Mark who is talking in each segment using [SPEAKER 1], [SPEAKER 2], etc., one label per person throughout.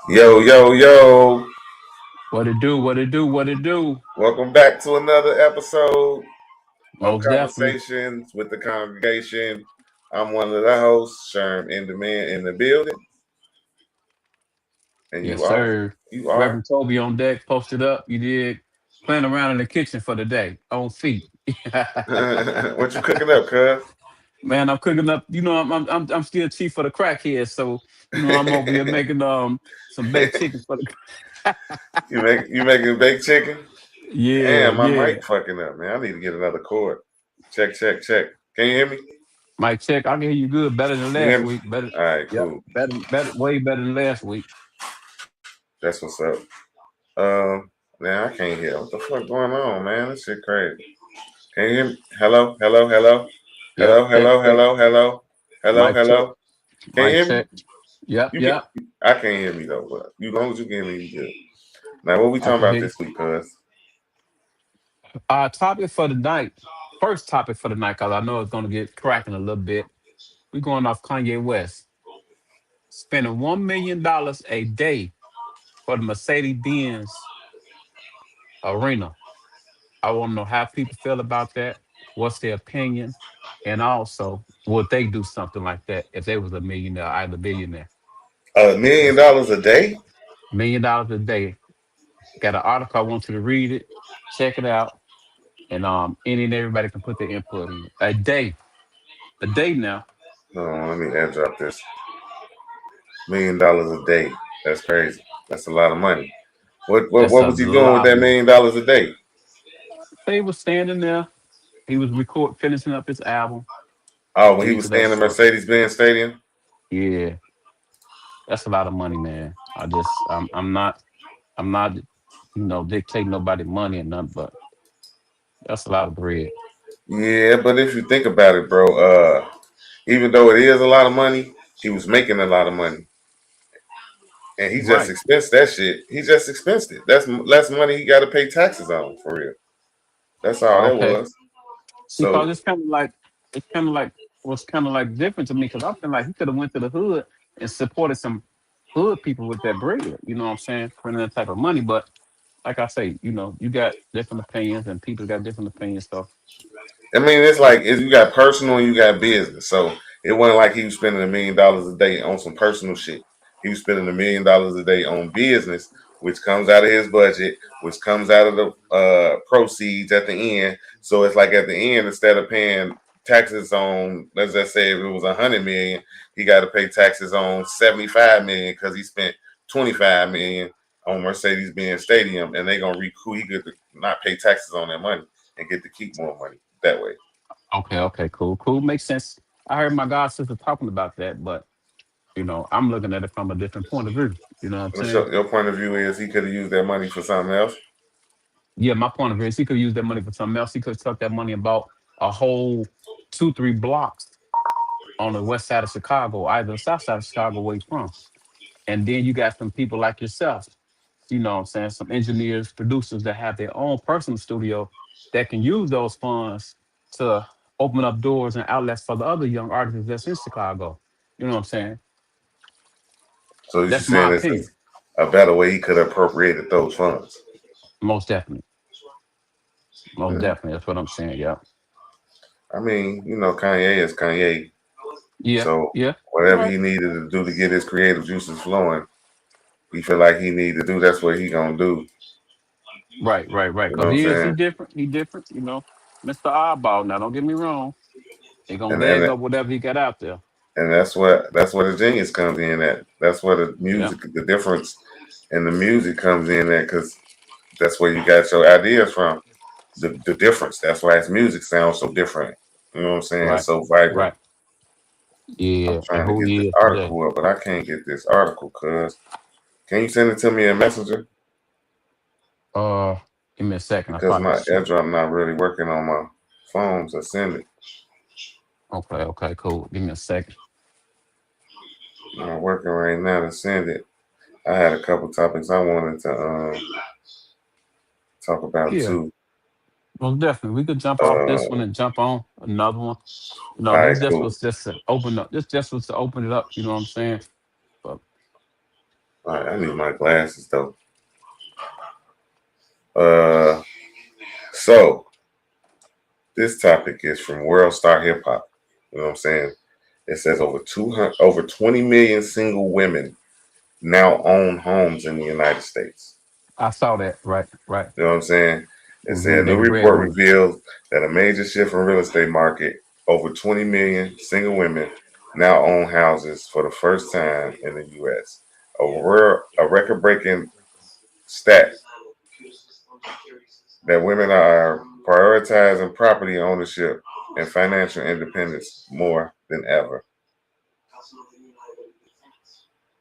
[SPEAKER 1] Yo, yo, yo.
[SPEAKER 2] What it do? What it do? What it do?
[SPEAKER 1] Welcome back to another episode of
[SPEAKER 2] Most definitely.
[SPEAKER 1] Conversations with the Congregation. I'm one of the hosts, Sherm in the man in the building. And
[SPEAKER 2] Yes,
[SPEAKER 1] you are?
[SPEAKER 2] sir.
[SPEAKER 1] You are?
[SPEAKER 2] Reverend Toby on deck, posted up. You did playing around in the kitchen for the day on feet.
[SPEAKER 1] What you cooking up, cuz?
[SPEAKER 2] Man, I'm cooking up. I'm still chief for the crackheads, so I'm over here making some baked chicken for the.
[SPEAKER 1] You making baked chicken?
[SPEAKER 2] Yeah,
[SPEAKER 1] Damn, my
[SPEAKER 2] yeah.
[SPEAKER 1] mic fucking up, man. I need to get another cord. Check, check, check. Can you hear me?
[SPEAKER 2] Mike, check. I can hear you good, better than
[SPEAKER 1] You hear
[SPEAKER 2] last
[SPEAKER 1] me?
[SPEAKER 2] week. Better.
[SPEAKER 1] All right,
[SPEAKER 2] Yep.
[SPEAKER 1] cool.
[SPEAKER 2] Better, way better than last week.
[SPEAKER 1] That's what's up. Now I can't hear. What the fuck going on, man? This shit crazy. Can you hear me? Hello, hello, hello,
[SPEAKER 2] Yep.
[SPEAKER 1] hello,
[SPEAKER 2] Check,
[SPEAKER 1] hello,
[SPEAKER 2] check.
[SPEAKER 1] hello, hello, hello,
[SPEAKER 2] Mike, check.
[SPEAKER 1] hello. Can you
[SPEAKER 2] Mike,
[SPEAKER 1] hear me?
[SPEAKER 2] check. Yep.
[SPEAKER 1] You can.
[SPEAKER 2] Yep.
[SPEAKER 1] I can't hear me though, but as long as you can hear me, you good. Now, what we
[SPEAKER 2] I
[SPEAKER 1] talking
[SPEAKER 2] can
[SPEAKER 1] about
[SPEAKER 2] hear you.
[SPEAKER 1] this week, cuz?
[SPEAKER 2] Topic for the night. First topic for the night, because I know it's going to get cracking a little bit. We're going off Kanye West. Spending $1 million a day for the Mercedes Benz arena. I want to know how people feel about that. What's their opinion? And also, would they do something like that if they was a millionaire, either billionaire? That's
[SPEAKER 1] $1 million a day?
[SPEAKER 2] $1 million a day. Got an article. I want you to read it, check it out, and any and everybody can put their input in it. A day now.
[SPEAKER 1] No, let me airdrop this. $1 million a day. That's crazy. That's a lot of money. What what
[SPEAKER 2] That's
[SPEAKER 1] what
[SPEAKER 2] a
[SPEAKER 1] was he doing with
[SPEAKER 2] lot
[SPEAKER 1] that
[SPEAKER 2] of money.
[SPEAKER 1] $1 million a day?
[SPEAKER 2] He was standing there. He was finishing up his album,
[SPEAKER 1] Oh, when he
[SPEAKER 2] things
[SPEAKER 1] was
[SPEAKER 2] of that
[SPEAKER 1] staying in the
[SPEAKER 2] sort.
[SPEAKER 1] Mercedes-Benz Stadium.
[SPEAKER 2] Yeah, that's a lot of money, man. I'm not, dictating nobody money or nothing, but that's a lot of bread.
[SPEAKER 1] Yeah, but if you think about it, bro, even though it is a lot of money, he was making a lot of money. And he just
[SPEAKER 2] Right.
[SPEAKER 1] expensed that shit. He just expensed it. That's less money he got to pay taxes on for real. That's all that
[SPEAKER 2] Okay.
[SPEAKER 1] was. So
[SPEAKER 2] Because it's kind of like what's kind of like different to me because I feel like he could have went to the hood and supported some hood people with that bread. You know what I'm saying? For that type of money, but like I say, you got different opinions and people got different opinions. So
[SPEAKER 1] I mean, it's like you got personal and you got business. So it wasn't like he was spending $1 million a day on some personal shit. He was spending $1 million a day on business, which comes out of his budget, which comes out of the proceeds at the end. So it's like at the end, instead of paying taxes on, let's just say if it was 100 million, he got to pay taxes on 75 million because he spent 25 million on Mercedes-Benz Stadium, and they gonna recoup. He could not pay taxes on that money and get to keep more money that way.
[SPEAKER 2] okay, cool, makes sense. I heard my god sister talking about that, but I'm looking at it from a different point of view. You know what I'm
[SPEAKER 1] What's
[SPEAKER 2] saying?
[SPEAKER 1] your point of view is he could have used that money for something else?
[SPEAKER 2] Yeah, my point of view is he could use that money for something else. He could have took that money and bought a whole 2, 3 blocks on the west side of Chicago, either the south side of Chicago where he's from. And then you got some people like yourself, what I'm saying, some engineers, producers that have their own personal studio that can use those funds to open up doors and outlets for the other young artists that's in Chicago. You know what I'm saying?
[SPEAKER 1] So you're
[SPEAKER 2] That's my
[SPEAKER 1] saying it's
[SPEAKER 2] opinion.
[SPEAKER 1] a better way he could have appropriated those funds.
[SPEAKER 2] Most definitely. Most
[SPEAKER 1] Yeah.
[SPEAKER 2] definitely. That's what I'm saying. Yeah.
[SPEAKER 1] I mean, Kanye is Kanye.
[SPEAKER 2] Yeah.
[SPEAKER 1] So
[SPEAKER 2] Yeah. You're
[SPEAKER 1] whatever
[SPEAKER 2] right.
[SPEAKER 1] he needed to do to get his creative juices flowing, he feel like he need to do. That's what he gonna do.
[SPEAKER 2] Right.
[SPEAKER 1] You know
[SPEAKER 2] Because
[SPEAKER 1] what I'm
[SPEAKER 2] he
[SPEAKER 1] saying?
[SPEAKER 2] different. He different. Mr. Oddball. Now, don't get me wrong. He gonna
[SPEAKER 1] And
[SPEAKER 2] bag
[SPEAKER 1] and
[SPEAKER 2] up whatever he got out there.
[SPEAKER 1] and that's where the genius comes in at. That's where
[SPEAKER 2] Yeah.
[SPEAKER 1] the difference in the music comes in at, because that's where you got your ideas from. The difference. That's why his music sounds so different. You know what I'm saying?
[SPEAKER 2] Right.
[SPEAKER 1] So vibrant.
[SPEAKER 2] Right.
[SPEAKER 1] I'm
[SPEAKER 2] Yeah. And
[SPEAKER 1] trying to
[SPEAKER 2] who
[SPEAKER 1] get this
[SPEAKER 2] he is today.
[SPEAKER 1] article up, but I can't get this article. Cause can you send it to me in Messenger?
[SPEAKER 2] Uh, Give me a second. I
[SPEAKER 1] Because
[SPEAKER 2] probably
[SPEAKER 1] my
[SPEAKER 2] should.
[SPEAKER 1] AirDrop not really working on my phone to send it.
[SPEAKER 2] Okay, cool. Give me a second.
[SPEAKER 1] Not working right now to send it. I had a couple topics I wanted to talk about
[SPEAKER 2] Yeah.
[SPEAKER 1] too.
[SPEAKER 2] Well, definitely. We could jump off this one
[SPEAKER 1] All
[SPEAKER 2] and jump on another one.
[SPEAKER 1] right,
[SPEAKER 2] This just
[SPEAKER 1] cool.
[SPEAKER 2] was just to open up. This just was to open it up. You know what I'm saying? But
[SPEAKER 1] All right, I need my glasses though. Uh, so this topic is from World Star Hip Hop. You know what I'm saying? It says over 20 million single women now own homes in the United States.
[SPEAKER 2] I saw that. Right, right.
[SPEAKER 1] You know what I'm saying? It said a
[SPEAKER 2] They
[SPEAKER 1] new
[SPEAKER 2] the
[SPEAKER 1] report
[SPEAKER 2] breadwinner.
[SPEAKER 1] reveals that a major shift in real estate market. Over 20 million single women now own houses for the first time in the U.S. A record-breaking stat that women are prioritizing property ownership and financial independence more than ever.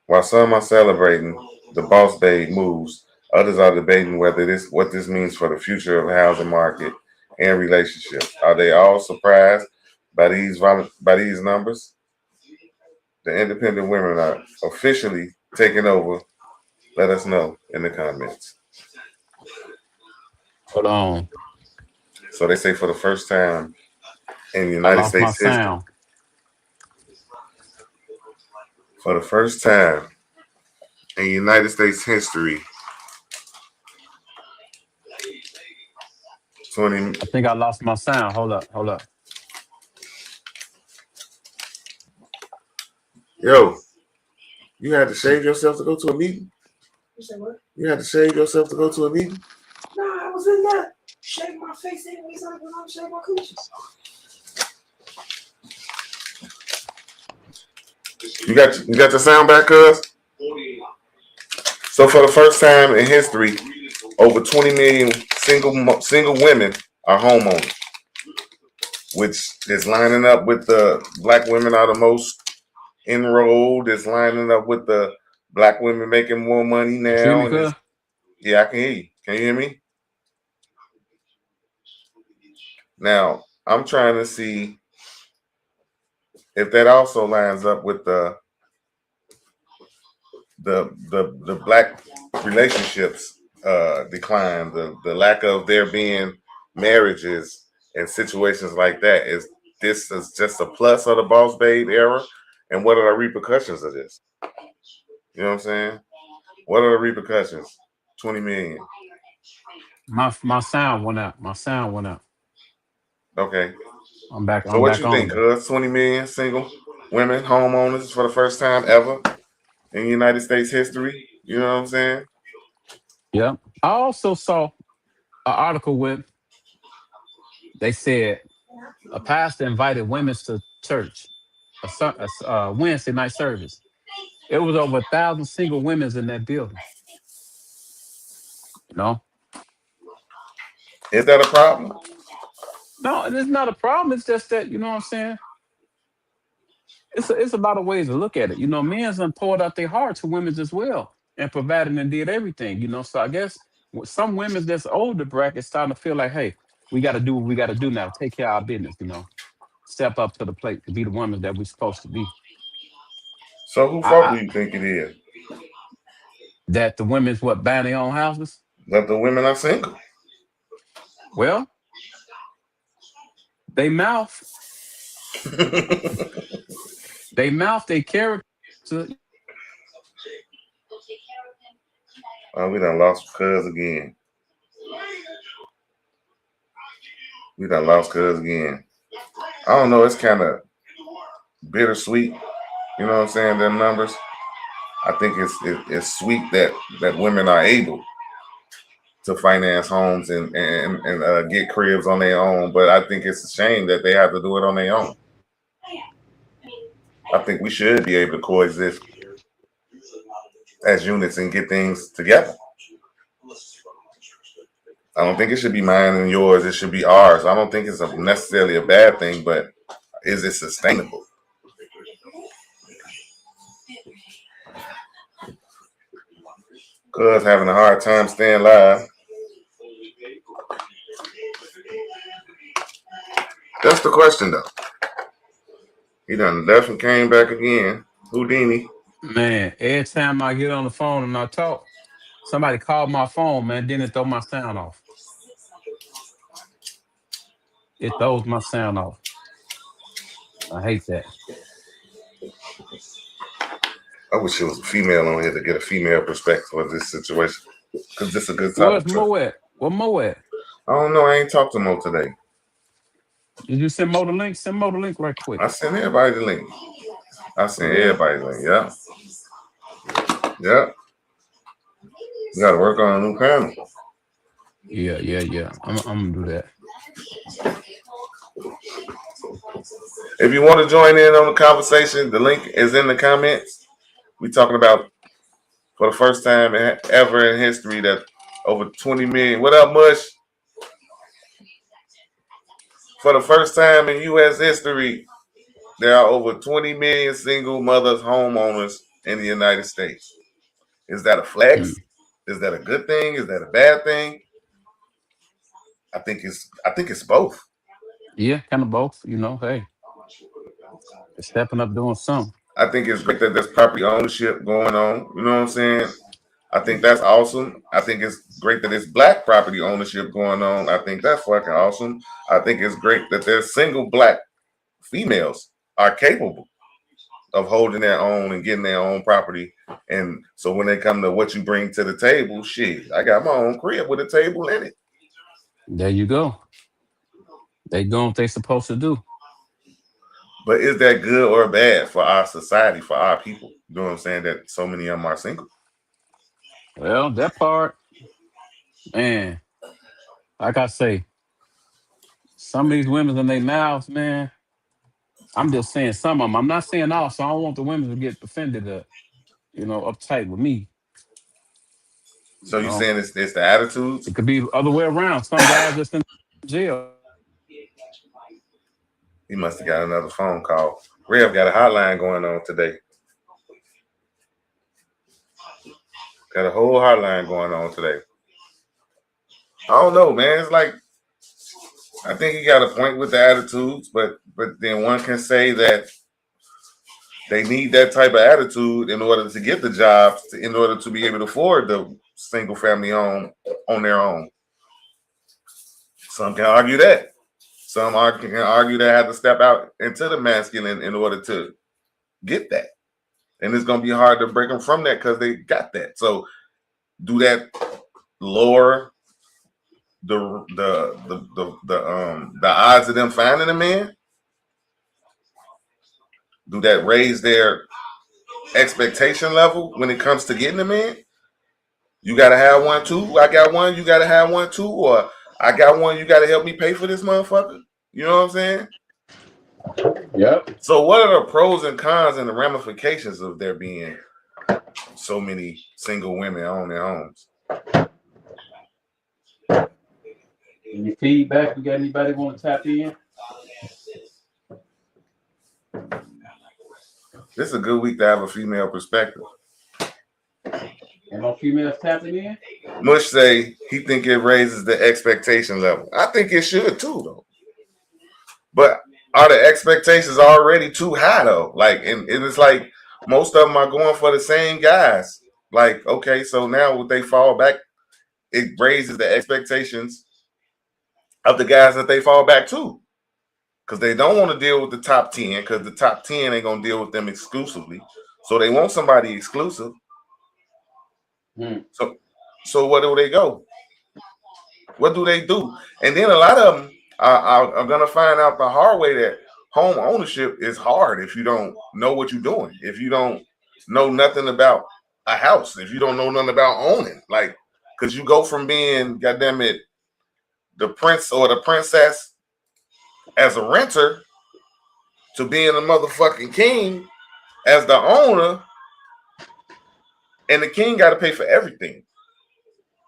[SPEAKER 1] While some are celebrating the boss babe moves, others are debating what this means for the future of the housing market and relationships. Are they all surprised by these numbers? The independent women are officially taking over. Let us know in the comments.
[SPEAKER 2] Hold on.
[SPEAKER 1] So they say for the first time in
[SPEAKER 2] I
[SPEAKER 1] United
[SPEAKER 2] lost my
[SPEAKER 1] States history,
[SPEAKER 2] sound.
[SPEAKER 1] for the first time in United States history, 20.
[SPEAKER 2] I think I lost my sound. Hold up. Hold up.
[SPEAKER 1] Yo, you had to shave yourself to go to a meeting? You said what? You had to shave yourself to go to a meeting? Nah, I was in there shaving my face anyways. I was shaving my coochie. You got the sound back, cuz? So for the first time in history, over 20 million single women are homeowners, which is lining up with the black women are the most enrolled. It's lining up with the black women making more money
[SPEAKER 2] You see
[SPEAKER 1] now.
[SPEAKER 2] me,
[SPEAKER 1] And
[SPEAKER 2] cuz?
[SPEAKER 1] it's, yeah, I can hear you. Can you hear me? Now, I'm trying to see if that also lines up with the black relationships decline, the lack of there being marriages and situations like that. Is this is just a plus of the boss babe era? And what are the repercussions of this? You know what I'm saying? What are the repercussions? 20 million.
[SPEAKER 2] My sound went out. My sound went out.
[SPEAKER 1] Okay.
[SPEAKER 2] I'm back.
[SPEAKER 1] So
[SPEAKER 2] I'm
[SPEAKER 1] what
[SPEAKER 2] back
[SPEAKER 1] you
[SPEAKER 2] on
[SPEAKER 1] think,
[SPEAKER 2] though.
[SPEAKER 1] cuz? 20 million single women homeowners for the first time ever in United States history. You know what I'm saying?
[SPEAKER 2] Yeah. I also saw an article with they said a pastor invited women to church, Wednesday night service. It was over 1,000 single women in that building. You know,
[SPEAKER 1] Is that a problem?
[SPEAKER 2] no, and it's not a problem. It's just that you know what I'm saying. It's a lot of ways to look at it. You know, men's done poured out their heart to women's as well and provided and did everything. You know, so I guess with some women's that's older bracket starting to feel like, hey, we got to do what we got to do now. Take care of our business. You know, step up to the plate to be the women that we're supposed to be.
[SPEAKER 1] So who fault do
[SPEAKER 2] I
[SPEAKER 1] you think it is?
[SPEAKER 2] that the women's what buying their own houses.
[SPEAKER 1] That the women are single.
[SPEAKER 2] Well, they mouth, they character.
[SPEAKER 1] Oh, we done lost cuz again. We done lost cuz again. I don't know. It's kind of bittersweet. You know what I'm saying? Them numbers. I think it's sweet that women are able to finance homes and get cribs on their own. But I think it's a shame that they have to do it on their own. I think we should be able to coexist as units and get things together. I don't think it should be mine and yours. It should be ours. I don't think it's necessarily a bad thing, but is it sustainable? Cuz having a hard time staying live. That's the question, though. He done left and came back again. Houdini.
[SPEAKER 2] Man, every time I get on the phone and I talk, somebody called my phone, man, then it throw my sound off. It throws my sound off. I hate that.
[SPEAKER 1] wish it was a female on here to get a female perspective of this situation because this is a good
[SPEAKER 2] Where's
[SPEAKER 1] topic.
[SPEAKER 2] Mo at? Where Mo at?
[SPEAKER 1] I don't know. I ain't talked to Mo today.
[SPEAKER 2] Did you send Mo the link? Send Mo the link right quick.
[SPEAKER 1] I sent everybody the link. I sent
[SPEAKER 2] Yeah.
[SPEAKER 1] everybody the link. Yeah. Yeah. We got to work on a new panel.
[SPEAKER 2] Yeah. I'm gonna do that.
[SPEAKER 1] If you want to join in on the conversation, the link is in the comments. We talking about for the first time ever in history that over 20 million. What up, Mush? For the first time in U.S. history, there are over 20 million single mothers homeowners in the United States. Is that a flex? Is that a good thing? Is that a bad thing? I think it's both.
[SPEAKER 2] Yeah, kind of both. You know, hey, it's stepping up doing something.
[SPEAKER 1] I think it's great that there's property ownership going on. You know what I'm saying? I think that's awesome. I think it's great that it's black property ownership going on. I think that's fucking awesome. I think it's great that there's single black females are capable of holding their own and getting their own property. And so when they come to what you bring to the table, shit, I got my own crib with a table in it.
[SPEAKER 2] There you go. They doing what they supposed to do.
[SPEAKER 1] But is that good or bad for our society, for our people? You know what I'm saying? That so many of them are single.
[SPEAKER 2] Well, that part, man, like I say, some of these women in their mouths, man. I'm just saying some of them. I'm not saying all, so I don't want the women to get offended or, uptight with me.
[SPEAKER 1] So
[SPEAKER 2] You
[SPEAKER 1] you
[SPEAKER 2] know,
[SPEAKER 1] saying it's the attitudes?
[SPEAKER 2] it could be the other way around. Some guys just in jail.
[SPEAKER 1] He must have got another phone call. Rev got a hotline going on today. Got a whole hotline going on today. I don't know, man. It's like I think he got a point with the attitudes, but then one can say that they need that type of attitude in order to get the jobs, in order to be able to afford the single family home on their own. Some can argue that. Some can argue they have to step out into the masculine in order to get that. And it's going to be hard to break them from that because they got that. So do that lower the odds of them finding a man? Do that raise their expectation level when it comes to getting a man? You gotta have one too. I got one. You gotta have one too. Or I got one. You gotta help me pay for this motherfucker. You know what I'm saying?
[SPEAKER 2] Yep.
[SPEAKER 1] So what are the pros and cons and the ramifications of there being so many single women on their homes?
[SPEAKER 2] Any feedback? You got anybody want to tap in?
[SPEAKER 1] This is a good week to have a female perspective.
[SPEAKER 2] And no females tapping in?
[SPEAKER 1] Mush say he think it raises the expectation level. I think it should too, though. But are the expectations already too high though? Like, and it's like most of them are going for the same guys. Like, okay, so now when they fall back, it raises the expectations of the guys that they fall back to. Because they don't want to deal with the top 10, because the top 10 ain't going to deal with them exclusively. So they want somebody exclusive. So where do they go? What do they do? And then a lot of them are going to find out the hard way that home ownership is hard if you don't know what you're doing. If you don't know nothing about a house. If you don't know nothing about owning. Like, because you go from being, goddamn it, the prince or the princess as a renter to being a motherfucking king as the owner, and the king got to pay for everything.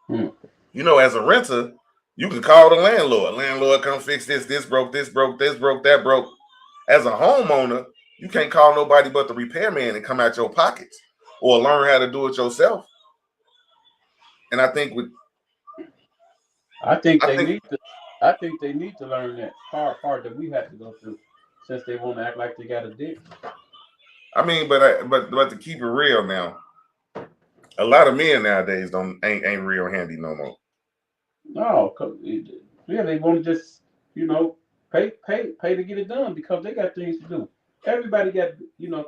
[SPEAKER 1] You know, as a renter, you can call the landlord. Landlord, come fix this. This broke, this broke, this broke, that broke. As a homeowner, you can't call nobody but the repairman and come out your pockets or learn how to do it yourself. And I think
[SPEAKER 2] they need to learn that part that we have to go through, since they want to act like they got a dick.
[SPEAKER 1] I mean, but to keep it real now, a lot of men nowadays ain't real handy no more.
[SPEAKER 2] No, yeah, they want to just pay to get it done because they got things to do.
[SPEAKER 3] everybody got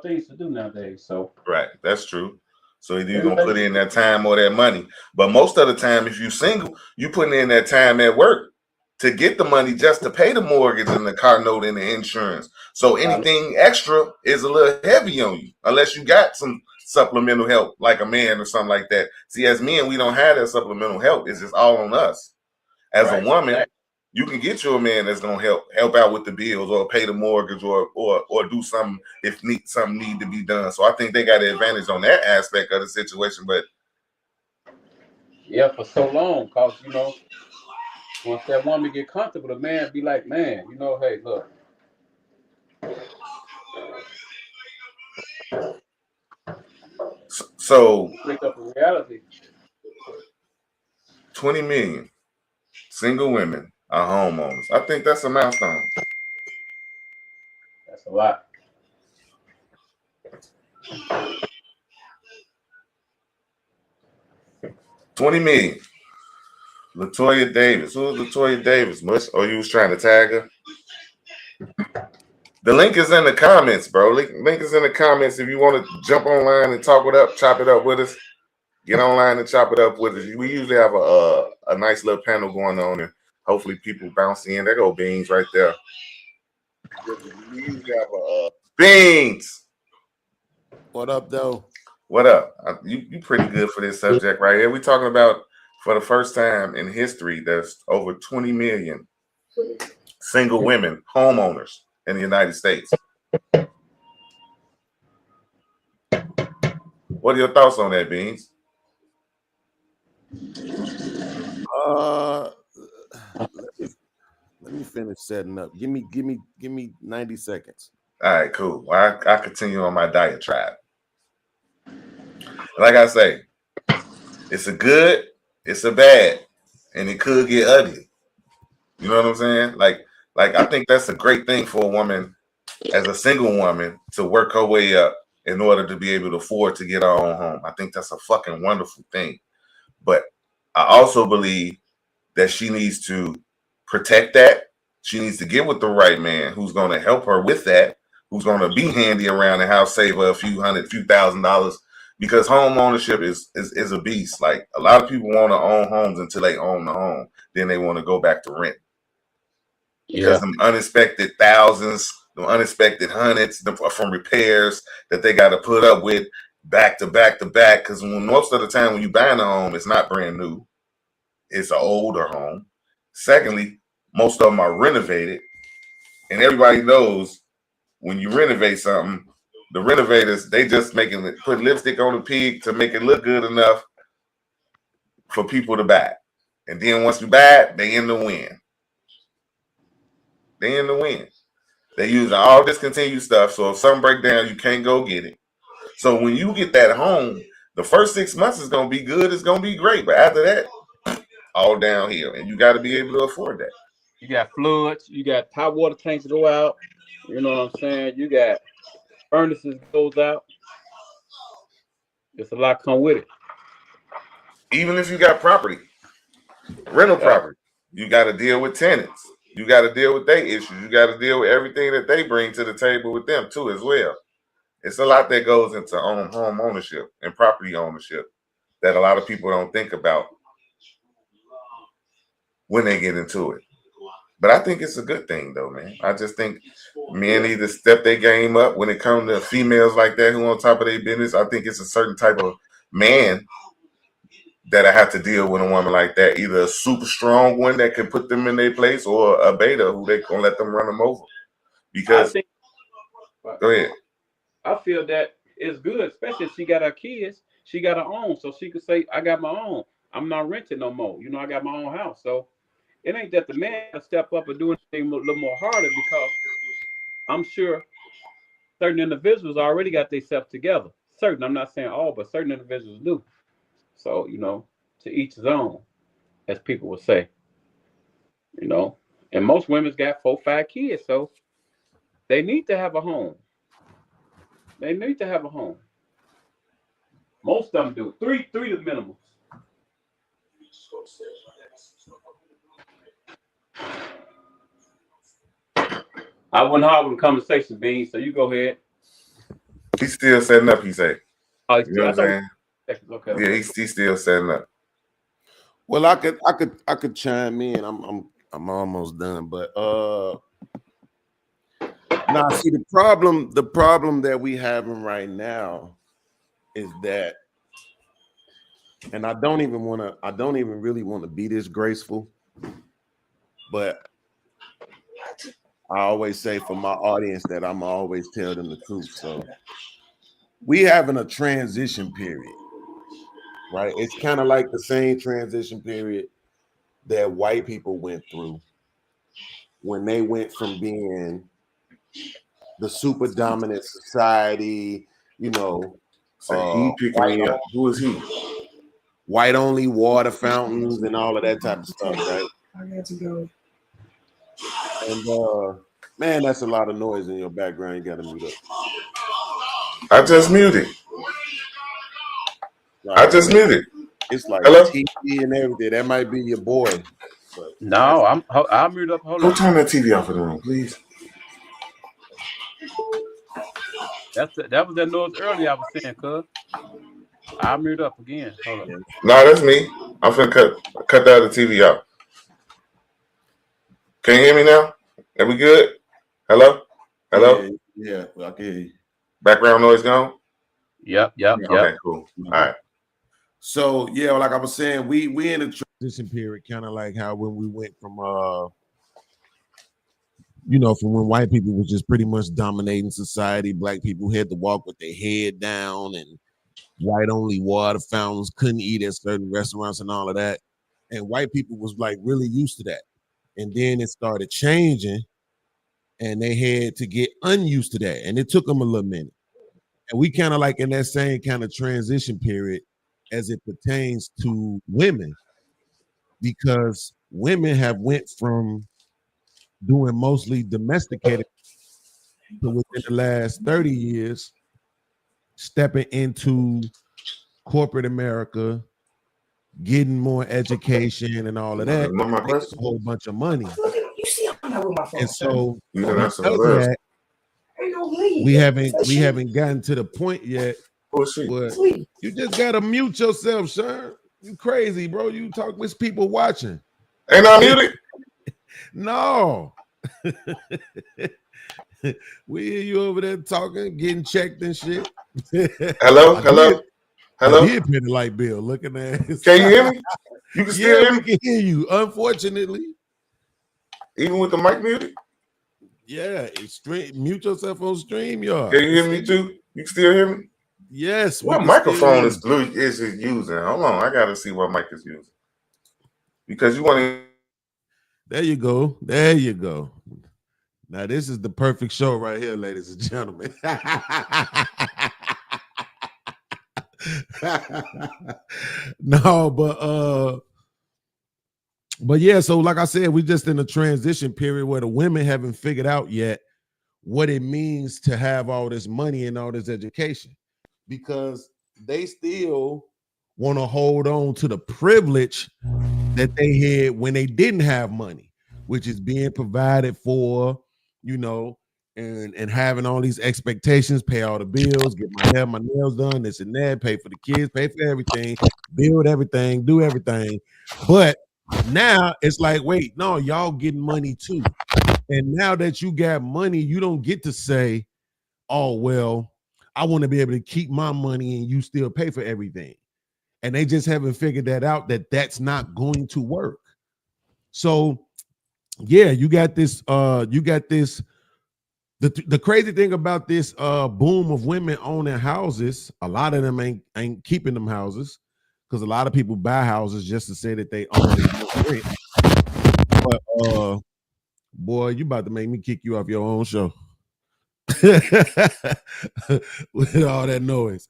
[SPEAKER 3] things to do nowadays. So
[SPEAKER 1] Right, that's true. So either you're gonna
[SPEAKER 3] everybody,
[SPEAKER 1] put in that time or that money. But most of the time, if you're single, you putting in that time at work to get the money just to pay the mortgage and the car note and the insurance. So anything extra is a little heavy on you, unless you got some supplemental help, like a man or something like that. See, as men, we don't have that supplemental help. It's just all on us. As a woman, you can get you a man that's gonna help out with the bills or pay the mortgage or do something if something need to be done. So I think they got an advantage on that aspect of the situation. But
[SPEAKER 3] yeah, for so long, cause once that woman get comfortable, the man be like, man, hey, look.
[SPEAKER 1] so
[SPEAKER 3] Wake up in reality.
[SPEAKER 1] 20 million single women are homeowners. I think that's a milestone.
[SPEAKER 3] That's a lot.
[SPEAKER 1] 20 million. Latoya Davis. Who's Latoya Davis? Or you was trying to tag her? The link is in the comments, bro. Link is in the comments. If you want to jump online and chop it up with us, get online and chop it up with us. We usually have a nice little panel going on, and hopefully people bounce in. There go Beans right there. We usually have Beans.
[SPEAKER 4] What up, though?
[SPEAKER 1] What up? You pretty good for this subject right here. We're talking about, for the first time in history, there's over 20 million single women homeowners in the United States. What are your thoughts on that, Beans?
[SPEAKER 4] Let me finish setting up. Give me 90 seconds.
[SPEAKER 1] All right, cool. Well, I continue on my diatribe. Like I say, it's a good, it's a bad, and it could get ugly. You know what I'm saying? Like I think that's a great thing for a woman, as a single woman, to work her way up in order to be able to afford to get her own home. I think that's a fucking wonderful thing. But I also believe that she needs to protect that. She needs to get with the right man who's going to help her with that, who's going to be handy around the house, save her a few $1,000s, because home ownership is a beast. Like, a lot of people want to own homes until they own the home. Then they want to go back to rent. Because them unexpected thousands, the unexpected hundreds from repairs that they got to put up with back to back to back. Because most of the time when you buying a home, it's not brand new. It's an older home. Secondly, most of them are renovated. And everybody knows when you renovate something, the renovators, they just put lipstick on the pig to make it look good enough for people to buy. And then once you buy it, they in the win. They in the win. They using all discontinued stuff. So if something break down, you can't go get it. So when you get that home, the first 6 months is going to be good. It's going to be great. But after that, all downhill. And you got to be able to afford that.
[SPEAKER 3] You got floods. You got hot water tanks go out. You know what I'm saying? You got furnaces goes out. There's a lot come with it.
[SPEAKER 1] Even if you got property, rental property, you got to deal with tenants. You got to deal with their issues. You got to deal with everything that they bring to the table with them too, as well. It's a lot that goes into home ownership and property ownership that a lot of people don't think about when they get into it. But I think it's a good thing, though, man. I just think men need to step their game up when it comes to females like that who on top of their business. I think it's a certain type of man that I have to deal with a woman like that. Either a super strong one that can put them in their place, or a beta who they gonna let them run them over. Because go ahead.
[SPEAKER 3] I feel that it's good, especially if she got her kids. She got her own, so she could say, "I got my own. I'm not renting no more. I got my own house." So it ain't that the man step up and do anything a little more harder, because I'm sure certain individuals already got themselves together. Certain, I'm not saying all, but certain individuals do. So to each his own, as people would say. And most women's got 4, 5 kids, so they need to have a home. They need to have a home. Most of them do. Three to minimum. I went hard with the conversation, Bean. So you go ahead.
[SPEAKER 1] He's still setting up. He say.
[SPEAKER 3] Oh,
[SPEAKER 1] You know
[SPEAKER 3] I
[SPEAKER 1] what I'm
[SPEAKER 3] thought
[SPEAKER 1] saying?
[SPEAKER 3] okay.
[SPEAKER 1] Yeah, he's still setting up.
[SPEAKER 4] Well, I could chime in. I'm almost done, but now see the problem that we having right now is that, and I don't even really want to be this graceful, but I always say for my audience that I'm always tell them the truth. So we having a transition period, right? It's kind of like the same transition period that white people went through when they went from being the super dominant society, you know,
[SPEAKER 1] So he picking me up. Who is he?
[SPEAKER 4] white only water fountains and all of that type of stuff, right?
[SPEAKER 5] I got to go.
[SPEAKER 4] And man, that's a lot of noise in your background. You got to mute up.
[SPEAKER 1] I just muted. I just muted.
[SPEAKER 4] It's like
[SPEAKER 1] Hello?
[SPEAKER 4] TV and everything. That might be your boy. But
[SPEAKER 3] No, I'll mute up. Hold
[SPEAKER 1] Go
[SPEAKER 3] on.
[SPEAKER 1] turn that TV off in the room, please.
[SPEAKER 3] That was that noise earlier I was saying, cuz. I'll mute up again. Hold on.
[SPEAKER 1] No, that's me. I'm finna cut the other TV off. Can you hear me now? Are we good? Hello? Hello?
[SPEAKER 4] Yeah, I can hear you.
[SPEAKER 1] Background noise gone?
[SPEAKER 3] Yep.
[SPEAKER 1] Okay, cool. All right.
[SPEAKER 4] So yeah, like I was saying, we in a transition period, kind of like how when we went from from when white people was just pretty much dominating society, black people had to walk with their head down, and white only water fountains, couldn't eat at certain restaurants and all of that. And white people was like really used to that. And then it started changing, and they had to get unused to that. And it took them a little minute. And we kind of like in that same kind of transition period as it pertains to women, because women have went from doing mostly domesticated to within the last 30 years, stepping into corporate America, getting more education and all of that, a whole bunch of money.
[SPEAKER 5] You see, I'm not with my phone.
[SPEAKER 4] And so
[SPEAKER 1] That's that,
[SPEAKER 4] we haven't gotten to the point yet where you just gotta mute yourself, sir. You crazy, bro. You talk with people watching.
[SPEAKER 1] Ain't I muted?
[SPEAKER 4] No. We hear you over there talking, getting checked and shit.
[SPEAKER 1] Hello?
[SPEAKER 4] I did pay the light bill. Looking at it.
[SPEAKER 1] Can you hear me? You can still hear me?
[SPEAKER 4] We can hear you. Unfortunately,
[SPEAKER 1] even with the mic muted?
[SPEAKER 4] yeah. Mute yourself on StreamYard.
[SPEAKER 1] Can you hear me too? You can still hear me?
[SPEAKER 4] Yes.
[SPEAKER 1] What microphone is Blue is he using? Hold on, I gotta see what mic is using. Because you want to.
[SPEAKER 4] There you go. There you go. Now this is the perfect show right here, ladies and gentlemen. No, but yeah, so like I said, we're just in a transition period where the women haven't figured out yet what it means to have all this money and all this education, because they still want to hold on to the privilege that they had when they didn't have money, which is being provided for, and having all these expectations, pay all the bills, get my hair, my nails done, this and that, pay for the kids, pay for everything, build everything, do everything. But now it's like, wait, no, y'all getting money too. And now that you got money, you don't get to say, oh, well, I want to be able to keep my money and you still pay for everything. And they just haven't figured that out, that that's not going to work. So yeah, you got this, the crazy thing about this boom of women owning houses, a lot of them ain't keeping them houses, because a lot of people buy houses just to say that they own and rent. But boy, you about to make me kick you off your own show with all that noise.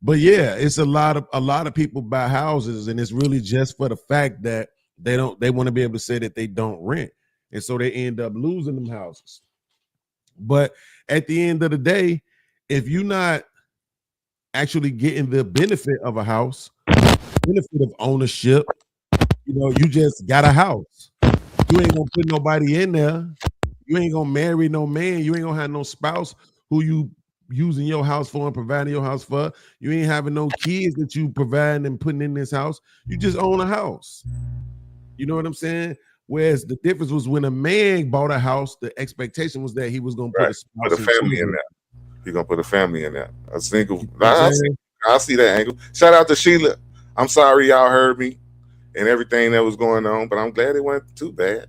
[SPEAKER 4] But yeah, it's a lot of people buy houses, and it's really just for the fact that they want to be able to say that they don't rent, and so they end up losing them houses. But at the end of the day, if you're not actually getting the benefit of a house, benefit of ownership, you just got a house. You ain't gonna put nobody in there. You ain't gonna marry no man. You ain't gonna have no spouse who you using your house for and providing your house for. You ain't having no kids that you providing and putting in this house. You just own a house. You know what I'm saying? Whereas the difference was when a man bought a house, the expectation was that he was gonna put a spouse
[SPEAKER 1] Put a
[SPEAKER 4] and
[SPEAKER 1] family in
[SPEAKER 4] children.
[SPEAKER 1] there. You're gonna put a family in there. A single.
[SPEAKER 4] You know what I'm saying?
[SPEAKER 1] I see that angle. Shout out to Sheila. I'm sorry y'all heard me and everything that was going on, but I'm glad it wasn't too bad.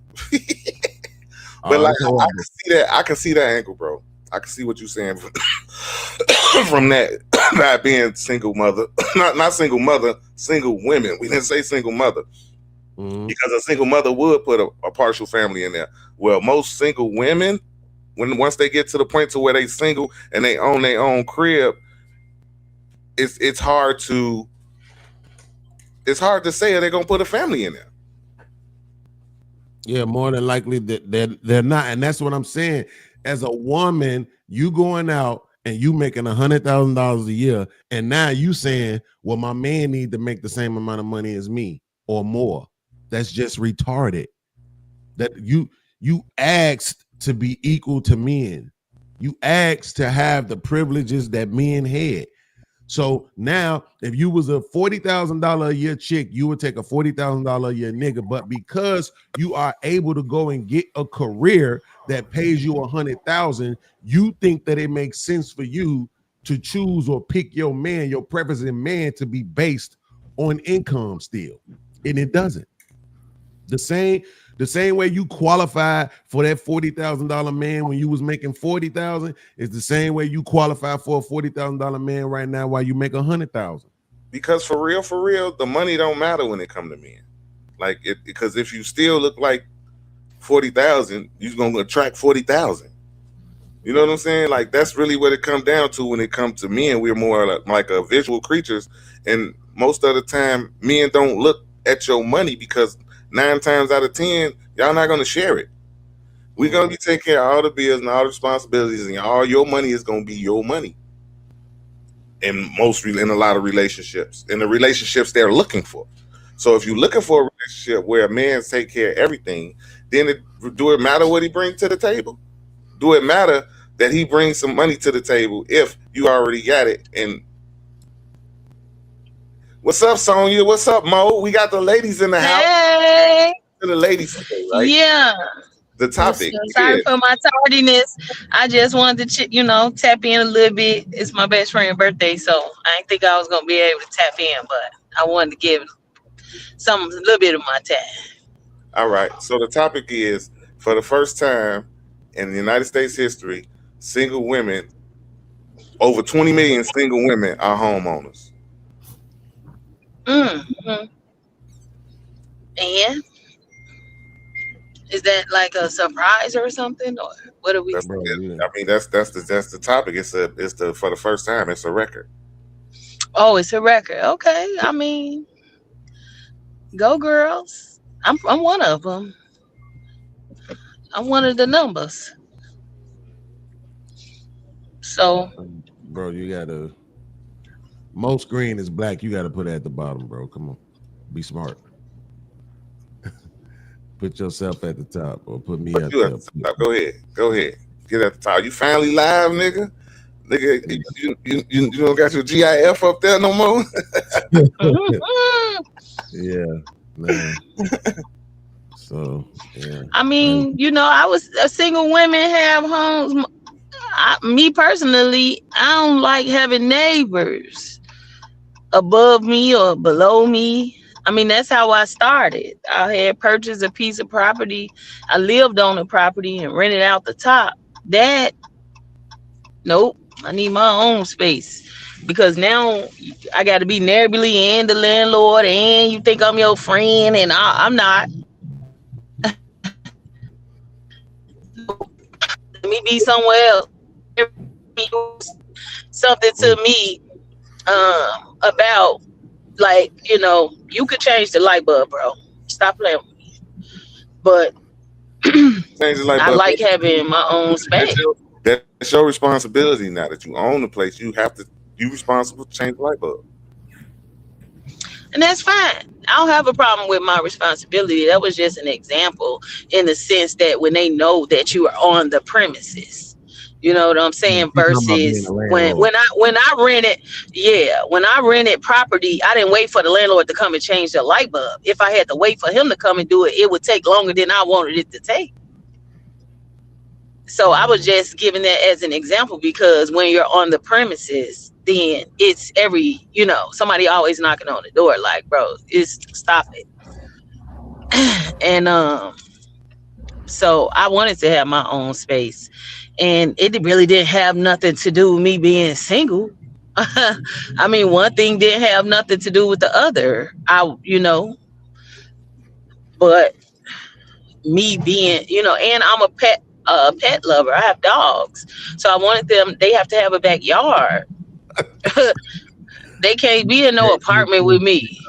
[SPEAKER 1] But like I can see that angle, bro. I can see what you're saying from that not being single mother, not single mother, single women. We didn't say single mother. Because a single mother would put a partial family in there. Well, most single women, once they get to the point to where they single and they own their own crib, it's hard to say they're gonna put a family in there.
[SPEAKER 4] Yeah, more than likely that they're not, and that's what I'm saying. As a woman, you going out and you making $100,000 a year, and now you saying, "Well, my man need to make the same amount of money as me or more." That's just retarded. That you asked to be equal to men. You asked to have the privileges that men had. So now, if you was a $40,000 a year chick, you would take a $40,000 a year nigga. But because you are able to go and get a career that pays you $100,000, you think that it makes sense for you to choose or pick your man, your preference in man, to be based on income still, and it doesn't. The same way you qualify for that $40,000 man when you was making $40,000 is the same way you qualify for a $40,000 man right now while you make $100,000.
[SPEAKER 1] Because for real, the money don't matter when it come to men. Like because if you still look like 40,000, you're gonna attract 40,000. You know what I'm saying? Like that's really what it comes down to when it comes to men. We're more like a visual creatures, and most of the time, men don't look at your money because 9 times out of 10, y'all not gonna share it. We're gonna be taking care of all the bills and all the responsibilities, and all your money is gonna be your money. In a lot of relationships, in the relationships they're looking for. So if you're looking for a relationship where a man take care of everything, then do it matter what he brings to the table? Do it matter that he brings some money to the table if you already got it? And what's up, Sonya? What's up, Mo? We got the ladies in the house.
[SPEAKER 6] Hey,
[SPEAKER 1] The ladies today, right?
[SPEAKER 6] yeah.
[SPEAKER 1] The topic.
[SPEAKER 6] Sorry for my tardiness. I just wanted to, tap in a little bit. It's my best friend's birthday, so I didn't think I was gonna be able to tap in, but I wanted to give a little bit of my time.
[SPEAKER 1] All right. So the topic is, for the first time in the United States history, single women, over 20 million single women are homeowners.
[SPEAKER 6] Mm-hmm. And is that like a surprise or something, or what are we?
[SPEAKER 1] I mean, that's the topic. It's for the first time, it's a record.
[SPEAKER 6] Oh, it's a record. Okay. I mean, go girls. I'm one of them. I'm one of the numbers. So,
[SPEAKER 4] bro, you gotta. Most screen is black. You gotta put it at the bottom, bro. Come on, be smart. Put yourself at the top, or put me at the top.
[SPEAKER 1] Go ahead. Get at the top. You finally live, nigga. Nigga, you don't got your GIF up there no more.
[SPEAKER 4] Yeah, man. So yeah.
[SPEAKER 6] I mean, I was single women have homes. Me personally, I don't like having neighbors above me or below me. I mean, that's how I started. I had purchased a piece of property. I lived on the property and rented out the top. Nope. I need my own space, because now I got to be neighborly and the landlord, and you think I'm your friend, and I'm not. Let me be somewhere else. Something to me about, like, you could change the light bulb, bro. Stop playing with me. But I like having my own space.
[SPEAKER 1] That's your responsibility now that you own the place. You responsible to change the light bulb.
[SPEAKER 6] And that's fine. I don't have a problem with my responsibility. That was just an example in the sense that when they know that you are on the premises. You know what I'm
[SPEAKER 4] Yeah,
[SPEAKER 6] saying?
[SPEAKER 4] you talking about being a
[SPEAKER 6] Versus when
[SPEAKER 4] landlord.
[SPEAKER 6] when I rented, yeah, when I rented property, I didn't wait for the landlord to come and change the light bulb. If I had to wait for him to come and do it, it would take longer than I wanted it to take. So I was just giving that as an example because when you're on the premises, then it's somebody always knocking on the door like, bro, it's stop it. And so I wanted to have my own space, and it really didn't have nothing to do with me being single. I mean, one thing didn't have nothing to do with the other. But me being, and I'm a pet lover. I have dogs. So I wanted them, they have to have a backyard. They can't be in no apartment with me.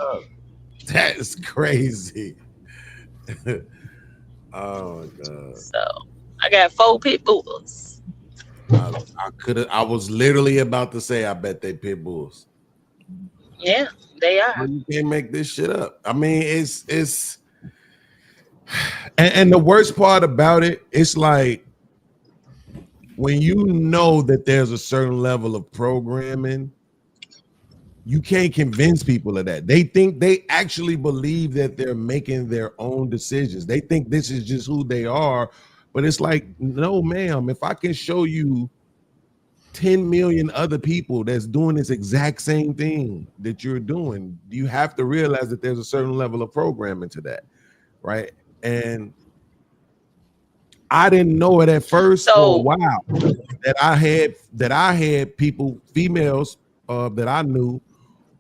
[SPEAKER 4] That is crazy. Oh my god.
[SPEAKER 6] So I got 4 pit bulls.
[SPEAKER 4] I was literally about to say I bet they pit bulls.
[SPEAKER 6] Yeah, they are.
[SPEAKER 4] You can't make this shit up. I mean, it's and the worst part about it, it's like when you know that there's a certain level of programming, you can't convince people of that. They actually believe that they're making their own decisions. They think this is just who they are, but it's like, no, ma'am, if I can show you 10 million other people that's doing this exact same thing that you're doing, you have to realize that there's a certain level of programming to that, right? And I didn't know it at first for a while that I had people, females that I knew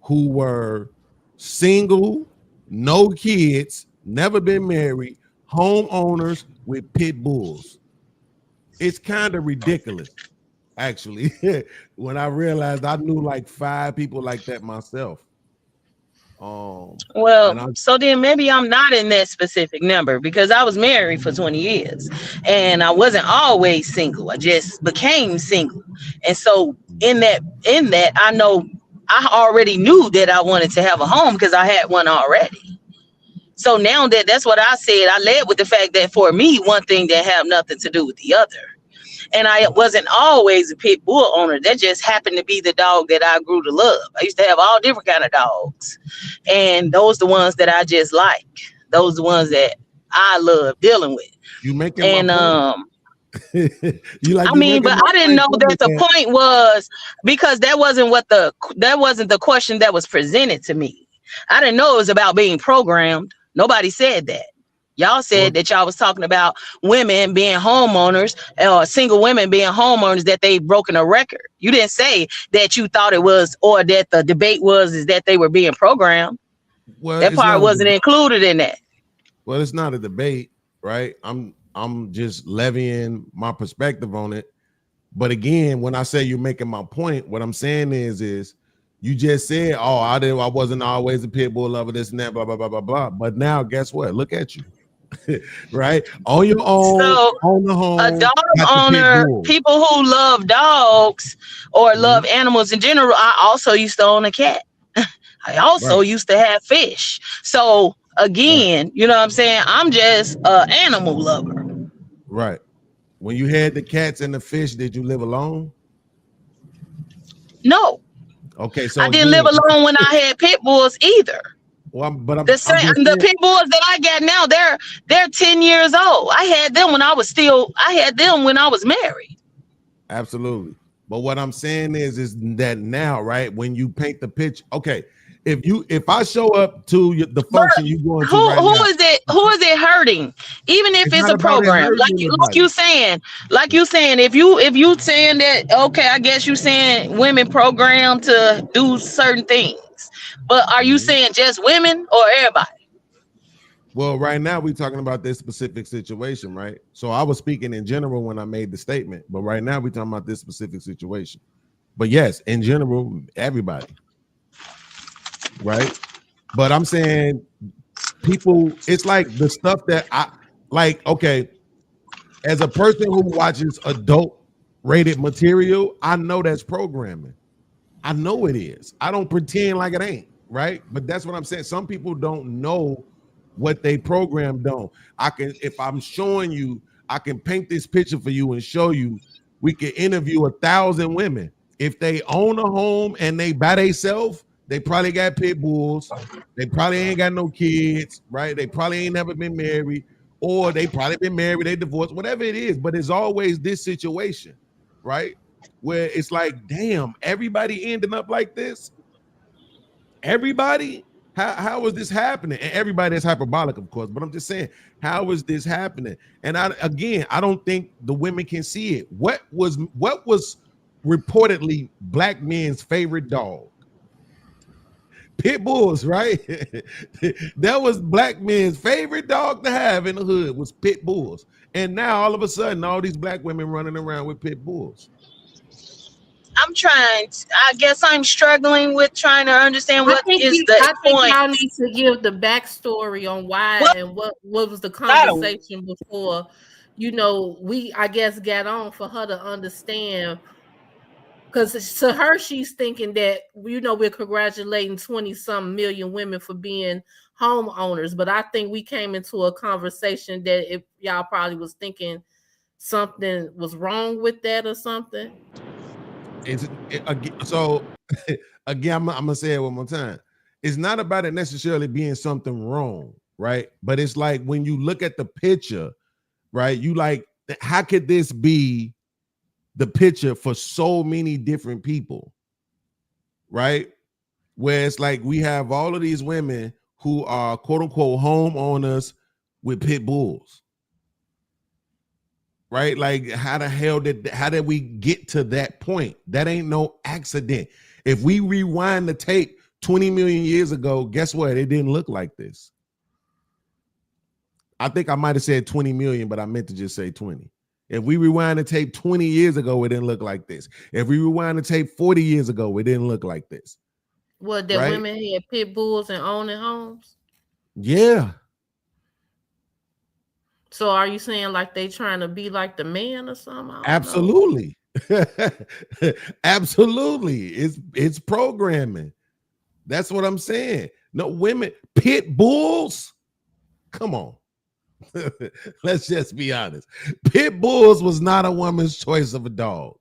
[SPEAKER 4] who were single, no kids, never been married, homeowners with pit bulls. It's kind of ridiculous, actually. When I realized I knew like 5 people like that myself.
[SPEAKER 6] So then maybe I'm not in that specific number because I was married for 20 years and I wasn't always single. I just became single. And so in that I know I already knew that I wanted to have a home because I had one already. So now that's what I said. I led with the fact that for me, one thing that have nothing to do with the other. And I wasn't always a pit bull owner. That just happened to be the dog that I grew to love. I used to have all different kind of dogs. And those the ones that I just like. Those the ones that I love dealing with.
[SPEAKER 4] You making
[SPEAKER 6] and
[SPEAKER 4] my point.
[SPEAKER 6] I mean, but I didn't know that the point was because that wasn't the question that was presented to me. I didn't know it was about being programmed. Nobody said that. Y'all said that y'all was talking about women being homeowners or single women being homeowners, that they've broken a record. You didn't say that you thought it was, or that the debate is that they were being programmed. Well, that part wasn't included in that.
[SPEAKER 4] Well, it's not a debate, right? I'm just levying my perspective on it. But again, when I say you're making my point, what I'm saying is you just said, oh, I wasn't always a pit bull lover, this and that, blah, blah, blah, blah, blah. But now guess what? Look at you. Right? On your own,
[SPEAKER 6] so
[SPEAKER 4] on the home.
[SPEAKER 6] A dog owner, people who love dogs or love animals in general, I also used to own a cat. I also used to have fish. So again, you know what I'm saying? I'm just an animal lover.
[SPEAKER 4] Right. When you had the cats and the fish, did you live alone?
[SPEAKER 6] No.
[SPEAKER 4] Okay, so
[SPEAKER 6] I didn't live alone when I had pit bulls either.
[SPEAKER 4] Well, but
[SPEAKER 6] the pit bulls that I got now, they're 10 years old. I had them when I was married.
[SPEAKER 4] Absolutely. But what I'm saying is that now, right, when you paint the picture, okay, if I show up to the function you going to right
[SPEAKER 6] who
[SPEAKER 4] now,
[SPEAKER 6] is it hurting? Even if it's a program, like you saying, if you saying that, okay, I guess you saying women programmed to do certain things. But are you saying just women or everybody?
[SPEAKER 4] Well, right now we're talking about this specific situation, right? So I was speaking in general when I made the statement, but right now we're talking about this specific situation. But yes, in general, everybody, right? But I'm saying people, it's like the stuff that I like, okay, as a person who watches adult rated material, I know that's programming. I know it is. I don't pretend like it ain't. right? But that's what I'm saying. Some people don't know what they programmed on. If I'm showing you, I can paint this picture for you and show you. We can interview 1,000 women. If they own a home and they by themselves, they probably got pit bulls. They probably ain't got no kids, right? They probably ain't never been married, or they probably been married, they divorced, whatever it is. But it's always this situation, right? Where it's like, damn, everybody ending up like this. Everybody, how is this happening? And everybody is hyperbolic, of course, but I'm just saying, how is this happening? And I don't think the women can see it. What was reportedly black men's favorite dog? Pit bulls, right? That was black men's favorite dog to have in the hood was pit bulls. And now all of a sudden, all these black women running around with pit bulls.
[SPEAKER 6] I guess I'm struggling with trying to understand what is the
[SPEAKER 7] I think
[SPEAKER 6] point.
[SPEAKER 7] y'all need to give the backstory on why and what was the conversation before, I guess got on for her to understand. Because to her, she's thinking that, we're congratulating 20-some million women for being homeowners. But I think we came into a conversation that if y'all probably was thinking something was wrong with that or something.
[SPEAKER 4] So again, I'm gonna say it one more time. It's not about it necessarily being something wrong, right? But it's like when you look at the picture, right? You like, how could this be the picture for so many different people, right? Where it's like we have all of these women who are quote unquote homeowners with pit bulls. Right? Like, how did we get to that point? That ain't no accident. If we rewind the tape 20 million years ago, guess what? It didn't look like this. I think I might have said 20 million, but I meant to just say 20. If we rewind the tape 20 years ago, it didn't look like this. If we rewind the tape 40 years ago, it didn't look like this.
[SPEAKER 7] What, that
[SPEAKER 4] right?
[SPEAKER 7] women had pit bulls and owning homes?
[SPEAKER 4] Yeah.
[SPEAKER 7] So are you saying like they trying to be like the man or something?
[SPEAKER 4] Absolutely. Absolutely. It's programming. That's what I'm saying. No, women, pit bulls. Come on. Let's just be honest. Pit bulls was not a woman's choice of a dog.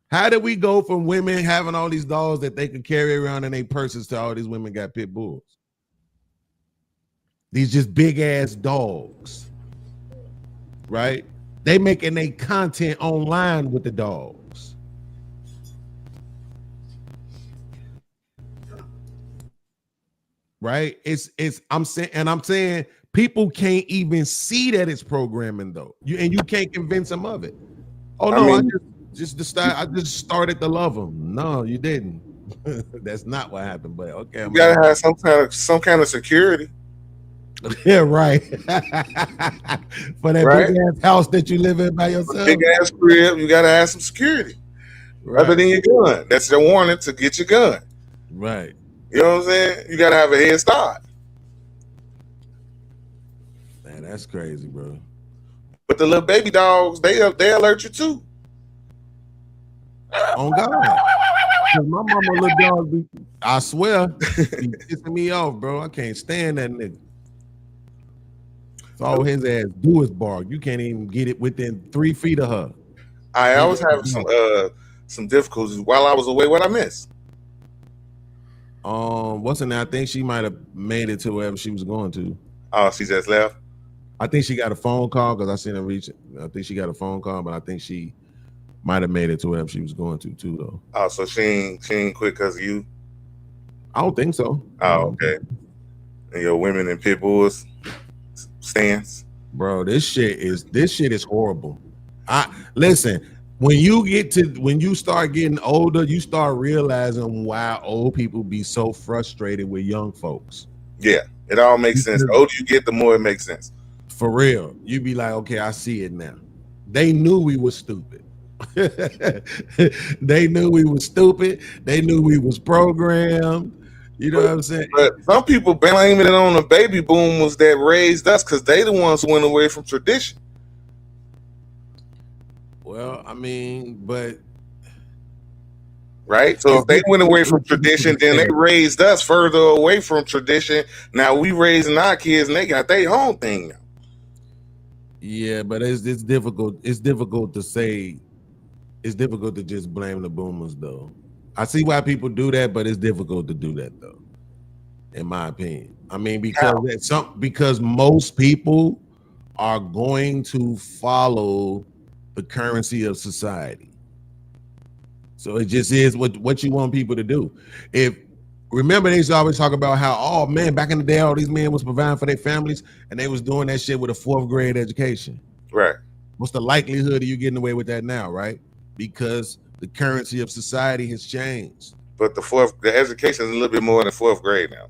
[SPEAKER 4] How did we go from women having all these dogs that they could carry around in their purses to all these women got pit bulls? These just big ass dogs. Right? They making their content online with the dogs. Right? I'm saying people can't even see that it's programming though. You can't convince them of it. Oh no, I just started to love them. No, you didn't. That's not what happened. But okay,
[SPEAKER 1] you gotta have some kind of security.
[SPEAKER 4] Yeah, right. For that
[SPEAKER 1] right?
[SPEAKER 4] big ass house that you live in by yourself.
[SPEAKER 1] Big ass crib, you gotta have some security.
[SPEAKER 4] Right.
[SPEAKER 1] Other than your gun. That's the warning to get your gun.
[SPEAKER 4] Right.
[SPEAKER 1] You know what I'm saying? You gotta have a head start.
[SPEAKER 4] Man, that's crazy, bro.
[SPEAKER 1] But the little baby dogs, they alert you too.
[SPEAKER 4] On God. My mama little dog, I swear, be pissing me off, bro. I can't stand that nigga. So all his ass do is bark. You can't even get it within 3 feet of her.
[SPEAKER 1] I was having some difficulties while I was away. What I missed?
[SPEAKER 4] What's her name? I think she might have made it to wherever she was going to.
[SPEAKER 1] Oh, she just left.
[SPEAKER 4] I think she got a phone call because I seen her reach. I think she got a phone call, but I think she might have made it to wherever she was going to too, though.
[SPEAKER 1] Oh, so she ain't quit because of you?
[SPEAKER 4] I don't think so.
[SPEAKER 1] Oh, okay. And your women and pit bulls stance,
[SPEAKER 4] bro. This shit is horrible. Listen. When you start getting older, you start realizing why old people be so frustrated with young folks.
[SPEAKER 1] Yeah, it all makes sense. The older you get, the more it makes sense.
[SPEAKER 4] For real. You be like, okay, I see it now. They knew we was stupid. They knew we was stupid. They knew we was programmed. You know what I'm saying?
[SPEAKER 1] But some people blaming it on the baby boomers that raised us because they the ones who went away from tradition.
[SPEAKER 4] Well, I mean, but
[SPEAKER 1] right? So if they went away from tradition, then they raised us further away from tradition. Now we raising our kids, and they got their own thing now.
[SPEAKER 4] Yeah, but it's difficult. It's difficult to say. It's difficult to just blame the boomers, though. I see why people do that, but it's difficult to do that, though. In my opinion, I mean, because most people are going to follow the currency of society. So it just is what you want people to do. Remember, they used to always talk about how, oh man, back in the day, all these men was providing for their families, and they was doing that shit with a 4th grade education.
[SPEAKER 1] Right.
[SPEAKER 4] What's the likelihood of you getting away with that now, right? Because the currency of society has changed.
[SPEAKER 1] But the education is a little bit more than 4th grade now.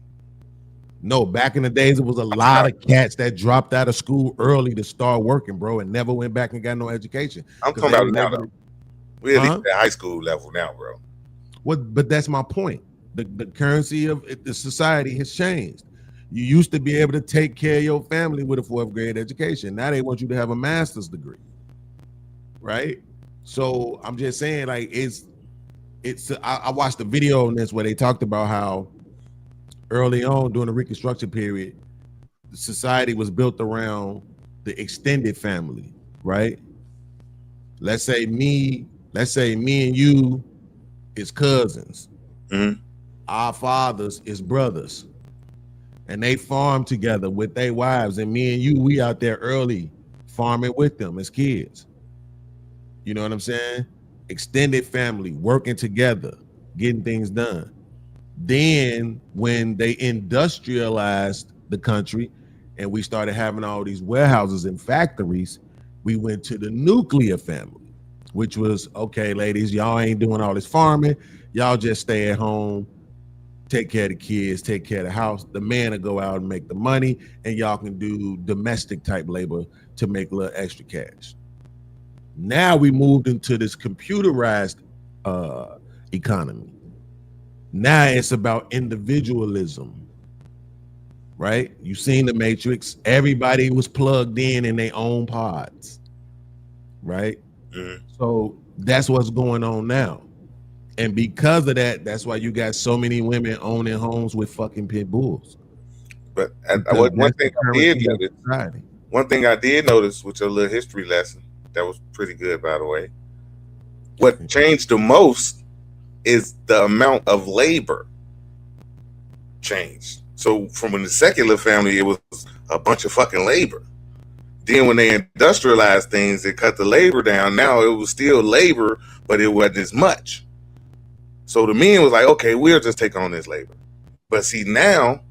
[SPEAKER 4] No, back in the days, it was a lot of cats that dropped out of school early to start working, bro, and never went back and got no education.
[SPEAKER 1] I'm talking about now, though. We're at least at high school level now, bro.
[SPEAKER 4] But that's my point. The currency of the society has changed. You used to be able to take care of your family with a 4th grade education. Now they want you to have a master's degree, right? So I'm just saying, like, I watched a video on this where they talked about how early on during the Reconstruction period, the society was built around the extended family, right? Let's say me and you is cousins.
[SPEAKER 1] Mm-hmm.
[SPEAKER 4] Our fathers is brothers. And they farm together with their wives. And me and you, we out there early farming with them as kids. You know what I'm saying? Extended family, working together, getting things done. Then when they industrialized the country and we started having all these warehouses and factories, we went to the nuclear family, which was, okay, ladies, y'all ain't doing all this farming. Y'all just stay at home, take care of the kids, take care of the house. The man will go out and make the money, and y'all can do domestic type labor to make a little extra cash. Now we moved into this computerized economy. Now it's about individualism, right? You seen the Matrix. Everybody was plugged in their own pods, right?
[SPEAKER 1] Mm-hmm.
[SPEAKER 4] So that's what's going on now. And because of that, that's why you got so many women owning homes with fucking pit bulls.
[SPEAKER 1] But one thing I did notice, which is a little history lesson, that was pretty good, by the way. What changed the most is the amount of labor changed. So from in the secular family, it was a bunch of fucking labor. Then when they industrialized things, they cut the labor down. Now it was still labor, but it wasn't as much. So the men was like, okay, we'll just take on this labor. But see, now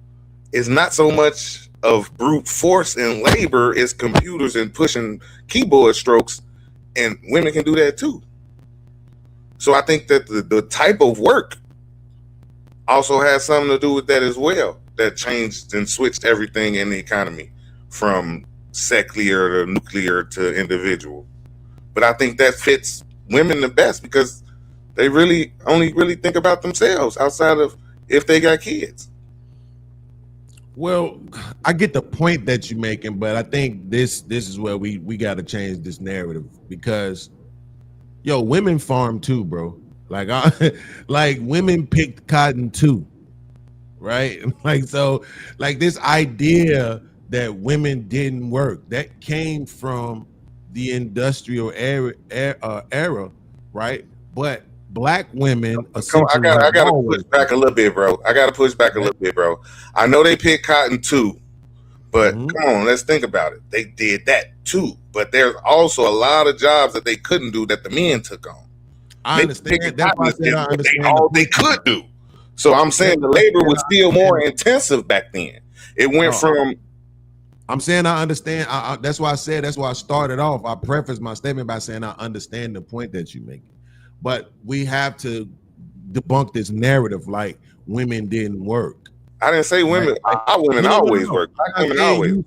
[SPEAKER 1] it's not so much of brute force and labor, it's computers and pushing keyboard strokes, and women can do that too. So I think that the type of work also has something to do with that as well. That changed and switched everything in the economy from secular to nuclear to individual. But I think that fits women the best because they really only think about themselves outside of if they got kids.
[SPEAKER 4] Well, I get the point that you're making, but I think this is where we got to change this narrative because, yo, women farm too, bro. Like, like women picked cotton too, right? Like, so, like this idea that women didn't work, that came from the industrial era, right? But Black women,
[SPEAKER 1] I gotta push back a little bit, bro. I know they picked cotton too, but come on, let's think about it. They did that too, but there's also a lot of jobs that they couldn't do that the men took on.
[SPEAKER 4] I understand. That's why I said I understand
[SPEAKER 1] all they could do. So I'm saying the labor was still more intensive back then. It went from.
[SPEAKER 4] I'm saying I understand. That's why I said. That's why I started off. I prefaced my statement by saying I understand the point that you're making. But we have to debunk this narrative like women didn't work.
[SPEAKER 1] I didn't say women. Our women always work. Black women always.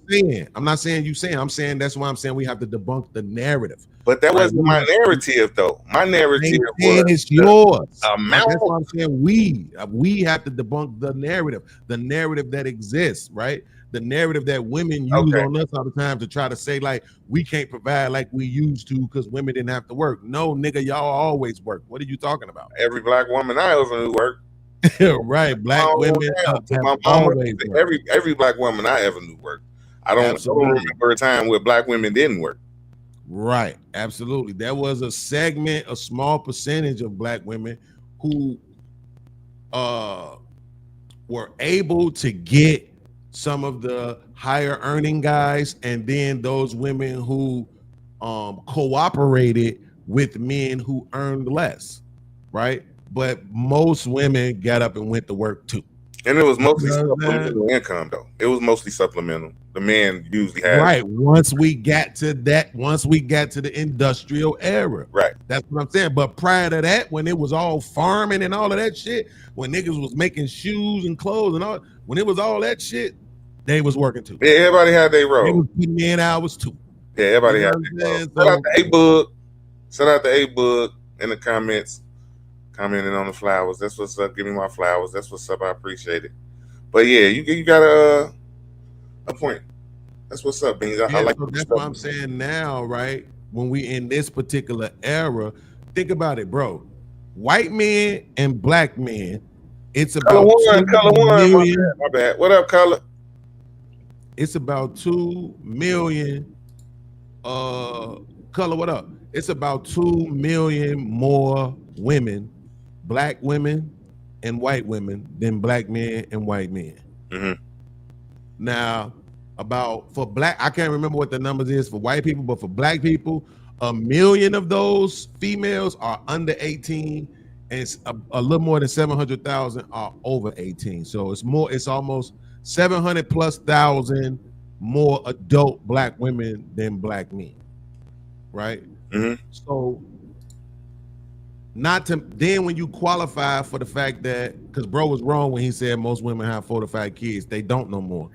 [SPEAKER 4] I'm not saying you saying. I'm saying that's why I'm saying we have to debunk the narrative.
[SPEAKER 1] But that wasn't my narrative, though. My narrative was
[SPEAKER 4] it's yours.
[SPEAKER 1] Amount.
[SPEAKER 4] That's why I'm saying we have to debunk the narrative that exists, right? The narrative that women use on us all the time to try to say like we can't provide like we used to because women didn't have to work. No, nigga, y'all always work. What are you talking about?
[SPEAKER 1] Every black woman I ever knew worked.
[SPEAKER 4] Right, black women.
[SPEAKER 1] My mama, every black woman I ever knew worked. I don't remember a time where black women didn't work.
[SPEAKER 4] Right, absolutely. There was a segment, a small percentage of black women who were able to get some of the higher earning guys, and then those women who cooperated with men who earned less, right? But most women got up and went to work too.
[SPEAKER 1] And it was mostly supplemental income, though. It was mostly supplemental. The men usually had
[SPEAKER 4] right. Once we got to the industrial era,
[SPEAKER 1] right.
[SPEAKER 4] That's what I'm saying. But prior to that, when it was all farming and all of that shit, when niggas was making shoes and clothes and all, when it was all that shit, they was working too.
[SPEAKER 1] Yeah, everybody had their role.
[SPEAKER 4] They was putting in hours too.
[SPEAKER 1] Yeah, everybody had their role. Shout out to A-Book. Shout out to A-Book in the comments. Commenting on the flowers. That's what's up. Give me my flowers. That's what's up. I appreciate it. But yeah, you got a point. That's what's up, Beans. I like
[SPEAKER 4] that's what I'm saying now, right? When we in this particular era, think about it, bro. White men and black men, it's about
[SPEAKER 1] color one. My bad. What up, color?
[SPEAKER 4] It's about 2 million. Color, what up? It's about 2 million more women, black women and white women, than black men and white men.
[SPEAKER 1] Mm-hmm.
[SPEAKER 4] Now, for black, I can't remember what the numbers is for white people, but for black people, 1 million of those females are under 18, and a little more than 700,000 are over 18. So it's almost 700,000+ more adult black women than black men, right?
[SPEAKER 1] Mm-hmm.
[SPEAKER 4] So then when you qualify for the fact that, because bro was wrong when he said most women have 4 to 5 kids, they don't no more.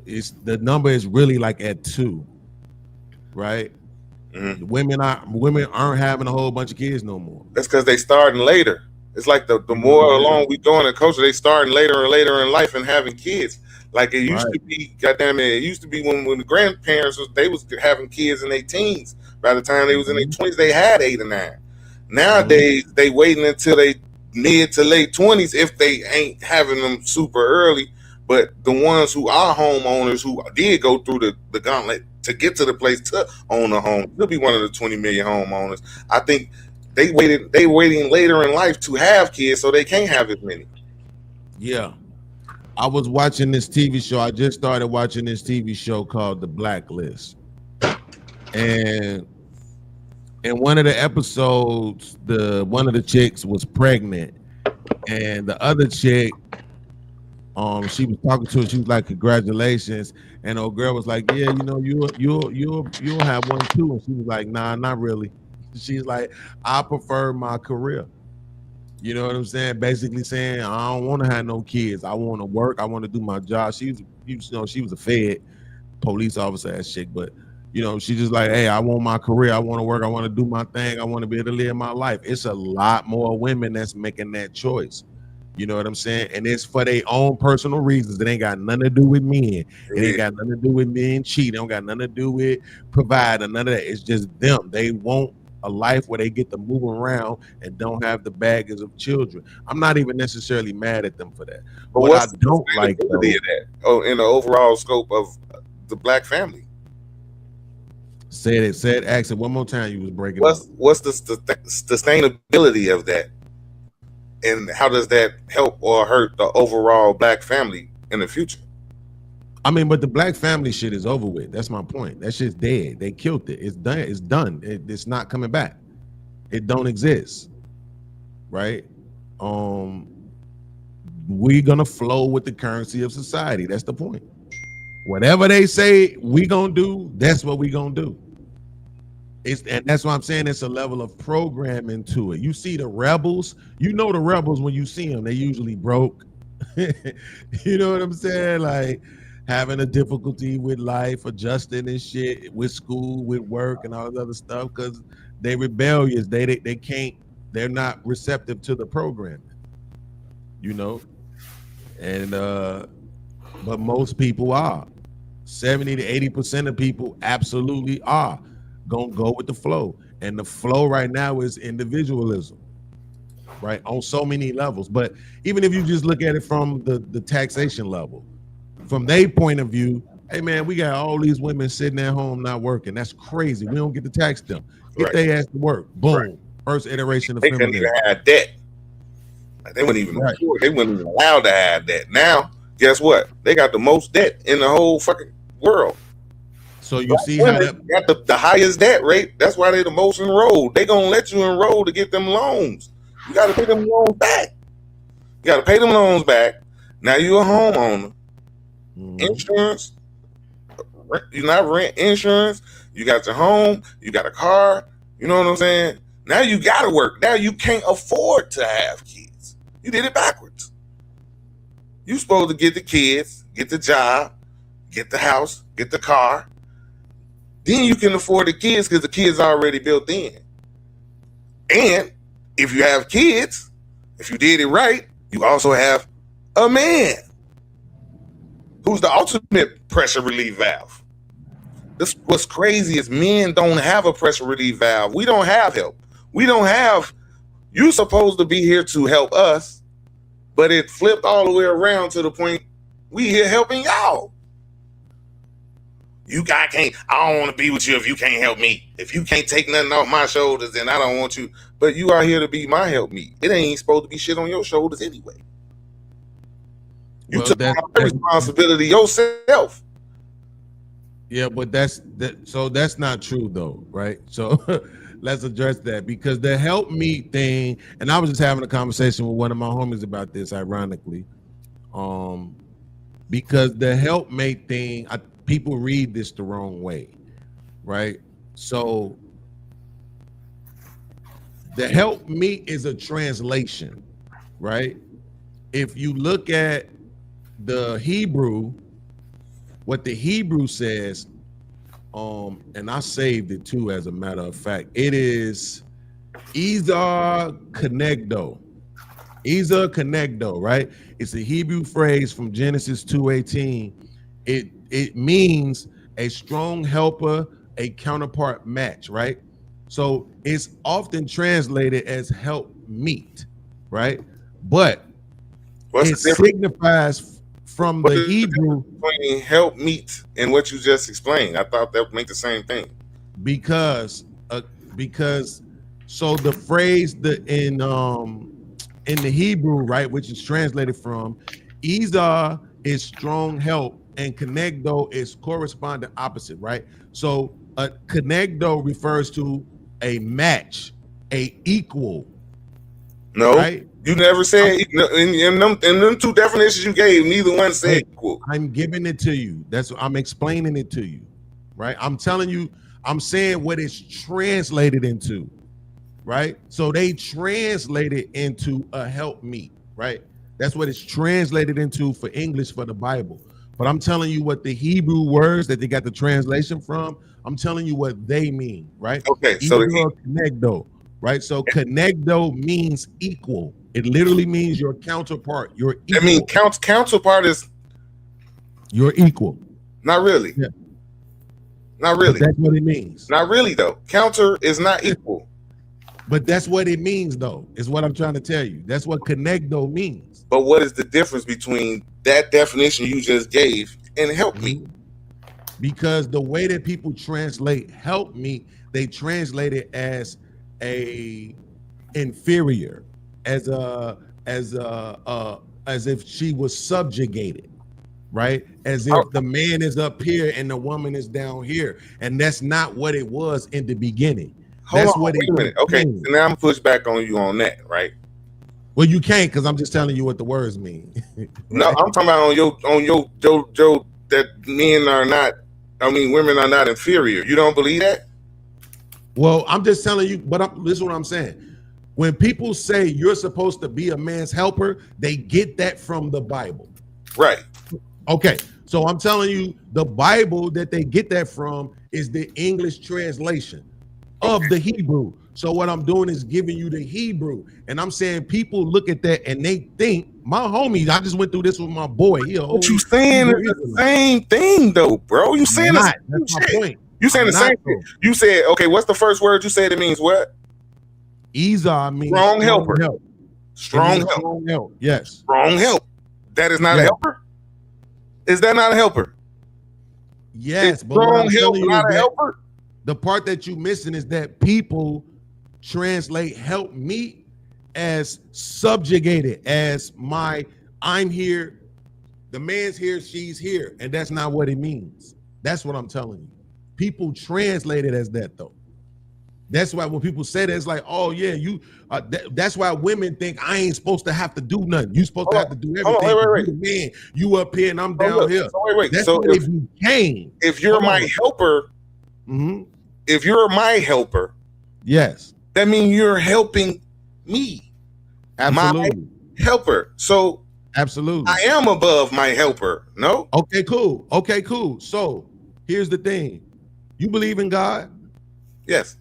[SPEAKER 4] The number is really like at 2, right?
[SPEAKER 1] Mm-hmm.
[SPEAKER 4] Women aren't having a whole bunch of kids no more.
[SPEAKER 1] That's because they starting later. It's like the more along we go in the culture, they starting later and later in life and having kids. Like it used to be, goddamn it used to be when the grandparents they was having kids in their teens. By the time they was in their 20s, they had 8 or 9. Nowadays, they waiting until they mid to late 20s if they ain't having them super early. But the ones who are homeowners who did go through the gauntlet to get to the place to own a home, they'll be one of the 20 million homeowners. I think they waiting later in life to have kids, so they can't have as many.
[SPEAKER 4] Yeah. I was watching this TV show. I just started watching this TV show called The Blacklist. And in one of the episodes, one of the chicks was pregnant, and the other chick, she was talking to her. She was like, "Congratulations!" And old girl was like, "Yeah, you'll have one too." And she was like, "Nah, not really." She's like, "I prefer my career." You know what I'm saying? Basically saying, "I don't want to have no kids. I want to work. I want to do my job." She was a Fed police officer ass chick, but. You know, she's just like, hey, I want my career. I want to work. I want to do my thing. I want to be able to live my life. It's a lot more women that's making that choice. You know what I'm saying? And it's for their own personal reasons. It ain't got nothing to do with men. It ain't got nothing to do with men cheating. It don't got nothing to do with providing. None of that. It's just them. They want a life where they get to move around and don't have the baggage of children. I'm not even necessarily mad at them for that. But what I don't like, though,
[SPEAKER 1] in the overall scope of the black family.
[SPEAKER 4] Ask it one more time. You was breaking.
[SPEAKER 1] What's the sustainability of that, and how does that help or hurt the overall black family in the future?
[SPEAKER 4] I mean, but the black family shit is over with. That's my point. That shit's dead. They killed it. It's done. It's done. It's not coming back. It don't exist. Right? We're gonna flow with the currency of society. That's the point. Whatever they say we gonna do, that's what we gonna do. And that's why I'm saying it's a level of programming to it. You see the rebels, the rebels when you see them, they usually broke, You know what I'm saying? Like having a difficulty with life, adjusting and shit, with school, with work, and all this other stuff, because they rebellious. They can't. They're not receptive to the programming. You know, and but most people are. 70 to 80% of people absolutely are gonna go with the flow, and the flow right now is individualism, right, on so many levels. But even if you just look at it from the taxation level, from their point of view, hey man, we got all these women sitting at home not working. That's crazy. We don't get to tax them. Get
[SPEAKER 1] Right.
[SPEAKER 4] their ass to work. Boom.
[SPEAKER 1] Right.
[SPEAKER 4] First iteration of
[SPEAKER 1] They couldn't
[SPEAKER 4] feminism.
[SPEAKER 1] even have debt. Like, they wouldn't even
[SPEAKER 4] Right.
[SPEAKER 1] afford. They weren't even allowed to have that. Now, guess what? They got the most debt in the whole fucking world.
[SPEAKER 4] So you see how that
[SPEAKER 1] Women got the highest debt rate. That's why they the most enrolled. They gonna let you enroll to get them loans. You got to pay them loans back. You got to pay them loans back. Now you a homeowner. Insurance. You not rent insurance. You got your home. You got a car. You know what I'm saying? Now you got to work. Now you can't afford to have kids. You did it backwards. You supposed to get the kids, get the job, get the house, get the car. Then you can afford the kids because the kids are already built in. And if you have kids, if you did it right, you also have a man who's the ultimate pressure relief valve. This what's crazy is men don't have a pressure relief valve. We don't have help. We don't have, you're supposed to be here to help us, but it flipped all the way around to the point we here helping y'all. I don't want to be with you if you can't help me. If you can't take nothing off my shoulders, then I don't want you. But you are here to be my help me. It ain't supposed to be shit on your shoulders anyway. You
[SPEAKER 4] Well,
[SPEAKER 1] took
[SPEAKER 4] that's-
[SPEAKER 1] on responsibility yourself.
[SPEAKER 4] Yeah, but that's not true though, right? So let's address that, because the help me thing, and I was just having a conversation with one of my homies about this, ironically, because the helpmate thing, people read this the wrong way, right? So the help me is a translation, right? If you look at the Hebrew, what the Hebrew says, and I saved it too, as a matter of fact, it is Izar Kenegdo. Izar Kenegdo, right? It's a Hebrew phrase from Genesis 2:18. It means a strong helper, a counterpart match, right? So it's often translated as help meet, right? But
[SPEAKER 1] What's
[SPEAKER 4] it
[SPEAKER 1] the difference
[SPEAKER 4] signifies from
[SPEAKER 1] What
[SPEAKER 4] the
[SPEAKER 1] is the
[SPEAKER 4] Hebrew
[SPEAKER 1] between help meet and what you just explained? I thought that would make the same thing.
[SPEAKER 4] because so the phrase in the Hebrew, right, which is translated from Izar is strong help and Kenegdo is corresponding opposite, right? So a Kenegdo refers to a match, a equal.
[SPEAKER 1] No,
[SPEAKER 4] right?
[SPEAKER 1] You never said in them two definitions you gave, neither one said equal.
[SPEAKER 4] I'm giving it to you. That's what I'm explaining it to you, right? I'm telling you, I'm saying what it's translated into, right? So they translate it into a help me, right? That's what it's translated into for English for the Bible. But I'm telling you what the Hebrew words that they got the translation from, I'm telling you what they mean, right?
[SPEAKER 1] Okay, so
[SPEAKER 4] Kenegdo, right? So Kenegdo means equal. It literally means your counterpart. Your equal.
[SPEAKER 1] I mean, counterpart is
[SPEAKER 4] you're equal.
[SPEAKER 1] Not really.
[SPEAKER 4] Yeah.
[SPEAKER 1] Not really.
[SPEAKER 4] But that's what it means.
[SPEAKER 1] Not really though. Counter is not equal.
[SPEAKER 4] But that's what it means though, is what I'm trying to tell you. That's what Kenegdo means.
[SPEAKER 1] But what is the difference between that definition you just gave and help me?
[SPEAKER 4] Because the way that people translate help me, they translate it as a inferior, as if she was subjugated, right? As if the man is up here and the woman is down here. And that's not what it was in the beginning.
[SPEAKER 1] Hold on, wait a minute. Okay, so now I'm gonna push back on you on that, right?
[SPEAKER 4] Well, you can't, because I'm just telling you what the words mean.
[SPEAKER 1] No, I'm talking about on your that men are not, women are not inferior. You don't believe that?
[SPEAKER 4] Well, I'm just telling you, but this is what I'm saying. When people say you're supposed to be a man's helper, they get that from the Bible.
[SPEAKER 1] Right.
[SPEAKER 4] Okay, so I'm telling you, the Bible that they get that from is the English translation of the Hebrew. So what I'm doing is giving you the Hebrew, and I'm saying people look at that and they think, my homie, I just went through this with my boy.
[SPEAKER 1] What you saying is the same thing, though, bro. You saying the same
[SPEAKER 4] that's my
[SPEAKER 1] shit.
[SPEAKER 4] point.
[SPEAKER 1] You saying the same thing. You said, okay, what's the first word you said? It means what?
[SPEAKER 4] Esau means
[SPEAKER 1] strong helper.
[SPEAKER 4] Help.
[SPEAKER 1] Strong help.
[SPEAKER 4] Strong help. Yes.
[SPEAKER 1] Strong help. That is not a helper? Is that not a helper?
[SPEAKER 4] Yes,
[SPEAKER 1] but strong help not a helper?
[SPEAKER 4] The part that you missing is that people translate help me as subjugated, as I'm here, the man's here, she's here, and that's not what it means. That's what I'm telling you. People translate it as that, though. That's why when people say that, it's like, oh yeah, you. That's why women think I ain't supposed to have to do nothing. You supposed to have to do everything.
[SPEAKER 1] Wait.
[SPEAKER 4] You the man, you up here and I'm down here.
[SPEAKER 1] So wait.
[SPEAKER 4] That's
[SPEAKER 1] so
[SPEAKER 4] what it became.
[SPEAKER 1] If you're my helper, if you're my helper,
[SPEAKER 4] yes,
[SPEAKER 1] that means you're helping me.
[SPEAKER 4] Absolutely.
[SPEAKER 1] My helper. So
[SPEAKER 4] absolutely,
[SPEAKER 1] I am above my helper. No.
[SPEAKER 4] Okay, cool. Okay, cool. So here's the thing: you believe in God?
[SPEAKER 1] Yes.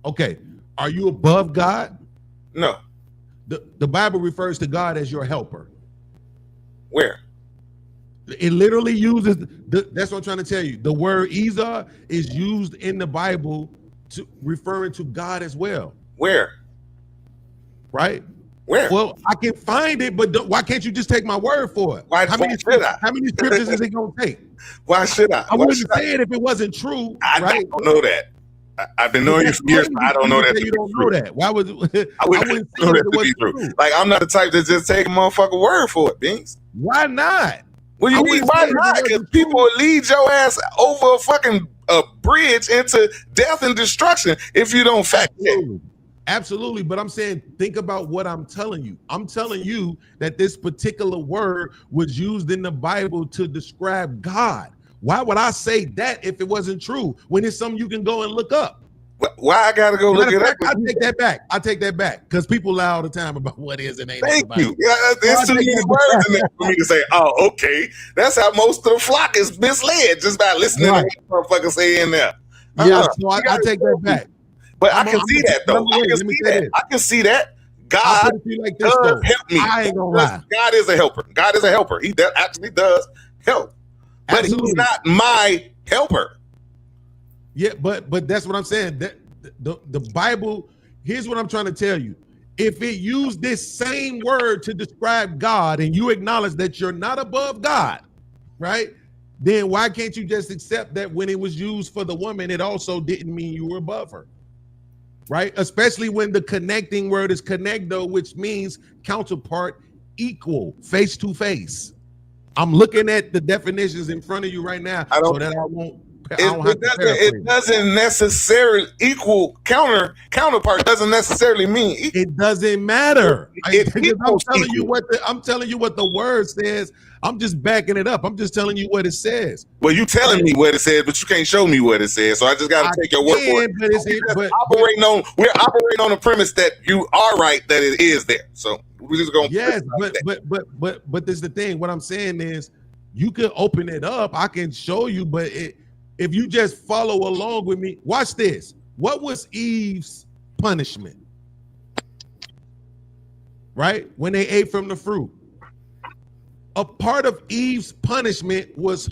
[SPEAKER 4] Okay. Are you above God?
[SPEAKER 1] No.
[SPEAKER 4] The Bible refers to God as your helper.
[SPEAKER 1] Where?
[SPEAKER 4] It literally uses that's what I'm trying to tell you. The word Esau is used in the Bible to referring to God as well.
[SPEAKER 1] Where?
[SPEAKER 4] Right?
[SPEAKER 1] Where?
[SPEAKER 4] Well, I can find it, but why can't you just take my word for it? How many scriptures is it gonna take?
[SPEAKER 1] Why should I?
[SPEAKER 4] I wouldn't say it if it wasn't true.
[SPEAKER 1] I don't know that. I've been knowing you for years, but I don't know that.
[SPEAKER 4] You don't know that. Why would
[SPEAKER 1] I wouldn't know that to be true? Like, I'm not the type to just take a motherfucking word for it, Beans.
[SPEAKER 4] Why not?
[SPEAKER 1] What do you mean, why not? Because people will lead your ass over a fucking bridge into death and destruction if you don't fact check.
[SPEAKER 4] Absolutely, but I'm saying, think about what I'm telling you. I'm telling you that this particular word was used in the Bible to describe God. Why would I say that if it wasn't true when it's something you can go and look up?
[SPEAKER 1] Why I gotta go look it up?
[SPEAKER 4] I take that back. I take that back because people lie all the time about what is and ain't.
[SPEAKER 1] Thank you. Yeah, there's too many words in there for me to say, oh, okay. That's how most of the flock is misled just by listening to what motherfuckers say in there.
[SPEAKER 4] Yeah, so I take that back.
[SPEAKER 1] But I can see that though. I can see that. God does help me.
[SPEAKER 4] I ain't gonna lie.
[SPEAKER 1] God is a helper. God is a helper. He actually does help. But he's not my helper.
[SPEAKER 4] Yeah, but that's what I'm saying. That the Bible, here's what I'm trying to tell you. If it used this same word to describe God and you acknowledge that you're not above God, right? Then why can't you just accept that when it was used for the woman, it also didn't mean you were above her? Right? Especially when the connecting word is connecto, which means counterpart, equal, face to face. I'm looking at the definitions in front of you right now so that I won't.
[SPEAKER 1] It doesn't necessarily equal counterpart doesn't necessarily mean
[SPEAKER 4] it doesn't matter. I'm telling you what the word says. I'm just backing it up. I'm just telling you what it says.
[SPEAKER 1] Well, you telling me what it says, but you can't show me what it says. So I just got to take your word for it. We're operating on the premise that you are right, that it is there. So we're just going.
[SPEAKER 4] Yes, but this is the thing. What I'm saying is, you could open it up. I can show you, but if you just follow along with me, watch this. What was Eve's punishment? Right? When they ate from the fruit. A part of Eve's punishment was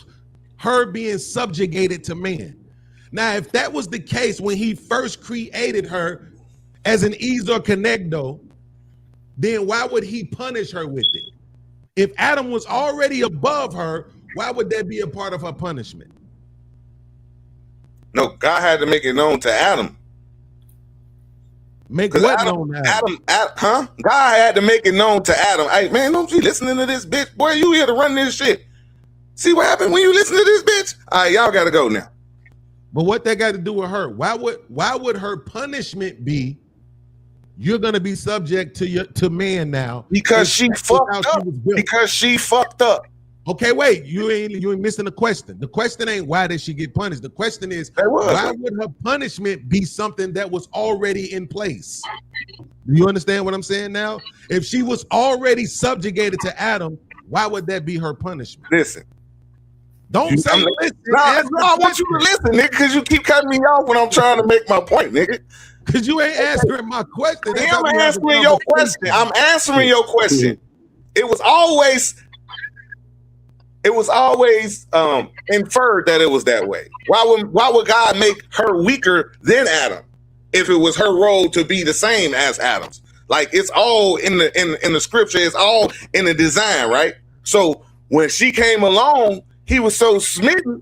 [SPEAKER 4] her being subjugated to man. Now, if that was the case when he first created her as an Esau Kenegdo, then why would he punish her with it? If Adam was already above her, why would that be a part of her punishment?
[SPEAKER 1] No, God had to make it known to Adam.
[SPEAKER 4] Make what known to
[SPEAKER 1] Adam? God had to make it known to Adam. Hey, man, don't you listening to this bitch? Boy, you here to run this shit. See what happened when you listen to this bitch? All right, y'all got to go now.
[SPEAKER 4] But what that got to do with her? Why would her punishment be you're going to be subject to man now?
[SPEAKER 1] Because she fucked up. Because she fucked up.
[SPEAKER 4] Okay, wait. You ain't missing the question. The question ain't why did she get punished. The question is why would her punishment be something that was already in place? Do you understand what I'm saying now? If she was already subjugated to Adam, why would that be her punishment?
[SPEAKER 1] Listen.
[SPEAKER 4] Don't say listen.
[SPEAKER 1] No, I want you to listen, nigga, because you keep cutting me off when I'm trying to make my point, nigga.
[SPEAKER 4] Because you ain't answering my question.
[SPEAKER 1] I'm answering your question. I'm answering your question. It was always inferred that it was that way. Why would God make her weaker than Adam if it was her role to be the same as Adam's? Like, it's all in the scripture. It's all in the design, right? So when she came along, he was so smitten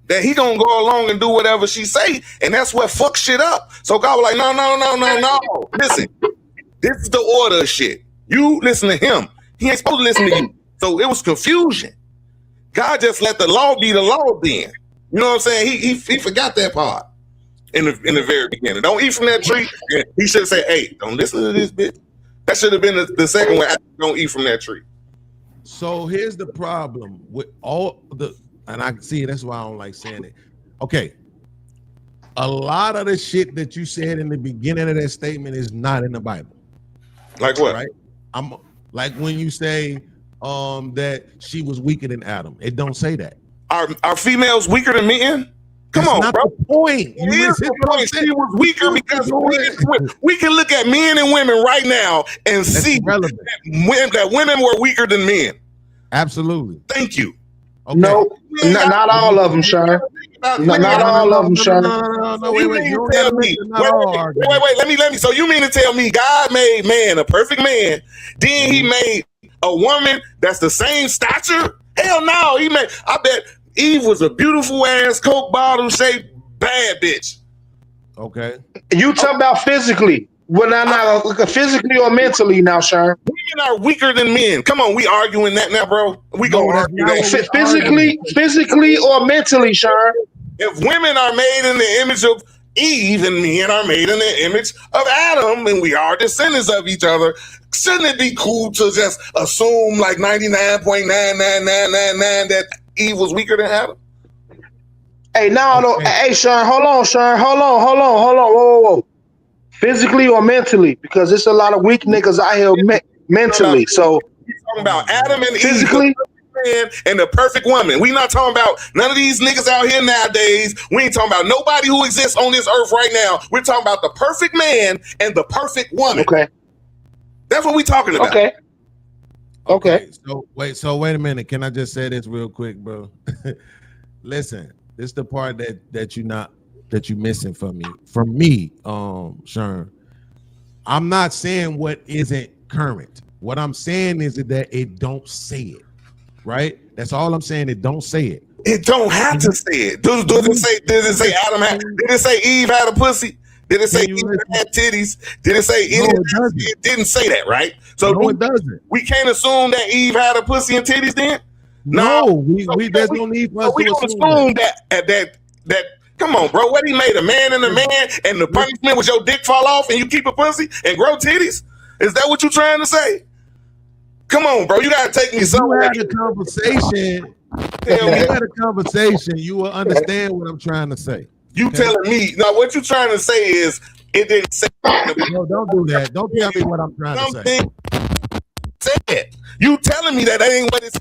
[SPEAKER 1] that he gonna go along and do whatever she say, and that's what fucks shit up. So God was like, no. Listen, this is the order of shit. You listen to him. He ain't supposed to listen to you. So it was confusion. God just let the law be the law then. You know what I'm saying? He forgot that part in the very beginning. Don't eat from that tree. He should have said, hey, don't listen to this bitch. That should have been the second one. Don't eat from that tree.
[SPEAKER 4] So here's the problem with all the, and I see that's why I don't like saying it. Okay. A lot of the shit that you said in the beginning of that statement is not in the Bible.
[SPEAKER 1] Like what?
[SPEAKER 4] Right? I'm like when you say that she was weaker than Adam. It don't say that.
[SPEAKER 1] Are females weaker than men? Come on,
[SPEAKER 4] not
[SPEAKER 1] bro.
[SPEAKER 4] The point.
[SPEAKER 1] She was weaker because we can look at men and women right now and see that women were weaker than men.
[SPEAKER 4] Absolutely.
[SPEAKER 1] Thank you.
[SPEAKER 8] Okay. No, not all of them, Sean. Not all of them, Sean.
[SPEAKER 1] No, wait. Let me. So you mean to tell me God made man a perfect man, then he made a woman that's the same stature? Hell no, he made. I bet Eve was a beautiful ass Coke bottle shaped bad bitch.
[SPEAKER 4] Okay.
[SPEAKER 8] You talk about physically. Well, not physically or mentally now, Sean.
[SPEAKER 1] Women are weaker than men. Come on, we arguing that now, bro. We gonna argue that.
[SPEAKER 8] Physically or mentally, Sean.
[SPEAKER 1] If women are made in the image of Eve and men are made in the image of Adam, and we are descendants of each other, shouldn't it be cool to just assume like 99.99999 that Eve was weaker than Adam?
[SPEAKER 8] Hey, no. Hey, Sean, hold on, Sean. Hold on. Whoa. Physically or mentally? Because there's a lot of weak niggas out here mentally. So
[SPEAKER 1] we're talking about Adam and
[SPEAKER 8] physically,
[SPEAKER 1] Eve, the man and the perfect woman. We're not talking about none of these niggas out here nowadays. We ain't talking about nobody who exists on this earth right now. We're talking about the perfect man and the perfect woman.
[SPEAKER 8] Okay.
[SPEAKER 1] That's what we're talking about.
[SPEAKER 8] Okay.
[SPEAKER 4] So wait a minute. Can I just say this real quick, bro? Listen, this is the part that you missing from me, Sean. I'm not saying what isn't current. What I'm saying is that it don't say it, right? That's all I'm saying. It don't say it.
[SPEAKER 1] It don't have to say it. Did it say Adam had? Did it say Eve had a pussy? Did it say Eve had titties? Did it say any? It didn't say that, right? So
[SPEAKER 4] no, it doesn't.
[SPEAKER 1] We can't assume that Eve had a pussy and titties then.
[SPEAKER 4] No, there's no need for us to
[SPEAKER 1] assume that. Come on, bro. What he made a man and a man, and the punishment was your dick fall off and you keep a pussy and grow titties? Is that what you trying to say? Come on, bro. You gotta take me somewhere.
[SPEAKER 4] You had a conversation. You had a conversation. You will understand what I'm trying to say.
[SPEAKER 1] You telling me now? What you trying to say is it didn't say.
[SPEAKER 4] No, don't do that. Don't tell me what I'm trying to say.
[SPEAKER 1] Said. You telling me that ain't what it's.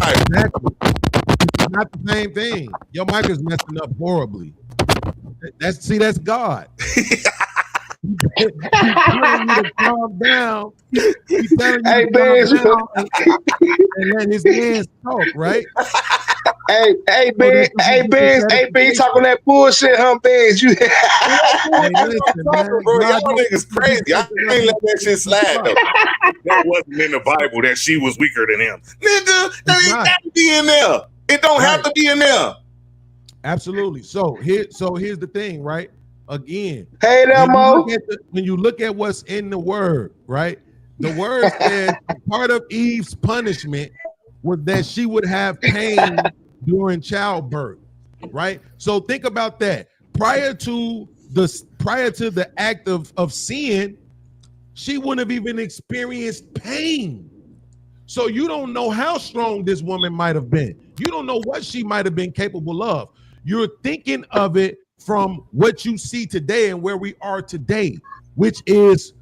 [SPEAKER 4] Exactly. It's not the same thing. Your mic is messing up horribly. That's God. He's telling you to calm down. He's telling you to calm down and let his hands talk, right?
[SPEAKER 8] Hey, Ben, talking that bullshit, huh, Ben? You
[SPEAKER 1] bro, y'all niggas crazy. I ain't let that shit slide though. That wasn't in the Bible that she was weaker than him. Nigga, that ain't got to be in there. It don't have to be in there.
[SPEAKER 4] Absolutely. So here's the thing, right? Again,
[SPEAKER 8] hey there, Mo.
[SPEAKER 4] When you look at what's in the word, right? The word says part of Eve's punishment was that she would have pain during childbirth, right? So think about that. Prior to the act of sin, she wouldn't have even experienced pain. So you don't know how strong this woman might have been. You don't know what she might have been capable of. You're thinking of it from what you see today and where we are today, which is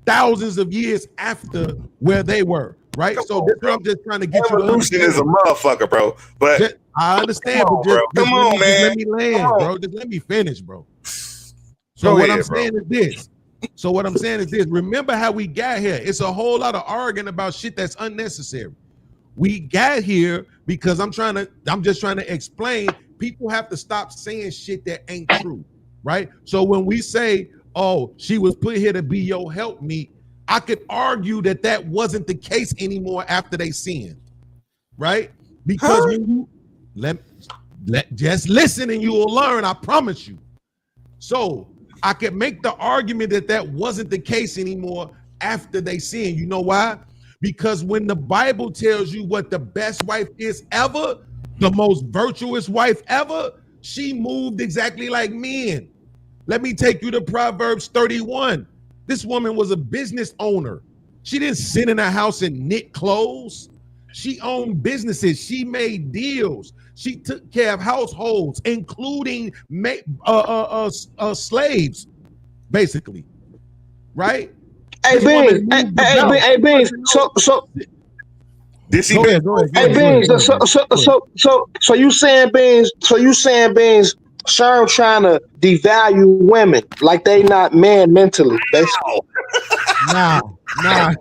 [SPEAKER 4] thousands of years after where they were, right? So this is what I'm just trying to get you to
[SPEAKER 1] Evolution
[SPEAKER 4] understand.
[SPEAKER 1] is a motherfucker, bro. But
[SPEAKER 4] I understand,
[SPEAKER 1] Come on,
[SPEAKER 4] but just,
[SPEAKER 1] bro. Come on, man.
[SPEAKER 4] let me land,
[SPEAKER 1] Come on.
[SPEAKER 4] bro. Just let me finish, bro. So
[SPEAKER 1] Go
[SPEAKER 4] what
[SPEAKER 1] ahead,
[SPEAKER 4] I'm saying is this. Remember how we got here. It's a whole lot of arguing about shit that's unnecessary. We got here because I'm just trying to explain. People have to stop saying shit that ain't true, right? So when we say, oh, she was put here to be your helpmeet, I could argue that that wasn't the case anymore after they sinned, right? Because when you just listen and you will learn, I promise you. So I could make the argument that that wasn't the case anymore after they sinned. You know why? Because when the Bible tells you what the best wife is ever, the most virtuous wife ever, she moved exactly like men. Let me take you to Proverbs 31. This woman was a business owner. She didn't sit in her house and knit clothes. She owned businesses. She made deals. She took care of households, including slaves, basically, right?
[SPEAKER 8] Hey, Beans. Hey, Beans. So.
[SPEAKER 1] did she?
[SPEAKER 4] Go ahead.
[SPEAKER 8] Hey, Beans. So you saying Beans? Sherm trying to devalue women like they not man mentally, basically.
[SPEAKER 4] Nah. Yeah,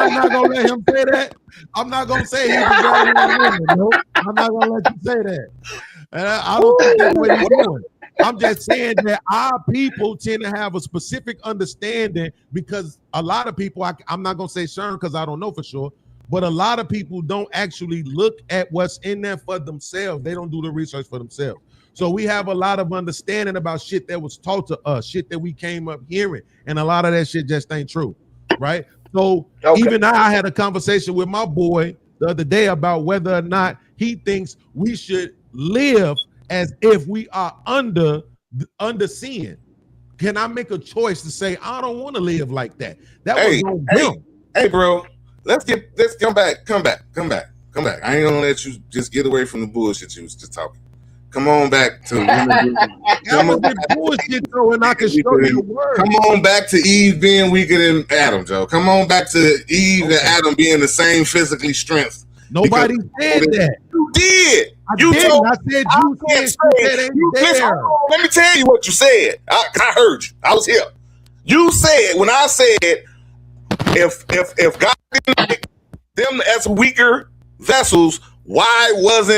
[SPEAKER 4] I'm not gonna let him say that. I'm not gonna say he's devaluing women. No, I'm not gonna let you say that. And I don't think that's what he's doing. I'm just saying that our people tend to have a specific understanding because a lot of people, I'm not gonna say Sherm because I don't know for sure, but a lot of people don't actually look at what's in there for themselves. They don't do the research for themselves. So we have a lot of understanding about shit that was taught to us, shit that we came up hearing, and a lot of that shit just ain't true, right? So even I had a conversation with my boy the other day about whether or not he thinks we should live as if we are under sin. Can I make a choice to say I don't want to live like that? That was on him.
[SPEAKER 1] Hey, bro. Let's come back. I ain't gonna let you just get away from the bullshit you was just talking. Come on back to
[SPEAKER 4] bullshit though, and I can show you the word.
[SPEAKER 1] Come on back to Eve being weaker than Adam, Joe. Come on back to Eve and Adam being the same physically strength.
[SPEAKER 4] Nobody said that.
[SPEAKER 1] You did.
[SPEAKER 4] I said you said there.
[SPEAKER 1] Let me tell you what you said. I heard you. I was here. You said when I said if God didn't make them as weaker vessels, why was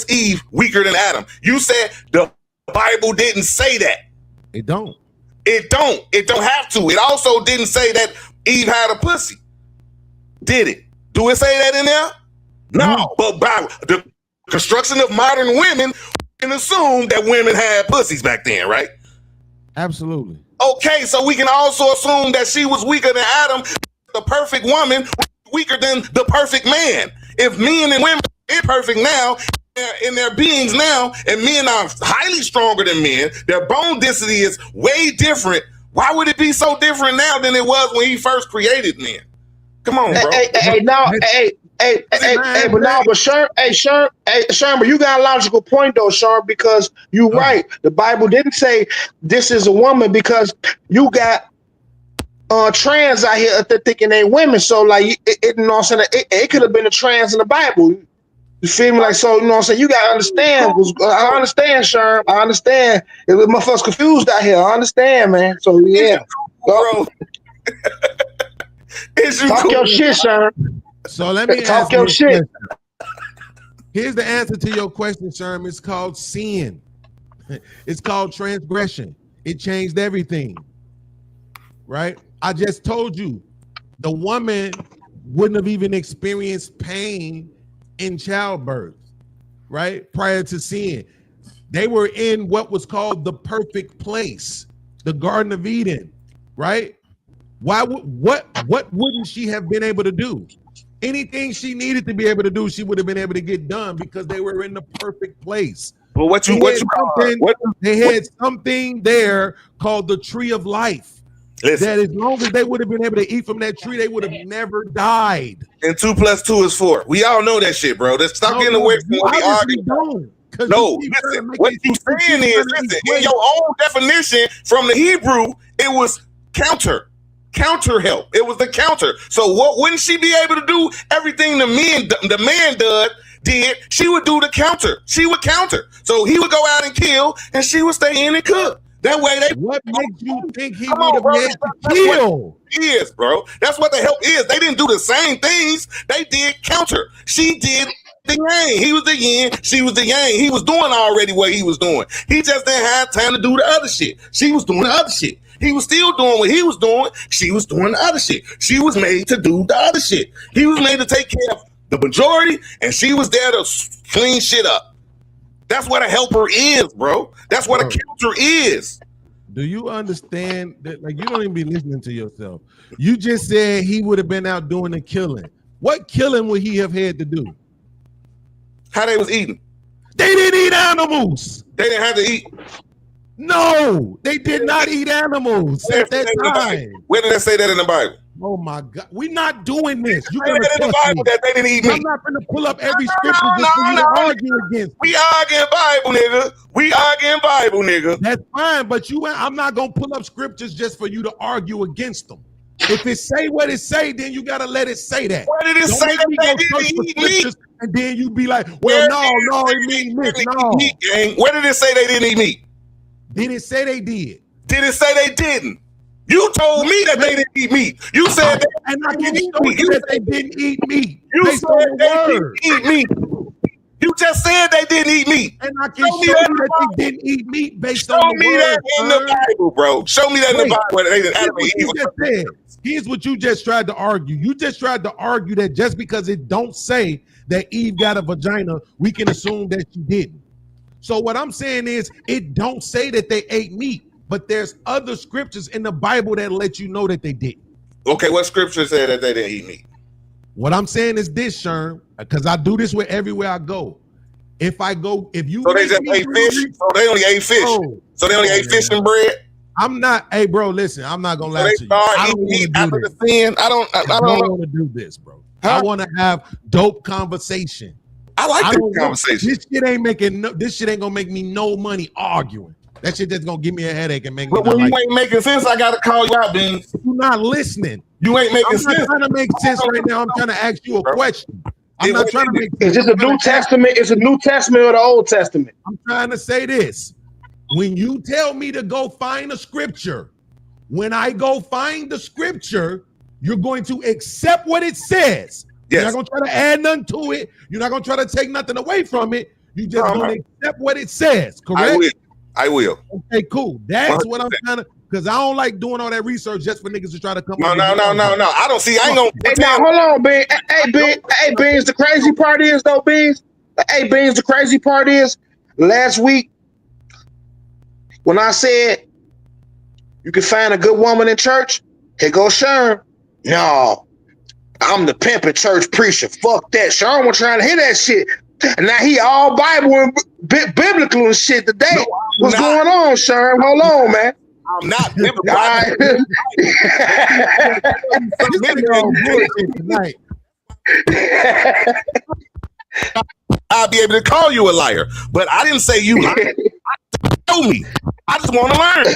[SPEAKER 1] Eve weaker than Adam? You said the Bible didn't say that.
[SPEAKER 4] It don't.
[SPEAKER 1] It don't have to. It also didn't say that Eve had a pussy. Did it? Do it say that in there? No. But by the construction of modern women, we can assume that women had pussies back then, right?
[SPEAKER 4] Absolutely.
[SPEAKER 1] Okay, so we can also assume that she was weaker than Adam. The perfect woman weaker than the perfect man. If men and women are imperfect now, in their beings now, and men are highly stronger than men, their bone density is way different. Why would it be so different now than it was when he first created men? Come on, bro.
[SPEAKER 8] Sherm, but you got a logical point though, Sherm, because you're right. The Bible didn't say this is a woman because you got trans out here thinking they women. So like, you know what I'm saying? It could have been a trans in the Bible. You feel me? Like, so, you know what I'm saying? You got to understand. I understand, Sherm. I understand. If motherfuckers confused out here, I understand, man. So, yeah.
[SPEAKER 1] Bro.
[SPEAKER 8] Talk your shit, Sherm.
[SPEAKER 4] So let me
[SPEAKER 8] talk your shit.
[SPEAKER 4] Here's the answer to your question, Sherm. It's called sin. It's called transgression. It changed everything. Right? I just told you the woman wouldn't have even experienced pain in childbirth, right? Prior to sin. They were in what was called the perfect place, the Garden of Eden, right? What wouldn't she have been able to do? Anything she needed to be able to do, she would have been able to get done because they were in the perfect place.
[SPEAKER 1] But
[SPEAKER 4] they had something there called the tree of life.
[SPEAKER 1] Listen.
[SPEAKER 4] that as long as they would have been able to eat from that tree, they would have never died.
[SPEAKER 1] And 2 + 2 is 4. We all know that shit, bro. Let's stop getting away from
[SPEAKER 4] you
[SPEAKER 1] what we
[SPEAKER 4] obviously
[SPEAKER 1] arguing.
[SPEAKER 4] don't.
[SPEAKER 1] No, listen. What you saying is, listen, in your own definition from the Hebrew, it was counter help. It was the counter. So what wouldn't she be able to do? Everything the man did, she would do the counter. She would counter. So he would go out and kill, and she would stay in and cook. That way they.
[SPEAKER 4] What makes you think he would have had to kill?
[SPEAKER 1] Is, bro. That's what the help is. They didn't do the same things. They did counter. She did the yang. He was the yin. She was the yang. He was doing already what he was doing. He just didn't have time to do the other shit. She was doing the other shit. He was still doing what he was doing. She was doing the other shit. She was made to do the other shit. He was made to take care of the majority, and she was there to clean shit up. That's what a helper is, bro. That's what a counter is.
[SPEAKER 4] Do you understand that? Like, you don't even be listening to yourself. You just said he would have been out doing the killing. What killing would he have had to do?
[SPEAKER 1] How they was eating?
[SPEAKER 4] They didn't eat animals.
[SPEAKER 1] They didn't have to eat.
[SPEAKER 4] No, they did not eat animals at that time.
[SPEAKER 1] Where did they say that in the Bible?
[SPEAKER 4] Oh my God, we're not doing this. You
[SPEAKER 1] Say
[SPEAKER 4] gonna
[SPEAKER 1] that in the
[SPEAKER 4] trust
[SPEAKER 1] Bible
[SPEAKER 4] me.
[SPEAKER 1] that they didn't eat
[SPEAKER 4] I'm
[SPEAKER 1] meat.
[SPEAKER 4] not gonna pull up every scripture just for you to argue against.
[SPEAKER 1] We arguing Bible, nigga. We arguing Bible, nigga.
[SPEAKER 4] That's fine, but I'm not gonna pull up scriptures just for you to argue against them. If it say what it say, then you gotta let it say that.
[SPEAKER 1] Where did it
[SPEAKER 4] Don't
[SPEAKER 1] say
[SPEAKER 4] make
[SPEAKER 1] that
[SPEAKER 4] me
[SPEAKER 1] they
[SPEAKER 4] go
[SPEAKER 1] didn't
[SPEAKER 4] search for
[SPEAKER 1] eat meat?
[SPEAKER 4] scriptures and then you be like, well, no, it means this. No.
[SPEAKER 1] Where did it say they didn't eat meat?
[SPEAKER 4] Did it say they did?
[SPEAKER 1] Did it say they didn't? You told me that they didn't eat meat. You said that,
[SPEAKER 4] And I can show you that they didn't eat meat.
[SPEAKER 1] you
[SPEAKER 4] Based
[SPEAKER 1] said
[SPEAKER 4] on
[SPEAKER 1] they
[SPEAKER 4] the
[SPEAKER 1] didn't
[SPEAKER 4] word.
[SPEAKER 1] eat meat. You just said they didn't eat meat.
[SPEAKER 4] And I can
[SPEAKER 1] Show
[SPEAKER 4] show
[SPEAKER 1] me
[SPEAKER 4] you
[SPEAKER 1] that
[SPEAKER 4] that they didn't eat meat based
[SPEAKER 1] Show
[SPEAKER 4] on the
[SPEAKER 1] me that
[SPEAKER 4] word.
[SPEAKER 1] in the Bible, bro. Show me that in the
[SPEAKER 4] Wait.
[SPEAKER 1] Bible. They didn't
[SPEAKER 4] Here's
[SPEAKER 1] Adam
[SPEAKER 4] what
[SPEAKER 1] and
[SPEAKER 4] you
[SPEAKER 1] Eve.
[SPEAKER 4] just said. Here's what you just tried to argue. You just tried to argue that just because it don't say that Eve got a vagina, we can assume that she didn't. So what I'm saying is it don't say that they ate meat, but there's other scriptures in the Bible that let you know that they didn't.
[SPEAKER 1] Okay, what scripture said that they didn't eat meat?
[SPEAKER 4] What I'm saying is this, Sherm, because I do this with everywhere I go. If you
[SPEAKER 1] So they
[SPEAKER 4] make
[SPEAKER 1] just
[SPEAKER 4] me
[SPEAKER 1] ate
[SPEAKER 4] do
[SPEAKER 1] fish.
[SPEAKER 4] re-
[SPEAKER 1] So they only ate fish.
[SPEAKER 4] Oh,
[SPEAKER 1] So they only ate fish and bread.
[SPEAKER 4] I'm not, hey bro, listen, I'm not gonna
[SPEAKER 1] So
[SPEAKER 4] lie
[SPEAKER 1] they
[SPEAKER 4] to you. I
[SPEAKER 1] started
[SPEAKER 4] don't
[SPEAKER 1] eating meat
[SPEAKER 4] want
[SPEAKER 1] after
[SPEAKER 4] to do
[SPEAKER 1] the
[SPEAKER 4] this.
[SPEAKER 1] sin. I don't
[SPEAKER 4] I
[SPEAKER 1] know.
[SPEAKER 4] don't want to do this, bro.
[SPEAKER 1] Huh?
[SPEAKER 4] I want to have dope conversation.
[SPEAKER 1] I like
[SPEAKER 4] I
[SPEAKER 1] this
[SPEAKER 4] don't
[SPEAKER 1] conversation.
[SPEAKER 4] This shit ain't gonna make me no money arguing. That shit just gonna give me a headache and make me
[SPEAKER 1] But
[SPEAKER 4] not
[SPEAKER 1] when you
[SPEAKER 4] like
[SPEAKER 1] ain't making sense, I gotta call you out, Beans.
[SPEAKER 4] you not listening.
[SPEAKER 1] You ain't making
[SPEAKER 4] I'm not
[SPEAKER 1] sense.
[SPEAKER 4] trying to make sense right now. I'm trying to ask you a question. I'm not trying to make
[SPEAKER 8] Is
[SPEAKER 4] sense.
[SPEAKER 8] this a New Testament? Is a New Testament or the Old Testament?
[SPEAKER 4] I'm trying to say this. When you tell me to go find a scripture, when I go find the scripture, you're going to accept what it says. You're
[SPEAKER 1] Yes.
[SPEAKER 4] not going to try to add nothing to it. You're not going to try to take nothing away from it. You just
[SPEAKER 1] No,
[SPEAKER 4] going to accept what it says.
[SPEAKER 1] I
[SPEAKER 4] Correct?
[SPEAKER 1] will. I will.
[SPEAKER 4] Okay, cool. That's what I'm
[SPEAKER 1] 100%.
[SPEAKER 4] trying to, because I don't like doing all that research just for niggas to try to come
[SPEAKER 1] No,
[SPEAKER 4] up
[SPEAKER 1] no,
[SPEAKER 4] with
[SPEAKER 1] no, no, no. I don't see. I ain't gonna
[SPEAKER 8] Hey, now
[SPEAKER 1] pretend.
[SPEAKER 8] hold on, Beans. Hey, Beans. The crazy part is though, Beans. Hey, Beans. The crazy part is last week when I said you can find a good woman in church, here goes Sherm. No, I'm the pimp at church preacher. Fuck that. Sherm was trying to hear that shit. And now he all Bible and biblical and shit today.
[SPEAKER 1] No, I'm
[SPEAKER 8] What's
[SPEAKER 1] not.
[SPEAKER 8] going on, Sherm? Hold on, man.
[SPEAKER 1] I'm not biblical.
[SPEAKER 8] All right.
[SPEAKER 4] This nigga on bullshit tonight.
[SPEAKER 1] I'll be able to call you a liar, but I didn't say you lied. Show me. I just want to learn.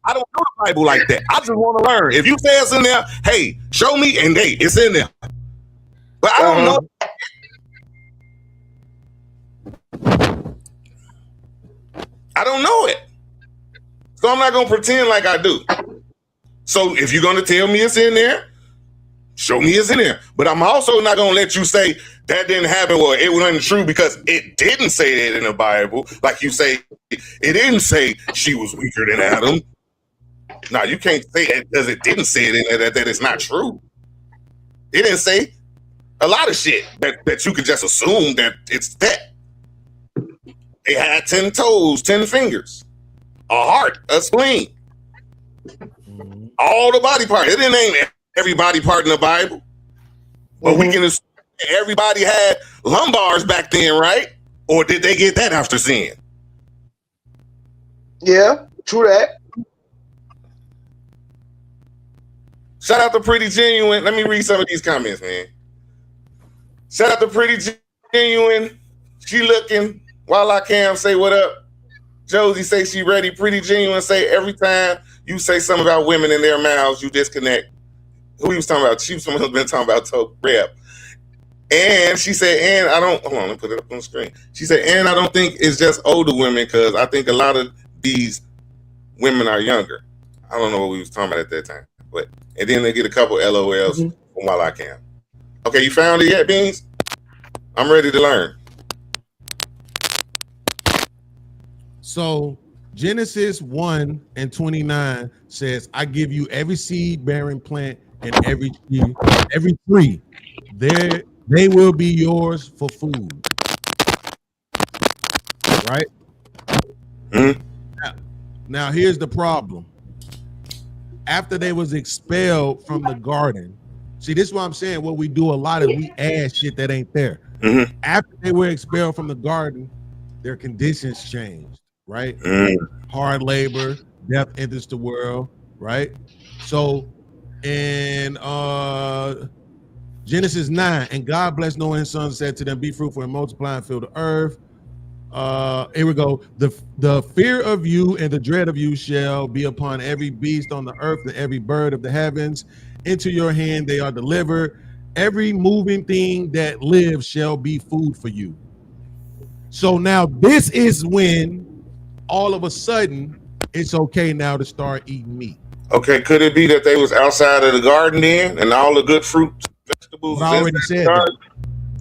[SPEAKER 1] I don't know the Bible like that. I just want to learn. If you say it's in there, hey, show me, and hey, it's in there. But I don't know. I don't know it. So I'm not going to pretend like I do. So if you're going to tell me it's in there, show me it's in there. But I'm also not going to let you say that didn't happen or it wasn't true because it didn't say that in the Bible. Like you say, it didn't say she was weaker than Adam. No, you can't say that because it didn't say it in there that it's not true. It didn't say a lot of shit that you could just assume that it's that. It had 10 toes, 10 fingers, a heart, a spleen, all the body parts. It didn't name every body part in the Bible. But we can assume everybody had lumbars back then, right? Or did they get that after sin?
[SPEAKER 8] Yeah, true that.
[SPEAKER 1] Shout out to Pretty Genuine. Let me read some of these comments, man. Shout out to Pretty Genuine. She looking. While I can say what up. Josie say she ready. Pretty Genuine say every time you say something about women in their mouths, you disconnect. Who he was talking about? She was been talking about Toke Rep. And she said, and I don't, hold on, let me put it up on the screen. She said, and I don't think it's just older women, because I think a lot of these women are younger. I don't know what we was talking about at that time. But and then they get a couple LOLs from While I Can. Okay, you found it yet, Beans? I'm ready to learn.
[SPEAKER 4] So Genesis 1:29 says, I give you every seed bearing plant and every tree. They will be yours for food. Right?
[SPEAKER 1] Mm-hmm.
[SPEAKER 4] Now here's the problem. After they was expelled from the garden, see, this is what I'm saying. What we do a lot is we add shit that ain't there.
[SPEAKER 1] Mm-hmm.
[SPEAKER 4] After they were expelled from the garden, their conditions changed, right? Hard labor, death enters the world, right? So in Genesis 9, and God blessed Noah and his sons, said to them, be fruitful and multiply and fill the earth. Here we go. The fear of you and the dread of you shall be upon every beast on the earth and every bird of the heavens. Into your hand they are delivered. Every moving thing that lives shall be food for you. So now this is when all of a sudden it's okay now to start eating meat.
[SPEAKER 1] Okay, could it be that they was outside of the garden then, and all the good fruit, vegetables?
[SPEAKER 4] But I already said that.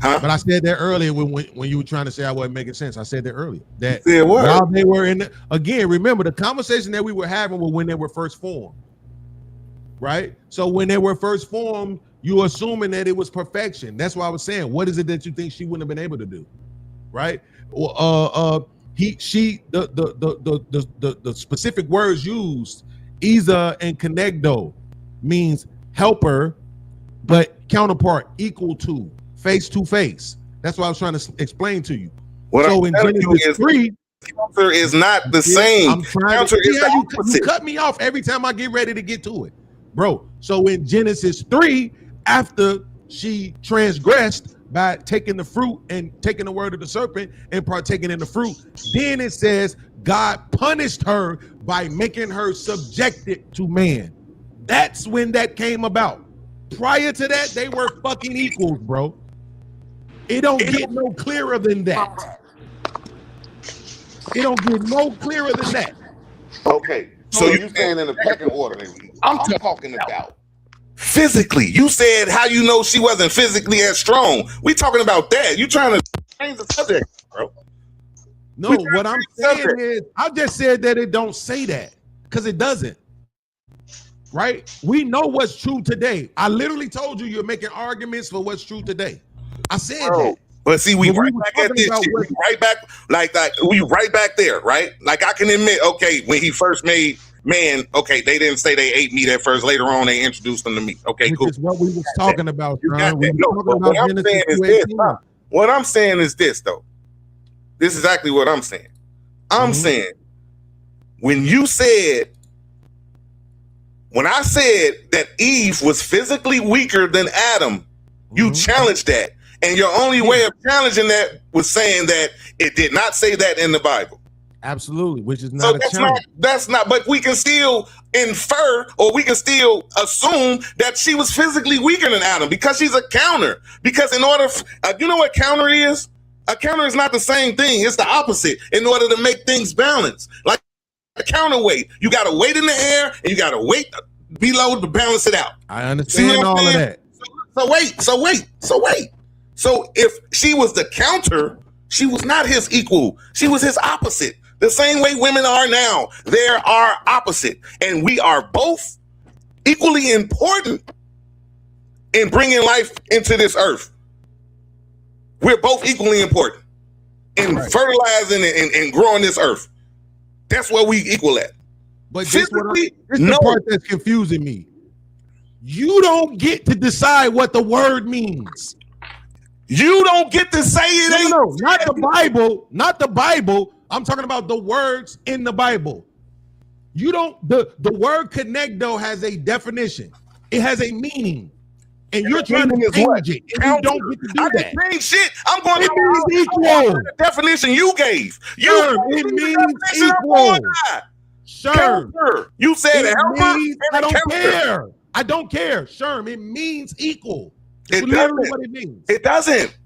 [SPEAKER 1] Huh?
[SPEAKER 4] But I said that earlier when you were trying to say I wasn't making sense. I said that earlier. That
[SPEAKER 1] what?
[SPEAKER 4] while they were in again, remember the conversation that we were having was when they were first formed. Right? So when they were first formed, you were assuming that it was perfection. That's why I was saying, what is it that you think she wouldn't have been able to do? Right? The specific words used, Isa and Conegdo, means helper, but counterpart, equal to, face to face. That's what I was trying to explain to you.
[SPEAKER 1] What
[SPEAKER 4] so
[SPEAKER 1] I'm
[SPEAKER 4] in
[SPEAKER 1] telling you
[SPEAKER 4] Genesis
[SPEAKER 1] is
[SPEAKER 4] 3,
[SPEAKER 1] counter is not the same.
[SPEAKER 4] I'm trying
[SPEAKER 1] Counter
[SPEAKER 4] to
[SPEAKER 1] is the
[SPEAKER 4] you
[SPEAKER 1] opposite.
[SPEAKER 4] cut me off every time I get ready to get to it, bro. So in Genesis 3, after she transgressed by taking the fruit and taking the word of the serpent and partaking in the fruit, then it says God punished her by making her subjected to man. That's when that came about. Prior to that, they were fucking equals, bro. It don't get no clearer than that. It don't get no clearer than that.
[SPEAKER 1] Okay, so you saying in the pecking order? I'm talking about physically. You said how you know she wasn't physically as strong. We talking about that. You trying to change the subject, bro?
[SPEAKER 4] No, what I'm saying is, I just said that it don't say that because it doesn't. Right? We know what's true today. I literally told you you're making arguments for what's true today. I said that.
[SPEAKER 1] But see, we
[SPEAKER 4] But
[SPEAKER 1] right
[SPEAKER 4] we
[SPEAKER 1] back
[SPEAKER 4] were
[SPEAKER 1] at this
[SPEAKER 4] talking
[SPEAKER 1] shit.
[SPEAKER 4] about
[SPEAKER 1] We right back, like we right back there, right? Like I can admit, okay, when he first made man, okay, they didn't say they ate meat at first. Later on, they introduced them to meat. Okay,
[SPEAKER 4] Which
[SPEAKER 1] cool.
[SPEAKER 4] is what we was talking about,
[SPEAKER 1] You got
[SPEAKER 4] John. We
[SPEAKER 1] that.
[SPEAKER 4] were
[SPEAKER 1] No,
[SPEAKER 4] talking
[SPEAKER 1] but
[SPEAKER 4] about
[SPEAKER 1] what I'm
[SPEAKER 4] Genesis
[SPEAKER 1] saying is this.
[SPEAKER 4] 2:18.
[SPEAKER 1] What I'm saying is this, though. This is exactly what I'm saying. I'm saying when I said that Eve was physically weaker than Adam, you challenged that. And your only way of challenging that was saying that it did not say that in the Bible.
[SPEAKER 4] Absolutely, which is not a challenge.
[SPEAKER 1] That's not, but we can still infer or we can still assume that she was physically weaker than Adam because she's a counter. Because in order, you know what counter is? A counter is not the same thing. It's the opposite in order to make things balance. Like a counterweight, you got to weight in the air and you got to weight below to balance it out.
[SPEAKER 4] I understand all of that.
[SPEAKER 1] So wait. So if she was the counter, she was not his equal. She was his opposite. The same way women are now. They're our opposite. And we are both equally important in bringing life into this earth. We're both equally important in fertilizing and growing this earth. That's where we equal at.
[SPEAKER 4] But this is the part that's confusing me. You don't get to decide what the word means.
[SPEAKER 1] You don't get to say it ain't.
[SPEAKER 4] No, not the Bible. Not the Bible. I'm talking about the words in the Bible. You don't. The word Conegdo has a definition. It has a meaning. And you're
[SPEAKER 1] The
[SPEAKER 4] trying to
[SPEAKER 1] meaning is what?
[SPEAKER 4] change it. And you don't get to do
[SPEAKER 1] I
[SPEAKER 4] that.
[SPEAKER 1] didn't change shit. I'm going
[SPEAKER 4] It means equal.
[SPEAKER 1] the definition you gave.
[SPEAKER 4] Sure, it means equal. Sure.
[SPEAKER 1] Counter. You said
[SPEAKER 4] It
[SPEAKER 1] helper
[SPEAKER 4] means,
[SPEAKER 1] and
[SPEAKER 4] I don't
[SPEAKER 1] counter.
[SPEAKER 4] care. I don't care. Sherm, it means equal. That's
[SPEAKER 1] It
[SPEAKER 4] literally
[SPEAKER 1] doesn't.
[SPEAKER 4] what it means.
[SPEAKER 1] It doesn't.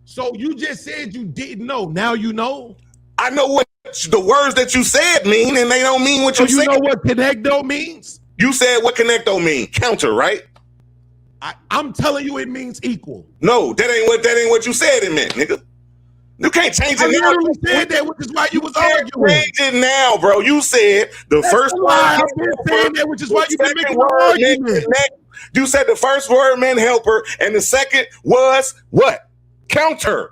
[SPEAKER 4] So you just said you didn't know. Now you know.
[SPEAKER 1] I know what the words that you said mean, and they don't mean what
[SPEAKER 4] So
[SPEAKER 1] you
[SPEAKER 4] you
[SPEAKER 1] said.
[SPEAKER 4] know what connecto means?
[SPEAKER 1] You said what connecto mean? Counter, right?
[SPEAKER 4] I'm telling you it means equal.
[SPEAKER 1] No, that ain't what you said it meant, nigga. You can't change
[SPEAKER 4] I
[SPEAKER 1] it now.
[SPEAKER 4] literally said that, which is why you was
[SPEAKER 1] can't
[SPEAKER 4] arguing.
[SPEAKER 1] change it now, bro. You said the
[SPEAKER 4] That's
[SPEAKER 1] first
[SPEAKER 4] why
[SPEAKER 1] word.
[SPEAKER 4] I've been saying that, which is why
[SPEAKER 1] the
[SPEAKER 4] you've been
[SPEAKER 1] second
[SPEAKER 4] making
[SPEAKER 1] word
[SPEAKER 4] an
[SPEAKER 1] meant
[SPEAKER 4] argument.
[SPEAKER 1] connect. You said the first word meant helper, and the second was what? Counter.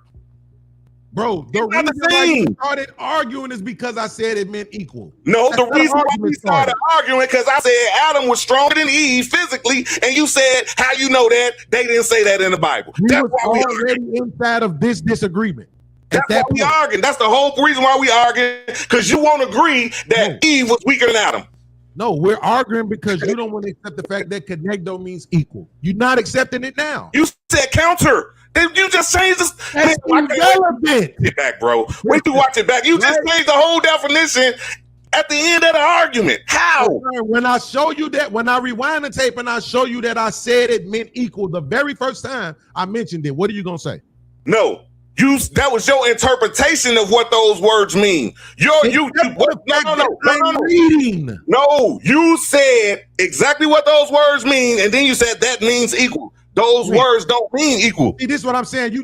[SPEAKER 4] Bro, the
[SPEAKER 1] It's not
[SPEAKER 4] reason
[SPEAKER 1] the
[SPEAKER 4] why you
[SPEAKER 1] same.
[SPEAKER 4] started arguing is because I said it meant equal.
[SPEAKER 1] No,
[SPEAKER 4] That's
[SPEAKER 1] the
[SPEAKER 4] how the
[SPEAKER 1] reason why we
[SPEAKER 4] argument
[SPEAKER 1] started arguing because I said Adam was stronger than Eve physically, and you said, how you know that? They didn't say that in the Bible.
[SPEAKER 4] We
[SPEAKER 1] That's
[SPEAKER 4] was
[SPEAKER 1] why we arguing.
[SPEAKER 4] already inside of this disagreement.
[SPEAKER 1] That's why we arguing. That's the whole reason why we arguing, because you won't agree that Eve was weaker than Adam.
[SPEAKER 4] No, we're arguing because you don't want to accept the fact that connecto means equal. You're not accepting it now.
[SPEAKER 1] You said counter. You just changed this.
[SPEAKER 4] That's irrelevant.
[SPEAKER 1] Get back, bro. Wait till you watch it back. You just changed the whole definition at the end of the argument. How?
[SPEAKER 4] When I show you that, when I rewind the tape and I show you that I said it meant equal the very first time I mentioned it, what are you gonna say?
[SPEAKER 1] No. That was your interpretation of what those words mean. No.
[SPEAKER 4] Reading.
[SPEAKER 1] No, you said exactly what those words mean, and then you said that means equal. Those words don't mean equal.
[SPEAKER 4] See, this is what I'm saying. You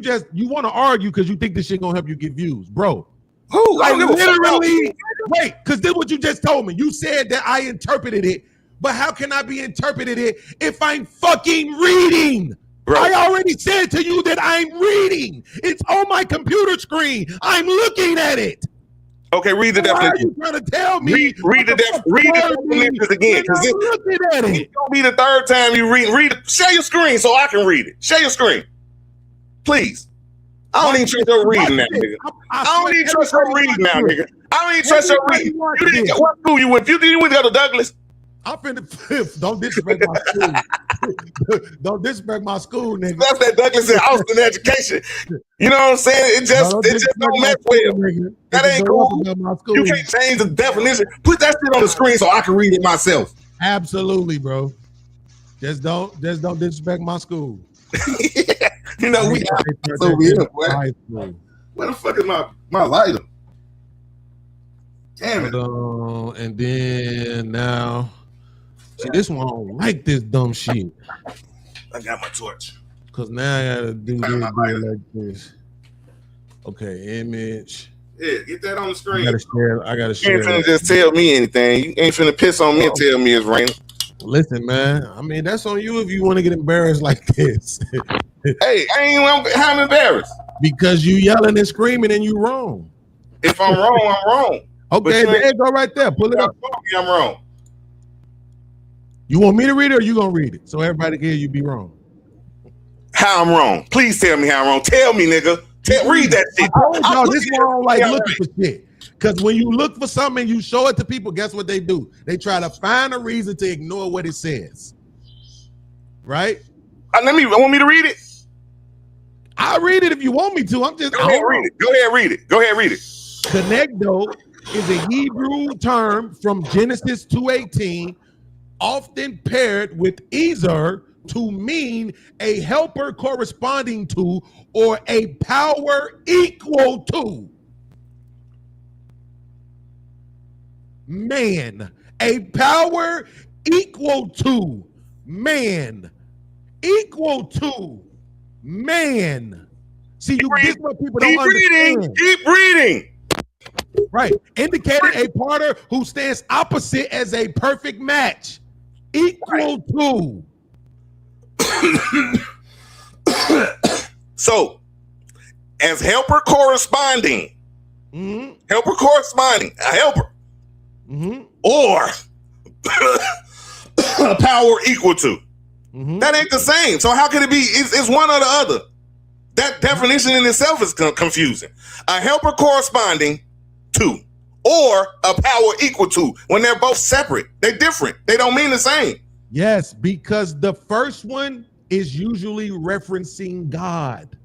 [SPEAKER 4] want to argue because you think this shit gonna help you get views, bro.
[SPEAKER 1] Who?
[SPEAKER 4] I literally wait, because this is what you just told me. You said that I interpreted it, but how can I be interpreted it if I'm fucking reading? Bro. I already said to you that I'm reading. It's on my computer screen. I'm looking at it.
[SPEAKER 1] Okay, read the definition.
[SPEAKER 4] Why are you trying to tell me?
[SPEAKER 1] Read the definitions again. Because
[SPEAKER 4] I'm looking at it.
[SPEAKER 1] It's gonna be the third time you read it. Share your screen so I can read it. Share your screen, please. I don't even trust your reading now, nigga. I don't even trust your reading now, nigga. I don't even trust your reading. You didn't get what school you went? You went to go to Douglas.
[SPEAKER 4] I'm finna don't disrespect my school. Don't disrespect my school, nigga.
[SPEAKER 1] That's that Douglas and Austin education. You know what I'm saying? It just don't mess well. That ain't cool. You can't change the definition. Put that shit on the screen so I can read it myself.
[SPEAKER 4] Absolutely, bro. Just don't disrespect my school.
[SPEAKER 1] You know we over here. Where the fuck is my lighter? Damn it.
[SPEAKER 4] And then now. See, this one I don't like this dumb shit.
[SPEAKER 1] I got my torch.
[SPEAKER 4] Cause now I gotta do this like this. Okay, image.
[SPEAKER 1] Yeah, get that on the screen.
[SPEAKER 4] I gotta share.
[SPEAKER 1] You ain't finna just tell me anything. You ain't finna piss on me and tell me it's raining.
[SPEAKER 4] Listen, man. I mean, that's on you if you want to get embarrassed like this.
[SPEAKER 1] Hey, I'm embarrassed.
[SPEAKER 4] Because you yelling and screaming and you wrong.
[SPEAKER 1] If I'm wrong, I'm wrong.
[SPEAKER 4] Okay, there you go right there. Pull it up.
[SPEAKER 1] I'm wrong.
[SPEAKER 4] You want me to read it or you gonna read it? So everybody can hear you be wrong.
[SPEAKER 1] How I'm wrong. Please tell me how I'm wrong. Tell me, nigga. Read that shit.
[SPEAKER 4] I told y'all this one I don't like looking for shit. Because when you look for something and you show it to people, guess what they do? They try to find a reason to ignore what it says. Right?
[SPEAKER 1] Want me to read it?
[SPEAKER 4] I'll read it if you want me to. I'm just
[SPEAKER 1] Go ahead, read it. Go ahead, read it. Go ahead, read it.
[SPEAKER 4] Connecto is a Hebrew term from Genesis 2:18, often paired with Ezer to mean a helper corresponding to or a power equal to. Man, a power equal to man, equal to man. See, you get what people don't understand.
[SPEAKER 1] Keep reading.
[SPEAKER 4] Right, indicating a partner who stands opposite as a perfect match, equal to.
[SPEAKER 1] So, as helper corresponding, a helper, or a power equal to. That ain't the same. So how can it be? It's one or the other. That definition in itself is confusing. A helper corresponding to, or a power equal to. When they're both separate, they're different. They don't mean the same.
[SPEAKER 4] Yes, because the first one is usually referencing God.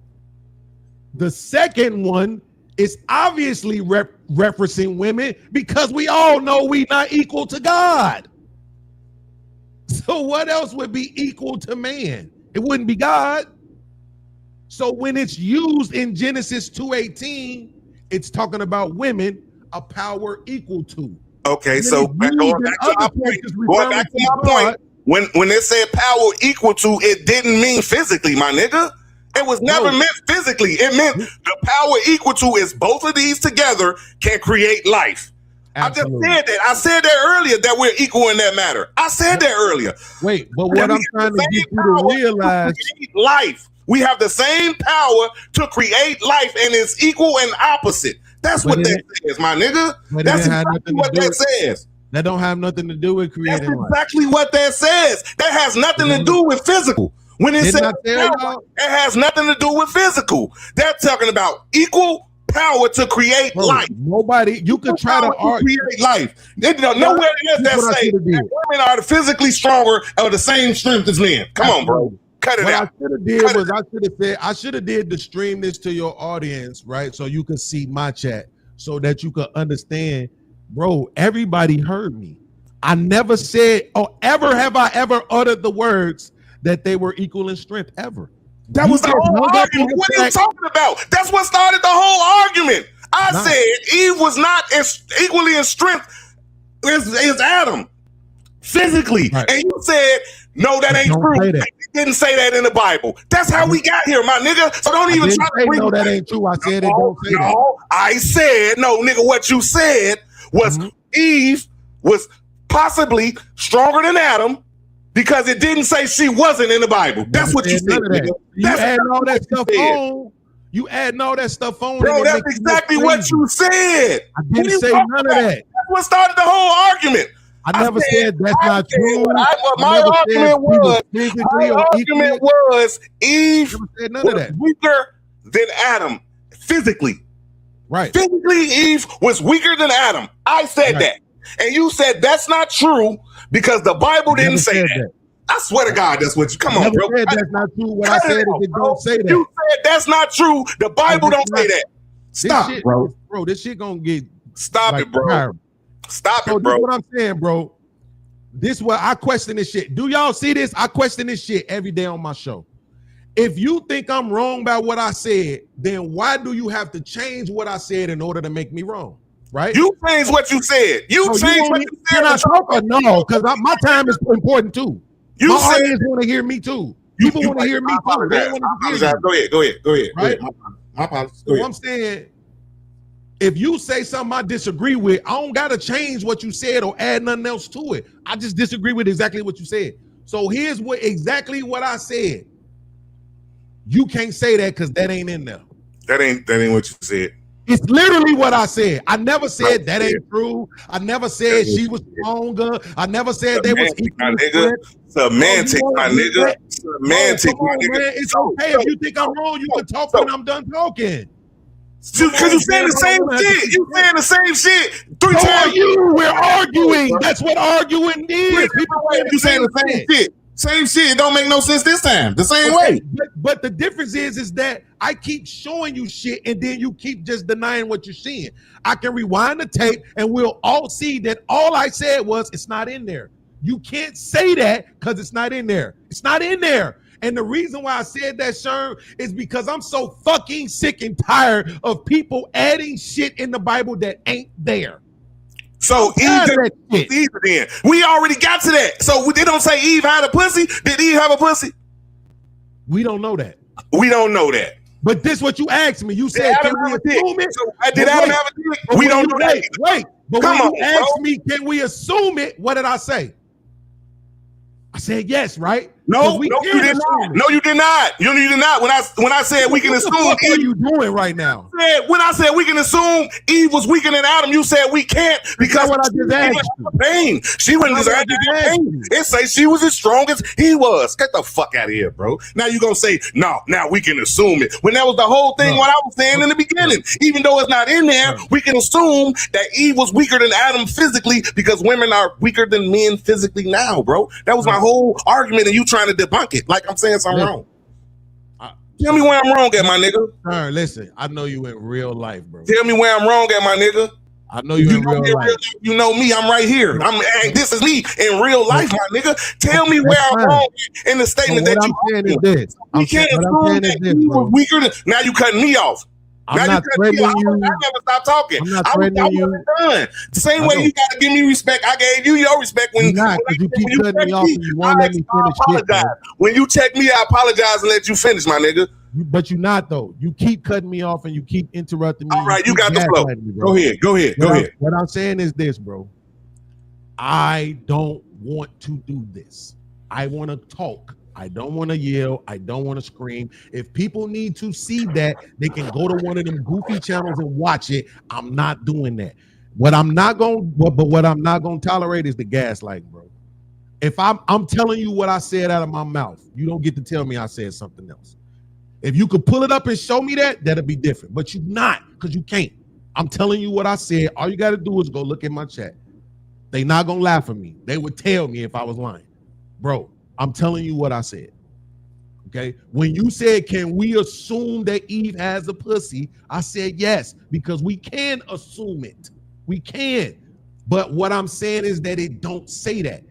[SPEAKER 4] The second one is obviously referencing women because we all know we not equal to God. So what else would be equal to man? It wouldn't be God. So when it's used in Genesis 2:18, it's talking about women, a power equal to.
[SPEAKER 9] Okay, so going back to my point, when it said power equal to, it didn't mean physically, my nigga. It was never meant physically. It meant the power equal to is both of these together can create life. Absolutely. I just said that. I said that earlier that we're equal in that matter. I said that earlier.
[SPEAKER 4] Wait, but what I'm trying to get you to realize,
[SPEAKER 9] life. We have the same power to create life, and it's equal and opposite. That's what that says, my nigga. That's exactly what that says.
[SPEAKER 4] That don't have nothing to do with creating life.
[SPEAKER 9] That's exactly what that says. That has nothing to do with physical. When it says power, it has nothing to do with physical. They're talking about equal power to create life.
[SPEAKER 4] Nobody, you could try to
[SPEAKER 9] create life. Nowhere else that say that women are physically stronger or the same strength as men. Come on, bro. Cut it out.
[SPEAKER 4] I should have did to stream this to your audience, right? So you could see my chat, so that you could understand, bro. Everybody heard me. I never said, or ever have I ever uttered the words that they were equal in strength ever.
[SPEAKER 9] That was the whole argument. What are you talking about? That's what started the whole argument. I said Eve was not as equally in strength as Adam physically, and you said no, that ain't true. It didn't say that in the Bible. That's how we got here, my nigga. So don't even try to bring
[SPEAKER 4] no, that ain't true. I said it don't say that.
[SPEAKER 9] I said no, nigga. What you said was Eve was possibly stronger than Adam, because it didn't say she wasn't in the Bible. That's what you said.
[SPEAKER 4] You adding all that stuff on. You adding all that stuff on.
[SPEAKER 9] Bro, that's exactly what you said.
[SPEAKER 4] I didn't say none of that.
[SPEAKER 9] That's what started the whole argument.
[SPEAKER 4] I never said that's not true.
[SPEAKER 9] My argument was Eve was weaker than Adam physically.
[SPEAKER 4] Right.
[SPEAKER 9] Physically, Eve was weaker than Adam. I said that. And you said that's not true because the Bible didn't say that. I swear to God, that's what you come on, bro.
[SPEAKER 4] That's not true. What I said is it don't say that.
[SPEAKER 9] You said that's not true. The Bible don't say that. Stop, bro.
[SPEAKER 4] Bro, this shit gonna get
[SPEAKER 9] stop it, bro. Stop it, bro.
[SPEAKER 4] This is what I'm saying, bro. This is what I question this shit. Do y'all see this? I question this shit every day on my show. If you think I'm wrong about what I said, then why do you have to change what I said in order to make me wrong? Right?
[SPEAKER 9] You changed what you said. You changed what you said.
[SPEAKER 4] Can I talk or no? Because my time is important too. My audience want to hear me too. People want to hear me too. They want to hear me.
[SPEAKER 9] Go ahead.
[SPEAKER 4] Right?
[SPEAKER 9] My apologies.
[SPEAKER 4] So I'm saying, if you say something I disagree with, I don't gotta change what you said or add nothing else to it. I just disagree with exactly what you said. So here's exactly what I said. You can't say that because that ain't in there.
[SPEAKER 9] That ain't what you said.
[SPEAKER 4] It's literally what I said. I never said that ain't true. I never said she was stronger. I never said they was equal.
[SPEAKER 9] Semantic, my nigga. Semantic, my nigga.
[SPEAKER 4] It's okay if you think I'm wrong. You can talk when I'm done talking.
[SPEAKER 9] Because you saying the same shit. You saying the same shit 3 times.
[SPEAKER 4] We're arguing. That's what arguing is.
[SPEAKER 9] You saying the same shit. Same shit. It don't make no sense this time. The same way.
[SPEAKER 4] But the difference is that I keep showing you shit and then you keep just denying what you're seeing. I can rewind the tape and we'll all see that all I said was it's not in there. You can't say that because it's not in there. It's not in there. And the reason why I said that, Sherm, is because I'm so fucking sick and tired of people adding shit in the Bible that ain't there.
[SPEAKER 9] So Eve then. We already got to that. So they don't say Eve had a pussy. Did Eve have a pussy?
[SPEAKER 4] We don't know that.
[SPEAKER 9] We don't know that.
[SPEAKER 4] But this what you asked me. You said, can we assume it?
[SPEAKER 9] So, did Adam have a dick? We don't know that.
[SPEAKER 4] Wait. But when you asked me, can we assume it? What did I say? I said yes, right?
[SPEAKER 9] No, you did not. No, you did not. You did not. When I said we can assume,
[SPEAKER 4] what are you doing right now?
[SPEAKER 9] When I said we can assume Eve was weaker than Adam, you said we can't because
[SPEAKER 4] what I just asked you.
[SPEAKER 9] Pain. She wouldn't deserve pain. It say she was as strong as he was. Get the fuck out of here, bro. Now you gonna say no? Now we can assume it. When that was the whole thing. What I was saying in the beginning. Even though it's not in there, we can assume that Eve was weaker than Adam physically because women are weaker than men physically now, bro. That was my whole argument, and you trying to debunk it like I'm saying something wrong. Tell me where I'm wrong at, my nigga.
[SPEAKER 4] Listen, I know you in real life, bro.
[SPEAKER 9] Tell me where I'm wrong at, my nigga.
[SPEAKER 4] I know you in real life.
[SPEAKER 9] You know me, I'm right here. This is me in real life, my nigga. Tell me where I'm wrong in the statement that you
[SPEAKER 4] saying is this.
[SPEAKER 9] You can't assume that he was weaker than. Now you cutting me off.
[SPEAKER 4] I'm not threatening you.
[SPEAKER 9] I never stop talking.
[SPEAKER 4] I'm not threatening you.
[SPEAKER 9] Done. The same way you gotta give me respect. I gave you your respect when you
[SPEAKER 4] keep cutting me off and you won't let me finish.
[SPEAKER 9] When you check me, I apologize and let you finish, my nigga.
[SPEAKER 4] But you're not though. You keep cutting me off and you keep interrupting me.
[SPEAKER 9] All right, you got the flow. Go ahead.
[SPEAKER 4] What I'm saying is this, bro. I don't want to do this. I want to talk. I don't want to yell. I don't want to scream. If people need to see that, they can go to one of them goofy channels and watch it. I'm not doing that. What I'm not going to tolerate is the gaslight, bro. If I'm telling you what I said out of my mouth, you don't get to tell me I said something else. If you could pull it up and show me that, that'd be different. But you not, because you can't. I'm telling you what I said. All you got to do is go look at my chat. They not going to laugh at me. They would tell me if I was lying. Bro, I'm telling you what I said. Okay? When you said, can we assume that Eve has a pussy? I said yes, because we can assume it. We can. But what I'm saying is that it don't say that.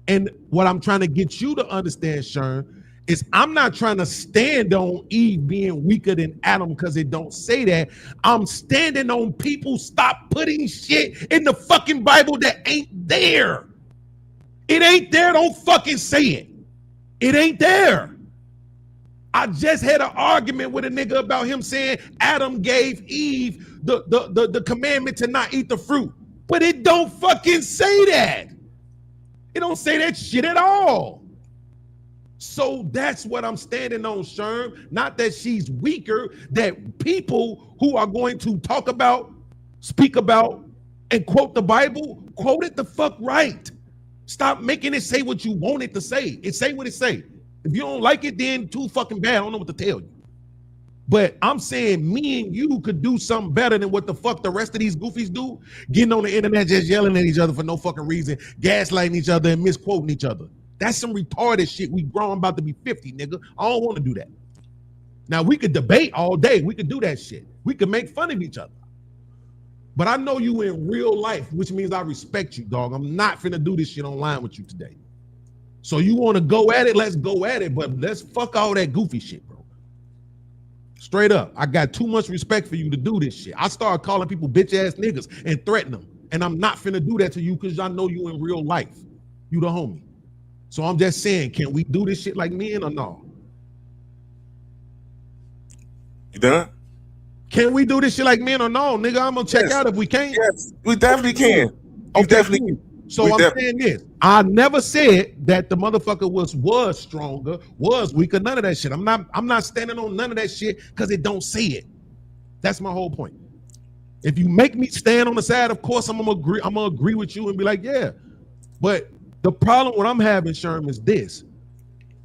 [SPEAKER 4] And what I'm trying to get you to understand, Shern, is I'm not trying to stand on Eve being weaker than Adam because it don't say that. I'm standing on people stop putting shit in the fucking Bible that ain't there. It ain't there. Don't fucking say it. It ain't there. I just had an argument with a nigga about him saying Adam gave Eve the commandment to not eat the fruit. But it don't fucking say that. It don't say that shit at all. So that's what I'm standing on, Sherm. Not that she's weaker, that people who are going to talk about, speak about, and quote the Bible, quote it the fuck right. Stop making it say what you want it to say. It say what it say. If you don't like it, then too fucking bad. I don't know what to tell you. But I'm saying me and you could do something better than what the fuck the rest of these goofies do. Getting on the internet just yelling at each other for no fucking reason, gaslighting each other and misquoting each other. That's some retarded shit. We grown about to be 50, nigga. I don't want to do that. Now, we could debate all day. We could do that shit. We could make fun of each other. But I know you in real life, which means I respect you, dog. I'm not finna do this shit online with you today. So you want to go at it, let's go at it. But let's fuck all that goofy shit, bro. Straight up. I got too much respect for you to do this shit. I started calling people bitch-ass niggas and threatening them. And I'm not finna do that to you because I know you in real life. You the homie. So I'm just saying, can we do this shit like men or no?
[SPEAKER 9] You done?
[SPEAKER 4] Can we do this shit like men or no? Nigga, I'm gonna check out if we can.
[SPEAKER 9] Yes, we definitely can.
[SPEAKER 4] Okay, definitely can. So I'm saying this. I never said that the motherfucker was stronger, was weaker, none of that shit. I'm not standing on none of that shit because it don't say it. That's my whole point. If you make me stand on the side, of course I'm gonna agree with you and be like, yeah. But the problem what I'm having, Sherm, is this.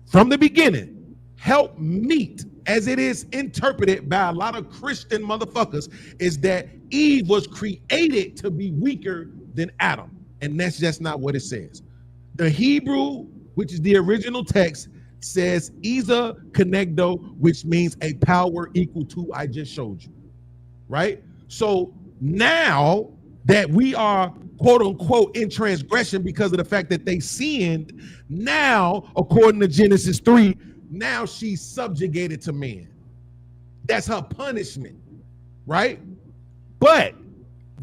[SPEAKER 4] From the beginning, help meet, as it is interpreted by a lot of Christian motherfuckers, is that Eve was created to be weaker than Adam. And that's just not what it says. The Hebrew, which is the original text, says Isa Konegdo, which means a power equal to I just showed you. Right? So now that we are quote unquote in transgression because of the fact that they sinned, now according to Genesis 3, now she's subjugated to man. That's her punishment, right? But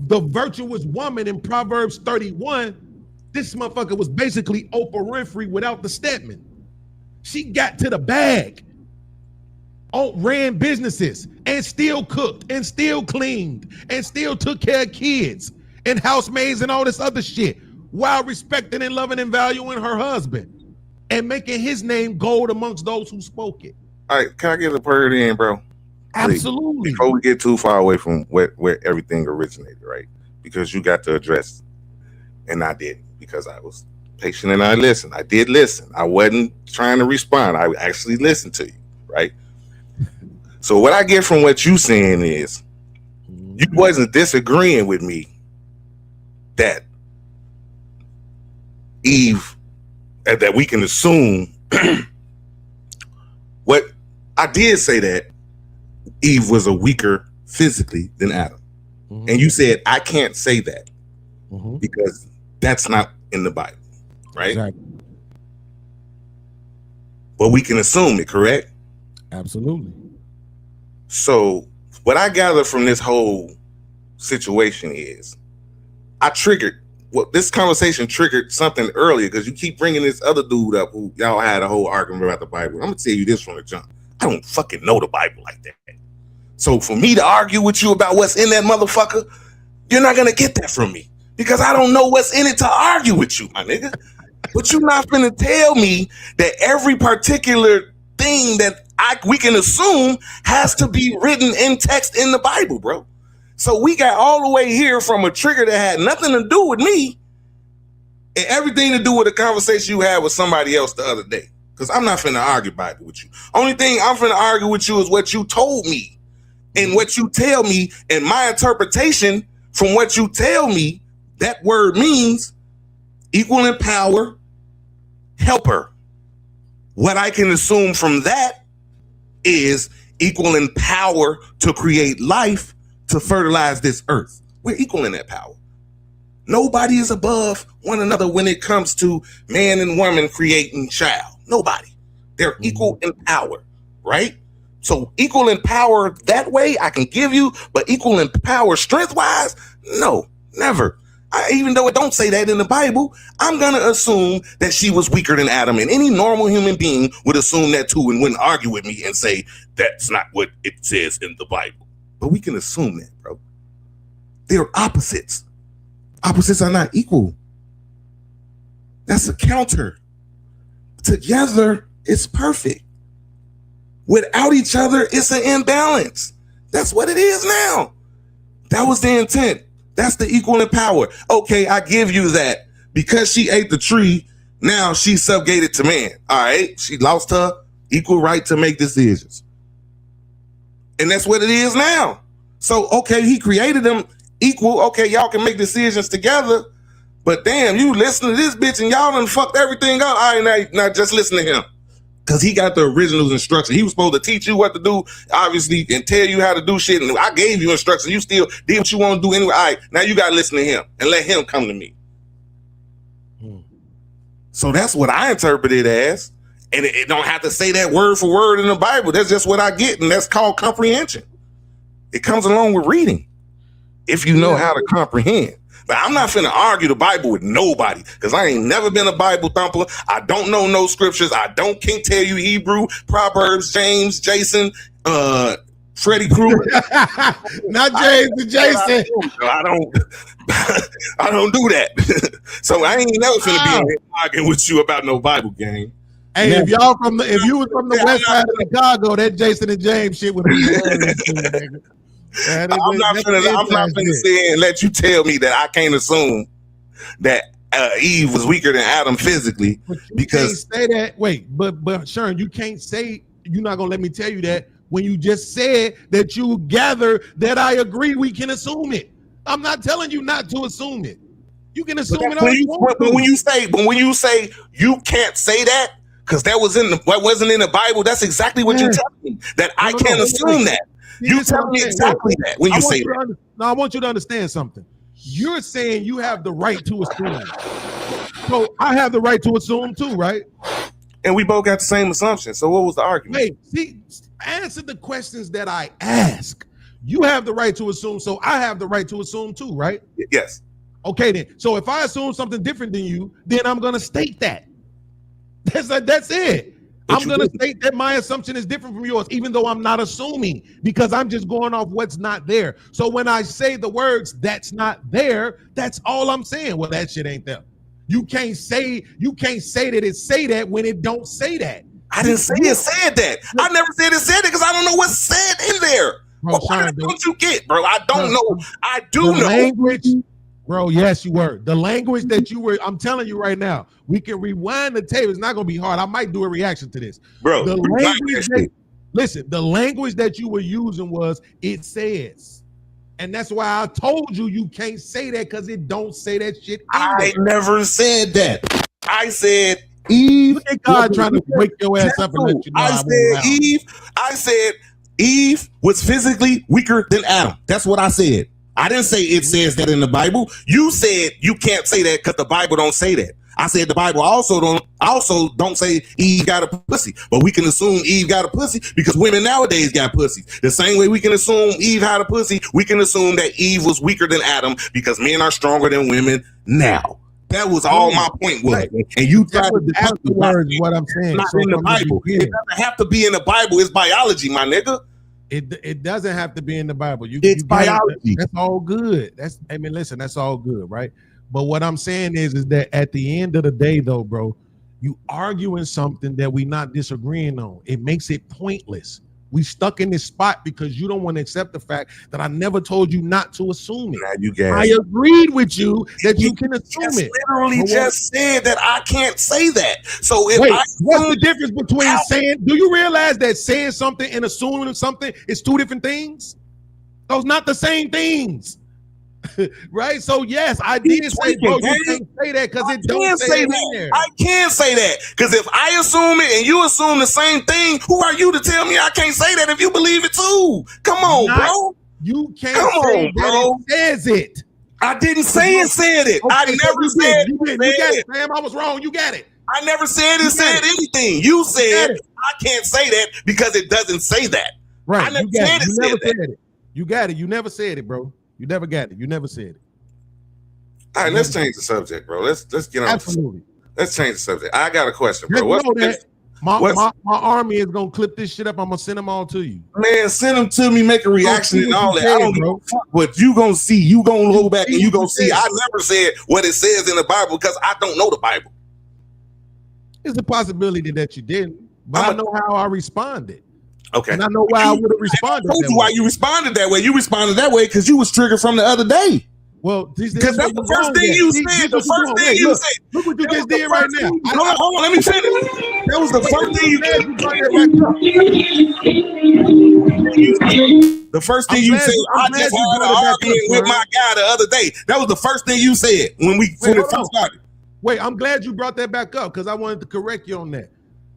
[SPEAKER 4] the virtuous woman in Proverbs 31, this motherfucker was basically Oprah Winfrey without the Stedman. She got to the bag, ran businesses, and still cooked, and still cleaned, and still took care of kids, and housemaids and all this other shit, while respecting and loving and valuing her husband. and making his name gold amongst those who spoke it.
[SPEAKER 9] All right, can I get a word in, bro?
[SPEAKER 4] Absolutely.
[SPEAKER 9] Before we get too far away from where everything originated, right? Because you got to address, and I didn't, because I was patient and I listened. I did listen. I wasn't trying to respond. I actually listened to you, right? So what I get from what you saying is you wasn't disagreeing with me that Eve, that we can assume what I did say that Eve was a weaker physically than Adam. And you said, I can't say that because that's not in the Bible, right?
[SPEAKER 4] Exactly.
[SPEAKER 9] But we can assume it, correct?
[SPEAKER 4] Absolutely.
[SPEAKER 9] So what I gather from this whole situation is this conversation triggered something earlier because you keep bringing this other dude up who y'all had a whole argument about the Bible. I'm gonna tell you this from the jump. I don't fucking know the Bible like that. So for me to argue with you about what's in that motherfucker, you're not gonna get that from me because I don't know what's in it to argue with you, my nigga. But you're not gonna tell me that every particular thing that we can assume has to be written in text in the Bible, bro. So we got all the way here from a trigger that had nothing to do with me and everything to do with a conversation you had with somebody else the other day. Because I'm not finna argue Bible with you. Only thing I'm finna argue with you is what you told me. And what you tell me and my interpretation from what you tell me, that word means equal in power, helper. What I can assume from that is equal in power to create life, to fertilize this earth. We're equal in that power. Nobody is above one another when it comes to man and woman creating child. Nobody. They're equal in power, right? So equal in power that way I can give you, but equal in power strength-wise, no, never. Even though it don't say that in the Bible, I'm going to assume that she was weaker than Adam, and any normal human being would assume that too and wouldn't argue with me and say that's not what it says in the Bible. But we can assume that, bro. They're opposites. Opposites are not equal. That's a counter. Together, it's perfect. Without each other, it's an imbalance. That's what it is now. That was the intent. That's the equal in power. Okay, I give you that. Because she ate the tree, now she's subjugated to man. All right, she lost her equal right to make decisions. And that's what it is now. So, okay, he created them equal. Okay, y'all can make decisions together. But damn, you listen to this bitch and y'all done fucked everything up. All right, now just listen to him. Because he got the original instruction. He was supposed to teach you what to do, obviously, and tell you how to do shit. And I gave you instructions. You still did what you want to do anyway. All right, now you got to listen to him and let him come to me. So that's what I interpret it as. And it don't have to say that word for word in the Bible. That's just what I get. And that's called comprehension. It comes along with reading if you know how to comprehend. But I'm not finna argue the Bible with nobody because I ain't never been a Bible thumper. I don't know no scriptures. I can't tell you Hebrew, Proverbs, James, Jason, Freddy Krueger.
[SPEAKER 4] Not James and Jason.
[SPEAKER 9] I don't do that. So I ain't never finna be in here arguing with you about no Bible game.
[SPEAKER 4] Hey, if you was from the west side of Chicago, that Jason and James shit would be
[SPEAKER 9] I'm not finna sit and let you tell me that I can't assume that Eve was weaker than Adam physically because
[SPEAKER 4] can't say that. Wait, but Sharon, you can't say you're not gonna let me tell you that when you just said that you gather that I agree we can assume it. I'm not telling you not to assume it. You can assume it all you want.
[SPEAKER 9] But when you say you can't say that because that wasn't in the Bible, that's exactly what you're telling me. That I can't assume that. You tell me exactly that when you say that.
[SPEAKER 4] No, I want you to understand something. You're saying you have the right to assume. So I have the right to assume too, right?
[SPEAKER 9] And we both got the same assumption. So what was the argument?
[SPEAKER 4] Hey, see, answer the questions that I ask. You have the right to assume, so I have the right to assume too, right?
[SPEAKER 9] Yes.
[SPEAKER 4] Okay, then. So if I assume something different than you, then I'm gonna state that. That's it. I'm going to state that my assumption is different from yours, even though I'm not assuming, because I'm just going off what's not there. So when I say the words, that's not there, that's all I'm saying. Well, that shit ain't there. You can't say that it say that when it don't say that.
[SPEAKER 9] I didn't say it said that. I never said it said it because I don't know what's said in there.
[SPEAKER 4] Bro,
[SPEAKER 9] what don't you get, bro? I don't know. I do know.
[SPEAKER 4] Language, bro, yes, you were. The language that you were, I'm telling you right now, we can rewind the tape. It's not going to be hard. I might do a reaction to this.
[SPEAKER 9] Bro,
[SPEAKER 4] the language listen, the language that you were using was, it says. And that's why I told you can't say that because it don't say that shit.
[SPEAKER 9] I never said that. I said Eve.
[SPEAKER 4] Look at God trying to wake your ass up and let you know.
[SPEAKER 9] I said Eve was physically weaker than Adam. That's what I said. I didn't say it says that in the Bible. You said you can't say that because the Bible don't say that. I said the Bible also don't say Eve got a pussy, but we can assume Eve got a pussy because women nowadays got pussies. The same way we can assume Eve had a pussy, we can assume that Eve was weaker than Adam because men are stronger than women now. That was all my point was. Right. And you tried to
[SPEAKER 4] afterwards what I'm saying.
[SPEAKER 9] Not in the Bible. It doesn't have to be in the Bible. It's biology, my nigga.
[SPEAKER 4] It doesn't have to be in the Bible.
[SPEAKER 9] It's biology.
[SPEAKER 4] That's all good. Listen, that's all good, right? But what I'm saying is that at the end of the day, though, bro, you arguing something that we not disagreeing on. It makes it pointless. We stuck in this spot because you don't want to accept the fact that I never told you not to assume it. I agreed with you that you can assume it.
[SPEAKER 9] Literally just said that I can't say that. So if
[SPEAKER 4] what's the difference between saying? Do you realize that saying something and assuming something is two different things? Those not the same things. Right, so yes, I did say, bro, you can't say that because it don't say that.
[SPEAKER 9] I can say that because if I assume it and you assume the same thing, who are you to tell me I can't say that if you believe it too? Come on, bro.
[SPEAKER 4] You can't say that it says it.
[SPEAKER 9] I didn't say it said it.
[SPEAKER 4] Okay,
[SPEAKER 9] I never said
[SPEAKER 4] you got it, Sam. I was wrong. You got it.
[SPEAKER 9] I never said it said anything. You said I can't say that because it doesn't say that.
[SPEAKER 4] Right.
[SPEAKER 9] I never said it said that.
[SPEAKER 4] You got it. You never said it, bro. You never got it. You never said it.
[SPEAKER 1] All right, let's change the subject, bro. Let's get on.
[SPEAKER 4] Absolutely.
[SPEAKER 1] Let's change the subject. I got a question, bro.
[SPEAKER 4] My army is gonna clip this shit up. I'm gonna send them all to you.
[SPEAKER 9] Man, send them to me, make a reaction and all that. I don't know what you gonna see. You gonna go back and you gonna see. I never said what it says in the Bible because I don't know the Bible.
[SPEAKER 4] It's a possibility that you didn't, but I know how I responded.
[SPEAKER 9] Okay.
[SPEAKER 4] And I know why I would have responded.
[SPEAKER 9] I told you why you responded that way. You responded that way because you was triggered from the other day.
[SPEAKER 4] Well,
[SPEAKER 9] because that's the first thing you said. The first thing you said.
[SPEAKER 4] Look what you just did right now.
[SPEAKER 9] Hold on, let me finish. That was the first thing you did. The first thing you said, I just had an argument with my guy the other day. That was the first thing you said when we first started.
[SPEAKER 4] Wait, I'm glad you brought that back up because I wanted to correct you on that.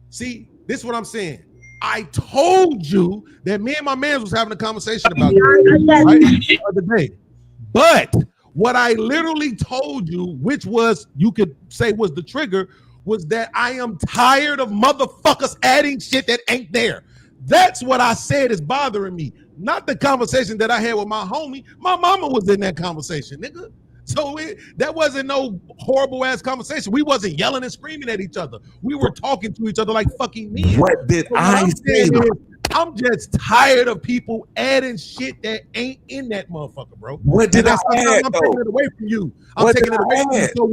[SPEAKER 4] See, this is what I'm saying. I told you that me and my man was having a conversation about this right, the other day. But what I literally told you, which was, you could say was the trigger, was that I am tired of motherfuckers adding shit that ain't there. That's what I said is bothering me. Not the conversation that I had with my homie. My mama was in that conversation, nigga. So that wasn't no horrible ass conversation. We wasn't yelling and screaming at each other. We were talking to each other like fucking men.
[SPEAKER 9] What did I say?
[SPEAKER 4] I'm just tired of people adding shit that ain't in that motherfucker, bro.
[SPEAKER 9] What did I add?
[SPEAKER 4] I'm taking it away from you. I'm taking it away from you. So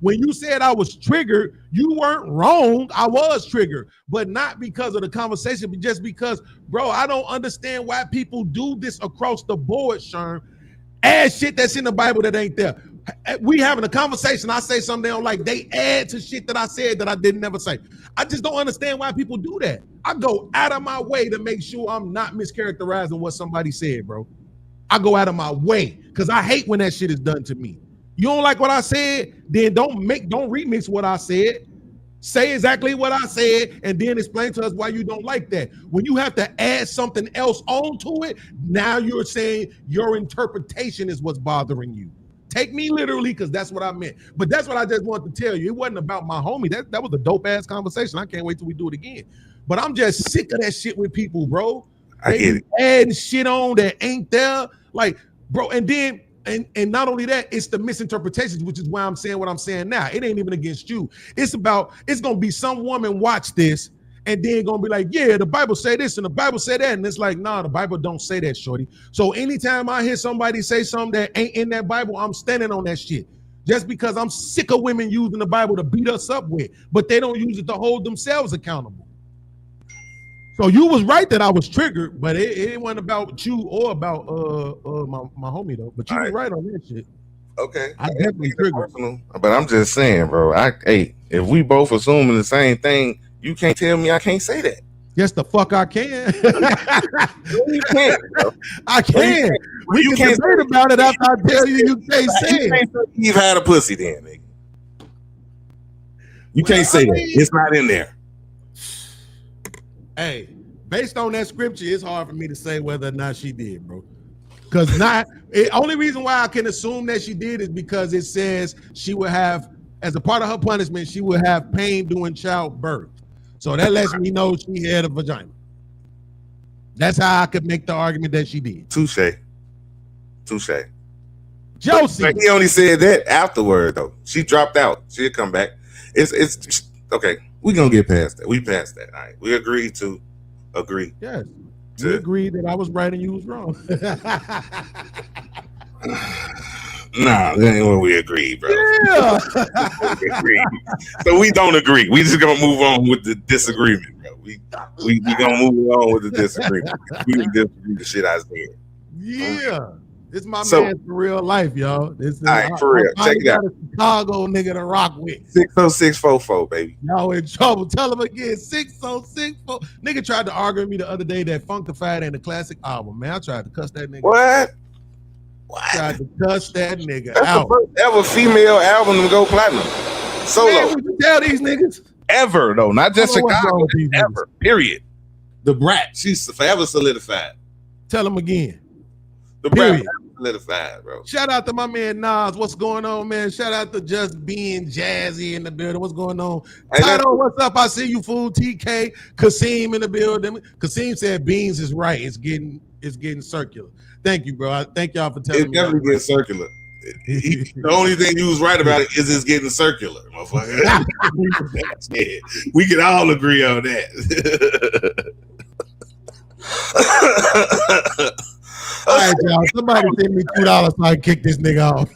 [SPEAKER 4] when you said I was triggered, you weren't wrong. I was triggered, but not because of the conversation, but just because, bro, I don't understand why people do this across the board, Sherm. Add shit that's in the Bible that ain't there. We having a conversation. I say something they don't like. They add to shit that I said that I didn't never say. I just don't understand why people do that. I go out of my way to make sure I'm not mischaracterizing what somebody said, bro. I go out of my way because I hate when that shit is done to me. You don't like what I said? Then don't remix what I said. Say exactly what I said and then explain to us why you don't like that. When you have to add something else onto it, now you're saying your interpretation is what's bothering you. Take me literally because that's what I meant. But that's what I just wanted to tell you. It wasn't about my homie. That was a dope ass conversation. I can't wait till we do it again. But I'm just sick of that shit with people, bro.
[SPEAKER 9] I get it.
[SPEAKER 4] Adding shit on that ain't there. Like, bro, and then and not only that, it's the misinterpretations, which is why I'm saying what I'm saying now. It ain't even against you. It's gonna be some woman watch this and then gonna be like, yeah, the Bible say this and the Bible say that. And it's like, nah, the Bible don't say that, shorty. So anytime I hear somebody say something that ain't in that Bible, I'm standing on that shit. just because I'm sick of women using the Bible to beat us up with, but they don't use it to hold themselves accountable. So you was right that I was triggered, but it wasn't about you or about my homie though. But you was right on that shit.
[SPEAKER 1] Okay,
[SPEAKER 4] I definitely triggered.
[SPEAKER 1] But I'm just saying, bro. Hey, if we both assuming the same thing, you can't tell me I can't say that.
[SPEAKER 4] Yes, the fuck I can.
[SPEAKER 1] You can't, bro.
[SPEAKER 4] I can. We can debate about it after I tell you you can't say it.
[SPEAKER 9] Eve had a pussy then, nigga. You can't say that. It's not in there.
[SPEAKER 4] Hey, based on that scripture, it's hard for me to say whether or not she did, bro. Because only reason why I can assume that she did is because it says she would have, as a part of her punishment, she would have pain during childbirth. So that lets me know she had a vagina. That's how I could make the argument that she did.
[SPEAKER 9] Touche.
[SPEAKER 4] Josie.
[SPEAKER 9] But he only said that afterward, though. She dropped out. She'll come back. It's okay. We're gonna get past that. We passed that. All right. We agreed to agree.
[SPEAKER 4] Yes. We agreed that I was right and you was wrong.
[SPEAKER 9] Nah, that ain't what we agreed, bro.
[SPEAKER 4] Yeah.
[SPEAKER 9] So we don't agree. We just gonna move on with the disagreement, bro. We gonna move on with the disagreement. We can disagree the shit I said.
[SPEAKER 4] Yeah. This is my
[SPEAKER 9] So-
[SPEAKER 4] man for real life, y'all. This is
[SPEAKER 9] All right, for real. Check it out.
[SPEAKER 4] a Chicago nigga to rock with.
[SPEAKER 9] 60644, baby.
[SPEAKER 4] Y'all in trouble. Tell him again. 6064. Nigga tried to argue with me the other day that Funkified ain't a classic album. Man, I tried to cuss that nigga.
[SPEAKER 9] What?
[SPEAKER 4] Tried to cuss that nigga
[SPEAKER 9] That's
[SPEAKER 4] out.
[SPEAKER 9] the first ever female album to go platinum. Solo.
[SPEAKER 4] Man, would you tell these niggas?
[SPEAKER 9] Ever, though. Not just
[SPEAKER 4] I don't know what's
[SPEAKER 9] Chicago.
[SPEAKER 4] wrong with these
[SPEAKER 9] Ever. Period. The Brat. She's forever solidified.
[SPEAKER 4] Tell him again.
[SPEAKER 9] The Brat
[SPEAKER 4] Period.
[SPEAKER 9] forever solidified, bro.
[SPEAKER 4] Shout out to my man Nas. What's going on, man? Shout out to Just Being Jazzy in the building. What's going on?
[SPEAKER 9] Hey,
[SPEAKER 4] Title, what's up? I see you, fool. TK, Kasim in the building. Kasim said Beans is right. It's getting circular. Thank you, bro. I thank y'all for telling
[SPEAKER 9] It
[SPEAKER 4] me.
[SPEAKER 9] definitely gets circular. The only thing you was right about it is it's getting circular, motherfucker. Yeah, we can all agree on that.
[SPEAKER 4] All right, y'all. Somebody send me $2 so I can kick this nigga off.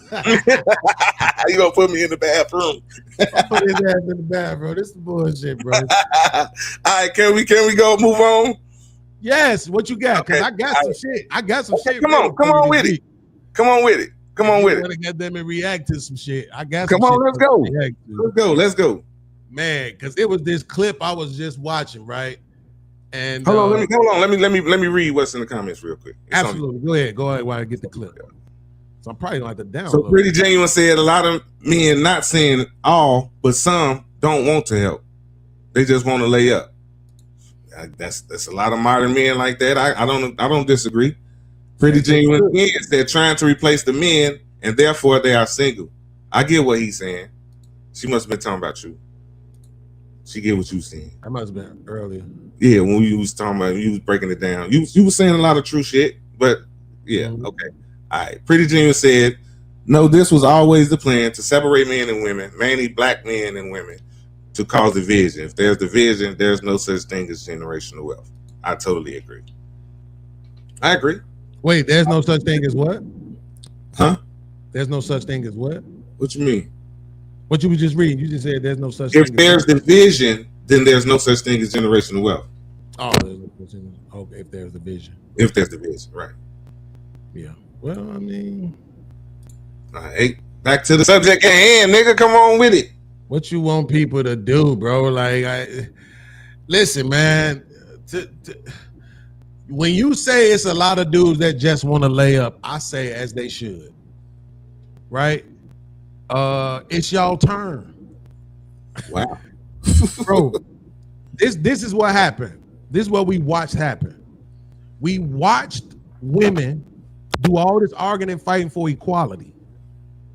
[SPEAKER 9] You gonna put me in the bathroom?
[SPEAKER 4] I put his ass in the bathroom. This is bullshit, bro.
[SPEAKER 9] All right, can we go move on?
[SPEAKER 4] Yes, what you got? Because
[SPEAKER 9] Okay.
[SPEAKER 4] I got some shit. I got some shit.
[SPEAKER 9] Come on with it. Come on with it.
[SPEAKER 4] I got them and react to some shit. I got some
[SPEAKER 9] Come on,
[SPEAKER 4] shit
[SPEAKER 9] let's
[SPEAKER 4] to
[SPEAKER 9] go.
[SPEAKER 4] react to.
[SPEAKER 9] Let's go.
[SPEAKER 4] Man, because it was this clip I was just watching, right? And
[SPEAKER 9] Hold on. Let me read what's in the comments real quick. It's on you.
[SPEAKER 4] absolutely. Go ahead while I get the clip. So I'm probably gonna have to download.
[SPEAKER 9] So Pretty Genuine said a lot of men, not saying all, but some don't want to help. They just want to lay up. That's a lot of modern men like that. I don't disagree. Pretty Genuine is they're trying to replace the men and therefore they are single. I get what he's saying. She must have been talking about you. She get what you saying.
[SPEAKER 4] I must have been earlier.
[SPEAKER 9] Yeah, when you was talking about, you was breaking it down. You was saying a lot of true shit, but yeah, okay. All right. Pretty Genuine said, no, this was always the plan to separate men and women, mainly black men and women, to cause division. If there's division, there's no such thing as generational wealth. I totally agree. I agree.
[SPEAKER 4] Wait, there's no such thing as what?
[SPEAKER 9] Huh?
[SPEAKER 4] There's no such thing as what?
[SPEAKER 9] What you mean?
[SPEAKER 4] What you were just reading? You just said there's no such
[SPEAKER 9] If
[SPEAKER 4] thing.
[SPEAKER 9] there's division, then there's no such thing as generational wealth.
[SPEAKER 4] there's no such thing. Okay, if there's division.
[SPEAKER 9] If there's division, right.
[SPEAKER 4] Yeah. Well, I mean,
[SPEAKER 9] All right. Back to the subject at hand, nigga. Come on with it.
[SPEAKER 4] what you want people to do, bro? Like, listen, man. When you say it's a lot of dudes that just want to lay up, I say as they should. Right? It's y'all turn.
[SPEAKER 9] Wow.
[SPEAKER 4] Bro, this is what happened. This is what we watched happen. We watched women do all this arguing and fighting for equality.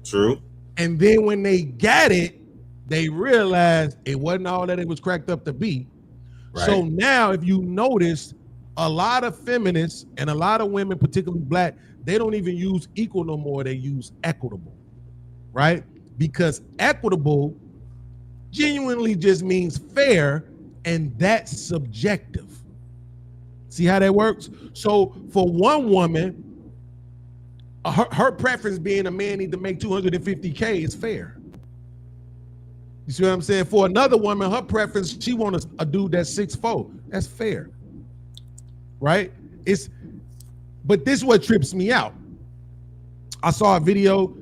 [SPEAKER 9] True.
[SPEAKER 4] And then when they got it, they realized it wasn't all that it was cracked up to be.
[SPEAKER 9] Right.
[SPEAKER 4] So now, if you notice, a lot of feminists and a lot of women, particularly black, they don't even use equal no more. They use equitable, right? Because equitable genuinely just means fair, and that's subjective. See how that works? So for one woman, her preference being a man need to make $250K is fair. You see what I'm saying? For another woman, her preference, she wants a dude that's 6'4". That's fair, right? But this is what trips me out. I saw a video.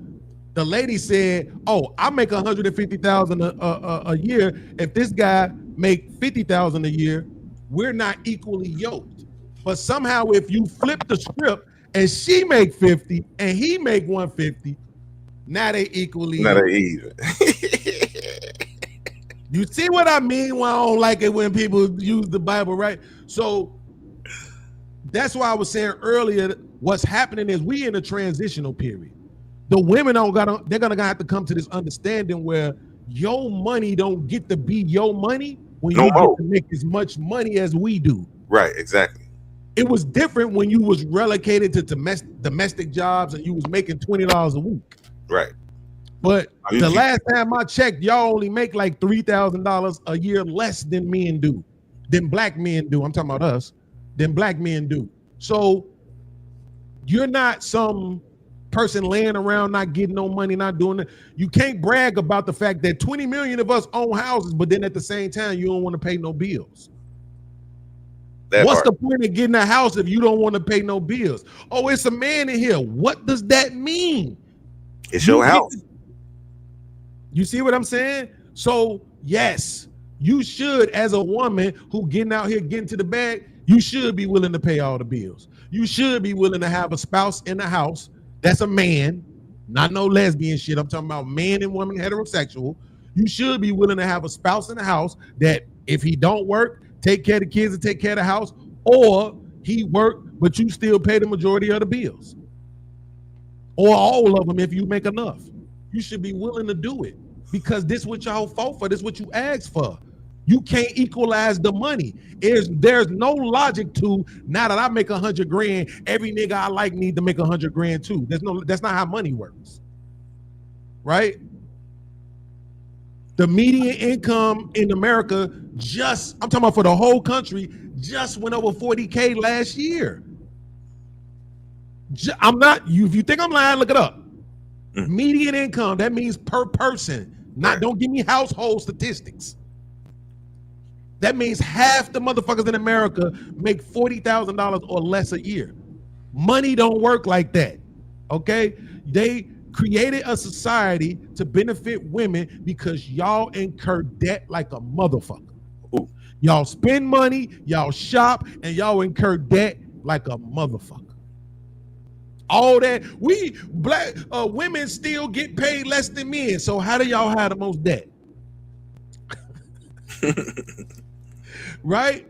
[SPEAKER 4] The lady said, "Oh, I make $150,000 a year. If this guy make $50,000 a year, we're not equally yoked." But somehow, if you flip the script and she make 50 and he make 150, now they equally
[SPEAKER 9] Not
[SPEAKER 4] yoked.
[SPEAKER 9] even.
[SPEAKER 4] You see what I mean? When I don't like it when people use the Bible, right? So that's why I was saying earlier, what's happening is we in a transitional period. The women they're gonna have to come to this understanding where your money don't get to be your money when you get to make as much money as we do.
[SPEAKER 9] Right, exactly.
[SPEAKER 4] It was different when you was relegated to domestic jobs and you was making $20 a week.
[SPEAKER 9] Right.
[SPEAKER 4] But the last time I checked, y'all only make like $3,000 a year less than men do, than black men do. I'm talking about us, than black men do. So you're not some person laying around not getting no money, not doing it. You can't brag about the fact that 20 million of us own houses, but then at the same time, you don't want to pay no bills. What's the point of getting a house if you don't want to pay no bills? Oh, it's a man in here. What does that mean?
[SPEAKER 9] It's your house.
[SPEAKER 4] You see what I'm saying? So yes, you should, as a woman who getting out here, getting to the bag, you should be willing to pay all the bills. You should be willing to have a spouse in the house that's a man, not no lesbian shit. I'm talking about man and woman, heterosexual. You should be willing to have a spouse in the house that if he don't work, take care of the kids and take care of the house, or he work, but you still pay the majority of the bills. Or all of them if you make enough. You should be willing to do it because this is what y'all fought for. This is what you asked for. You can't equalize the money. There's no logic to now that I make 100 grand, every nigga I like need to make 100 grand too. That's not how money works, right? The median income in America I'm talking about for the whole country, just went over 40K last year. If you think I'm lying, look it up. Median income, that means per person. Don't give me household statistics. That means half the motherfuckers in America make $40,000 or less a year. Money don't work like that, okay? They created a society to benefit women because y'all incur debt like a motherfucker.
[SPEAKER 9] Ooh.
[SPEAKER 4] Y'all spend money, y'all shop, and y'all incur debt like a motherfucker. All that black women still get paid less than men. So how do y'all have the most debt? Right?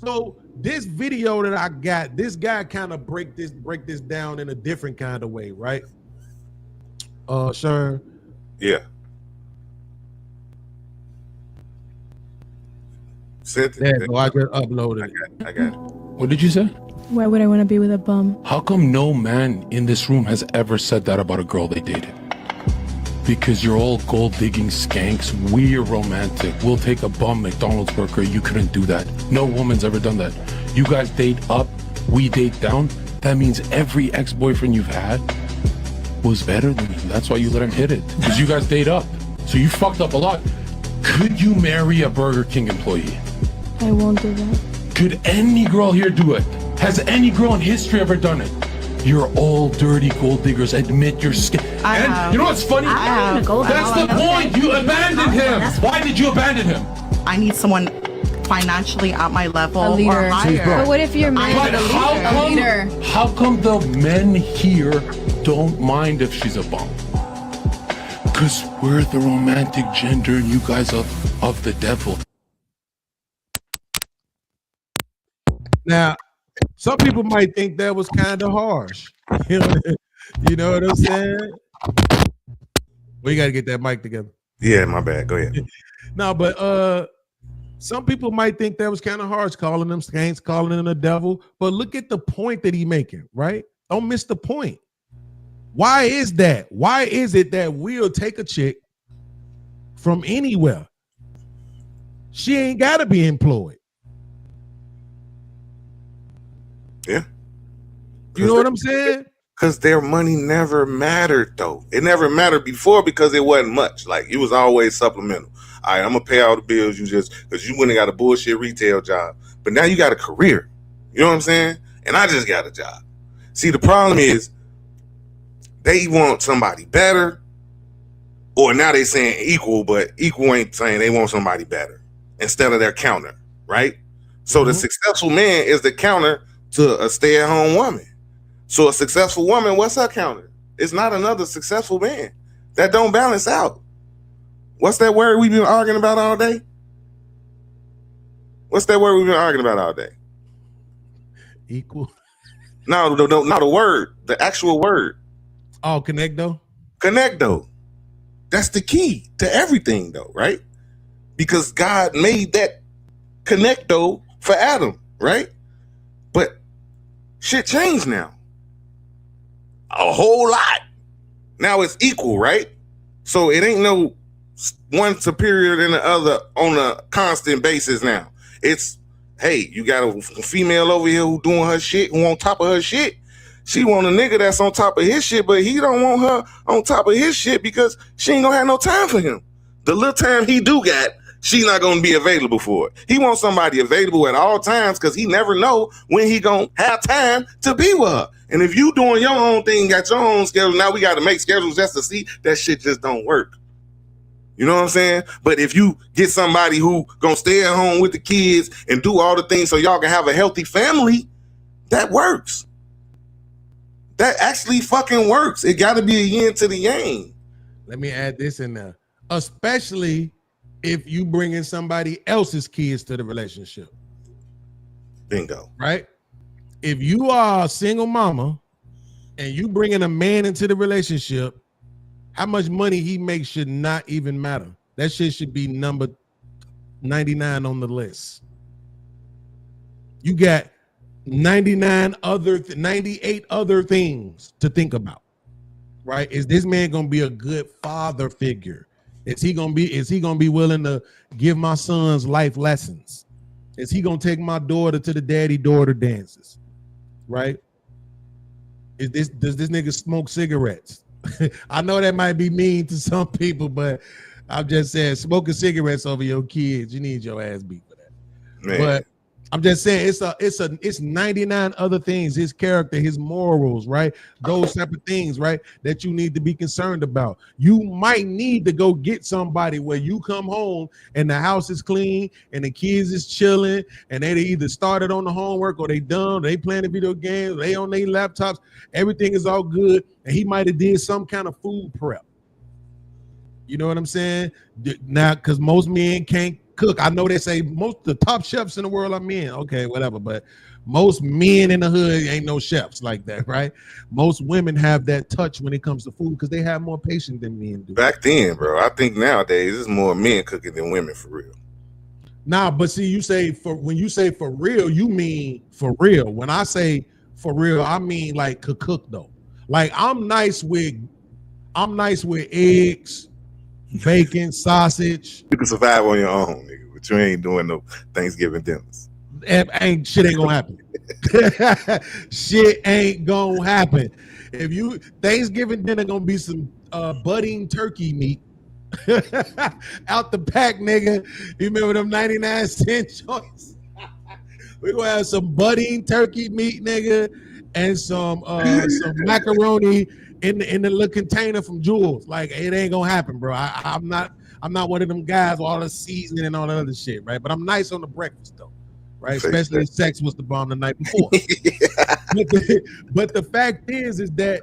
[SPEAKER 4] So this video that I got, this guy kind of break this down in a different kind of way, right? Sure.
[SPEAKER 9] Yeah.
[SPEAKER 4] There, so I just uploaded it.
[SPEAKER 9] I got it.
[SPEAKER 10] What did you say?
[SPEAKER 11] Why would I want to be with a bum?
[SPEAKER 10] How come no man in this room has ever said that about a girl they dated? Because you're all gold-digging skanks. We're romantic. We'll take a bum McDonald's worker. You couldn't do that. No woman's ever done that. You guys date up, we date down. That means every ex-boyfriend you've had was better than you. That's why you let him hit it. Because you guys date up. So you fucked up a lot. Could you marry a Burger King employee?
[SPEAKER 11] I won't do that.
[SPEAKER 10] Could any girl here do it? Has any girl in history ever done it? You're all dirty gold diggers. Admit your skin. And you know what's funny? That's the point. You abandoned him. Why did you abandon him?
[SPEAKER 12] I need someone financially at my level
[SPEAKER 11] A leader.
[SPEAKER 12] or higher.
[SPEAKER 11] But what if you're married
[SPEAKER 10] But
[SPEAKER 11] a leader?
[SPEAKER 10] how come the men here don't mind if she's a bum? Because we're the romantic gender and you guys of the devil.
[SPEAKER 4] Now, some people might think that was kind of harsh. You know what I'm saying? We got to get that mic together.
[SPEAKER 9] Yeah, my bad. Go ahead.
[SPEAKER 4] No, but some people might think that was kind of harsh, calling them skanks, calling them the devil. But look at the point that he's making, right? Don't miss the point. Why is that? Why is it that we'll take a chick from anywhere? She ain't got to be employed.
[SPEAKER 9] Yeah.
[SPEAKER 4] You know what I'm saying?
[SPEAKER 9] Because their money never mattered, though. It never mattered before because it wasn't much. Like, it was always supplemental. All right, I'm going to pay all the bills because you went and got a bullshit retail job. But now you got a career. You know what I'm saying? And I just got a job. See, the problem is they want somebody better, or now they saying equal, but equal ain't saying they want somebody better instead of their counter, right? So the successful man is the counter to a stay-at-home woman. So a successful woman, what's her counter? It's not another successful man. That don't balance out. What's that word we've been arguing about all day? What's that word we've been arguing about all day?
[SPEAKER 4] Equal.
[SPEAKER 9] No, not a word. The actual word.
[SPEAKER 4] Oh, connecto.
[SPEAKER 9] Connecto. That's the key to everything, though, right? Because God made that connecto for Adam, right? But shit changed now. A whole lot. Now it's equal, right? So it ain't no one superior than the other on a constant basis now. It's, hey, you got a female over here who doing her shit, who on top of her shit. She want a nigga that's on top of his shit, but he don't want her on top of his shit because she ain't gonna have no time for him. The little time he do got, she not gonna be available for it. He wants somebody available at all times because he never know when he gonna have time to be with her. And if you doing your own thing, got your own schedule, now we got to make schedules just to see that shit just don't work. You know what I'm saying? But if you get somebody who gonna stay at home with the kids and do all the things so y'all can have a healthy family, that works. That actually fucking works. It got to be a yin to the yang.
[SPEAKER 4] Let me add this in there. Especially if you bring in somebody else's kids to the relationship.
[SPEAKER 9] Bingo.
[SPEAKER 4] Right? If you are a single mama and you bring in a man into the relationship, how much money he makes should not even matter. That shit should be number 99 on the list. You got 98 other things to think about. Right? Is this man gonna be a good father figure? Is he gonna be willing to give my sons life lessons? Is he gonna take my daughter to the daddy-daughter dances? Right? Does this nigga smoke cigarettes? I know that might be mean to some people, but I'm just saying, smoking cigarettes over your kids, you need your ass beat for that. Man. But I'm just saying, it's 99 other things, his character, his morals, right? Those type of things, right? That you need to be concerned about. You might need to go get somebody where you come home and the house is clean and the kids is chilling and they either started on the homework or they done, they playing the video games, they on their laptops, everything is all good, and he might have did some kind of food prep. You know what I'm saying? Now, because most men can't cook. I know they say most of the top chefs in the world are men. Okay, whatever. But most men in the hood ain't no chefs like that, right? Most women have that touch when it comes to food because they have more patience than men do.
[SPEAKER 9] Back then, bro, I think nowadays it's more men cooking than women for real.
[SPEAKER 4] Nah, but see, when you say for real, you mean for real. When I say for real, I mean like cook though. Like I'm nice with eggs, bacon, sausage.
[SPEAKER 9] You can survive on your own, nigga, but you ain't doing no Thanksgiving dinners.
[SPEAKER 4] Shit ain't gonna happen. Shit ain't gonna happen. If you Thanksgiving dinner gonna be some budding turkey meat out the pack, nigga. You remember them 99-cent joints? We're gonna have some budding turkey meat, nigga, and some macaroni in the little container from Jules. Like, it ain't gonna happen, bro. I'm not one of them guys with all the seasoning and all that other shit, right? But I'm nice on the breakfast though, right? Especially if sex was the bomb the night before. But the fact is that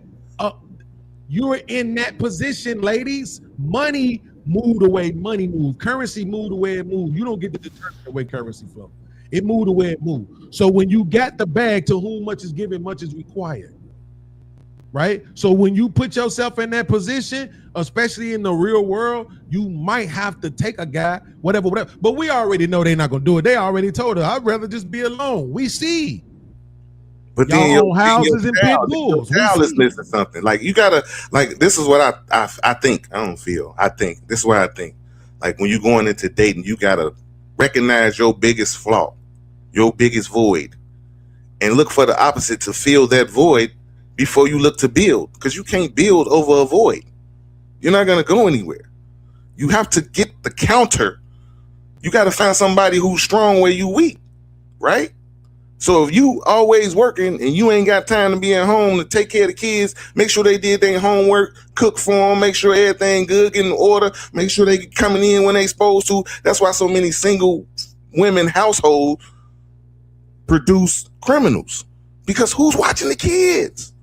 [SPEAKER 4] you're in that position, ladies. Money moved away, money moved. Currency moved away, it moved. You don't get to determine the way currency flow. It moved away, it moved. So when you got the bag, to whom much is given, much is required. Right? So when you put yourself in that position, especially in the real world, you might have to take a guy, whatever. But we already know they're not gonna do it. They already told her, I'd rather just be alone. We see.
[SPEAKER 9] But
[SPEAKER 4] y'all
[SPEAKER 9] then
[SPEAKER 4] own houses and pit bulls.
[SPEAKER 9] Let's listen to something. Like, you gotta, like, this is what I think. I don't feel. I think this is what I think. Like, when you're going into dating, you gotta recognize your biggest flaw, your biggest void, and look for the opposite to fill that void before you look to build, because you can't build over a void. You're not going to go anywhere. You have to get the counter. You got to find somebody who's strong where you weak, right? So if you always working and you ain't got time to be at home to take care of the kids, make sure they did their homework, cook for them, make sure everything good, get in order, make sure they coming in when they supposed to. That's why so many single women households produce criminals, because who's watching the kids?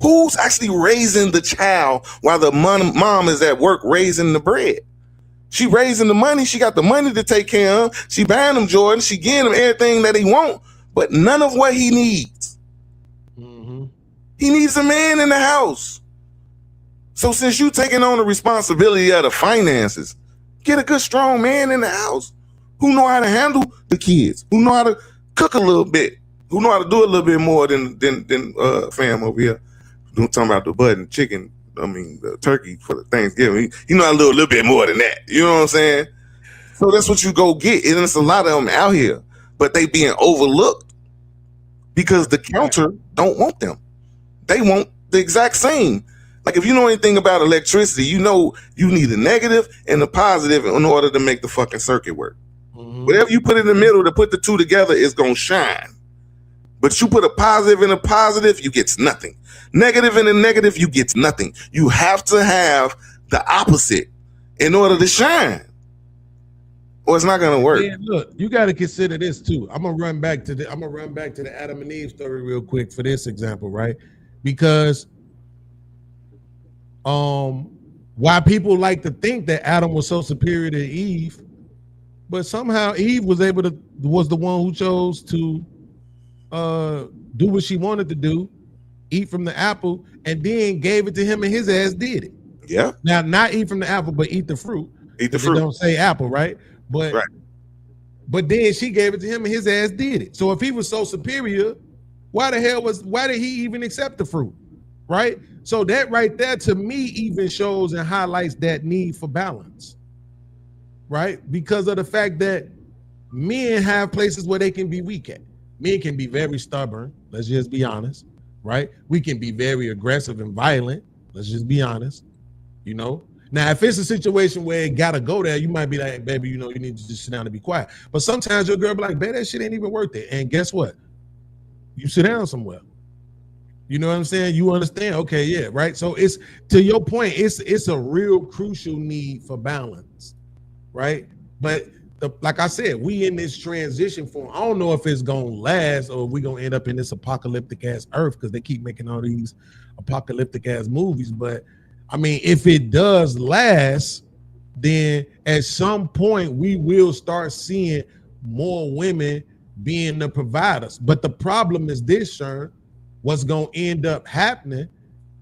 [SPEAKER 9] Who's actually raising the child while the mom is at work raising the bread? She raising the money. She got the money to take care of. She buying him Jordan. She getting him everything that he want, but none of what he needs.
[SPEAKER 4] Mm-hmm.
[SPEAKER 9] He needs a man in the house. So since you taking on the responsibility of the finances, get a good, strong man in the house who know how to handle the kids, who know how to cook a little bit, who know how to do a little bit more than fam over here. Don't talk about the button chicken. I mean, the turkey for the Thanksgiving. You know, a little bit more than that. You know what I'm saying? So that's what you go get. And there's a lot of them out here, but they being overlooked because the counter don't want them. They want the exact same. Like if you know anything about electricity, you know you need a negative and a positive in order to make the fucking circuit work. Mm-hmm. Whatever you put in the middle to put the two together is gonna shine. But you put a positive in a positive, you get nothing. Negative in a negative, you get nothing. You have to have the opposite in order to shine, or it's not gonna work.
[SPEAKER 4] Yeah, look, you got to consider this too. I'm gonna run back to the Adam and Eve story real quick for this example, right? Because why people like to think that Adam was so superior to Eve, but somehow Eve was the one who chose to do what she wanted to do, eat from the apple, and then gave it to him, and his ass did it.
[SPEAKER 9] Yeah.
[SPEAKER 4] Now, not eat from the apple, but eat the fruit.
[SPEAKER 9] Eat the fruit.
[SPEAKER 4] They don't say apple, right? But then she gave it to him, and his ass did it. So if he was so superior, why did he even accept the fruit, right? So that right there, to me, even shows and highlights that need for balance, right? Because of the fact that men have places where they can be weak at. Men can be very stubborn. Let's just be honest, right? We can be very aggressive and violent. Let's just be honest, you know? Now, if it's a situation where it gotta go there, you might be like, baby, you know, you need to just sit down and be quiet. But sometimes your girl be like, baby, that shit ain't even worth it. And guess what? You sit down somewhere. You know what I'm saying? You understand? Okay, yeah, right? So it's, to your point, it's a real crucial need for balance, right? But like I said, we in this transition form. I don't know if it's gonna last or we gonna end up in this apocalyptic ass earth, because they keep making all these apocalyptic ass movies. But I mean, if it does last, then at some point we will start seeing more women being the providers. But the problem is this, Sharon, what's gonna end up happening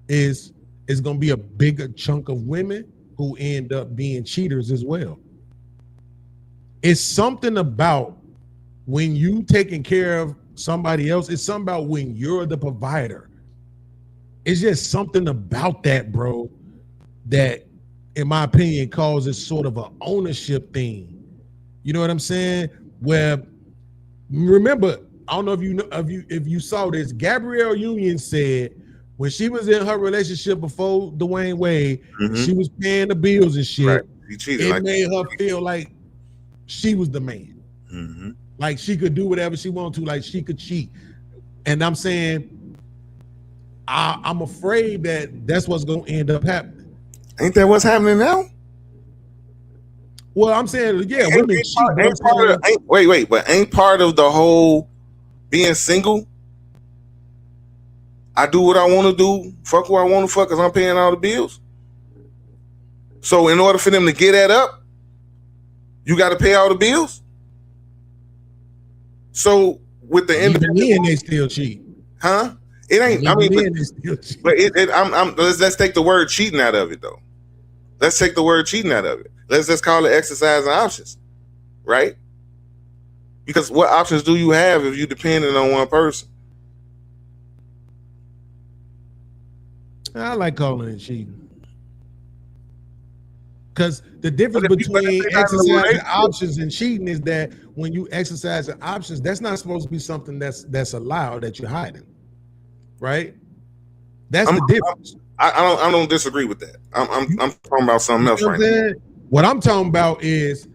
[SPEAKER 4] is it's gonna be a bigger chunk of women who end up being cheaters as well. It's something about when you taking care of somebody else, it's something about when you're the provider. It's just something about that, bro, that in my opinion causes sort of an ownership thing. You know what I'm saying? Where, remember, I don't know if you saw this, Gabrielle Union said when she was in her relationship before Dwayne Wade, she was paying the bills and shit.
[SPEAKER 9] Right. He cheated.
[SPEAKER 4] It made her feel like she was the man. Like she could do whatever she wanted to, like she could cheat. And I'm saying, I'm afraid that that's what's going to end up happening.
[SPEAKER 9] Ain't that what's happening now?
[SPEAKER 4] Well, I'm saying, yeah,
[SPEAKER 9] but ain't part of the whole being single, I do what I want to do, fuck who I want to fuck, because I'm paying all the bills. So in order for them to get that up, you got to pay all the bills. So with the
[SPEAKER 4] independent, they still cheat,
[SPEAKER 9] huh? It ain't. I mean, let's take the word cheating out of it, though. Let's take the word cheating out of it. Let's just call it exercising options, right? Because what options do you have if you're dependent on one person?
[SPEAKER 4] I like calling it cheating. Because the difference between exercising options and cheating is that when you exercise the options, that's not supposed to be something that's allowed, that you're hiding, right? That's the difference.
[SPEAKER 9] I don't disagree with that. I'm talking about something else right now.
[SPEAKER 4] What I'm talking about is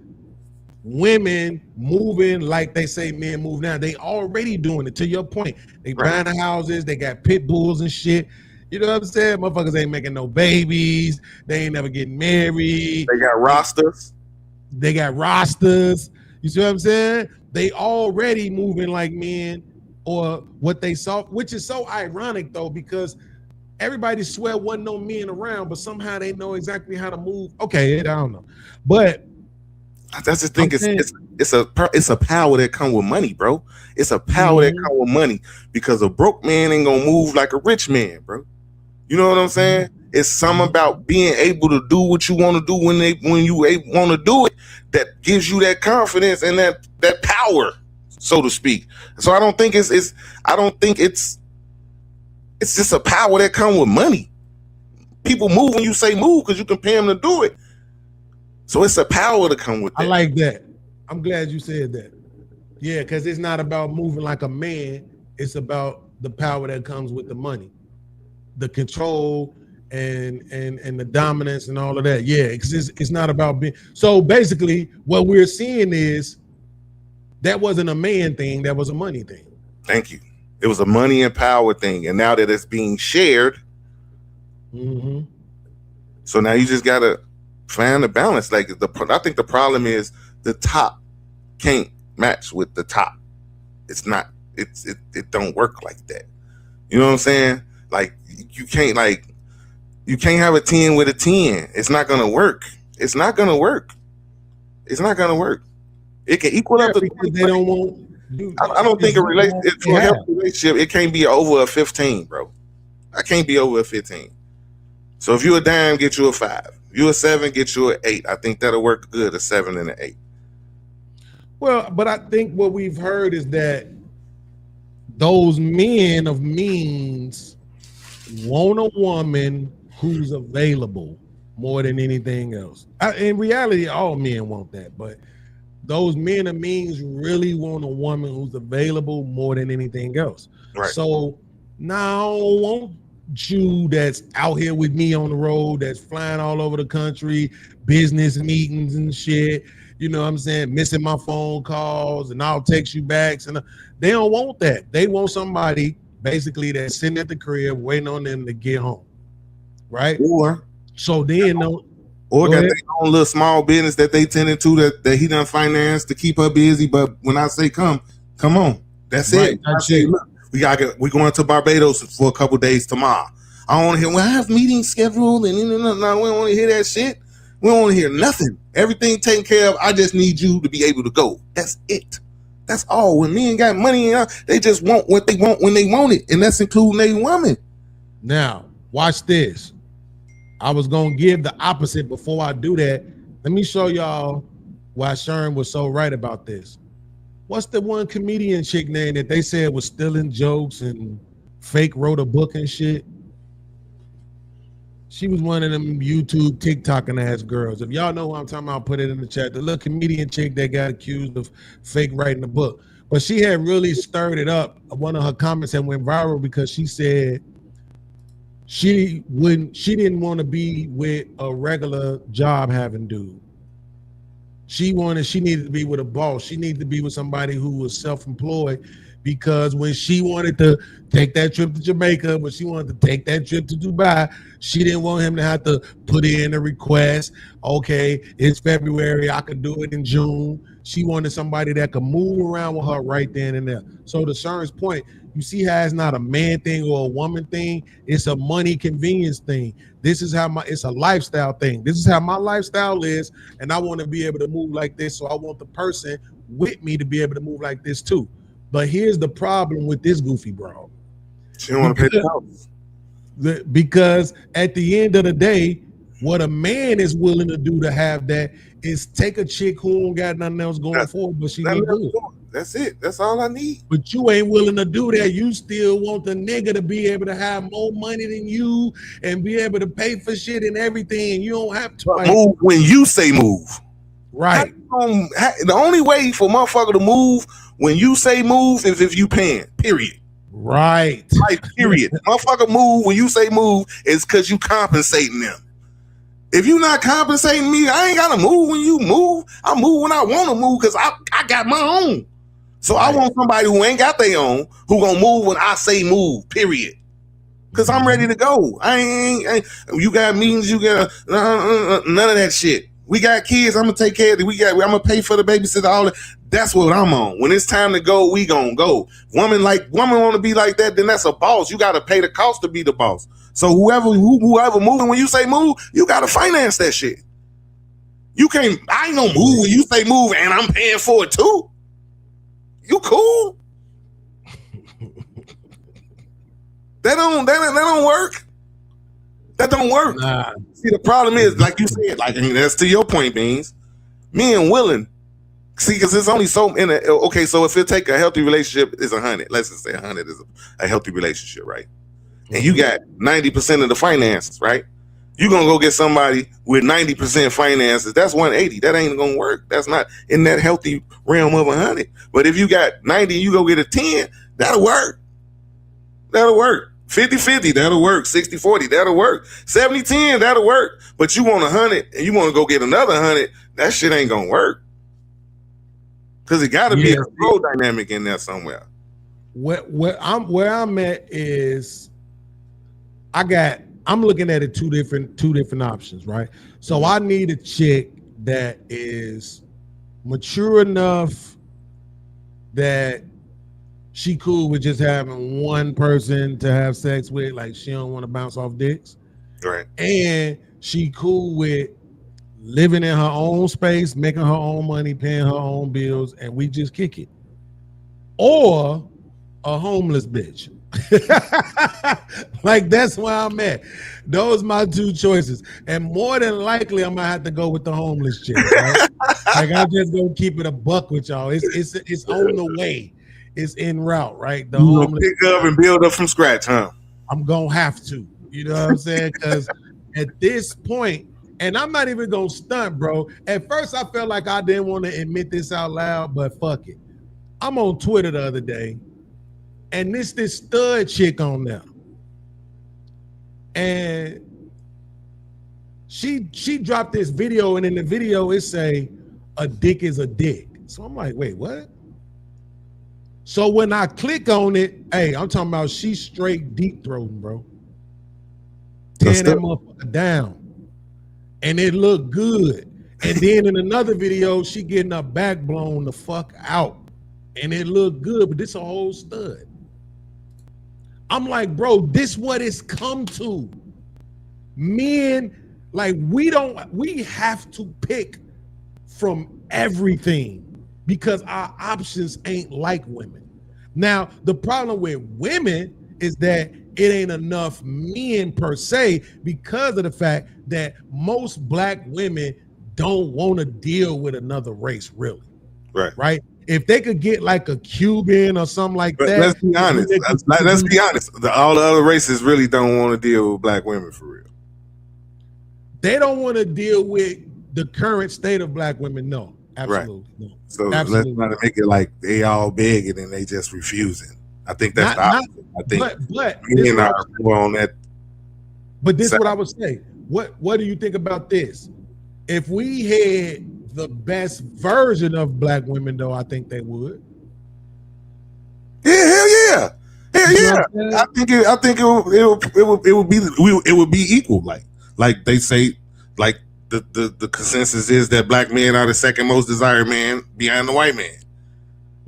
[SPEAKER 4] women moving like they say men move now. They already doing it. To your point, they buying the houses, they got pit bulls and shit. You know what I'm saying? Motherfuckers ain't making no babies. They ain't never getting married.
[SPEAKER 9] They got rosters.
[SPEAKER 4] They got rosters. You see what I'm saying? They already moving like men, or what they saw, which is so ironic though, because everybody swear wasn't no men around, but somehow they know exactly how to move. Okay, I don't know, but
[SPEAKER 9] I just think it's a power that come with money, bro. It's a power that come with money, because a broke man ain't gonna move like a rich man, bro. You know what I'm saying? It's something about being able to do what you want to do when you want to do it that gives you that confidence and that power, so to speak. So I don't think it's just a power that come with money. People move when you say move because you can pay them to do it. So it's a power to come with that.
[SPEAKER 4] I like that. I'm glad you said that. Yeah, because it's not about moving like a man. It's about the power that comes with the money, the control and the dominance and all of that. Yeah, it's not about being. So basically, what we're seeing is that wasn't a man thing. That was a money thing.
[SPEAKER 9] Thank you. It was a money and power thing, and now that it's being shared, so now you just gotta find the balance. Like I think the problem is the top can't match with the top. It's not. It don't work like that. You know what I'm saying? Like you can't have a 10 with a 10. It's not gonna work. It's not gonna work. It can equal up
[SPEAKER 4] because they don't want.
[SPEAKER 9] I don't think for a healthy relationship, it can't be over a 15, bro. I can't be over a 15. So if you're a dime, get you a 5. If you're a 7, get you an 8. I think that'll work good, a 7 and an 8.
[SPEAKER 4] Well, but I think what we've heard is that those men of means want a woman who's available more than anything else. In reality, all men want that, but those men of means really want a woman who's available more than anything else.
[SPEAKER 9] Right.
[SPEAKER 4] So now I don't want you that's out here with me on the road, that's flying all over the country, business meetings and shit. You know what I'm saying? Missing my phone calls and I'll text you back. And they don't want that. They want somebody basically that's sitting at the crib waiting on them to get home. Right?
[SPEAKER 9] Or
[SPEAKER 4] got
[SPEAKER 9] their own little small business that they tended to that he done finance to keep her busy. But when I say come on, that's right. I say, look, we're going to Barbados for a couple days tomorrow. I don't want to hear, well, I have meetings scheduled and no, we don't want to hear that shit. We don't want to hear nothing. Everything taken care of. I just need you to be able to go. That's it. That's all. When men got money, they just want what they want when they want it, and that's including a woman.
[SPEAKER 4] Now, watch this. I was gonna give the opposite before I do that. Let me show y'all why Sharon was so right about this. What's the one comedian chick name that they said was stealing jokes and fake wrote a book and shit? She was one of them YouTube TikToking ass girls. If y'all know who I'm talking about, put it in the chat. The little comedian chick that got accused of fake writing a book. But she had really stirred it up. One of her comments had went viral because she said she didn't want to be with a regular job having dude. She needed to be with a boss. She needed to be with somebody who was self-employed, because when she wanted to take that trip to Jamaica, when she wanted to take that trip to Dubai, she didn't want him to have to put in a request. Okay, it's February, I could do it in June. She wanted somebody that could move around with her right then and there. So to Sharon's point, you see how it's not a man thing or a woman thing. It's a money convenience thing. This is how it's a lifestyle thing. This is how my lifestyle is, and I want to be able to move like this. So I want the person with me to be able to move like this too. But here's the problem with this goofy broad.
[SPEAKER 9] She don't want to pay the house.
[SPEAKER 4] Because at the end of the day, what a man is willing to do to have that is take a chick who don't got nothing else going for her, but she need good.
[SPEAKER 9] That's it. That's all I need.
[SPEAKER 4] But you ain't willing to do that. You still want the nigga to be able to have more money than you and be able to pay for shit and everything. You don't have to
[SPEAKER 9] move when you say move.
[SPEAKER 4] Right.
[SPEAKER 9] The only way for motherfucker to move when you say move is if you paying. Period.
[SPEAKER 4] Right.
[SPEAKER 9] Like, period. Motherfucker move when you say move is because you compensating them. If you not compensating me, I ain't gotta move when you move. I move when I want to move because I got my own. So I want somebody who ain't got their own who gonna move when I say move, period. Because I'm ready to go. I ain't you got meetings, you got none of that shit. We got kids, I'm gonna take care of it. I'm gonna pay for the babysitter, all that. That's what I'm on. When it's time to go, we gonna go. Woman want to be like that, then that's a boss. You gotta pay the cost to be the boss. So whoever moving, when you say move, you gotta finance that shit. You can't. I ain't gonna move when you say move, and I'm paying for it too. You cool? That don't work. That don't work.
[SPEAKER 4] Nah.
[SPEAKER 9] See, the problem is, like you said, that's to your point, Beans. Me and willing. See, because it's only so in a okay. So if it take a healthy relationship is 100. Let's just say 100 is a healthy relationship, right? And you got 90% of the finances, right? You gonna go get somebody with 90% finances. That's 180. That ain't gonna work. That's not in that healthy realm of 100. But if you got 90, you go get a 10. That'll work. That'll work. 50-50, that'll work. 60-40, that'll work. 70-10, that'll work. But you want 100 and you want to go get another 100, that shit ain't gonna work. Because it gotta be a role dynamic in there somewhere.
[SPEAKER 4] Where I'm at is I'm looking at it two different options, right? So I need a chick that is mature enough that she cool with just having one person to have sex with, like she don't want to bounce off dicks.
[SPEAKER 9] Right.
[SPEAKER 4] And she cool with living in her own space, making her own money, paying her own bills, and we just kick it. Or a homeless bitch. Like that's where I'm at. Those are my two choices. And more than likely I'm gonna have to go with the homeless chick. Right? Like I'm just gonna keep it a buck with y'all. It's on the way. It's en route, right? The
[SPEAKER 9] you
[SPEAKER 4] homeless
[SPEAKER 9] pick up and build up from scratch, huh?
[SPEAKER 4] I'm gonna have to. You know what I'm saying? Because at this point, and I'm not even gonna stunt, bro. At first I felt like I didn't want to admit this out loud, but fuck it. I'm on Twitter the other day, and this stud chick on there. And she dropped this video, and in the video it say a dick is a dick. So I'm like, wait, what? So when I click on it, hey, I'm talking about she straight deep throating, bro. Tearing that motherfucker down. And it looked good. And then in another video, she getting her back blown the fuck out. And it looked good, but this a whole stud. I'm like, bro, this what it's come to. Men, like we have to pick from everything because our options ain't like women. Now, the problem with women is that it ain't enough men per se because of the fact that most black women don't want to deal with another race, really.
[SPEAKER 9] Right.
[SPEAKER 4] Right? If they could get like a Cuban or something like that.
[SPEAKER 9] Let's be honest. Let's be honest. All the other races really don't want to deal with black women for real.
[SPEAKER 4] They don't want to deal with the current state of black women. No, absolutely.
[SPEAKER 9] Right.
[SPEAKER 4] No.
[SPEAKER 9] So
[SPEAKER 4] absolutely.
[SPEAKER 9] let's not make it like they all big and then they just refusing. I think that's the opposite. I think
[SPEAKER 4] but
[SPEAKER 9] men are more on that.
[SPEAKER 4] But this is what I would say. What do you think about this? If we had the best version of black women, though, I think they would.
[SPEAKER 9] Yeah, hell yeah. I think it would be equal. Like they say, like the consensus is that black men are the second most desired man behind the white man.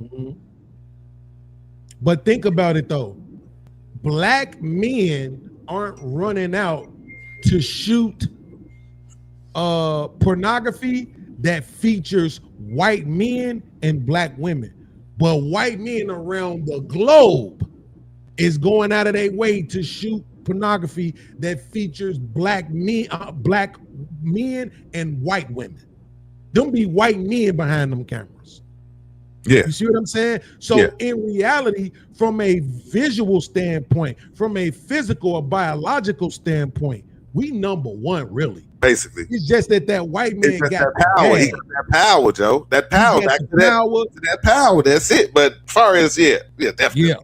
[SPEAKER 4] Mm-hmm. But think about it though. Black men aren't running out to shoot pornography that features white men and black women. But white men around the globe is going out of their way to shoot pornography that features black men and white women. Them be white men behind them cameras.
[SPEAKER 9] Yeah.
[SPEAKER 4] You see what I'm saying? So in reality, from a visual standpoint, from a physical or biological standpoint, we number one, really.
[SPEAKER 9] Basically.
[SPEAKER 4] It's just that white man got
[SPEAKER 9] that power. He got that power, Joe. That power. Back to that power. That's it. But as far as definitely.
[SPEAKER 4] Yeah.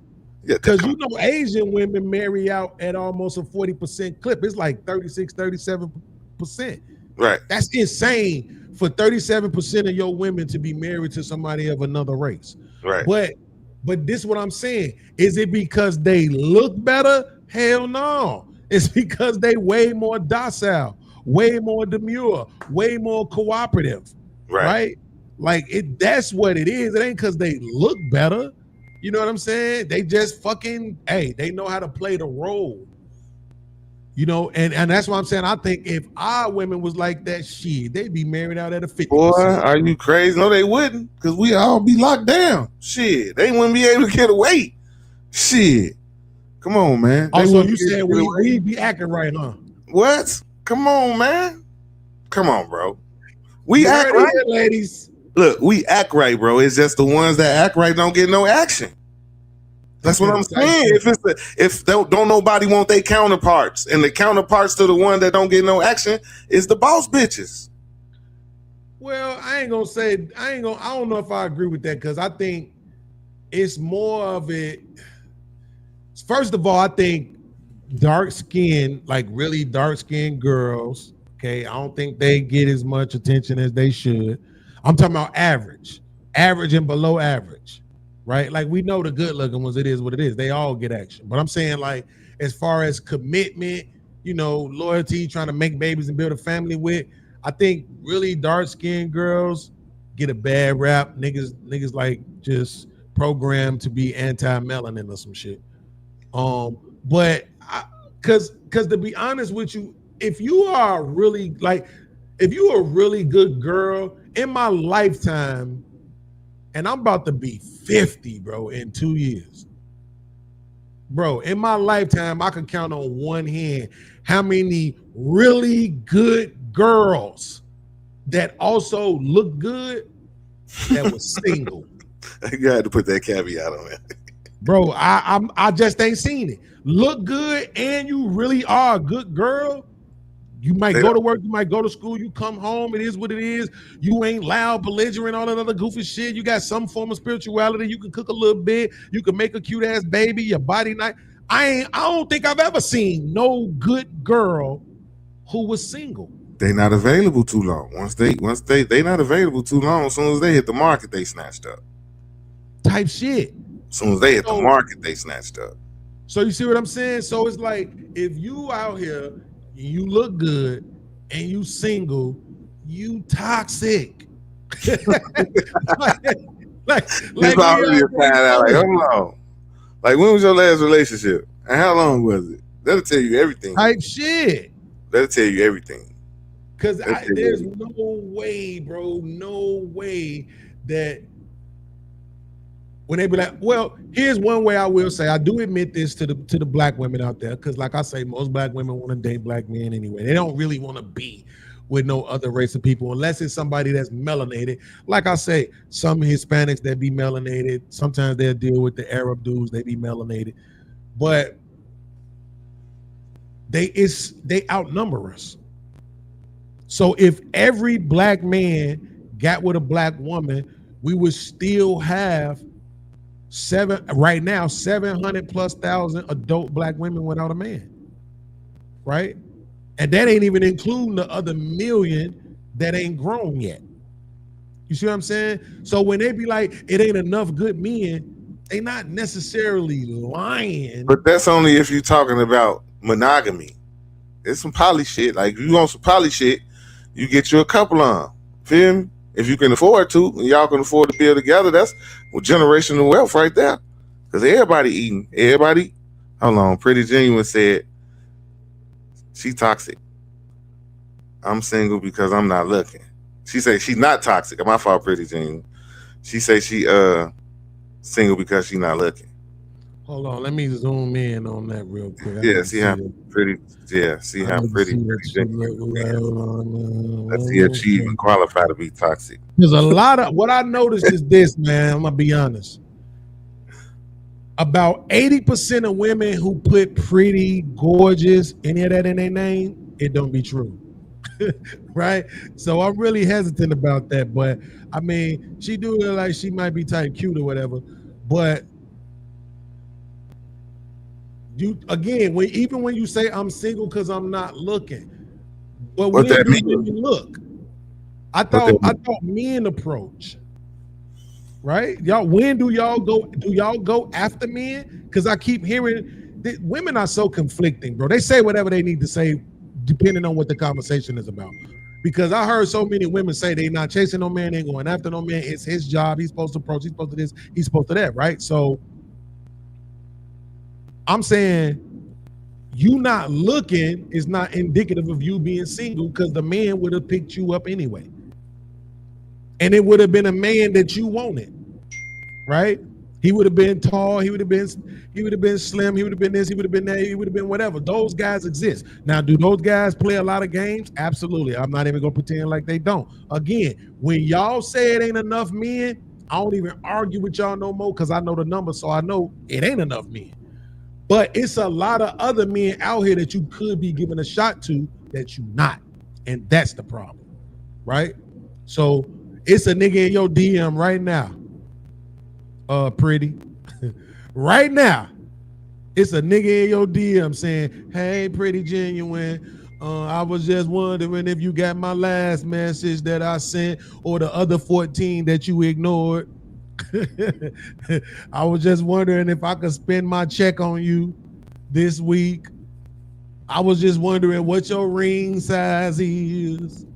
[SPEAKER 4] Because you know Asian women marry out at almost a 40% clip. It's like 36, 37%.
[SPEAKER 1] Right.
[SPEAKER 4] That's insane for 37% of your women to be married to somebody of another race.
[SPEAKER 1] Right.
[SPEAKER 4] But this is what I'm saying. Is it because they look better? Hell no. It's because they way more docile, way more demure, way more cooperative. Right? Like that's what it is. It ain't because they look better. You know what I'm saying? They just fucking, they know how to play the role. You know, and that's why I'm saying I think if our women was like that, shit, they'd be married out at a 50%.
[SPEAKER 1] Boy, are you crazy? No, they wouldn't, because we all be locked down. Shit, they wouldn't be able to get away. Shit. Come on, man.
[SPEAKER 4] Also, you said we be acting right, huh?
[SPEAKER 1] What? Come on, man. Come on, bro. We act right,
[SPEAKER 4] ladies.
[SPEAKER 1] Look, we act right, bro. It's just the ones that act right don't get no action. That's what I'm saying. If don't nobody want their counterparts, and the counterparts to the one that don't get no action is the boss bitches.
[SPEAKER 4] Well, I don't know if I agree with that, because I think it's more of it. First of all, I think dark skin, like really dark skinned girls, okay, I don't think they get as much attention as they should. I'm talking about average and below average, right? Like we know the good looking ones, it is what it is. They all get action. But I'm saying, like, as far as commitment, you know, loyalty, trying to make babies and build a family with, I think really dark skinned girls get a bad rap. Niggas like just programmed to be anti-melanin or some shit. But cause to be honest with you, if you are a really good girl, in my lifetime, and I'm about to be 50, bro, in 2 years. Bro, in my lifetime, I can count on one hand how many really good girls that also look good that was single.
[SPEAKER 1] You had to put that caveat on it.
[SPEAKER 4] Bro, I just ain't seen it. Look good and you really are a good girl. You might go to work, you might go to school, you come home, it is what it is. You ain't loud, belligerent, all that other goofy shit. You got some form of spirituality. You can cook a little bit. You can make a cute ass baby. Your body nice. I don't think I've ever seen no good girl who was single.
[SPEAKER 1] They not available too long. Once they not available too long. As soon as they hit the market, they snatched up.
[SPEAKER 4] Type shit.
[SPEAKER 1] As soon as they hit the market, they snatched up.
[SPEAKER 4] So you see what I'm saying? So it's like, if you out here, you look good and you single, you toxic. like hold on. Like, when was your last relationship? And how long was it? That'll tell you everything. Type shit. That'll tell you everything. Because there's no way, bro, no way that when they be like, well, here's one way I will say, I do admit this to the black women out there, because like I say, most black women want to date black men anyway. They don't really want to be with no other race of people unless it's somebody that's melanated. Like I say, some Hispanics that be melanated, sometimes they'll deal with the Arab dudes, they be melanated. But they outnumber us. So if every black man got with a black woman, we would still have 700,000+ adult black women without a man, right? And that ain't even including the other million that ain't grown yet. You see what I'm saying? So when they be like, it ain't enough good men, they not necessarily lying.
[SPEAKER 1] But that's only if you're talking about monogamy. It's some poly shit. Like, if you want some poly shit, you get you a couple on. Feel me? If you can afford to, and y'all can afford to build together, that's generational wealth right there. Because everybody eating. Everybody. Hold on. Pretty Genuine said, she toxic. I'm single because I'm not looking. She said she's not toxic. My fault, Pretty Genuine. She say she single because she's not looking.
[SPEAKER 4] Hold on, let me zoom in on that real quick.
[SPEAKER 1] See how pretty Let's see if she even qualified to be toxic.
[SPEAKER 4] There's a lot of, what I noticed is this, man, I'm gonna be honest. About 80% of women who put pretty, gorgeous, any of that in their name, it don't be true. Right? So I'm really hesitant about that. But I mean, she do look like she might be type cute or whatever. But You again, even when you say I'm single because I'm not looking, but
[SPEAKER 9] What
[SPEAKER 4] when
[SPEAKER 9] that
[SPEAKER 4] do
[SPEAKER 9] mean?
[SPEAKER 4] women look? I
[SPEAKER 9] that
[SPEAKER 4] thought men approach, right? Y'all, when do y'all go? Do y'all go after men? Because I keep hearing that women are so conflicting, bro. They say whatever they need to say, depending on what the conversation is about. Because I heard so many women say they not chasing no man, ain't going after no man. It's his job. He's supposed to approach. He's supposed to this. He's supposed to that, right? So I'm saying you not looking is not indicative of you being single because the man would have picked you up anyway. And it would have been a man that you wanted, right? He would have been tall, he would have been slim, he would have been this, he would have been that, he would have been whatever. Those guys exist. Now, do those guys play a lot of games? Absolutely. I'm not even gonna pretend like they don't. Again, when y'all say it ain't enough men, I don't even argue with y'all no more because I know the number, so I know it ain't enough men. But it's a lot of other men out here that you could be giving a shot to that you not. And that's the problem, right? So it's a nigga in your DM right now. Pretty. Right now, it's a nigga in your DM saying, hey, Pretty Genuine, I was just wondering if you got my last message that I sent or the other 14 that you ignored. I was just wondering if I could spend my check on you this week. I was just wondering what your ring size is.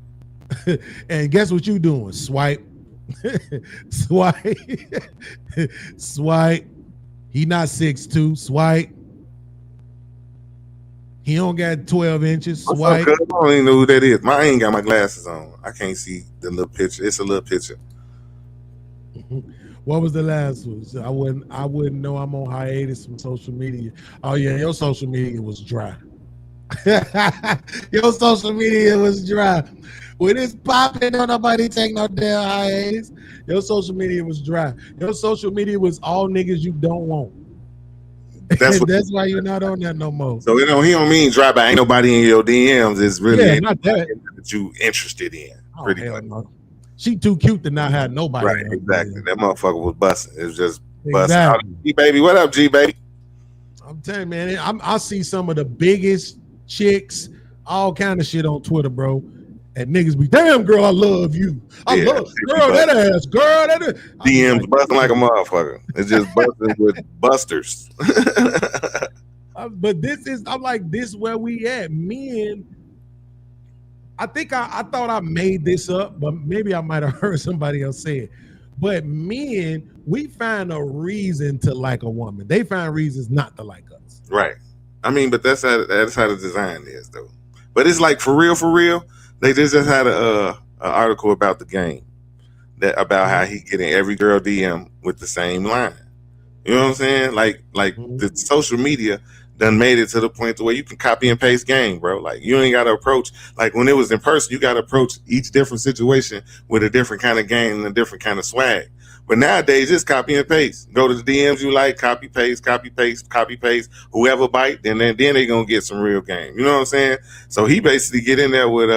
[SPEAKER 4] And guess what you doing? Swipe. Swipe. Swipe. He not 6'2". Swipe. He don't got 12 inches. Swipe.
[SPEAKER 9] I don't even know who that is. I ain't got my glasses on. I can't see the little picture. It's a little picture.
[SPEAKER 4] What was the last one? I wouldn't know. I'm on hiatus from social media. Oh yeah, your social media was dry. Your social media was dry. When it's popping, don't nobody take no damn hiatus. Your social media was dry. Your social media was all niggas you don't want. That's why you're not on that no more.
[SPEAKER 9] So he don't mean dry, but ain't nobody in your DMs is really
[SPEAKER 4] not that
[SPEAKER 9] you interested in. Pretty much.
[SPEAKER 4] No. She too cute to not have nobody.
[SPEAKER 9] Right, exactly. That motherfucker was busting. It was just busting.
[SPEAKER 4] Exactly.
[SPEAKER 9] G baby, what up, G baby?
[SPEAKER 4] I'm telling you, man. I see some of the biggest chicks, all kind of shit on Twitter, bro. And niggas be, damn, girl, I love you. I love girl, that ass, girl.
[SPEAKER 9] DMs like, busting like a motherfucker. It's just busting with busters.
[SPEAKER 4] But I'm like, this where we at. Men, I think I thought I made this up, but maybe I might have heard somebody else say it. But men, we find a reason to like a woman. They find reasons not to like us.
[SPEAKER 9] Right. I mean, but that's how the design is, though. But it's like for real. They just had an article about the game about how he getting every girl DM with the same line. You know what I'm saying? Like the social media done made it to the point to where you can copy and paste game, bro. Like you ain't got to approach, like when it was in person, you got to approach each different situation with a different kind of game and a different kind of swag. But nowadays, just copy and paste. Go to the DMs you like, copy, paste. Whoever bite, then they gonna get some real game. You know what I'm saying? So he basically get in there with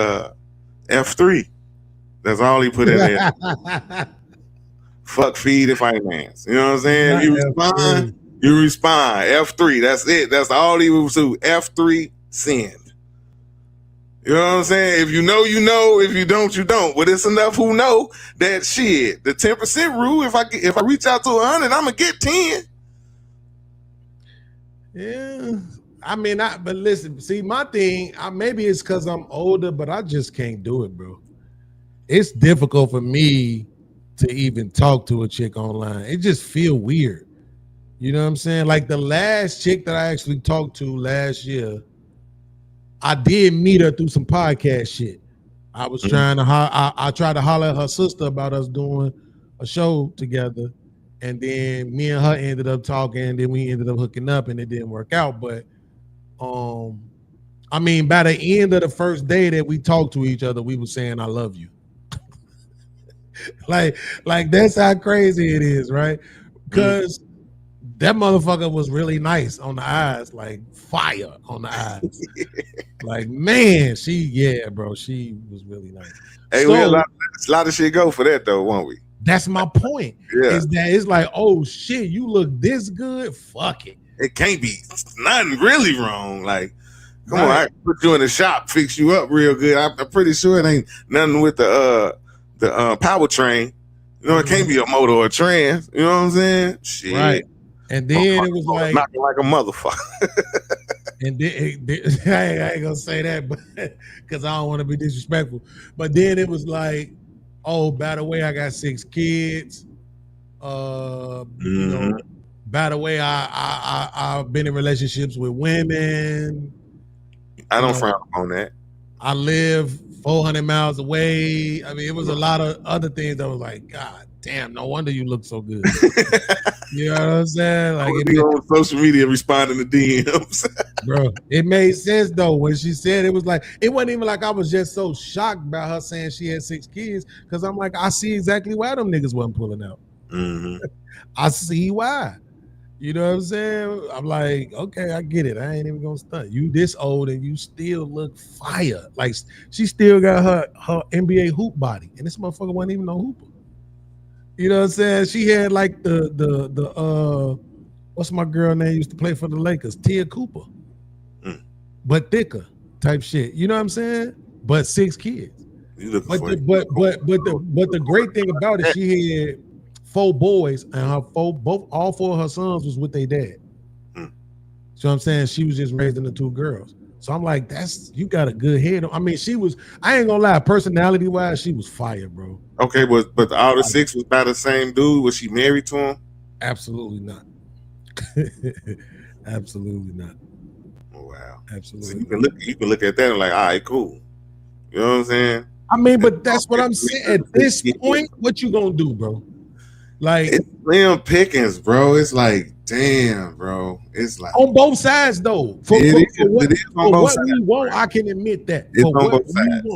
[SPEAKER 9] F3. That's all he put in there. Fuck, feed, and finance. You know what I'm saying? You respond. F3. That's it. That's all he was do. F3, send. You know what I'm saying? If you know, you know. If you don't, you don't. But it's enough who know that shit. The 10% rule. If I reach out to 100, I'm gonna get 10.
[SPEAKER 4] Yeah. I mean, but listen. See, my thing. Maybe it's because I'm older, but I just can't do it, bro. It's difficult for me to even talk to a chick online. It just feel weird. You know what I'm saying? Like the last chick that I actually talked to last year, I did meet her through some podcast shit. I was trying to I tried to holler at her sister about us doing a show together, and then me and her ended up talking, and then we ended up hooking up, and it didn't work out. But I mean, by the end of the first day that we talked to each other, we were saying I love you. like that's how crazy it is, right? Because that motherfucker was really nice on the eyes, like fire on the eyes. Like, man, she was really nice.
[SPEAKER 9] Hey, so, we had a lot of shit go for that though, won't we?
[SPEAKER 4] That's my point. Yeah. Is that it's like, oh shit, you look this good? Fuck it.
[SPEAKER 9] it can't be nothing really wrong. Like, come on, I can put you in the shop, fix you up real good. I'm pretty sure it ain't nothing with the powertrain. You know, it can't be a motor or a trans. You know what I'm saying? Shit.
[SPEAKER 4] Right. And then it was like
[SPEAKER 9] knocking like a motherfucker.
[SPEAKER 4] And then I ain't gonna say that, but because I don't want to be disrespectful. But then it was like, oh, by the way, I got 6 kids. You know, by the way, I've been in relationships with women.
[SPEAKER 9] I don't frown on that.
[SPEAKER 4] I live 400 miles away. I mean, it was a lot of other things that was like, God damn, no wonder you look so good. You know what I'm saying? Like,
[SPEAKER 9] it be on social media responding to DMs.
[SPEAKER 4] Bro, it made sense though when she said it was like, it wasn't even like I was just so shocked about her saying she had 6 kids, because I'm like, I see exactly why them niggas wasn't pulling out. I see why. You know what I'm saying? I'm like, okay, I get it. I ain't even gonna stunt. You this old and you still look fire. Like, she still got her NBA hoop body, and this motherfucker wasn't even no hooper. You know what I'm saying? She had like the what's my girl name used to play for the Lakers? Tia Cooper. But thicker type shit. You know what I'm saying? But 6 kids. But the great thing about it, she had 4 boys, and all 4 of her sons was with their dad. So I'm saying she was just raising the 2 girls. So I'm like, you got a good head. I mean, I ain't gonna lie, personality wise, she was fire, bro.
[SPEAKER 9] Okay, but all the 6 was by the same dude. Was she married to him?
[SPEAKER 4] Absolutely not. Absolutely not.
[SPEAKER 9] Wow.
[SPEAKER 4] Absolutely.
[SPEAKER 9] So you can look at that and like, all right, cool. You know what I'm saying?
[SPEAKER 4] I mean, but that's what I'm saying. At this point, what you gonna do, bro? Like,
[SPEAKER 9] it's slim pickings, bro. It's like, damn, bro. It's like
[SPEAKER 4] on both sides, though. For what we want, I can admit that.
[SPEAKER 9] It's on both sides.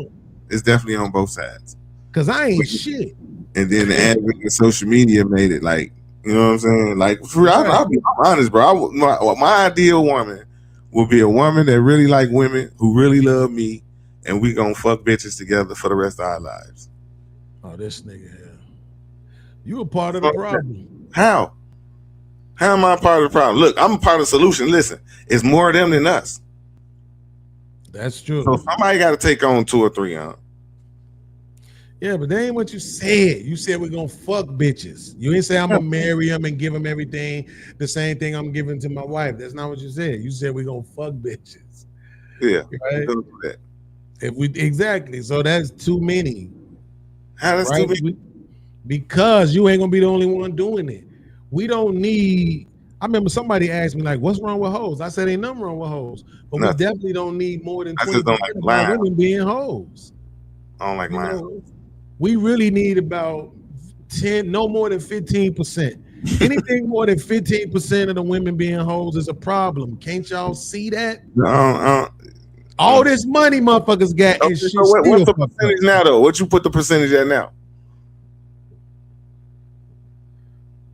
[SPEAKER 9] It's definitely on both sides.
[SPEAKER 4] Cause I ain't shit.
[SPEAKER 9] And then the advent of social media made it like, you know what I'm saying? Like, I'll be honest, bro. My ideal woman will be a woman that really like women, who really love me, and we gonna fuck bitches together for the rest of our lives.
[SPEAKER 4] Oh, this nigga here. You a part of the problem.
[SPEAKER 9] How? How am I a part of the problem? Look, I'm a part of the solution. Listen, it's more of them than us.
[SPEAKER 4] That's true.
[SPEAKER 9] So somebody got to take on 2 or 3 on.
[SPEAKER 4] Yeah, but that ain't what you said. You said we're gonna fuck bitches. You ain't say I'm gonna marry them and give them everything, the same thing I'm giving to my wife. That's not what you said. You said we're gonna fuck bitches.
[SPEAKER 9] Yeah,
[SPEAKER 4] right? Exactly. So that's too many.
[SPEAKER 9] How that's too many?
[SPEAKER 4] Because you ain't gonna be the only one doing it. We don't need. I remember somebody asked me like, "What's wrong with hoes?" I said, "Ain't nothing wrong with hoes, but we definitely don't need more than 20% of women being hoes."
[SPEAKER 9] I don't like lying.
[SPEAKER 4] We really need about 10, no more than 15%. Anything more than 15% of the women being hoes is a problem. Can't y'all see that? All this money motherfuckers got.
[SPEAKER 9] Okay, so what's the percentage now, though? What you put the percentage at now?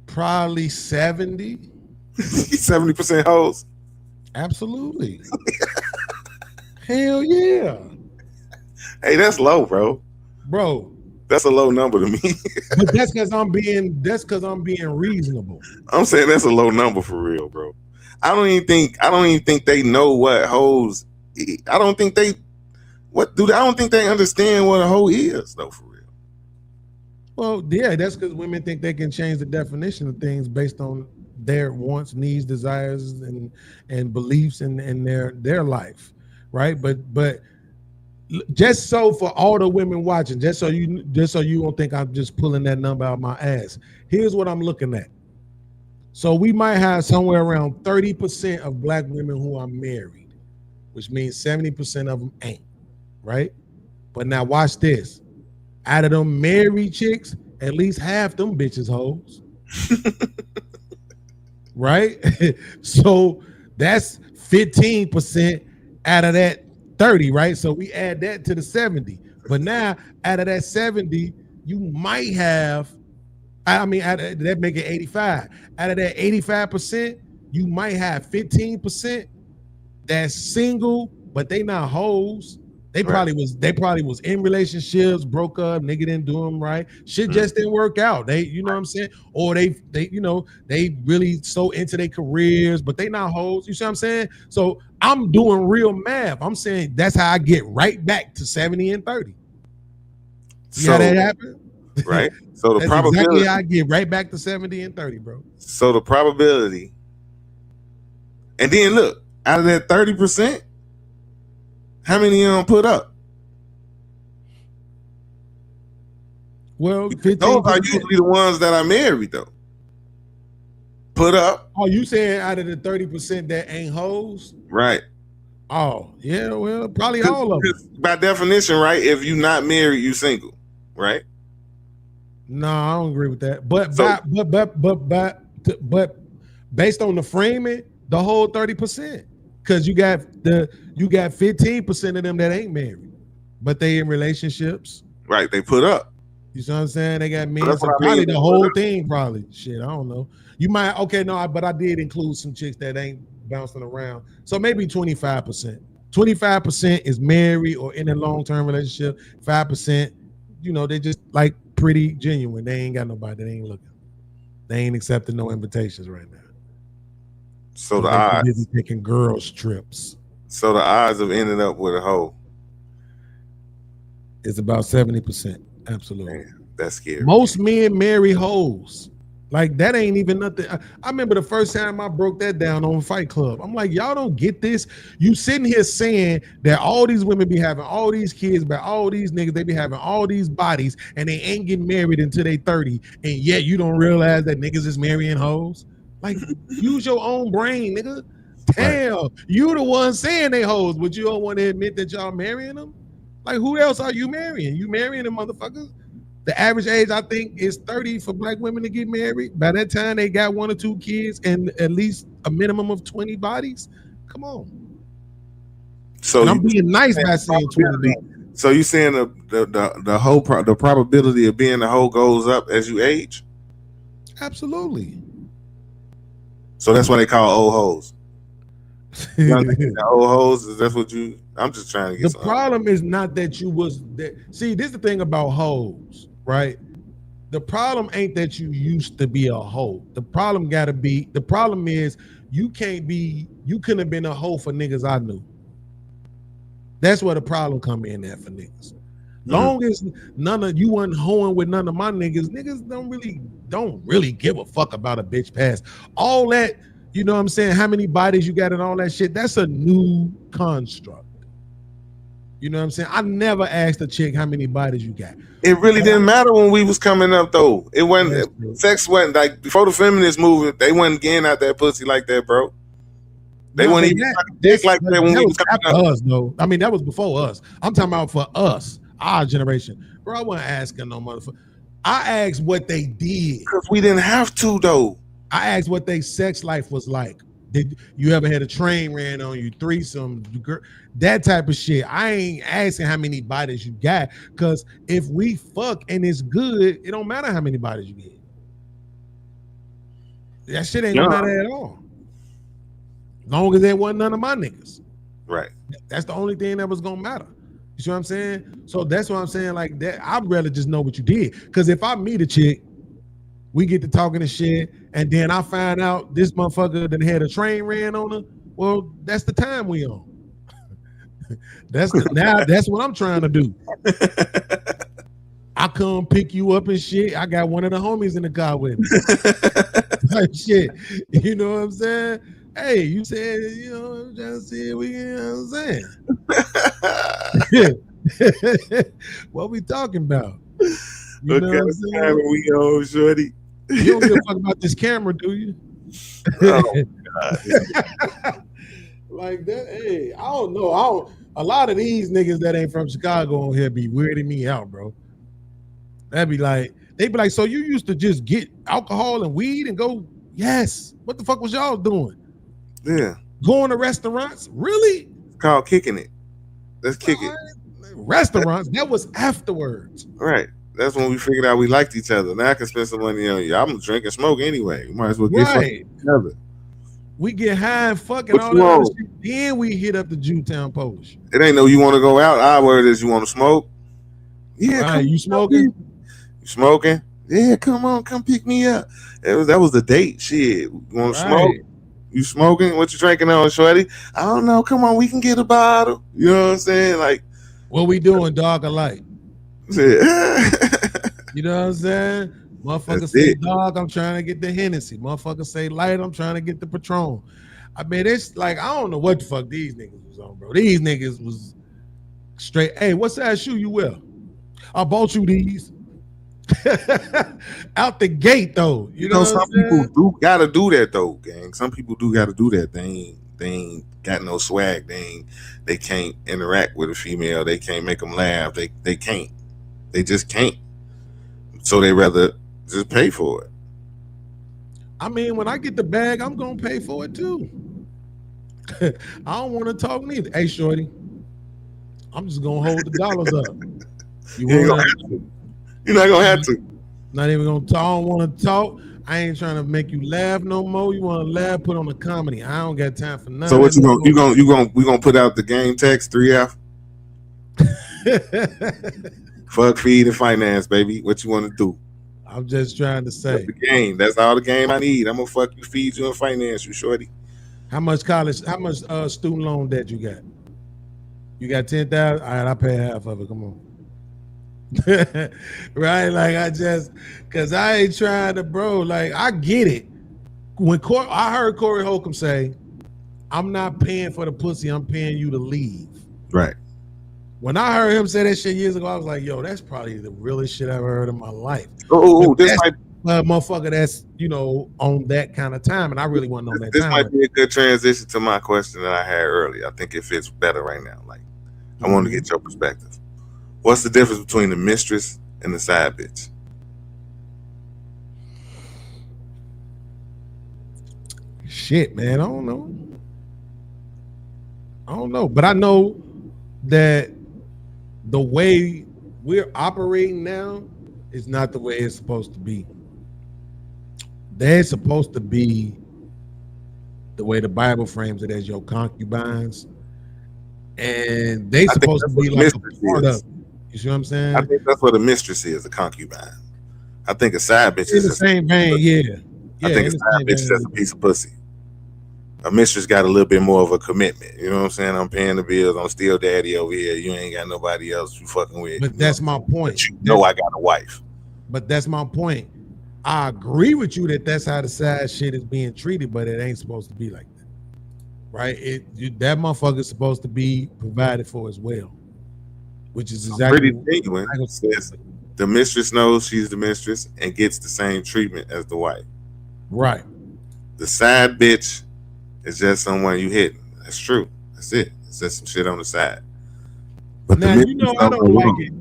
[SPEAKER 4] Probably 70.
[SPEAKER 9] 70% hoes?
[SPEAKER 4] Absolutely. Hell yeah.
[SPEAKER 9] Hey, that's low, bro.
[SPEAKER 4] Bro.
[SPEAKER 9] That's a low number to me.
[SPEAKER 4] But that's because I'm being reasonable.
[SPEAKER 9] I'm saying that's a low number for real, bro. I don't even think they know what hoes. I don't think they understand what a hoe is, though, for real.
[SPEAKER 4] Well, yeah, that's because women think they can change the definition of things based on their wants, needs, desires, and beliefs in their life, right? But just so for all the women watching, just so you don't think I'm just pulling that number out of my ass. Here's what I'm looking at. So we might have somewhere around 30% of black women who are married, which means 70% of them ain't, right? But now watch this. Out of them married chicks, at least half them bitches hoes. Right? So that's 15% out of that 30, right? So we add that to the 70. But now out of that 70, you might have, that make it 85. Out of that 85%, you might have 15% that's single, but they not hoes. They probably was in relationships, broke up, nigga didn't do them right. Shit just didn't work out. They, you know what I'm saying? Or they really so into their careers, but they not hoes. You see what I'm saying? So I'm doing real math. I'm saying that's how I get right back to 70 and 30. See how that happened?
[SPEAKER 1] Right. So the
[SPEAKER 4] that's
[SPEAKER 1] probability
[SPEAKER 4] exactly how I get right back to 70 and 30, bro.
[SPEAKER 1] So the probability, and then look, out of that 30%, how many you don't put up?
[SPEAKER 4] Well, 15%.
[SPEAKER 1] Those are usually the ones that are married, though. Put up.
[SPEAKER 4] Oh, you saying out of the 30% that ain't hoes?
[SPEAKER 1] Right.
[SPEAKER 4] Oh, yeah, well, probably all of them.
[SPEAKER 1] By definition, right? If you're not married, you single, right?
[SPEAKER 4] No, I don't agree with that. But based on the framing, the whole 30%. Because you got 15% of them that ain't married, but they in relationships.
[SPEAKER 1] Right, they put up.
[SPEAKER 4] You see what I'm saying? They got men.
[SPEAKER 1] That's
[SPEAKER 4] So
[SPEAKER 1] what I
[SPEAKER 4] probably
[SPEAKER 1] mean.
[SPEAKER 4] the whole thing, probably. Shit, I don't know. You might but I did include some chicks that ain't bouncing around. So maybe 25%. 25% is married or in a long-term relationship. 5%, they just like pretty genuine. They ain't got nobody. They ain't looking. They ain't accepting no invitations right now.
[SPEAKER 1] So the odds
[SPEAKER 4] busy taking girls trips.
[SPEAKER 1] So the odds of ending up with a hoe
[SPEAKER 4] is about 70%. Absolutely.
[SPEAKER 1] Man, that's scary.
[SPEAKER 4] Most men marry hoes. Like that ain't even nothing. I remember the first time I broke that down on Fight Club. I'm like, y'all don't get this. You sitting here saying that all these women be having all these kids, but all these niggas, they be having all these bodies and they ain't getting married until they 30. And yet you don't realize that niggas is marrying hoes. Like, use your own brain, nigga. Damn, you the one saying they hoes, but you don't want to admit that y'all marrying them? Like, who else are you marrying? You marrying them motherfuckers? The average age, I think, is 30 for black women to get married. By that time, they got 1 or 2 kids and at least a minimum of 20 bodies. Come on.
[SPEAKER 1] So
[SPEAKER 4] and I'm being nice by saying 20.
[SPEAKER 1] So you saying the probability of being a hoe goes up as you age?
[SPEAKER 4] Absolutely.
[SPEAKER 1] So that's why they call old hoes. Old hoes, that's what you. I'm just trying to get.
[SPEAKER 4] The problem is not that you was that. See, this is the thing about hoes, right? The problem ain't that you used to be a hoe. The problem is you couldn't have been a hoe for niggas I knew. That's where the problem come in there for niggas. Long as none of you wasn't hoeing with none of my niggas don't really give a fuck about a bitch past. All that, you know what I'm saying? How many bodies you got and all that shit, that's a new construct. You know what I'm saying? I never asked a chick how many bodies you got.
[SPEAKER 1] It really didn't matter when we was coming up though. It wasn't sex wasn't like before the feminist movement, they wasn't getting out that pussy like that, bro. They weren't even dick like that when we was coming up.
[SPEAKER 4] Us, though. I mean, that was before us. I'm talking about for us, our generation. Bro, I wasn't asking no motherfucker. I asked what they did.
[SPEAKER 1] Because we didn't have to though.
[SPEAKER 4] I asked what their sex life was like. Did you ever had a train ran on you, threesome, that type of shit? I ain't asking how many bodies you got, because if we fuck and it's good, it don't matter how many bodies you get. That shit ain't gonna matter at all. Long as there wasn't none of my niggas.
[SPEAKER 1] Right.
[SPEAKER 4] That's the only thing that was gonna matter. You see what I'm saying? So that's what I'm saying. Like that, I'd rather just know what you did. Because if I meet a chick, we get to talking and shit, and then I find out this motherfucker that had a train ran on her. Well, that's the time we on. That's what I'm trying to do. I come pick you up and shit. I got one of the homies in the car with me. Like shit. You know what I'm saying? Hey, you said, I'm trying to see if we, what I'm saying? What we talking about? You know what I'm saying?
[SPEAKER 1] We go, shorty.
[SPEAKER 4] You don't give a fuck about this camera, do you?
[SPEAKER 1] Oh, God.
[SPEAKER 4] Like that, hey, I don't know. A lot of these niggas that ain't from Chicago on here be weirding me out, bro. They be like, so you used to just get alcohol and weed and go, yes. What the fuck was y'all doing?
[SPEAKER 1] Yeah.
[SPEAKER 4] Going to restaurants? Really?
[SPEAKER 1] It's called kicking it. Let's kick it.
[SPEAKER 4] Restaurants, that was afterwards.
[SPEAKER 1] Right. That's when we figured out we liked each other. Now I can spend some money on you. I'm drinking smoke anyway. We might as well get
[SPEAKER 4] right.
[SPEAKER 1] each other.
[SPEAKER 4] We get high and fucking
[SPEAKER 9] What
[SPEAKER 4] all
[SPEAKER 9] you
[SPEAKER 4] that other
[SPEAKER 9] want?
[SPEAKER 4] shit. Then we hit up the Jewtown Polish.
[SPEAKER 9] It ain't no you want to go out. Our word is you want to smoke. Yeah,
[SPEAKER 4] Right,
[SPEAKER 9] come
[SPEAKER 4] you
[SPEAKER 9] on,
[SPEAKER 4] smoking?
[SPEAKER 9] You smoking? Yeah, come on, come pick me up. That was the date. Shit, you want to smoke?
[SPEAKER 4] Right.
[SPEAKER 9] You smoking? What you drinking on, shorty? I don't know. Come on, we can get a bottle. You know what I'm saying? Like,
[SPEAKER 4] What we doing, dark or light?
[SPEAKER 9] shit.
[SPEAKER 4] You know what I'm saying? Motherfucker
[SPEAKER 9] That's
[SPEAKER 4] say
[SPEAKER 9] it.
[SPEAKER 4] dark, I'm trying to get the Hennessy. Motherfucker say light, I'm trying to get the Patron. I mean, it's like, I don't know what the fuck these niggas was on, bro. These niggas was straight. Hey, what size shoe you wear? I bought you these. Out the gate, though. You know,
[SPEAKER 9] some people do gotta do that though, gang. Some people do gotta do that. They ain't got no swag. They can't interact with a female. They can't make them laugh. They can't. They just can't. So they rather just pay for it.
[SPEAKER 4] I mean, when I get the bag, I'm gonna pay for it too. I don't want to talk neither. Hey, shorty, I'm just gonna hold the dollars up.
[SPEAKER 9] You're not gonna have to.
[SPEAKER 4] Not even gonna talk. I don't want to talk. I ain't trying to make you laugh no more. You want to laugh? Put on a comedy. I don't got time for nothing.
[SPEAKER 9] So what we gonna put out the game text 3F? Fuck, feed, and finance, baby. What you want to do?
[SPEAKER 4] I'm just trying to say.
[SPEAKER 9] That's the game. That's all the game I need. I'm gonna fuck you, feed you, and finance you, shorty.
[SPEAKER 4] How much student loan debt you got? You got 10,000. All right, I pay half of it. Come on. Right? Like cause I ain't trying to, bro. Like I get it. When I heard Corey Holcomb say, "I'm not paying for the pussy. I'm paying you to leave."
[SPEAKER 9] Right.
[SPEAKER 4] When I heard him say that shit years ago, I was like, "Yo, that's probably the realest shit I've ever heard in my life."
[SPEAKER 9] This might
[SPEAKER 4] motherfucker that's on that kind of time, and I really wasn't on that
[SPEAKER 9] this
[SPEAKER 4] time.
[SPEAKER 9] might be a good transition to my question that I had earlier. I think it fits better right now. Like, I want to get your perspective. What's the difference between the mistress and the side bitch?
[SPEAKER 4] Shit, man, I don't know, but I know that the way we're operating now is not the way it's supposed to be. They're supposed to be the way the Bible frames it as your concubines, and they supposed to be like a part of it. You see what I'm saying?
[SPEAKER 9] I think that's what a mistress is, a concubine. I think a side bitch is
[SPEAKER 4] in the same vein, yeah.
[SPEAKER 9] I think a side bitch is just a piece of pussy. A mistress got a little bit more of a commitment. You know what I'm saying? I'm paying the bills. I'm still daddy over here. You ain't got nobody else you fucking with.
[SPEAKER 4] But that's my point.
[SPEAKER 9] But you know I got a wife.
[SPEAKER 4] But that's my point. I agree with you that that's how the side shit is being treated, but it ain't supposed to be like that, right? That motherfucker's supposed to be provided for as well, which is exactly
[SPEAKER 9] pretty genuine. Says the mistress knows she's the mistress and gets the same treatment as the wife.
[SPEAKER 4] Right.
[SPEAKER 9] The side bitch is just someone you hitting. That's true. That's it. It's just some shit on the side. But
[SPEAKER 4] now, I don't like it.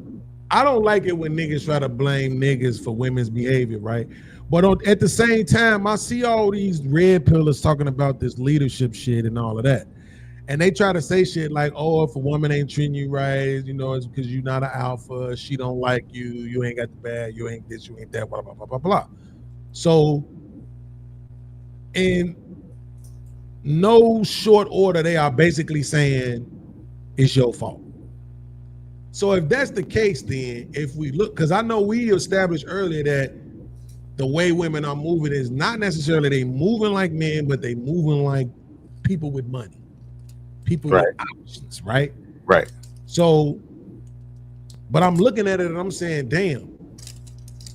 [SPEAKER 4] I don't like it when niggas try to blame niggas for women's behavior, right? But at the same time, I see all these red pillars talking about this leadership shit and all of that. And they try to say shit like, oh, if a woman ain't treating you right, it's because you're not an alpha, she don't like you, you ain't got the bag, you ain't this, you ain't that, blah, blah, blah, blah, blah. So, in no short order, they are basically saying it's your fault. So if that's the case, then if we look, because I know we established earlier that the way women are moving is not necessarily they moving like men, but they moving like people with money, people with options, right?
[SPEAKER 9] Right.
[SPEAKER 4] So, but I'm looking at it and I'm saying, damn,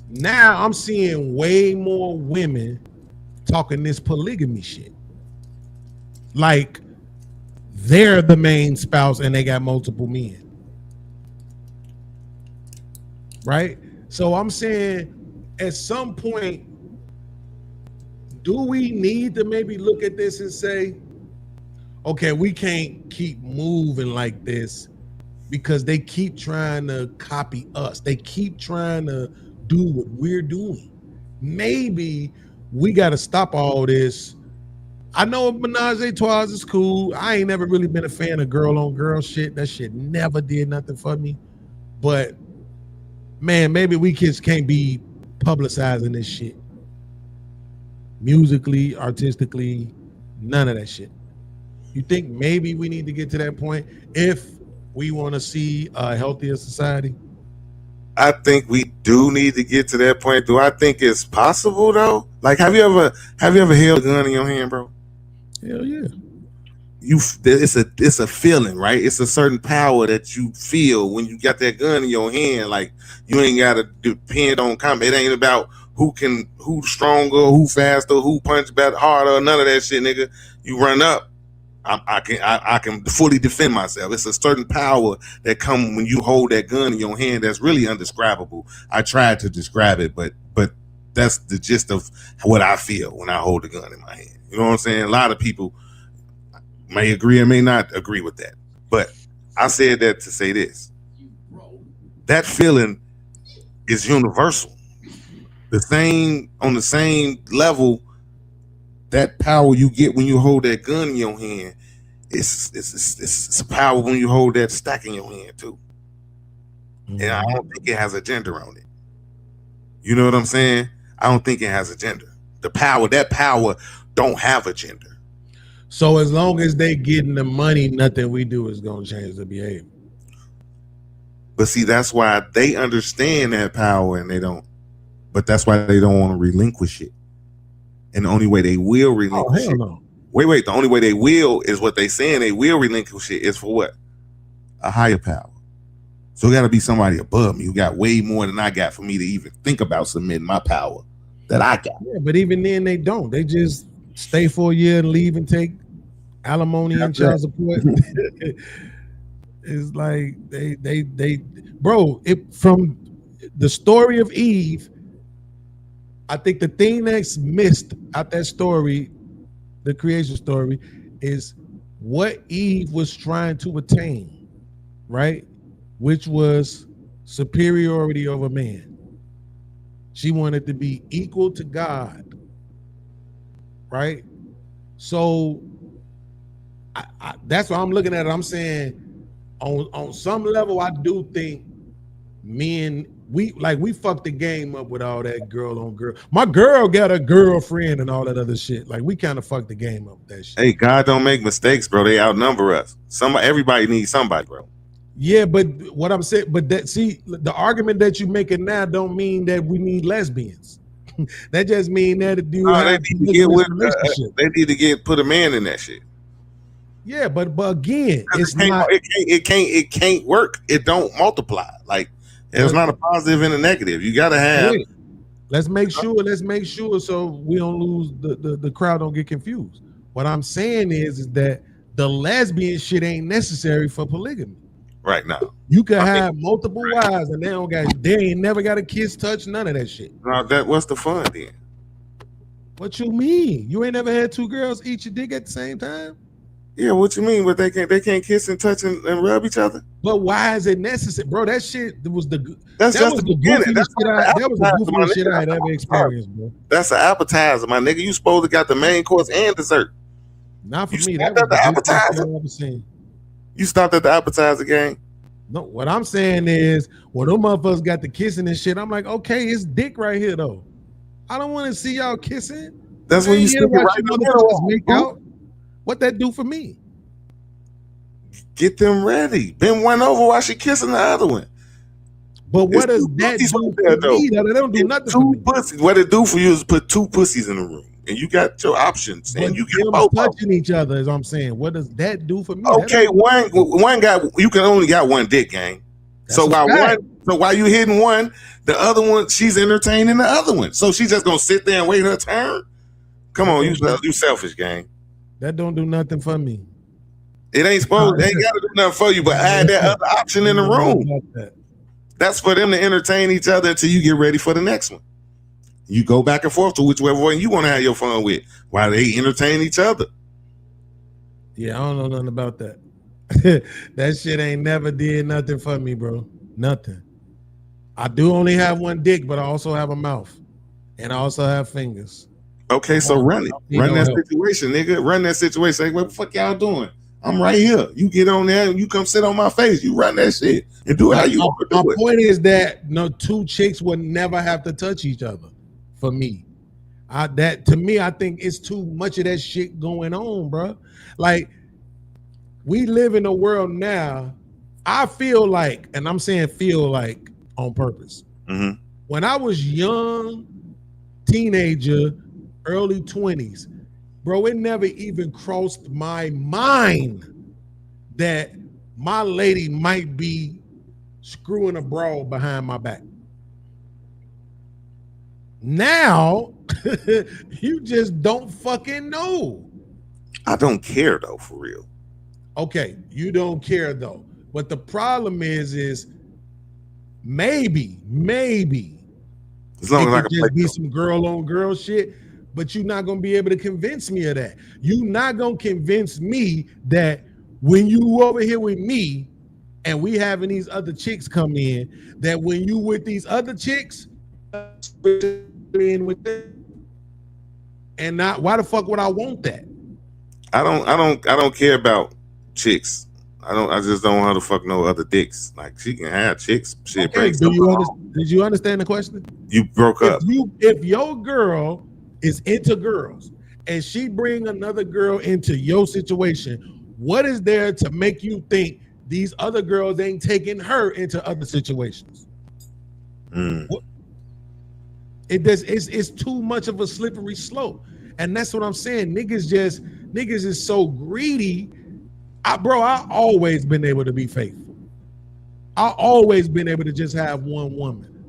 [SPEAKER 4] now I'm seeing way more women talking this polygamy shit. Like they're the main spouse and they got multiple men. Right? So I'm saying at some point, do we need to maybe look at this and say, okay, we can't keep moving like this because they keep trying to copy us. They keep trying to do what we're doing. Maybe we got to stop all this. I know menage a trois is cool. I ain't never really been a fan of girl on girl shit. That shit never did nothing for me. But man, maybe we kids can't be publicizing this shit musically, artistically, None of that shit. You think maybe we need to get to that point if we want to see a healthier society?
[SPEAKER 9] I think we do need to get to that point. Do I think it's possible though? Like, have you ever held a gun in your hand, bro?
[SPEAKER 4] Hell yeah.
[SPEAKER 9] It's a feeling, right? It's a certain power that you feel when you got that gun in your hand. Like, you ain't gotta depend on combat. It ain't about who's stronger, who faster, who punch better, harder, none of that shit, nigga. You run up, I can fully defend myself. It's a certain power that comes when you hold that gun in your hand that's really undescribable. I tried to describe it, but that's the gist of what I feel when I hold the gun in my hand. You know what I'm saying? A lot of people may agree or may not agree with that. But I said that to say this. That feeling is universal. On the same level, that power you get when you hold that gun in your hand, it's a power when you hold that stack in your hand too. And I don't think it has a gender on it. You know what I'm saying? I don't think it has a gender. That power don't have a gender.
[SPEAKER 4] So as long as they getting the money, nothing we do is gonna change the behavior.
[SPEAKER 9] But see, that's why they understand that power and they don't. But that's why they don't want to relinquish it. And the only way they will relinquish it.
[SPEAKER 4] No.
[SPEAKER 9] Wait. The only way they will is what they saying they will relinquish it is for what? A higher power. So it got to be somebody above me who got way more than I got for me to even think about submitting my power that I got.
[SPEAKER 4] Yeah, but even then they don't. They just stay for a year and leave and take alimony and child support. It's like they bro, from the story of Eve, I think the thing that's missed out that story, the creation story, is what Eve was trying to attain, right? Which was superiority over man. She wanted to be equal to God, right? So that's why I'm looking at it. I'm saying on some level, I do think men, we fucked the game up with all that girl on girl. My girl got a girlfriend and all that other shit. Like, we kind of fucked the game up with that shit.
[SPEAKER 9] Hey, God don't make mistakes, bro. They outnumber us. Everybody needs somebody, bro.
[SPEAKER 4] Yeah, but what I'm saying, the argument that you making now don't mean that we need lesbians. That just mean that they
[SPEAKER 9] need to put a man in that shit.
[SPEAKER 4] Yeah, but again,
[SPEAKER 9] it can't work. It don't multiply. Like, there's not a positive and a negative. You gotta have.
[SPEAKER 4] Let's make sure so we don't lose the crowd, don't get confused. What I'm saying is that the lesbian shit ain't necessary for polygamy.
[SPEAKER 9] Right now,
[SPEAKER 4] you can have multiple wives and they ain't never got a kiss, touch, none of that shit.
[SPEAKER 9] No, what's the fun then?
[SPEAKER 4] What you mean? You ain't never had two girls eat your dick at the same time?
[SPEAKER 9] Yeah, what you mean? But they can't kiss and touch and rub each other.
[SPEAKER 4] But why is it necessary, bro? That shit was the
[SPEAKER 9] beginning.
[SPEAKER 4] That was the goofiest shit I had ever experienced, bro.
[SPEAKER 9] That's an appetizer, my nigga. You supposed to got the main course and dessert.
[SPEAKER 4] Not for me. That was the appetizer. I've ever seen.
[SPEAKER 9] You stopped at the appetizer game?
[SPEAKER 4] No, what I'm saying is when them motherfuckers got the kissing and shit, I'm like, okay, it's dick right here though. I don't want to see y'all kissing.
[SPEAKER 9] That's when you see
[SPEAKER 4] make out. What that do for me?
[SPEAKER 9] Get them ready. Bend one over while she kissing the other one.
[SPEAKER 4] But what does that do for me? They don't do nothing for me.
[SPEAKER 9] Pussies. What it do for you is put two pussies in the room, and you got your options, and you get both
[SPEAKER 4] touching each other. As I'm saying, what does that do for me?
[SPEAKER 9] Okay, one guy, you can only got one dick, gang. So while you hitting one, the other one, she's entertaining the other one. So she's just gonna sit there and wait her turn. Come on, you selfish, gang.
[SPEAKER 4] That don't do nothing for me.
[SPEAKER 9] It ain't supposed. They ain't got to do nothing for you, but add that other option in the room. That's for them to entertain each other until you get ready for the next one. You go back and forth to whichever one you want to have your fun with while they entertain each other.
[SPEAKER 4] Yeah, I don't know nothing about that. That shit ain't never did nothing for me, bro. Nothing. I do only have one dick, but I also have a mouth, and I also have fingers.
[SPEAKER 9] Okay, so run it. Run that situation, nigga. Run that situation. Say, what the fuck y'all doing? I'm right here. You get on there and you come sit on my face. You run that shit and do it how you want to do it.
[SPEAKER 4] My point is that two chicks would never have to touch each other for me. That to me, I think it's too much of that shit going on, bro. Like, we live in a world now. I feel like, and I'm saying feel like on purpose.
[SPEAKER 9] Mm-hmm.
[SPEAKER 4] When I was young, teenager, early 20s, bro, it never even crossed my mind that my lady might be screwing a broad behind my back. Now, you just don't fucking know.
[SPEAKER 9] I don't care though, for real.
[SPEAKER 4] Okay, you don't care though. But the problem is maybe
[SPEAKER 9] as long as I
[SPEAKER 4] it
[SPEAKER 9] can
[SPEAKER 4] could
[SPEAKER 9] play
[SPEAKER 4] just be some girl on girl shit, but you're not gonna be able to convince me of that. You're not gonna convince me that when you over here with me and we having these other chicks come in, that when you with these other chicks in with them, and not why the fuck would I want that?
[SPEAKER 9] I don't care about chicks. I just don't want her to fuck no other dicks. Like, she can have chicks. Shit,
[SPEAKER 4] Okay,
[SPEAKER 9] bring
[SPEAKER 4] did you understand the question?
[SPEAKER 9] You broke up.
[SPEAKER 4] If your girl is into girls and she bring another girl into your situation, what is there to make you think these other girls ain't taking her into other situations? It's too much of a slippery slope. And that's what I'm saying. Niggas is so greedy. I always been able to be faithful. I always been able to just have one woman.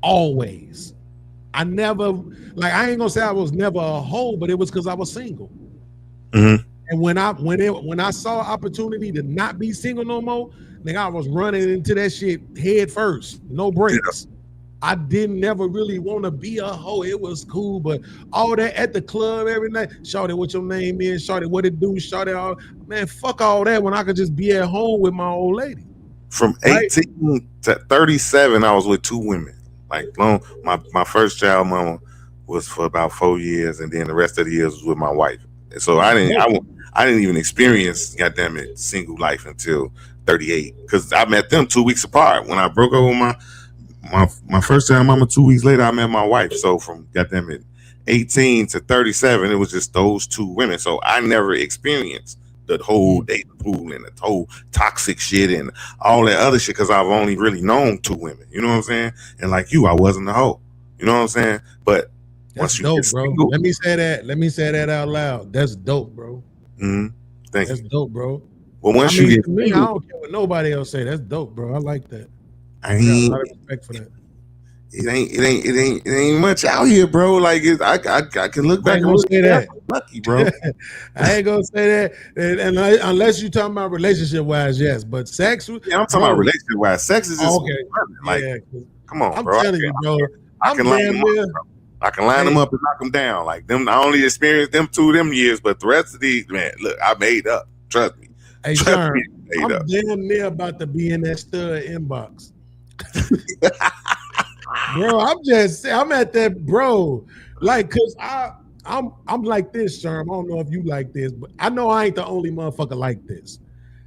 [SPEAKER 4] Always. I never, like, I ain't gonna say I was never a hoe, but it was because I was single.
[SPEAKER 9] Mm-hmm.
[SPEAKER 4] And when I saw opportunity to not be single no more, nigga, I was running into that shit head first, no breaks. Yeah. I didn't never really want to be a hoe. It was cool, but all that at the club every night, shawty, what your name is, shawty, what it do, shawty, all, man, fuck all that when I could just be at home with my old lady.
[SPEAKER 9] From 18 to 37, I was with 2 women. Like, my first child mama was for about 4 years, and then the rest of the years was with my wife. And so I didn't even experience, goddamn it, single life until 38, because I met them 2 weeks apart. When I broke up with my first child mama, 2 weeks later, I met my wife. So from, goddamn it, 18 to 37, it was just those 2 women. So I never experienced the whole dating pool and the whole toxic shit and all that other shit, because I've only really known 2 women. You know what I'm saying? And like you, I wasn't a hoe. You know what I'm saying? But
[SPEAKER 4] that's dope, bro. Let me say that out loud. That's dope, bro.
[SPEAKER 9] Mm-hmm.
[SPEAKER 4] That's dope, bro.
[SPEAKER 9] Well, once you get
[SPEAKER 4] me, I don't care what nobody else say. That's dope, bro. I like that.
[SPEAKER 9] I got a
[SPEAKER 4] lot of respect for that.
[SPEAKER 9] It ain't much out here, bro. Like, I can look back and
[SPEAKER 4] say that.
[SPEAKER 9] Lucky, bro.
[SPEAKER 4] I ain't gonna say that, and unless you're talking about relationship wise, yes. But sex,
[SPEAKER 9] I'm talking about relationship wise. Sex is just
[SPEAKER 4] okay.
[SPEAKER 9] Like, come on,
[SPEAKER 4] I'm
[SPEAKER 9] bro.
[SPEAKER 4] telling you, bro.
[SPEAKER 9] I can line them up and knock them down. Like them, I only experienced them 2 of them years, but the rest of these, man, look, I made up. Trust me.
[SPEAKER 4] Hey, Sean, I'm damn near about to be in that stud inbox. Bro, I'm at that, bro. Like, cause I'm like this, Sherm. I don't know if you like this, but I know I ain't the only motherfucker like this.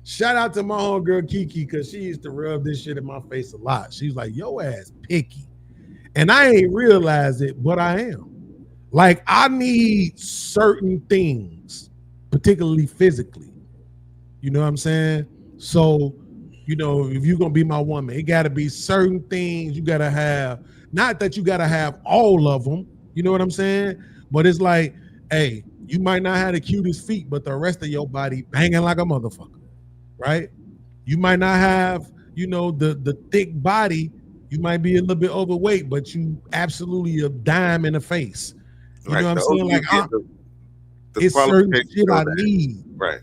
[SPEAKER 4] Shout out to my homegirl Kiki, cause she used to rub this shit in my face a lot. She's like, yo ass picky. And I ain't realized it, but I am. Like, I need certain things, particularly physically. You know what I'm saying? So, you know, if you're gonna be my woman, it gotta be certain things you gotta have. Not that you gotta have all of them, you know what I'm saying? But it's like, hey, you might not have the cutest feet, but the rest of your body banging like a motherfucker, right? You might not have, you know, the thick body. You might be a little bit overweight, but you absolutely a dime in the face. You know what I'm saying? Like, it's certain shit I need.
[SPEAKER 9] Right.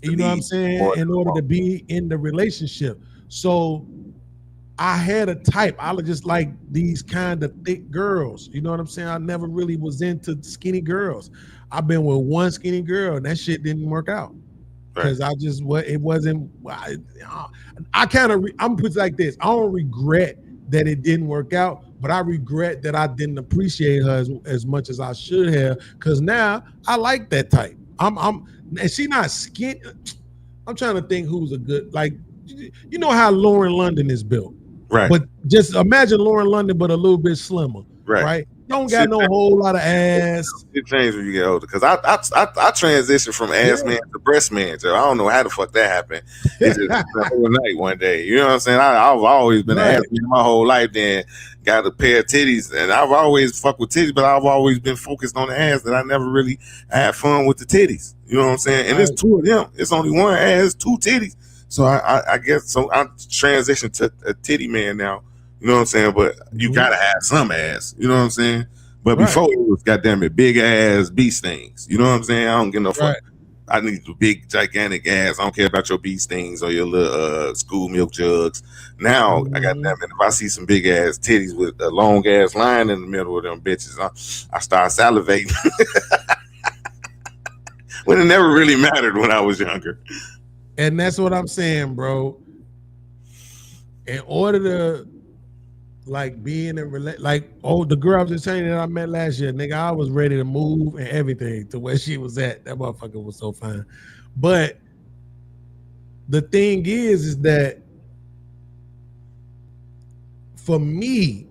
[SPEAKER 4] You know what I'm saying? In order to be in the relationship. So I had a type. I was just like these kind of thick girls. You know what I'm saying? I never really was into skinny girls. I've been with one skinny girl and that shit didn't work out. Because I'm put it like this. I don't regret that it didn't work out, but I regret that I didn't appreciate her as much as I should have. Because now I like that type. And she not skinny. I'm trying to think who's a good, like, you know how Lauren London is built.
[SPEAKER 9] Right.
[SPEAKER 4] But just imagine Lauren London, but a little bit slimmer.
[SPEAKER 9] Right.
[SPEAKER 4] don't got no whole lot of ass.
[SPEAKER 1] It changes when you get older. Because I transitioned from ass man to breast man. So I don't know how the fuck that happened. It just happened overnight one day. You know what I'm saying? I've always been an ass man my whole life. Then got a pair of titties, and I've always fucked with titties, but I've always been focused on the ass. That I never really had fun with the titties. You know what I'm saying? And it's two of them. It's only one ass, two titties. So I guess so. I transitioned to a titty man now. You know what I'm saying? But you gotta have some ass. You know what I'm saying? But before it was goddamn it, big ass bee stings. You know what I'm saying? I don't give no fuck. I need the big gigantic ass. I don't care about your bee stings or your little school milk jugs. Now I got them. And if I see some big ass titties with a long ass line in the middle of them bitches, I start salivating. When it never really mattered when I was younger.
[SPEAKER 4] And that's what I'm saying, bro. In order to like be in a the girl I was just saying that I met last year, nigga, I was ready to move and everything to where she was at. That motherfucker was so fine. But the thing is that for me,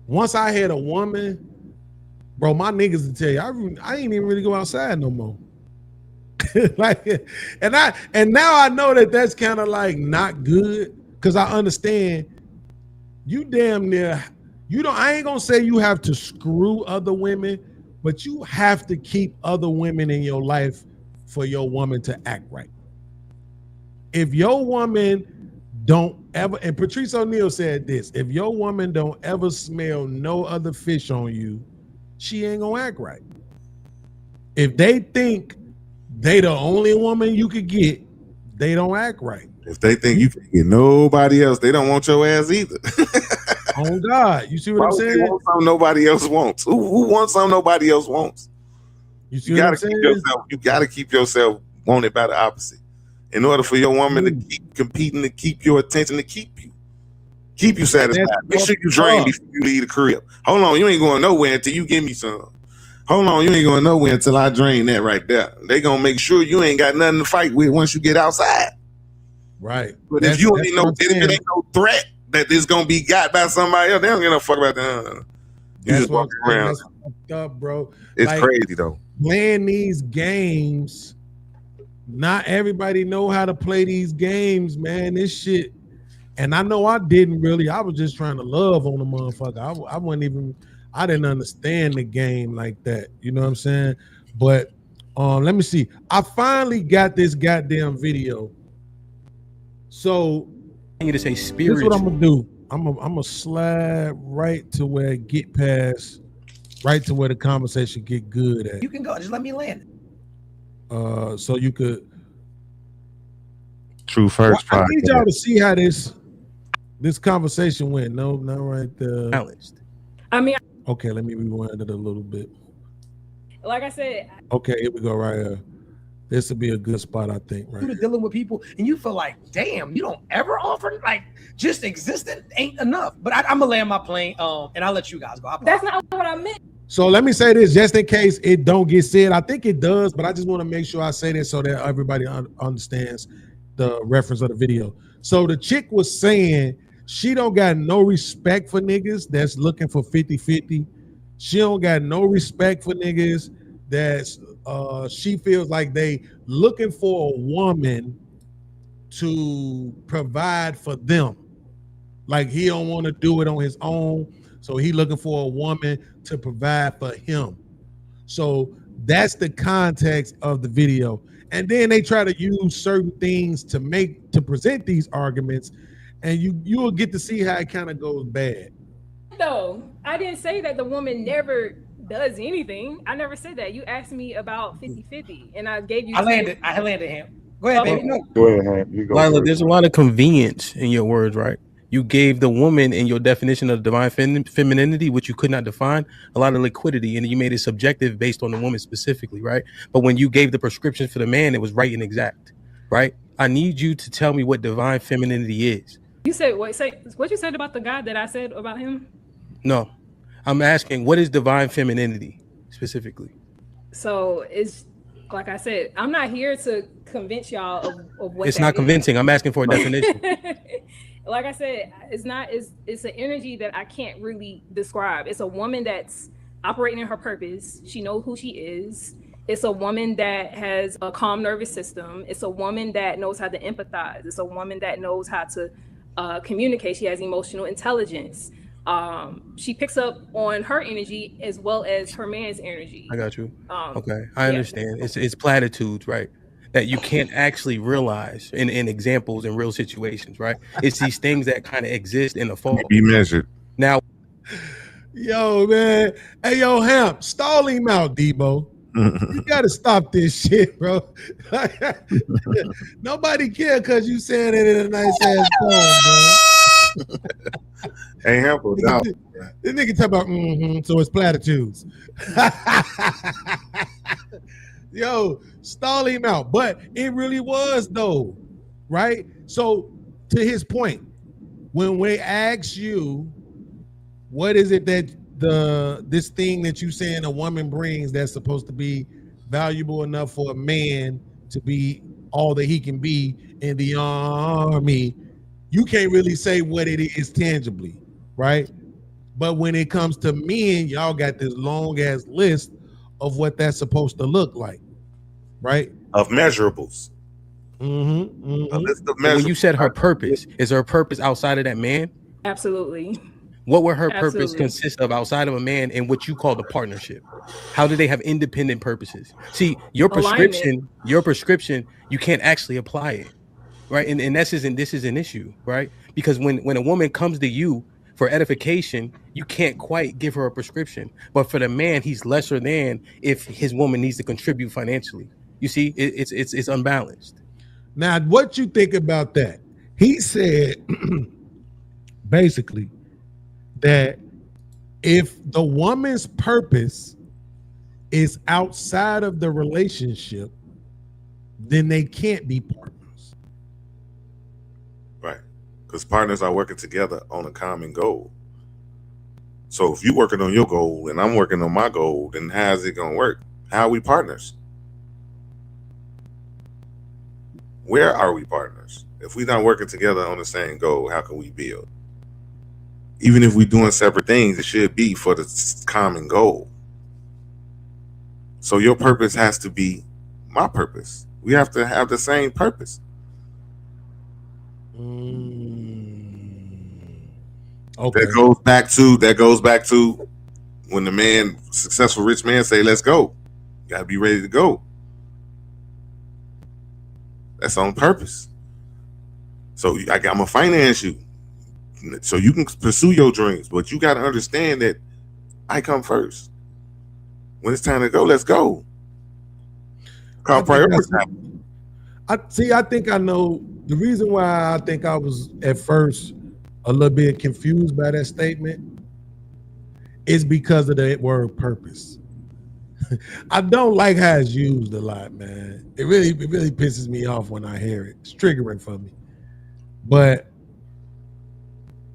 [SPEAKER 4] once I had a woman, bro, my niggas to tell you, I ain't even really go outside no more. Like, and now I know that that's kind of like not good, because I understand you damn near, I ain't gonna say you have to screw other women, but you have to keep other women in your life for your woman to act right. If your woman don't ever, and Patrice O'Neal said this, if your woman don't ever smell no other fish on you, she ain't gonna act right. If they think they the only woman you could get, they don't act right.
[SPEAKER 1] If they think you can get nobody else, they don't want your ass either.
[SPEAKER 4] Oh God, you see what I'm saying?
[SPEAKER 1] They want something nobody else wants. Who wants something nobody else wants?
[SPEAKER 4] You gotta keep
[SPEAKER 1] yourself. You gotta keep yourself wanted by the opposite. In order for your woman to keep competing, to keep your attention, to keep you satisfied. Make sure you drain before you leave the crib. Hold on, you ain't going nowhere until you give me some. Hold on, you ain't going nowhere until I drain that right there. They gonna make sure you ain't got nothing to fight with once you get outside.
[SPEAKER 4] Right.
[SPEAKER 1] But if you ain't it ain't no threat that it's gonna be got by somebody else, they don't give no fuck about that. You just walk around.
[SPEAKER 4] That's fucked up, bro.
[SPEAKER 1] It's
[SPEAKER 4] like,
[SPEAKER 1] crazy though.
[SPEAKER 4] Playing these games, not everybody know how to play these games, man. This shit, and I know I didn't really. I was just trying to love on the motherfucker. I wasn't even. I didn't understand the game like that. You know what I'm saying? But let me see. I finally got this goddamn video. So
[SPEAKER 13] I need to say spiritual.
[SPEAKER 4] Here's what I'm gonna do. I'm gonna slide right to where it get past, right to where the conversation get good at.
[SPEAKER 5] You can go. Just let me land.
[SPEAKER 4] So you could.
[SPEAKER 1] True first.
[SPEAKER 4] I need y'all to see how this conversation went. No, not right there.
[SPEAKER 13] Balanced.
[SPEAKER 14] I mean,
[SPEAKER 4] okay, let me rewind it a little bit.
[SPEAKER 14] Like I said.
[SPEAKER 4] Okay, here we go right here. This would be a good spot, I think. Right.
[SPEAKER 5] You're dealing with people, and you feel like, damn, you don't ever offer, like, just existing ain't enough. But I'm gonna land my plane, and I'll let you guys go.
[SPEAKER 14] That's not what I meant.
[SPEAKER 4] So let me say this, just in case it don't get said. I think it does, but I just want to make sure I say this so that everybody understands the reference of the video. So the chick was saying she don't got no respect for niggas that's looking for 50-50. She don't got no respect for niggas that's she feels like they looking for a woman to provide for them. Like he don't want to do it on his own. So he looking for a woman to provide for him. So that's the context of the video. And then they try to use certain things to present these arguments, and you'll get to see how it kind of goes bad.
[SPEAKER 14] No, I didn't say that the woman never does anything. I never said that. You asked me about 50-50, and I gave you.
[SPEAKER 5] I landed him. Go ahead, baby. No.
[SPEAKER 1] Go ahead, Hank. You go.
[SPEAKER 13] Lila, there's a lot of convenience in your words, right? You gave the woman in your definition of divine femininity, which you could not define, a lot of liquidity, and you made it subjective based on the woman specifically, right? But when you gave the prescription for the man, it was right and exact, right? I need you to tell me what divine femininity is.
[SPEAKER 14] You said what you said about the guy that I said about him?
[SPEAKER 13] No, I'm asking, what is divine femininity specifically?
[SPEAKER 14] So it's like I said, I'm not here to convince y'all of what
[SPEAKER 13] it's not convincing. I'm asking for a definition.
[SPEAKER 14] like I said, it's an energy that I can't really describe. It's a woman that's operating in her purpose. She knows who she is. It's a woman that has a calm nervous system. It's a woman that knows how to empathize. It's a woman that knows how to communicate. She has emotional intelligence. She picks up on her energy as well as her man's energy.
[SPEAKER 13] I got you. Okay, I understand. It's platitudes, right? That you can't actually realize in examples in real situations, right? It's these things that kind of exist in the fall.
[SPEAKER 1] Be measured.
[SPEAKER 13] Now,
[SPEAKER 4] Yo, man. Hey, yo, Hamp, stall him out, Debo. You gotta stop this shit, bro. Nobody care because you saying it in a nice ass tone, bro.
[SPEAKER 1] Ain't helpful. No.
[SPEAKER 4] This nigga talk about so it's platitudes. Yo, stall him out. But it really was though, right? So to his point, when we ask you, what is it that this thing that you saying a woman brings that's supposed to be valuable enough for a man to be all that he can be in the army, you can't really say what it is tangibly, right? But when it comes to men, y'all got this long ass list of what that's supposed to look like, right?
[SPEAKER 9] Of measurables.
[SPEAKER 13] A list of measurables. When you said her purpose, is her purpose outside of that man?
[SPEAKER 14] Absolutely.
[SPEAKER 13] What would her purpose
[SPEAKER 14] Absolutely.
[SPEAKER 13] consist of outside of a man in what you call the partnership? How do they have independent purposes? See, your prescription, you can't actually apply it, right? And this is an issue, right? Because when a woman comes to you for edification, you can't quite give her a prescription. But for the man, he's lesser than if his woman needs to contribute financially. You see, it's unbalanced.
[SPEAKER 4] Now, what you think about that? He said basically that if the woman's purpose is outside of the relationship, then they can't be partners.
[SPEAKER 9] Right. Because partners are working together on a common goal. So if you're working on your goal and I'm working on my goal, then how's it going to work? How are we partners? Where are we partners? If we're not working together on the same goal, how can we build? Even if we're doing separate things, it should be for the common goal. So your purpose has to be my purpose. We have to have the same purpose.
[SPEAKER 4] Okay.
[SPEAKER 9] That goes back to when the man, successful rich man, say, "Let's go." You gotta be ready to go. That's on purpose. So I'm gonna finance you, so you can pursue your dreams, but you got to understand that I come first. When it's time to go, let's go. Call priorities.
[SPEAKER 4] I think I know the reason why I think I was at first a little bit confused by that statement is because of the word purpose. I don't like how it's used a lot, man. It really pisses me off when I hear it. It's triggering for me. But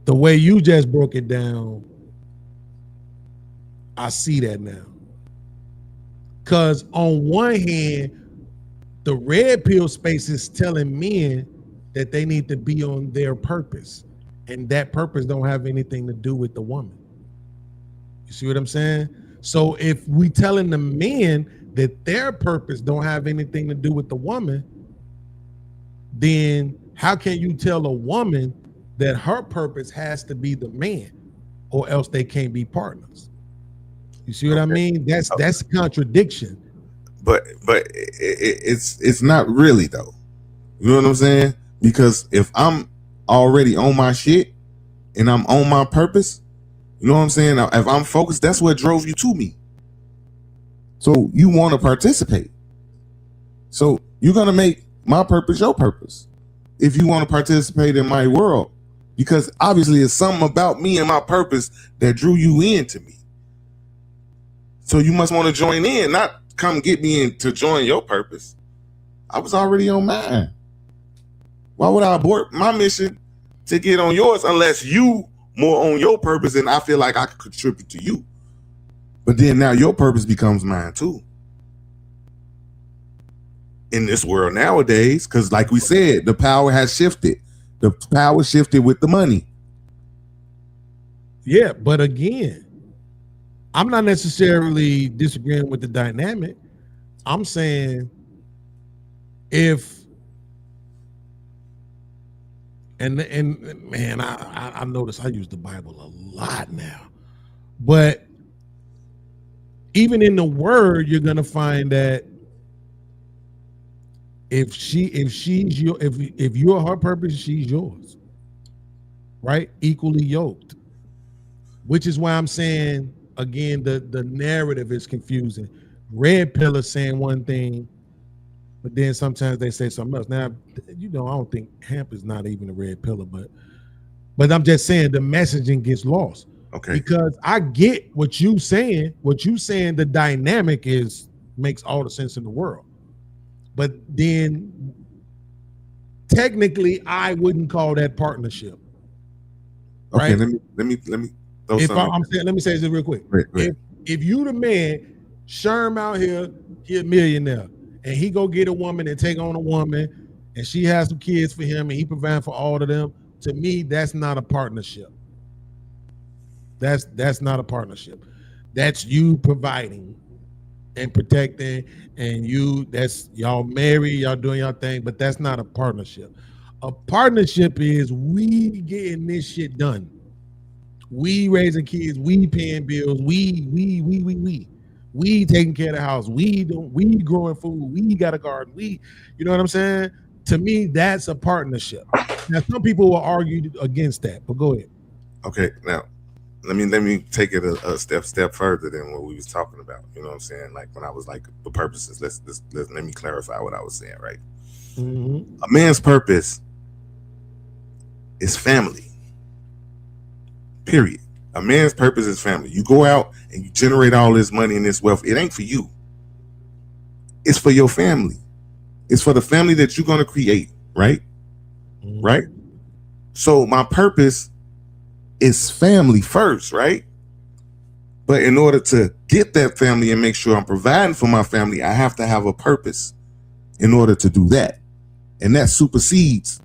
[SPEAKER 4] the way you just broke it down, I see that now. Because on one hand, the red pill space is telling men that they need to be on their purpose, and that purpose don't have anything to do with the woman. You see what I'm saying? So if we telling the men that their purpose don't have anything to do with the woman, then how can you tell a woman that her purpose has to be the man, or else they can't be partners? You see what I mean? That's contradiction.
[SPEAKER 9] But it's not really though. You know what I'm saying? Because if I'm already on my shit and I'm on my purpose, you know what I'm saying? If I'm focused, that's what drove you to me. So you want to participate. So you're gonna make my purpose your purpose if you want to participate in my world, because obviously it's something about me and my purpose that drew you into me. So you must want to join in, not come get me in to join your purpose. I was already on mine. Why would I abort my mission to get on yours unless you more on your purpose and I feel like I could contribute to you? But then now your purpose becomes mine too. In this world nowadays, because like we said, the power has shifted. The power shifted with the money.
[SPEAKER 4] Yeah, but again, I'm not necessarily disagreeing with the dynamic. I'm saying if and man, I notice I use the Bible a lot now, but even in the Word, you're gonna find that if you're her purpose, she's yours, right? Equally yoked. Which is why I'm saying again, the narrative is confusing. Red pill is saying one thing, but then sometimes they say something else. Now, I don't think hemp is not even a red pillar, but I'm just saying the messaging gets lost.
[SPEAKER 9] Okay.
[SPEAKER 4] Because I get what you saying. What you saying, the dynamic makes all the sense in the world. But then technically I wouldn't call that partnership.
[SPEAKER 9] Okay,
[SPEAKER 4] right?
[SPEAKER 9] let me
[SPEAKER 4] Let me say this real quick. If you the man, Sherm out here, he a millionaire, and he go get a woman and take on a woman, and she has some kids for him, and he provide for all of them. To me, that's not a partnership. That's not a partnership. That's you providing and protecting, and that's y'all married, y'all doing y'all thing, but that's not a partnership. A partnership is we getting this shit done. We raising kids, we paying bills, we taking care of the house, we growing food, we got a garden, you know what I'm saying? To me, that's a partnership. Now, some people will argue against that, but go ahead.
[SPEAKER 9] Okay, now let me take it a step further than what we was talking about. You know what I'm saying? Like when I was like the purposes. Let me clarify what I was saying. Right?
[SPEAKER 4] Mm-hmm.
[SPEAKER 9] A man's purpose is family. Period. A man's purpose is family. You go out and you generate all this money and this wealth. It ain't for you. It's for your family. It's for the family that you're gonna create. Right?
[SPEAKER 4] Mm-hmm.
[SPEAKER 9] Right? So my purpose is family first, right? But in order to get that family and make sure I'm providing for my family, I have to have a purpose in order to do that. And that supersedes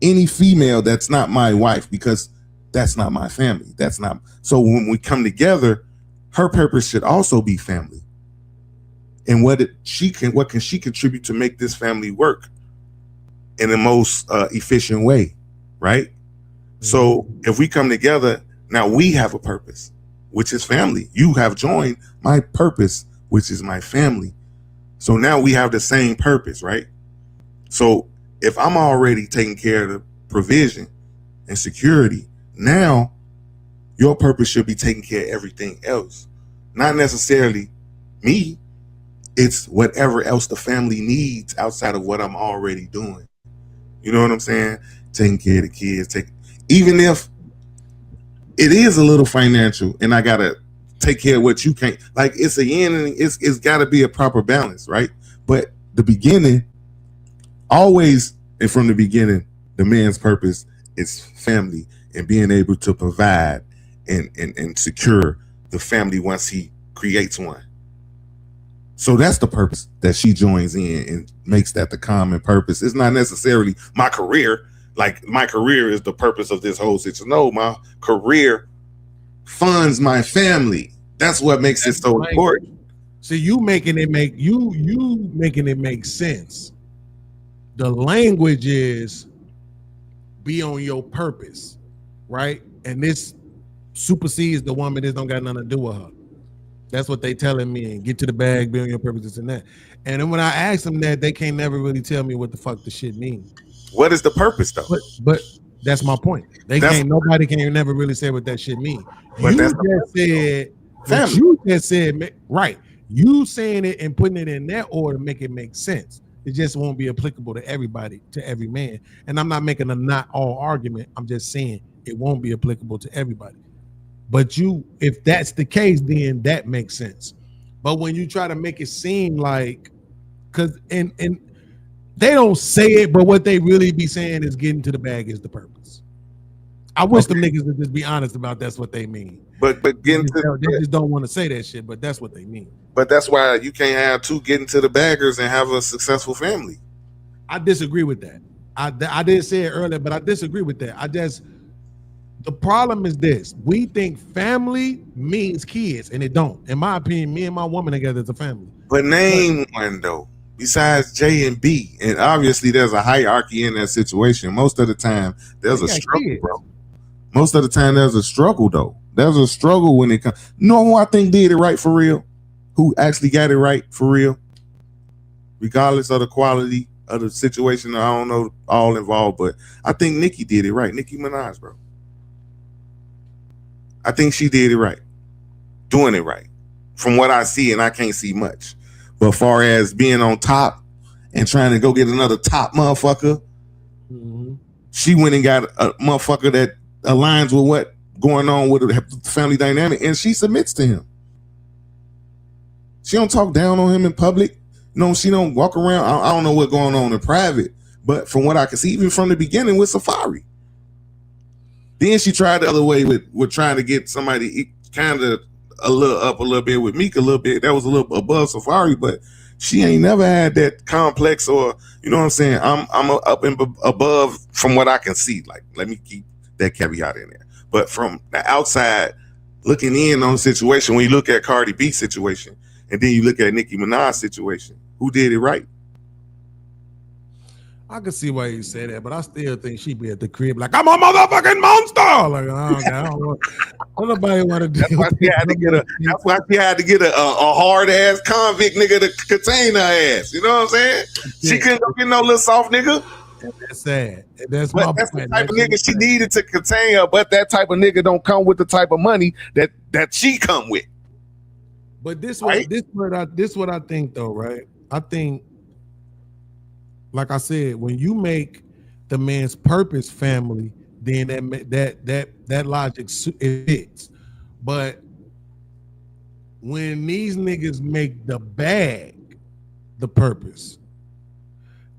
[SPEAKER 9] any female that's not my wife, because that's not my family. That's not. So when we come together, her purpose should also be family. And what can she contribute to make this family work in the most efficient way, right? So if we come together, now we have a purpose, which is family. You have joined my purpose, which is my family. So now we have the same purpose, right? So if I'm already taking care of the provision and security, now your purpose should be taking care of everything else. Not necessarily me. It's whatever else the family needs outside of what I'm already doing. You know what I'm saying? Taking care of the kids, even if it is a little financial and I gotta take care of what you can't, like it's a yin and it's gotta be a proper balance, right? But the beginning, always and from the beginning, the man's purpose is family and being able to provide and secure the family once he creates one. So that's the purpose that she joins in and makes that the common purpose. It's not necessarily my career. Like my career is the purpose of this whole situation. No, my career funds my family. That's what makes it so important.
[SPEAKER 4] So you making it make sense. The language is be on your purpose, right? And this supersedes the woman. This don't got nothing to do with her. That's what they telling me. And get to the bag, be on your purpose, this and that. And then when I ask them that, they can't never really tell me what the fuck the shit means.
[SPEAKER 9] What is the purpose though?
[SPEAKER 4] But that's my point. Nobody can never really say what that shit means.
[SPEAKER 9] But
[SPEAKER 4] You just said, right. You saying it and putting it in that order make it make sense. It just won't be applicable to everybody, to every man. And I'm not making a not all argument. I'm just saying it won't be applicable to everybody. But if that's the case, then that makes sense. But when you try to make it seem like, and they don't say it, but what they really be saying is getting to the bag is the purpose. I wish them niggas would just be honest about that's what they mean.
[SPEAKER 9] But getting
[SPEAKER 4] they just don't want to say that shit, but that's what they mean.
[SPEAKER 9] But that's why you can't have two getting to the baggers and have a successful family.
[SPEAKER 4] I disagree with that. I did say it earlier, but I disagree with that. The problem is this: we think family means kids, and it don't. In my opinion, me and my woman together is a family.
[SPEAKER 9] But name one though, besides J and B, and obviously there's a hierarchy in that situation. Most of the time, there's a struggle, bro. Most of the time, there's a struggle though. There's a struggle when it comes. No who I think did it right for real, who actually got it right for real, regardless of the quality of the situation. I don't know all involved, but I think Nicki did it right. Nicki Minaj, bro. I think she did it right, doing it right, from what I see, and I can't see much. But far as being on top and trying to go get another top motherfucker, she went and got a motherfucker that aligns with what going on with the family dynamic, and she submits to him. She don't talk down on him in public. No, she don't walk around. I don't know what's going on in private, but from what I can see, even from the beginning with Safari. Then she tried the other way with trying to get somebody kind of a little bit with Meek a little bit. That was a little above Safari, but she ain't never had that complex, or you know what I'm saying. I'm up and above from what I can see. Like, let me keep that caveat in there. But from the outside looking in on the situation, when you look at Cardi B's situation and then you look at Nicki Minaj's situation, who did it right?
[SPEAKER 4] I can see why you say that, but I still think she be at the crib like, I'm a motherfucking monster. Like, I don't know. Nobody want to do.
[SPEAKER 9] That's why she had to get a hard ass convict nigga to contain her ass. You know what I'm saying? She couldn't go get no little soft nigga.
[SPEAKER 4] That's sad. That's
[SPEAKER 9] the type of nigga she needed to contain her, but that type of nigga don't come with the type of money that she come with.
[SPEAKER 4] But this
[SPEAKER 9] right?
[SPEAKER 4] what I think though, right? I think, like I said, when you make the man's purpose family, then that logic fits. But when these niggas make the bag the purpose,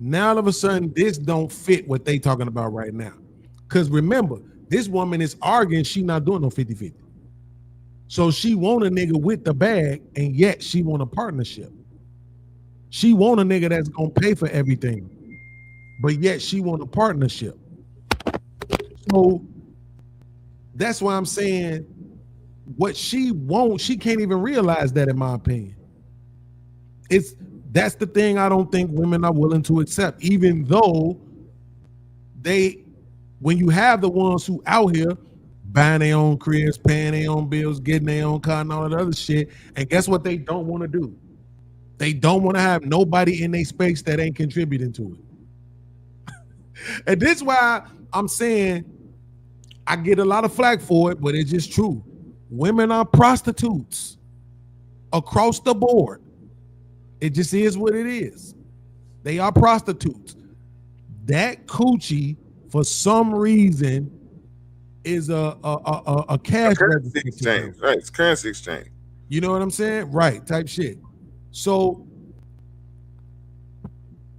[SPEAKER 4] now all of a sudden this don't fit what they talking about right now. Because remember, this woman is arguing she not doing no 50-50. So she want a nigga with the bag, and yet she want a partnership. She want a nigga that's gonna pay for everything, but yet she want a partnership. So that's why I'm saying what she wants, she can't even realize that, in my opinion. That's the thing I don't think women are willing to accept, even though when you have the ones who out here buying their own cribs, paying their own bills, getting their own car and all that other shit, and guess what they don't want to do? They don't want to have nobody in their space that ain't contributing to it. And this is why I'm saying I get a lot of flack for it, but it's just true. Women are prostitutes across the board. It just is what it is. They are prostitutes. That coochie, for some reason, is a cash
[SPEAKER 9] currency exchange. Right, it's currency exchange.
[SPEAKER 4] You know what I'm saying? Right, type shit. So,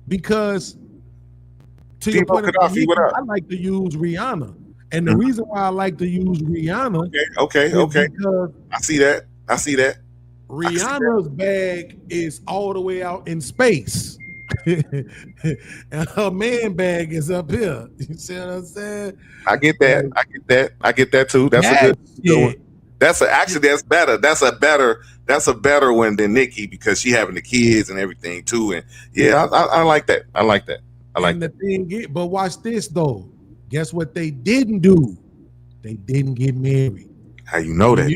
[SPEAKER 4] because to your point, I like to use Rihanna, and the reason why I like to use Rihanna,
[SPEAKER 9] okay, because I see that.
[SPEAKER 4] Rihanna's bag is all the way out in space, and her man bag is up here. You see what I'm saying?
[SPEAKER 9] I get that too. That's a good one. That's better. That's a better one than Nicki, because she having the kids and everything too. And yeah, I like that.
[SPEAKER 4] The thing, but watch this though. Guess what they didn't do? They didn't get married.
[SPEAKER 9] How you know that?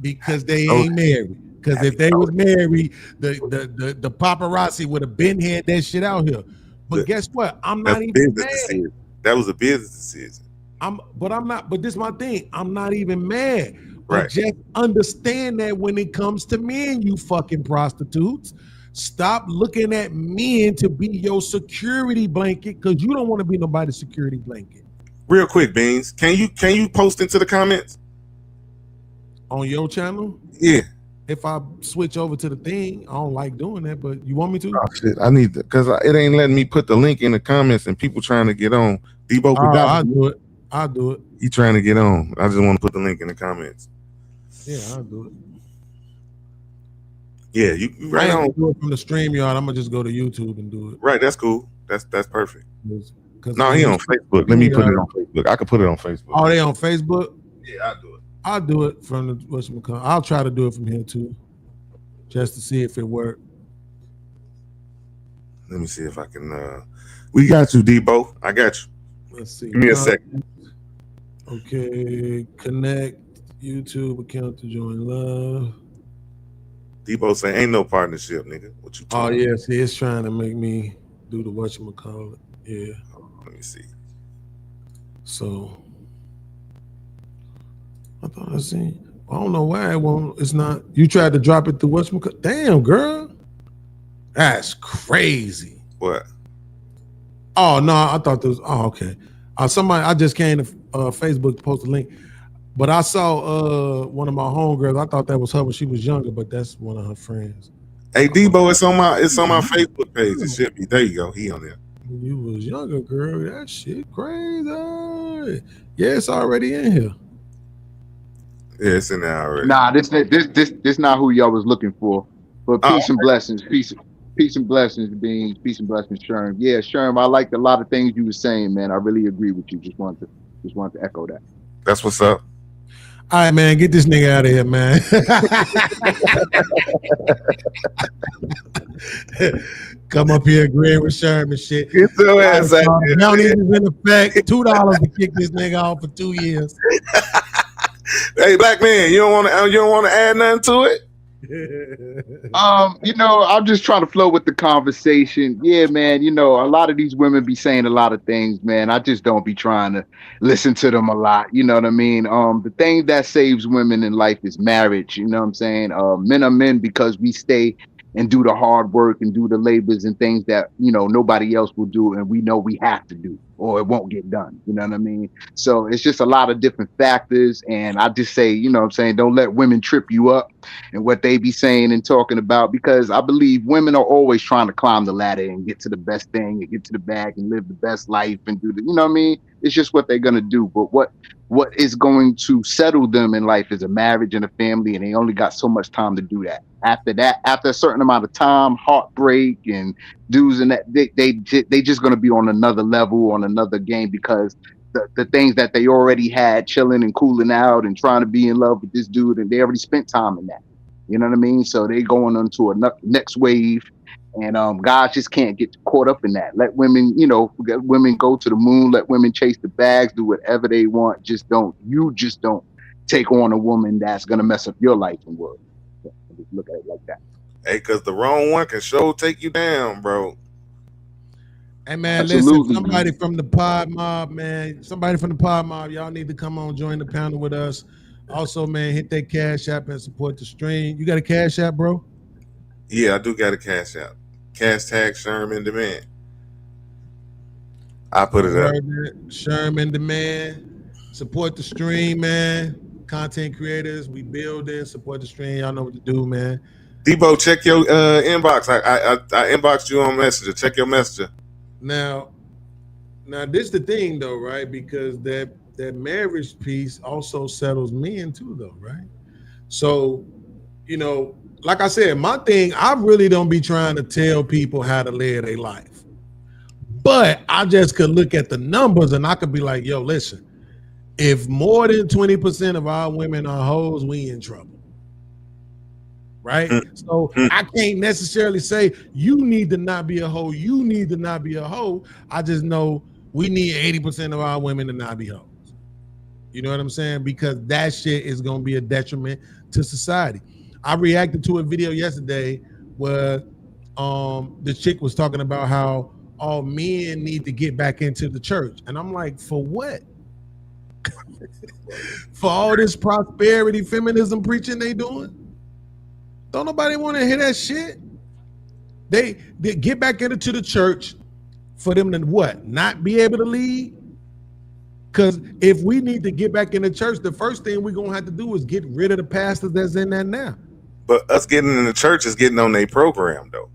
[SPEAKER 4] Because they ain't married. Because if they was married, the paparazzi would have been had that shit out here. But guess what? I'm not even mad.
[SPEAKER 9] That was a business decision.
[SPEAKER 4] But this is my thing. I'm not even mad.
[SPEAKER 9] Right.
[SPEAKER 4] But just understand that when it comes to men, you fucking prostitutes, stop looking at men to be your security blanket, because you don't want to be nobody's security blanket.
[SPEAKER 9] Real quick, Beans, can you post into the comments
[SPEAKER 4] on your channel?
[SPEAKER 9] Yeah.
[SPEAKER 4] If I switch over to the thing, I don't like doing that, but you want me to?
[SPEAKER 9] Oh, shit. I need to, because it ain't letting me put the link in the comments, and people trying to get on. Debo,
[SPEAKER 4] I'll do it.
[SPEAKER 9] You trying to get on? I just want to put the link in the comments.
[SPEAKER 4] Yeah, I'll do it.
[SPEAKER 9] Yeah, you right on.
[SPEAKER 4] Do it from the StreamYard. I'm gonna just go to YouTube and do it.
[SPEAKER 9] Right, that's cool. That's perfect.
[SPEAKER 4] 'Cause
[SPEAKER 9] No, he on Facebook. Let me put it on Facebook. I could put it on Facebook.
[SPEAKER 4] Oh, they on Facebook?
[SPEAKER 9] Yeah, I'll do it.
[SPEAKER 4] I'll do it from the whatchamacallit. I'll try to do it from here too, just to see if it works.
[SPEAKER 9] Let me see if I can. We got you, Debo. I got you.
[SPEAKER 4] Let's see.
[SPEAKER 9] Give me a second.
[SPEAKER 4] Okay, connect YouTube account to join love.
[SPEAKER 9] Debo saying ain't no partnership, nigga. What you
[SPEAKER 4] Oh
[SPEAKER 9] talking
[SPEAKER 4] yeah, see, it's trying to make me do the whatchamacallit. Yeah.
[SPEAKER 9] Let me see.
[SPEAKER 4] So I thought I seen. I don't know why it won't. It's not. You tried to drop it through whatchamacallit. Damn, girl, that's crazy.
[SPEAKER 9] What?
[SPEAKER 4] Oh no, I thought there was. Oh okay. Somebody. I just came to Facebook to post a link, but I saw one of my homegirls. I thought that was her when she was younger, but that's one of her friends.
[SPEAKER 9] Hey Debo, it's on my Facebook page. It should be. There you go. He on there.
[SPEAKER 4] When you was younger, girl, that shit crazy. Yeah, it's already in here.
[SPEAKER 9] Yeah, it's in there already.
[SPEAKER 15] Nah, this not who y'all was looking for. But peace and blessings, peace and blessings, Beans, peace and blessings, Sherm. Yeah, Sherm, I liked a lot of things you were saying, man. I really agree with you. Just wanted to echo that.
[SPEAKER 9] That's what's up.
[SPEAKER 4] All right, man, get this nigga out of here, man. Come up here agreeing with Sherm and shit.
[SPEAKER 9] Get your ass out here.
[SPEAKER 4] Now is in effect. $2 to kick this nigga off for 2 years.
[SPEAKER 9] Hey, black man, you don't want to add nothing to it?
[SPEAKER 15] I'm just trying to flow with the conversation. Yeah, man, a lot of these women be saying a lot of things, man. I just don't be trying to listen to them a lot. You know what I mean? The thing that saves women in life is marriage. You know what I'm saying? Men are men because we stay and do the hard work and do the labors and things that, nobody else will do. And we know we have to do, or it won't get done. You know what I mean? So it's just a lot of different factors. And I just say, don't let women trip you up and what they be saying and talking about, because I believe women are always trying to climb the ladder and get to the best thing and get to the bag and live the best life and do the, you know what I mean? It's just what they're going to do. But what is going to settle them in life is a marriage and a family. And they only got so much time to do that. After that, after a certain amount of time, heartbreak and dudes and that, they just going to be on another level, on another game, because the things that they already had chilling and cooling out and trying to be in love with this dude, and they already spent time in that. You know what I mean? So they going on to a next wave, and guys just can't get caught up in that. Let women, let women go to the moon, let women chase the bags, do whatever they want. Just don't take on a woman that's going to mess up your life and world. Just look at it like that.
[SPEAKER 9] Hey, because the wrong one can sure take you down, bro.
[SPEAKER 4] Hey, man,
[SPEAKER 15] Absolutely,
[SPEAKER 4] listen, somebody from the Pod Mob, man. Somebody from the Pod Mob, y'all need to come on, join the panel with us. Also, man, hit that Cash App and support the stream. You got a Cash App, bro?
[SPEAKER 9] Yeah, I do got a Cash App. Cash tag Sherm in demand. I put it up.
[SPEAKER 4] Sherm in demand. Support the stream, man. Content creators, we building. Support the stream. Y'all know what to do, man.
[SPEAKER 9] Debo, check your inbox. I inboxed you on Messenger. Check your Messenger.
[SPEAKER 4] Now, this is the thing, though, right? Because that marriage piece also settles men too, though, right? So, like I said, my thing, I really don't be trying to tell people how to live their life. But I just could look at the numbers and I could be like, yo, listen, if more than 20% of our women are hoes, we in trouble. Right? So I can't necessarily say you need to not be a hoe. You need to not be a hoe. I just know we need 80% of our women to not be hoes. You know what I'm saying? Because that shit is going to be a detriment to society. I reacted to a video yesterday where the chick was talking about how all men need to get back into the church. And I'm like, for what? For all this prosperity, feminism preaching they doing? Don't nobody want to hear that shit. They get back into the church for them to what? Not be able to lead? Because if we need to get back in the church, the first thing we're going to have to do is get rid of the pastors that's in there now.
[SPEAKER 9] But us getting in the church is getting on their program, though.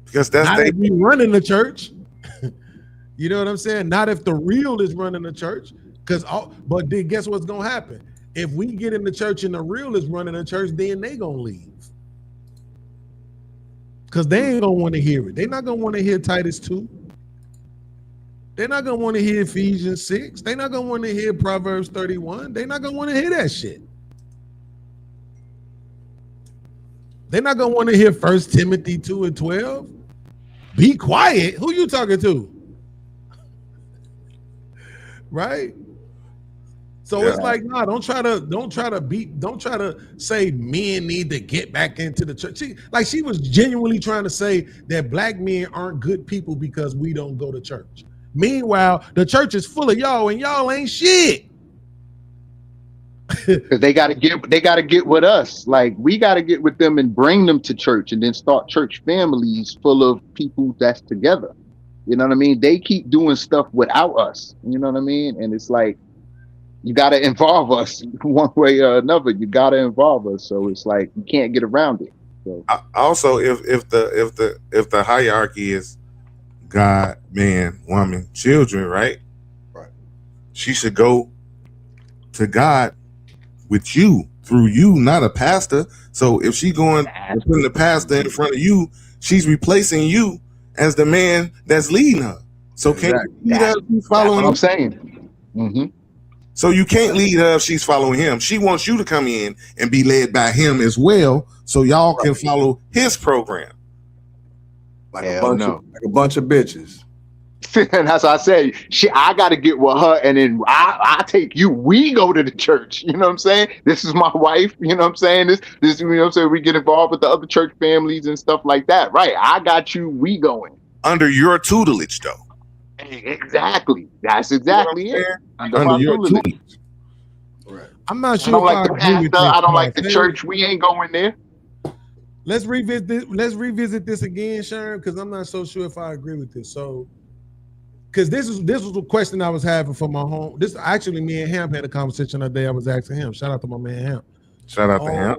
[SPEAKER 9] Because that's
[SPEAKER 4] not if we running the church. You know what I'm saying? Not if the real is running the church. But then guess what's going to happen? If we get in the church and the real is running the church, then they going to leave. Because they ain't going to want to hear it. They're not going to want to hear Titus 2. They're not gonna want to hear Ephesians 6. They're not gonna want to hear Proverbs 31. They're not gonna want to hear that shit. They're not gonna want to hear 1 Timothy 2 and 12. Be quiet. Who you talking to? Right? So it's like, nah, don't try to say men need to get back into the church. She was genuinely trying to say that black men aren't good people because we don't go to church. Meanwhile, the church is full of y'all and y'all ain't shit.
[SPEAKER 15] Because they gotta get with us. Like, we gotta get with them and bring them to church and then start church families full of people that's together. You know what I mean? They keep doing stuff without us. You know what I mean? And it's like, you gotta involve us one way or another. You gotta involve us. So it's like you can't get around it. So
[SPEAKER 1] also, if the hierarchy is God, man, woman, children, right?
[SPEAKER 9] Right.
[SPEAKER 1] She should go to God with you, through you, not a pastor. So if she going and putting the pastor in front of you, she's replacing you as the man that's leading her. So can't you lead her if she's following?
[SPEAKER 15] That's what I'm saying. Mm-hmm.
[SPEAKER 1] So you can't lead her if she's following him. She wants you to come in and be led by him as well, so y'all can follow his program.
[SPEAKER 9] Like a bunch of bitches.
[SPEAKER 15] And that's what I said. I got to get with her, and then I take you. We go to the church. You know what I'm saying? This is my wife. You know what I'm saying? This. You know what I'm saying? We get involved with the other church families and stuff like that. Right? I got you. We going
[SPEAKER 1] under your tutelage, though.
[SPEAKER 15] Exactly. That's exactly it.
[SPEAKER 1] Under your tutelage.
[SPEAKER 4] Right. I'm not sure.
[SPEAKER 15] I don't like the pastor. I don't like the church. We ain't going there.
[SPEAKER 4] Let's revisit this again, Sharon, because I'm not so sure if I agree with this. So, because this was a question I was having for my home. This actually, me and Ham had a conversation the other day. I was asking him. Shout out to my man Ham.
[SPEAKER 1] Shout out to him.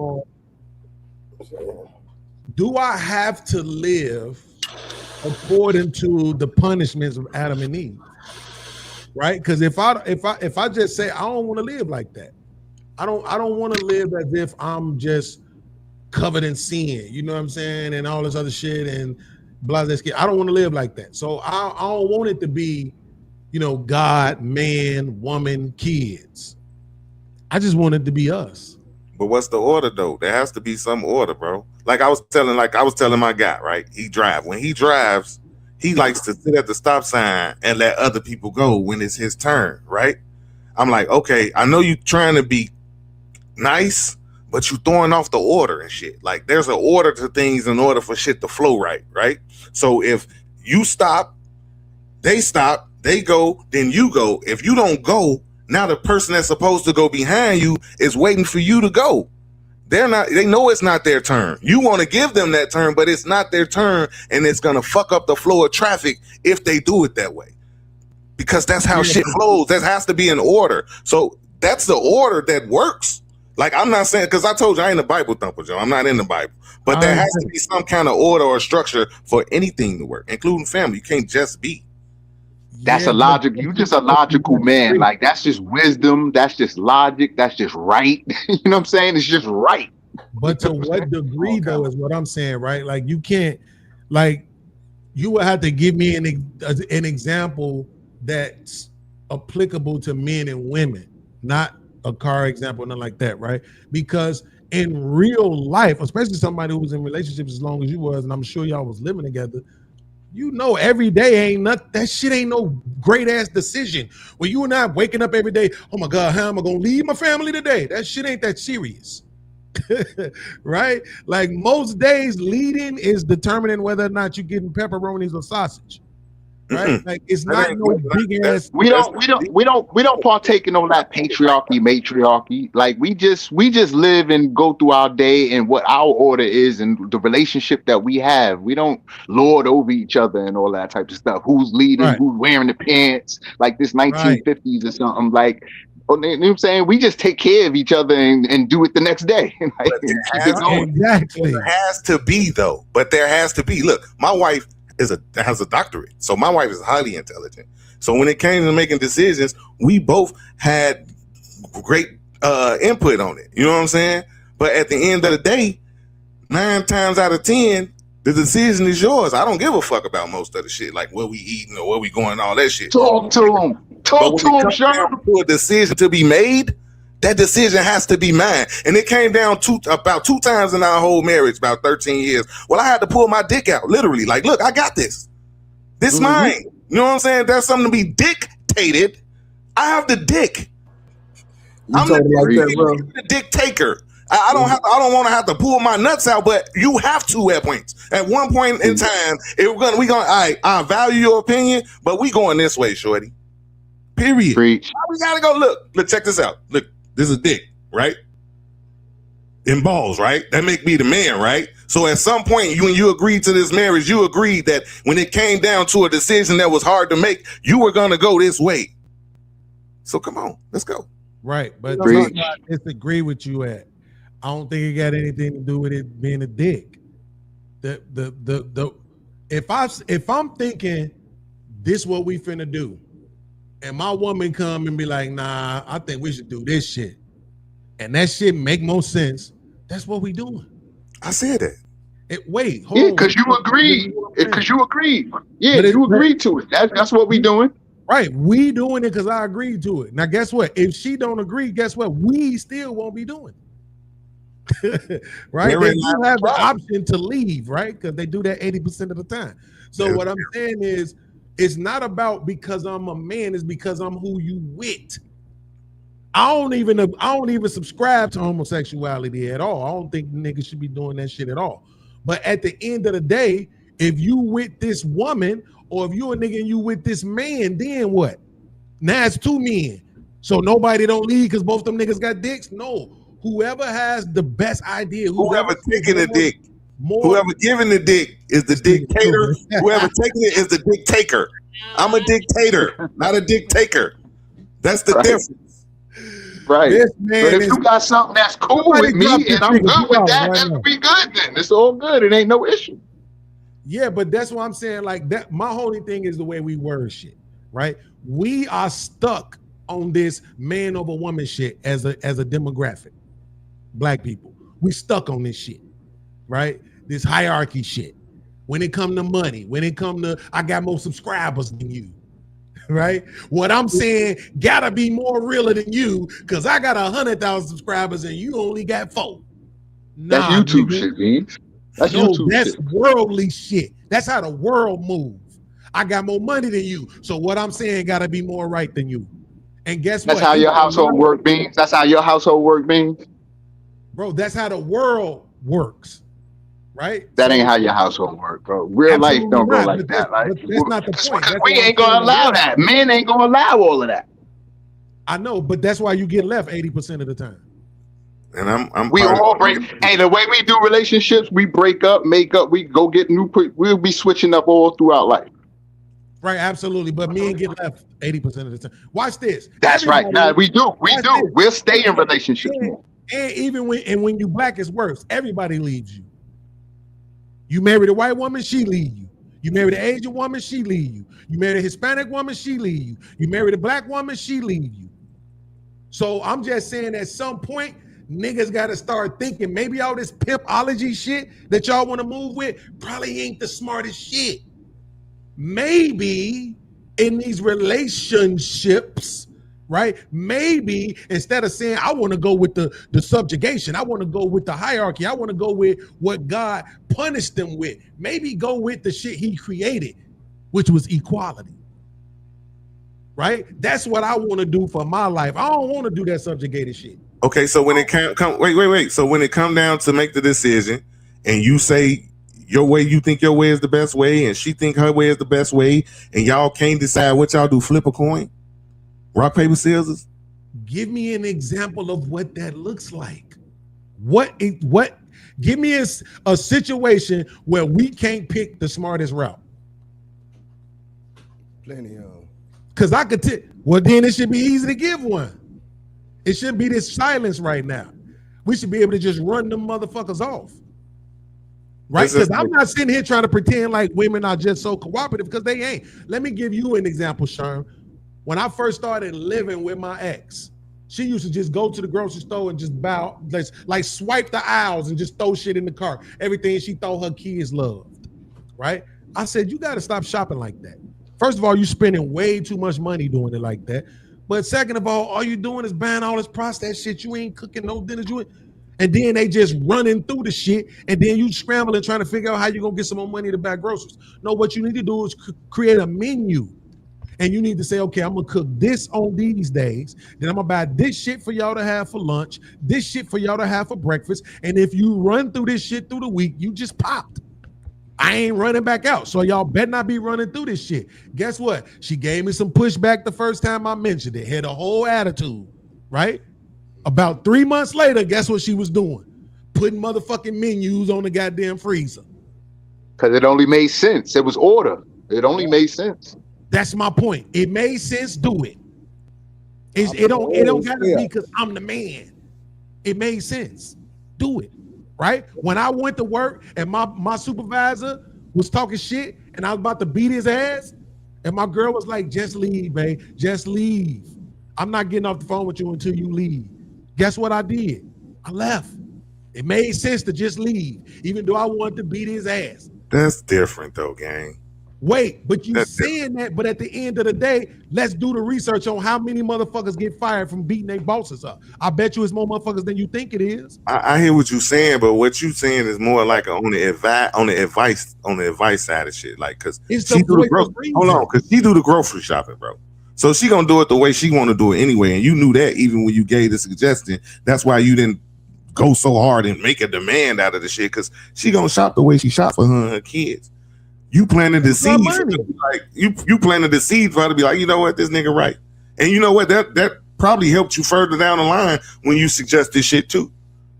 [SPEAKER 4] Do I have to live according to the punishments of Adam and Eve? Right? Because if I just say I don't want to live like that, I don't want to live as if I'm just covered in sin, you know what I'm saying, and all this other shit and blah. I don't want to live like that. So I don't want it to be, God, man, woman, kids. I just want it to be us.
[SPEAKER 1] But what's the order though? There has to be some order, bro. Like I was telling my guy, right? When he drives, he likes to sit at the stop sign and let other people go when it's his turn, right? I'm like, okay, I know you trying to be nice, but you throwing off the order and shit. Like there's an order to things in order for shit to flow right? So if you stop, they go, then you go. If you don't go, now the person that's supposed to go behind you is waiting for you to go. They know it's not their turn. You want to give them that turn, but it's not their turn, and it's gonna fuck up the flow of traffic if they do it that way. Because that's how shit flows. That has to be in order. So that's the order that works. Like, I'm not saying, because I told you I ain't a Bible thumper, Joe. I'm not in the Bible. But there has to be some kind of order or structure for anything to work, including family. You can't just be.
[SPEAKER 15] That's a logic. You just a logical man. Like, that's just wisdom. That's just logic. That's just right. You know what I'm saying? It's just right.
[SPEAKER 4] But to what degree, though, is what I'm saying, right? Like, you can't, like, you would have to give me an example that's applicable to men and women, not a car example, nothing like that, right? Because in real life, especially somebody who was in relationships as long as you was, and I'm sure y'all was living together, every day ain't nothing. That shit ain't no great ass decision. When you and I waking up every day, oh my God, how am I gonna leave my family today? That shit ain't that serious. Right? Like most days, leading is determining whether or not you're getting pepperonis or sausage. Right? Like it's not no big ass.
[SPEAKER 15] We don't partake in all that patriarchy, matriarchy. Like we just live and go through our day and what our order is and the relationship that we have. We don't lord over each other and all that type of stuff. Who's leading? Right. Who's wearing the pants? Like this 1950s or something. Like, you know what I'm saying? We just take care of each other and do it the next day. Like,
[SPEAKER 4] exactly.
[SPEAKER 1] There has to be though. But there has to be. Look, my wife has a doctorate. So my wife is highly intelligent. So when it came to making decisions, we both had great input on it. You know what I'm saying? But at the end of the day, 9 times out of 10,
[SPEAKER 9] The decision is yours. I don't give a fuck about most of the shit, like where we eating or where we going, all that shit.
[SPEAKER 15] Talk to him. Talk to him, Sean.
[SPEAKER 9] For a decision to be made, that decision has to be mine. And it came down about 2 times in our whole marriage, about 13 years. Well, I had to pull my dick out, literally. Like, look, I got this. This mine. You know what I'm saying? That's something to be dictated. I have the dick. I'm the dick taker. I don't want to have to pull my nuts out, but you have to at points. At one point in time, I value your opinion, but we going this way, shorty. Period.
[SPEAKER 15] Preach.
[SPEAKER 9] We gotta go. Look, check this out. Look, this is dick, right? And balls, right? That make me the man, right? So at some point, when you agreed to this marriage, you agreed that when it came down to a decision that was hard to make, you were gonna go this way. So come on, let's go.
[SPEAKER 4] Right, but I disagree with you at. I don't think it got anything to do with it being a dick. If I'm thinking this what we finna do, and my woman come and be like, nah, I think we should do this shit, and that shit make more sense, that's what we doing.
[SPEAKER 9] I said that.
[SPEAKER 4] Hold on.
[SPEAKER 15] Because you agreed. Because you agreed. Yeah, you agreed to it. That's what we doing.
[SPEAKER 4] Right, we doing it because I agreed to it. Now, guess what? If she don't agree, guess what? We still won't be doing it. Right? They do have the option to leave, right? Because they do that 80% of the time. So what I'm saying is, it's not about because I'm a man, it's because I'm who you with. I don't even subscribe to homosexuality at all. I don't think niggas should be doing that shit at all. But at the end of the day, if you with this woman, or if you a nigga and you with this man, then what? Now it's 2 men. So nobody don't leave because both them niggas got dicks? No. Whoever has the best idea,
[SPEAKER 9] whoever taking the dick, whoever giving the dick is the dictator. Whoever taking it is the dictator. I'm a dictator, not a dick taker. That's the difference.
[SPEAKER 15] Right. But if you got something that's cool with me and I'm good with that, that'll be good then. It's all good. It ain't no issue.
[SPEAKER 4] Yeah, but that's what I'm saying. Like that, my whole thing is the way we word shit, right? We are stuck on this man over woman shit as a demographic. Black people, we stuck on this shit, right? This hierarchy shit. When it come to money, when it come to I got more subscribers than you, right? What I'm saying gotta be more realer than you because I got 100,000 subscribers and you only got 4.
[SPEAKER 15] That's YouTube shit, man. That's YouTube
[SPEAKER 4] that's
[SPEAKER 15] shit.
[SPEAKER 4] Worldly shit. That's how the world moves. I got more money than you, so what I'm saying gotta be more right than you. And guess what?
[SPEAKER 15] That's how your household work, Beans. That's how your household work, Beans.
[SPEAKER 4] Bro, that's how the world works, right?
[SPEAKER 15] That ain't how your household work, bro. Real life don't go like that. Like,
[SPEAKER 4] that's not the point.
[SPEAKER 15] Because we ain't gonna allow that. Men ain't gonna allow all of that.
[SPEAKER 4] I know, but that's why you get left 80% of the time.
[SPEAKER 9] And
[SPEAKER 15] we all break. Hey, the way we do relationships, we break up, make up, we go get new. We'll be switching up all throughout life.
[SPEAKER 4] Right, absolutely. But men get left 80% of the time. Watch this.
[SPEAKER 15] That's right. Now we do. We'll stay in relationships.
[SPEAKER 4] And even when you black, it's worse. Everybody leaves you. You married a white woman, she leave you. You married an Asian woman, she leave you. You married a Hispanic woman, she leave you. You married a black woman, she leave you. So I'm just saying at some point, niggas got to start thinking maybe all this pimpology shit that y'all want to move with probably ain't the smartest shit. Maybe in these relationships, right? Maybe instead of saying, I want to go with the subjugation, I want to go with the hierarchy, I want to go with what God punished them with, maybe go with the shit he created, which was equality. Right? That's what I want to do for my life. I don't want to do that subjugated shit.
[SPEAKER 9] Okay, so when it wait. So when it come down to make the decision, and you say your way, you think your way is the best way, and she think her way is the best way, and y'all can't decide what y'all do, flip a coin, rock, paper, scissors.
[SPEAKER 4] Give me an example of what that looks like. What? Give me a situation where we can't pick the smartest route.
[SPEAKER 16] Plenty of.
[SPEAKER 4] Because I could well, then it should be easy to give one. It shouldn't be this silence right now. We should be able to just run them motherfuckers off. Right? Because I'm not sitting here trying to pretend like women are just so cooperative because they ain't. Let me give you an example, Sherm. When I first started living with my ex, she used to just go to the grocery store and just bow, like swipe the aisles and just throw shit in the cart. Everything she thought her kids loved. right? I said, you got to stop shopping like that. First of all, you're spending way too much money doing it like that. But second of all you doing is buying all this processed shit. You ain't cooking no dinners. And then they just running through the shit. And then you scrambling trying to figure out how you're going to get some more money to buy groceries. No, what you need to do is create a menu. And you need to say, okay, I'm going to cook this on these days. Then I'm going to buy this shit for y'all to have for lunch. This shit for y'all to have for breakfast. And if you run through this shit through the week, you just popped. I ain't running back out. So y'all better not be running through this shit. Guess what? She gave me some pushback the first time I mentioned it. Had a whole attitude, right? About 3 months later, guess what she was doing? Putting motherfucking menus on the goddamn freezer.
[SPEAKER 15] Because it only made sense. It was order. It only made sense.
[SPEAKER 4] That's my point. It made sense. Do it. It don't gotta be because I'm the man. It made sense. Do it. Right? When I went to work and my supervisor was talking shit and I was about to beat his ass, and my girl was like, just leave, babe. Just leave. I'm not getting off the phone with you until you leave. Guess what I did? I left. It made sense to just leave, even though I wanted to beat his ass.
[SPEAKER 1] That's different though, gang.
[SPEAKER 4] Wait, but you saying that, but at the end of the day, let's do the research on how many motherfuckers get fired from beating their bosses up. I bet you it's more motherfuckers than you think it is.
[SPEAKER 1] I hear what you're saying, but what you're saying is more like on the advice side of shit. Like, cause she do the grocery. Hold on, cause she do the grocery shopping, bro. So she gonna do it the way she want to do it anyway, and you knew that even when you gave the suggestion. That's why you didn't go so hard and make a demand out of the shit, cause she gonna shop the way she shop for her and her kids. You planted the seed, like you planted the seed for her to be like, you know what, this nigga right, and you know what, that probably helped you further down the line when you suggest this shit too.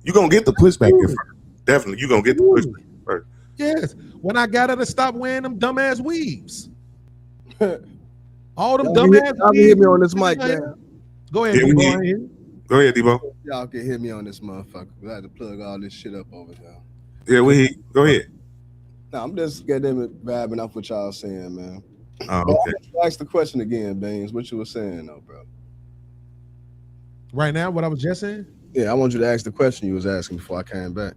[SPEAKER 1] You gonna get the pushback at first. Definitely, you gonna get the pushback first.
[SPEAKER 4] Yes, when I got her to stop wearing them dumbass weaves. All them dumbass.
[SPEAKER 16] Y'all can hear me on this mic now.
[SPEAKER 4] Go ahead, Debo.
[SPEAKER 1] Go ahead, Debo.
[SPEAKER 16] Y'all can hear me on this motherfucker. I had to plug all this shit up over there.
[SPEAKER 1] Yeah, go ahead.
[SPEAKER 16] No, I'm just getting vibing off what y'all saying, man.
[SPEAKER 1] Oh, okay.
[SPEAKER 16] Ask the question again, Baines. What you were saying, though, bro?
[SPEAKER 4] Right now, what I was just saying?
[SPEAKER 16] Yeah, I want you to ask the question you was asking before I came back.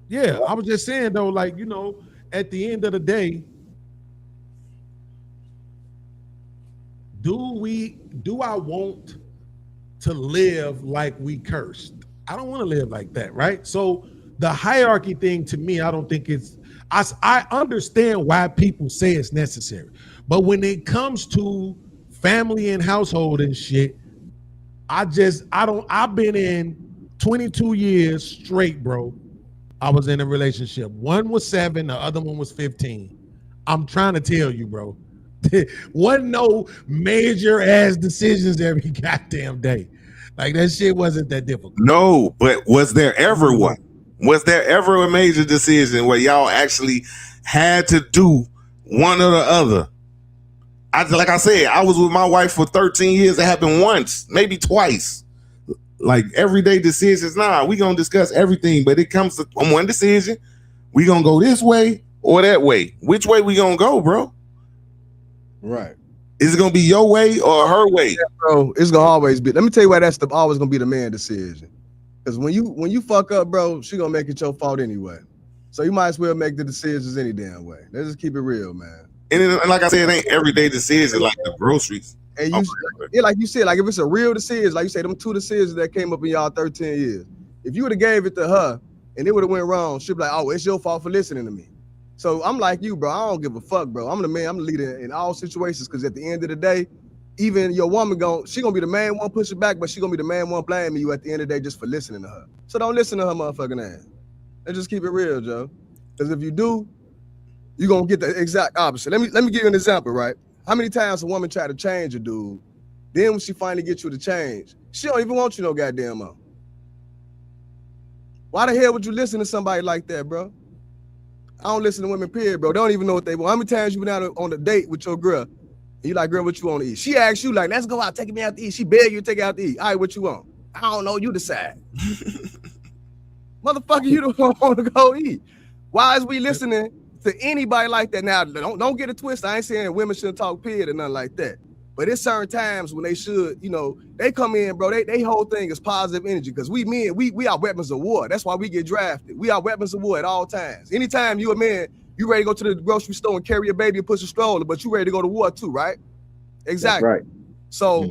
[SPEAKER 4] Yeah, I was just saying though, like, you know, at the end of the day, do I want to live like we cursed? I don't want to live like that, right? So the hierarchy thing to me, I don't think it's, I understand why people say it's necessary, but when it comes to family and household and shit, I've been in 22 years straight, bro. I was in a relationship. One was 7, the other one was 15. I'm trying to tell you, bro. Wasn't no major ass decisions every goddamn day. Like, that shit wasn't that difficult.
[SPEAKER 1] No, but was there ever one? Was there ever a major decision where y'all actually had to do one or the other? Like I said, I was with my wife for 13 years. It happened once, maybe twice. Like, everyday decisions, we gonna discuss everything, but it comes to one decision. We gonna go this way or that way. Which way we gonna go, bro?
[SPEAKER 16] Right.
[SPEAKER 1] Is it gonna be your way or her way?
[SPEAKER 16] Yeah, bro, it's gonna always be. Let me tell you why that's always gonna be the man decision. Because when you fuck up, bro, she gonna make it your fault anyway. So you might as well make the decisions any damn way. Let's just keep it real, man.
[SPEAKER 1] And like I said, it ain't everyday decision like the groceries.
[SPEAKER 16] And you, like you said, like if it's a real decision, like you say, them 2 decisions that came up in y'all 13 years. If you would have gave it to her and it would have went wrong, she'd be like, oh, it's your fault for listening to me. So I'm like you, bro. I don't give a fuck, bro. I'm the man. I'm the leader in all situations. Because at the end of the day, even your woman she gonna be the main one pushing back, but she gonna be the main one blaming you at the end of the day just for listening to her. So don't listen to her motherfucking ass. Let's just keep it real, Joe. Because if you do, you're gonna get the exact opposite. Let me give you an example, right? How many times a woman try to change a dude, then when she finally gets you to change, she don't even want you no goddamn more. Why the hell would you listen to somebody like that, bro? I don't listen to women, period, bro. They don't even know what they want. How many times you been out on a date with your girl, and you like, girl, what you want to eat? She asks you, like, let's go out, take me out to eat. She beg you to take her out to eat. All right, what you want? I don't know, you decide. Motherfucker, you don't want to go eat. Why is we listening to anybody like that? Now, don't get it twisted. I ain't saying women shouldn't talk period or nothing like that. But it's certain times when they should, you know, they come in, bro, they whole thing is positive energy. Because we men, we are weapons of war. That's why we get drafted. We are weapons of war at all times. Anytime you a man You ready to go to the grocery store and carry your baby and push a stroller, but you ready to go to war too, right? Exactly.
[SPEAKER 15] That's right.
[SPEAKER 16] So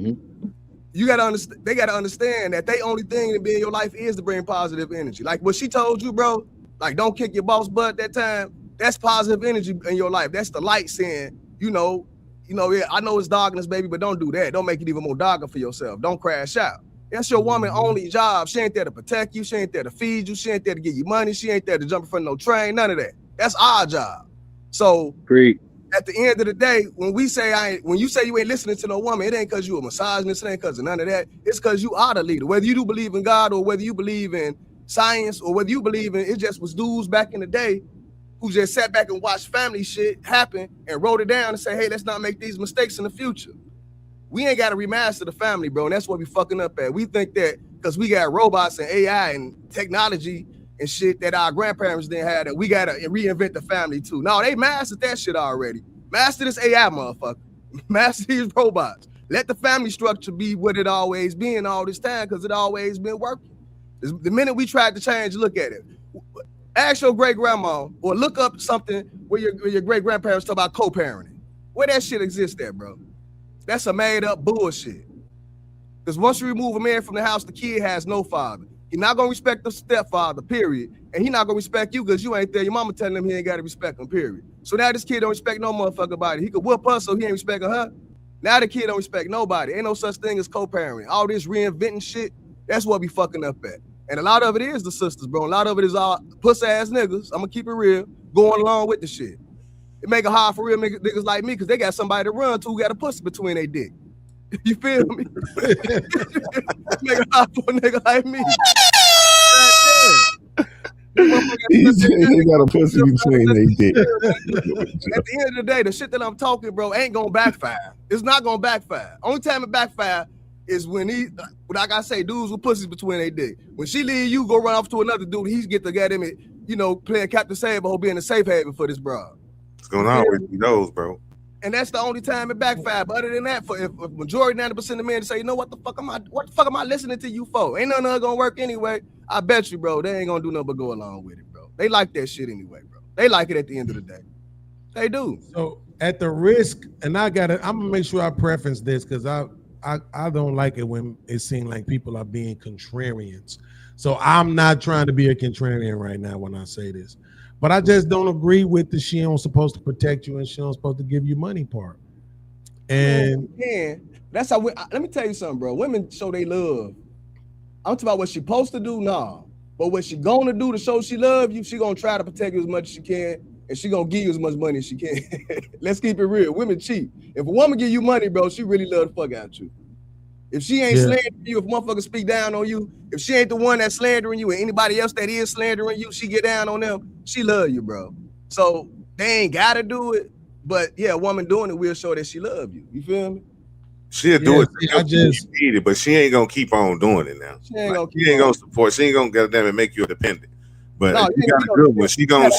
[SPEAKER 16] you gotta understand. They gotta understand that they only thing to be in your life is to bring positive energy. Like what she told you, bro. Like don't kick your boss butt that time. That's positive energy in your life. That's the light saying, yeah, I know it's darkness, baby, but don't do that. Don't make it even more darker for yourself. Don't crash out. That's your woman only job. She ain't there to protect you. She ain't there to feed you. She ain't there to give you money. She ain't there to jump in front of no train. None of that. That's our job. So
[SPEAKER 15] great.
[SPEAKER 16] At the end of the day, when you say you ain't listening to no woman, it ain't because you a misogynist, it ain't because of none of that. It's because you are the leader. Whether you do believe in God or whether you believe in science or whether you believe in it just was dudes back in the day who just sat back and watched family shit happen and wrote it down and say, hey, let's not make these mistakes in the future. We ain't got to remaster the family, bro, and that's what we fucking up at. We think that because we got robots and AI and technology and shit that our grandparents didn't have, that we got to reinvent the family too. No, they mastered that shit already. Master this AI, motherfucker. Master these robots. Let the family structure be what it always been all this time because it always been working. The minute we tried to change, look at it. Ask your great-grandma or look up something where your great-grandparents talk about co-parenting. Where that shit exists at, bro? That's a made-up bullshit. Because once you remove a man from the house, the kid has no father. He's not going to respect the stepfather, period. And he's not going to respect you because you ain't there. Your mama telling him he ain't got to respect him, period. So now this kid don't respect no motherfucker body. He could whoop us, so he ain't respecting her. Now the kid don't respect nobody. Ain't no such thing as co-parenting. All this reinventing shit, that's what we fucking up at. And a lot of it is the sisters, bro. A lot of it is all puss-ass niggas. I'm going to keep it real, going along with the shit. It make it hard for real niggas like me because they got somebody to run to who got a pussy between their dick. You feel me? Make it hard for a nigga like me.
[SPEAKER 17] He got a pussy between their dick.
[SPEAKER 16] At the end of the day, the shit that I'm talking, bro, ain't gonna backfire. It's not gonna backfire. Only time it backfire is when like I say, dudes with pussies between their dick. When she leave you, go run off to another dude, he get to get him, playing Captain Sable, being a safe haven for this broad.
[SPEAKER 1] It's gonna always be those, bro.
[SPEAKER 16] And that's the only time it backfired. But other than that, if majority 90% of men say, what the fuck am I listening to you for? Ain't nothing gonna work anyway. I bet you, bro, they ain't gonna do nothing but go along with it, bro. They like that shit anyway, bro. They like it at the end of the day. They do.
[SPEAKER 4] So at the risk, and I'm gonna make sure I preference this because I don't like it when it seems like people are being contrarians. So I'm not trying to be a contrarian right now when I say this. But I just don't agree with the she don't supposed to protect you and she don't supposed to give you money part. And
[SPEAKER 16] that's how let me tell you something, bro. Women show they love. I'm talking about what she supposed to do, nah. But what she gonna do to show she love you, she gonna try to protect you as much as she can, and she gonna give you as much money as she can. Let's keep it real. Women cheat. If a woman give you money, bro, she really love the fuck out you. If she ain't slandering you, if motherfuckers speak down on you, if she ain't the one that's slandering you and anybody else that is slandering you, she get down on them, she love you, bro. So they ain't gotta do it, but yeah, a woman doing it will show that she love you. You feel me?
[SPEAKER 1] She'll do it. I just need it, but she ain't gonna keep on doing it now. She ain't gonna support. She ain't gonna get them and make you a dependent. But no, you got a good one. She gonna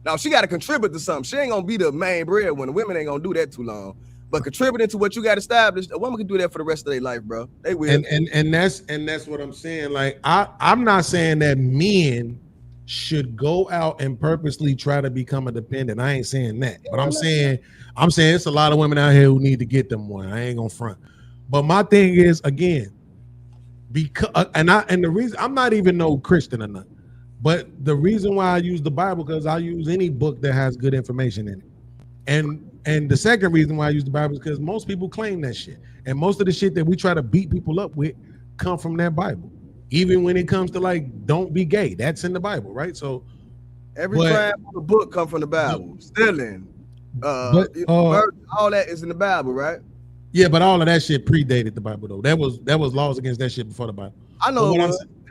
[SPEAKER 16] now she gotta contribute to something. She ain't gonna be the main breadwinner. Women ain't gonna do that too long. But contributing to what you got established, a woman can do that for the rest of their life, bro. They will.
[SPEAKER 4] And that's what I'm saying. Like I'm not saying that men should go out and purposely try to become a dependent. I ain't saying that. But I'm saying it's a lot of women out here who need to get them one. I ain't gonna front. But my thing is, again, because and the reason I'm not even no Christian or nothing, but the reason why I use the Bible because I use any book that has good information in it. And the second reason why I use the Bible is because most people claim that shit. And most of the shit that we try to beat people up with come from that Bible. Even when it comes to like, don't be gay. That's in the Bible, right? So
[SPEAKER 16] every crime in the book come from the Bible. Stealing, all that is in the Bible, right?
[SPEAKER 4] Yeah, but all of that shit predated the Bible though. That was laws against that shit before the Bible.
[SPEAKER 16] I know.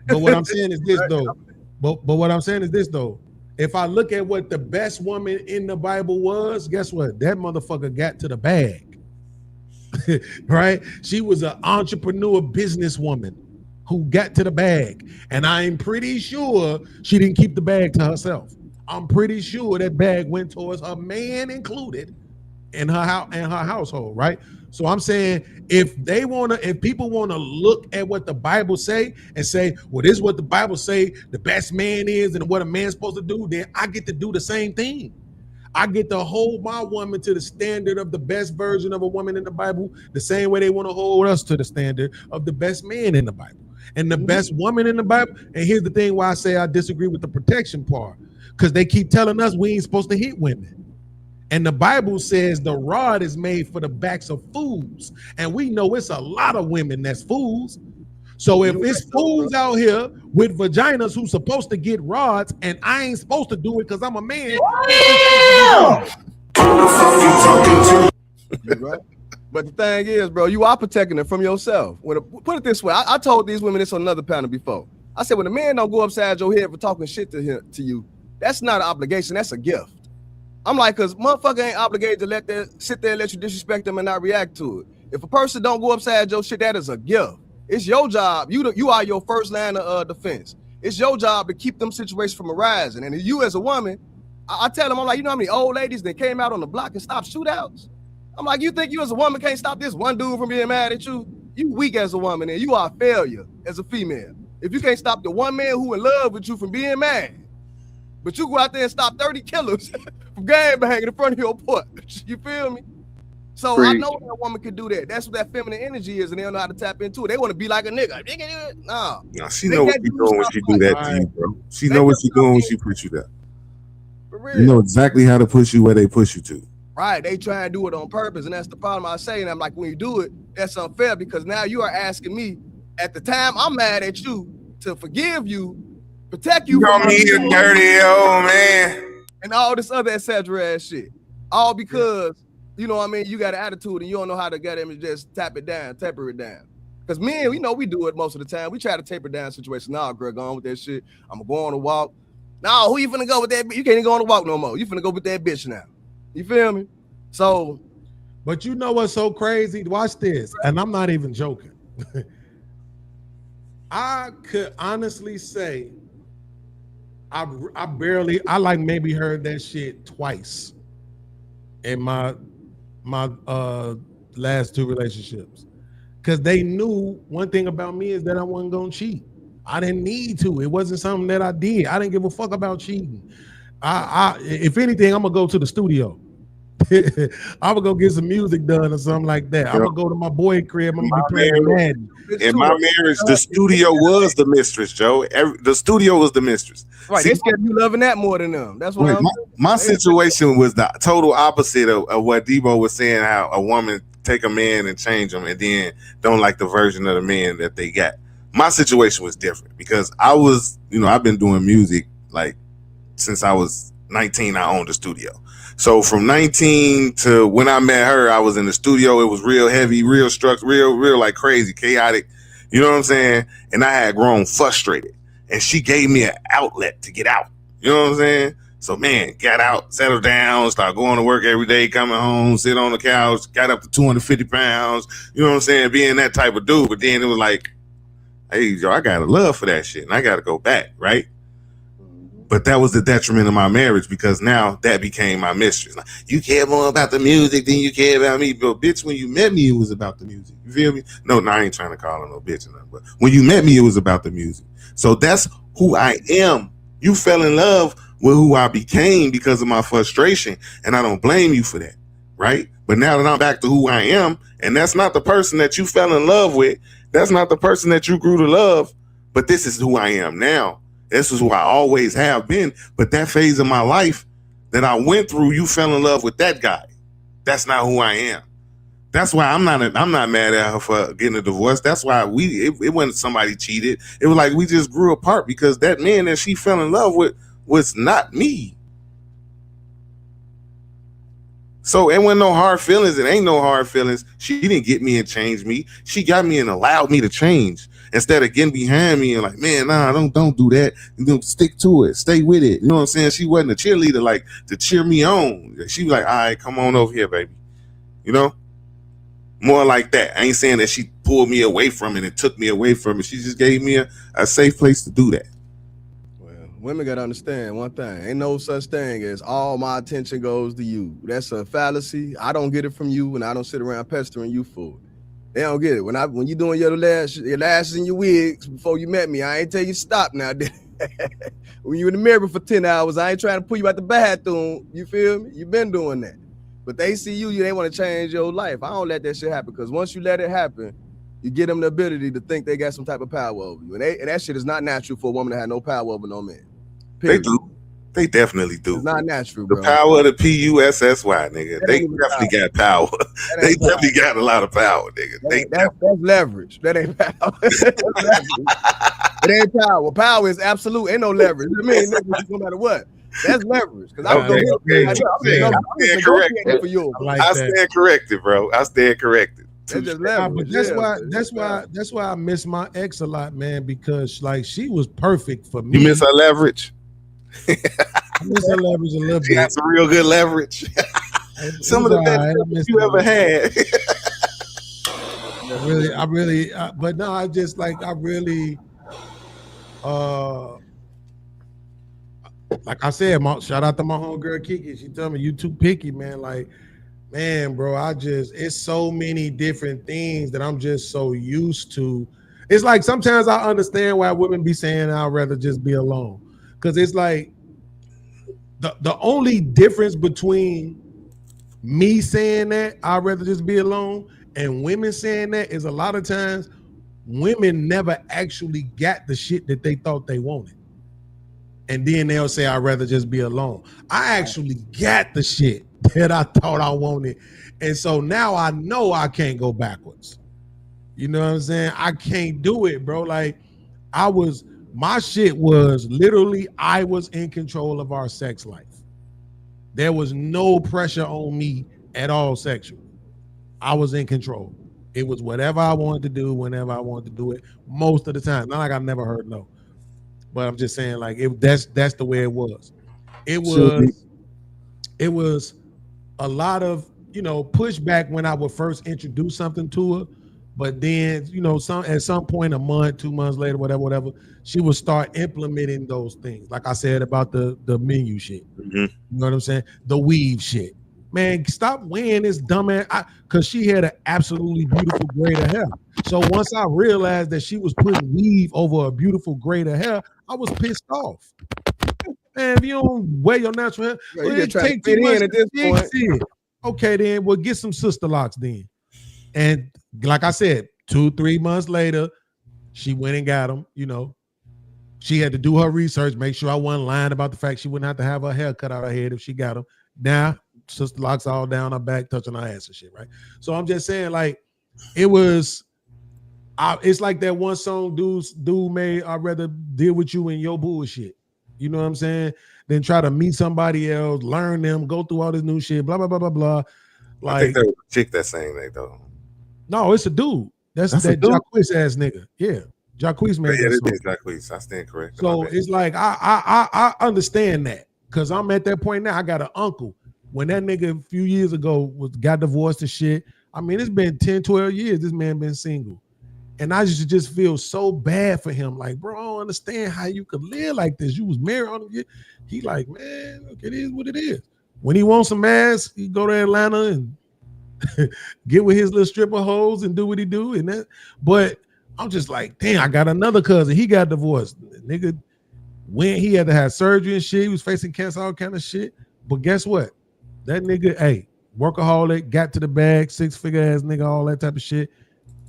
[SPEAKER 4] But what I'm saying is this though. But what I'm saying is this though. If I look at what the best woman in the Bible was, guess what? That motherfucker got to the bag, right? She was an entrepreneur businesswoman who got to the bag. And I'm pretty sure she didn't keep the bag to herself. I'm pretty sure that bag went towards her man included in her house and her household, right? So I'm saying if people want to look at what the Bible say and say, well, this is what the Bible say the best man is and what a man's supposed to do, then I get to do the same thing. I get to hold my woman to the standard of the best version of a woman in the Bible, the same way they want to hold us to the standard of the best man in the Bible and the best woman in the Bible. And here's the thing why I say I disagree with the protection part, because they keep telling us we ain't supposed to hit women. And the Bible says the rod is made for the backs of fools. And we know it's a lot of women that's fools. So if it's fools out here with vaginas who's supposed to get rods and I ain't supposed to do it because I'm a man.
[SPEAKER 16] Right? But the thing is, bro, you are protecting it from yourself. Put it this way. I told these women this on another panel before. I said, when a man don't go upside your head for talking shit to you, that's not an obligation. That's a gift. I'm like, because motherfucker ain't obligated to sit there and let you disrespect them and not react to it. If a person don't go upside your shit, that is a gift. It's your job. You are your first line of defense. It's your job to keep them situations from arising. And you as a woman, I tell them, I'm like, you know how many old ladies that came out on the block and stopped shootouts? I'm like, you think you as a woman can't stop this one dude from being mad at you? You weak as a woman and you are a failure as a female. If you can't stop the one man who in love with you from being mad, but you go out there and stop 30 killers from gang banging in front of your porch. You feel me? So I know that woman can do that. That's what that feminine energy is, and they don't know how to tap into it. They want to be like a nigga. Nah.
[SPEAKER 9] No, she know what she's doing when she do that to you, bro. She know what she's doing when she puts you there.
[SPEAKER 16] For real.
[SPEAKER 9] You know exactly how to push you where they push you to.
[SPEAKER 16] Right. They try and do it on purpose, and that's the problem I say. And I'm like, when you do it, that's unfair because now you are asking me at the time I'm mad at you to forgive you, protect you
[SPEAKER 9] from me, a dirty old man,
[SPEAKER 16] and all this other etc. ass shit. All because you know what I mean, you got an attitude and you don't know how to get him and just taper it down. Because men, we know we do it most of the time. We try to taper down situation. Nah, girl, go on with that shit. I'm gonna go on a walk. Nah, who you finna go with that? You can't even go on a walk no more. You finna go with that bitch now. You feel me? So,
[SPEAKER 4] but you know what's so crazy? Watch this, and I'm not even joking. I could honestly say I like maybe heard that shit twice in my last two relationships, because they knew one thing about me is that I wasn't gonna cheat. I didn't need to. It wasn't something that I did. I didn't give a fuck about cheating. If anything, I'm gonna go to the studio. I'm gonna go get some music done or something like that. I'm gonna go to my boy crib. I'm gonna be playing Madden.
[SPEAKER 9] In my marriage, the studio was the mistress, Joe. The studio was the mistress.
[SPEAKER 16] Right, they scared you loving that more than them. That's what
[SPEAKER 9] my situation was the total opposite of what Debo was saying. How a woman take a man and change him, and then don't like the version of the man that they got. My situation was different because I was, I've been doing music like since I was 19. I owned a studio. So from 19 to when I met her, I was in the studio. It was real heavy, real structured, real like crazy, chaotic. You know what I'm saying? And I had grown frustrated. And she gave me an outlet to get out. You know what I'm saying? So, man, got out, settled down, started going to work every day, coming home, sit on the couch, got up to 250 pounds. You know what I'm saying? Being that type of dude. But then it was like, hey, Joe, I got a love for that shit. And I got to go back, right? But that was the detriment of my marriage because now that became my mistress. Like, you care more about the music than you care about me. But bitch, when you met me, it was about the music. You feel me? No, I ain't trying to call her no bitch or nothing. But when you met me, it was about the music. So that's who I am. You fell in love with who I became because of my frustration. And I don't blame you for that, right? But now that I'm back to who I am, and that's not the person that you fell in love with. That's not the person that you grew to love. But this is who I am now. This is who I always have been. But that phase of my life that I went through, you fell in love with that guy. That's not who I am. That's why I'm not mad at her for getting a divorce. That's why it wasn't somebody cheated. It was like we just grew apart because that man that she fell in love with was not me. So it wasn't no hard feelings. It ain't no hard feelings. She didn't get me and change me. She got me and allowed me to change. Instead of getting behind me and like, man, nah, don't do that. Stick to it. Stay with it. You know what I'm saying? She wasn't a cheerleader like to cheer me on. She was like, all right, come on over here, baby. You know? More like that. I ain't saying that she pulled me away from it and took me away from it. She just gave me a safe place to do that.
[SPEAKER 16] Well, Women gotta understand one thing. Ain't no such thing as all my attention goes to you. That's a fallacy. I don't get it from you, and I don't sit around pestering you for it. They don't get it. When you doing your lashes and your wigs before you met me, I ain't tell you stop now. When you in the mirror for 10 hours, I ain't trying to pull you out the bathroom. You feel me? You been doing that. But they see you, they want to change your life. I don't let that shit happen, because once you let it happen, you give them the ability to think they got some type of power over you. And that shit is not natural for a woman to have no power over no man. Period.
[SPEAKER 9] They do. They definitely do.
[SPEAKER 16] It's not natural,
[SPEAKER 9] the
[SPEAKER 16] bro.
[SPEAKER 9] power of the PUSSY, nigga. They definitely got power. They definitely got a lot of power, nigga.
[SPEAKER 16] That's leverage. That ain't power. It ain't power. Power is absolute. Ain't no leverage. You mean no matter what? That's leverage. Because I stand
[SPEAKER 9] corrected, bro. I stand corrected.
[SPEAKER 4] But that's why I miss my ex a lot, man, because like she was perfect for me.
[SPEAKER 9] You miss her leverage?
[SPEAKER 4] I miss her leverage a little bit.
[SPEAKER 9] That's some real good leverage. Some of the best you ever had.
[SPEAKER 4] But no, I just like I really like I said, shout out to my homegirl Kiki. She told me you too picky, man. Like, man, bro, it's so many different things that I'm just so used to. It's like sometimes I understand why women be saying I'd rather just be alone. Because it's like the only difference between me saying that I'd rather just be alone and women saying that is a lot of times women never actually got the shit that they thought they wanted. And then they'll say, I'd rather just be alone. I actually got the shit that I thought I wanted. And so now I know I can't go backwards. You know what I'm saying? I can't do it, bro. Like my shit was literally, I was in control of our sex life. There was no pressure on me at all sexually. I was in control. It was whatever I wanted to do, whenever I wanted to do it, most of the time. Not like I never heard no. But I'm just saying, like, that's the way it was. It was a lot of, pushback when I would first introduce something to her. But then, at some point, a month, 2 months later, whatever, she would start implementing those things. Like I said about the menu shit.
[SPEAKER 9] Mm-hmm.
[SPEAKER 4] You know what I'm saying? The weave shit. Man, stop wearing this dumbass, because she had an absolutely beautiful braid of hair. So once I realized that she was putting weave over a beautiful braid of hair, I was pissed off. Man, if you don't wear your natural hair,
[SPEAKER 16] you just try to fit in at this point.
[SPEAKER 4] Okay, then we'll get some sister locks then. And like I said, 2-3 months later, she went and got them. She had to do her research, make sure I wasn't lying about the fact she wouldn't have to have her hair cut out of her head if she got them. Now, sister locks all down her back, touching her ass and shit, right? So I'm just saying, like, it's like that one song dude made, I'd rather deal with you in your bullshit. You know what I'm saying? Than try to meet somebody else, learn them, go through all this new shit, blah, blah, blah, blah, blah. Like,
[SPEAKER 9] I think that was a chick that's saying that, though.
[SPEAKER 4] No, it's a dude. That's that Jacquees ass nigga. Yeah. Jacquees made that song.
[SPEAKER 9] Jacquees. I stand corrected.
[SPEAKER 4] So it's like, I understand that, because I'm at that point now. I got an uncle. When that nigga a few years ago got divorced and shit, I mean, it's been 10, 12 years this man been single. And I used to just feel so bad for him. Like, bro, I don't understand how you could live like this. You was married on him. He like, man, look, it is what it is. When he wants some ass, he go to Atlanta and get with his little stripper hoes and do what he do. And that, but I'm just like, damn, I got another cousin. He got divorced. Nigga, when he had to have surgery and shit, he was facing cancer, all kind of shit. But guess what? That nigga, hey, workaholic, got to the bag, 6-figure ass nigga, all that type of shit.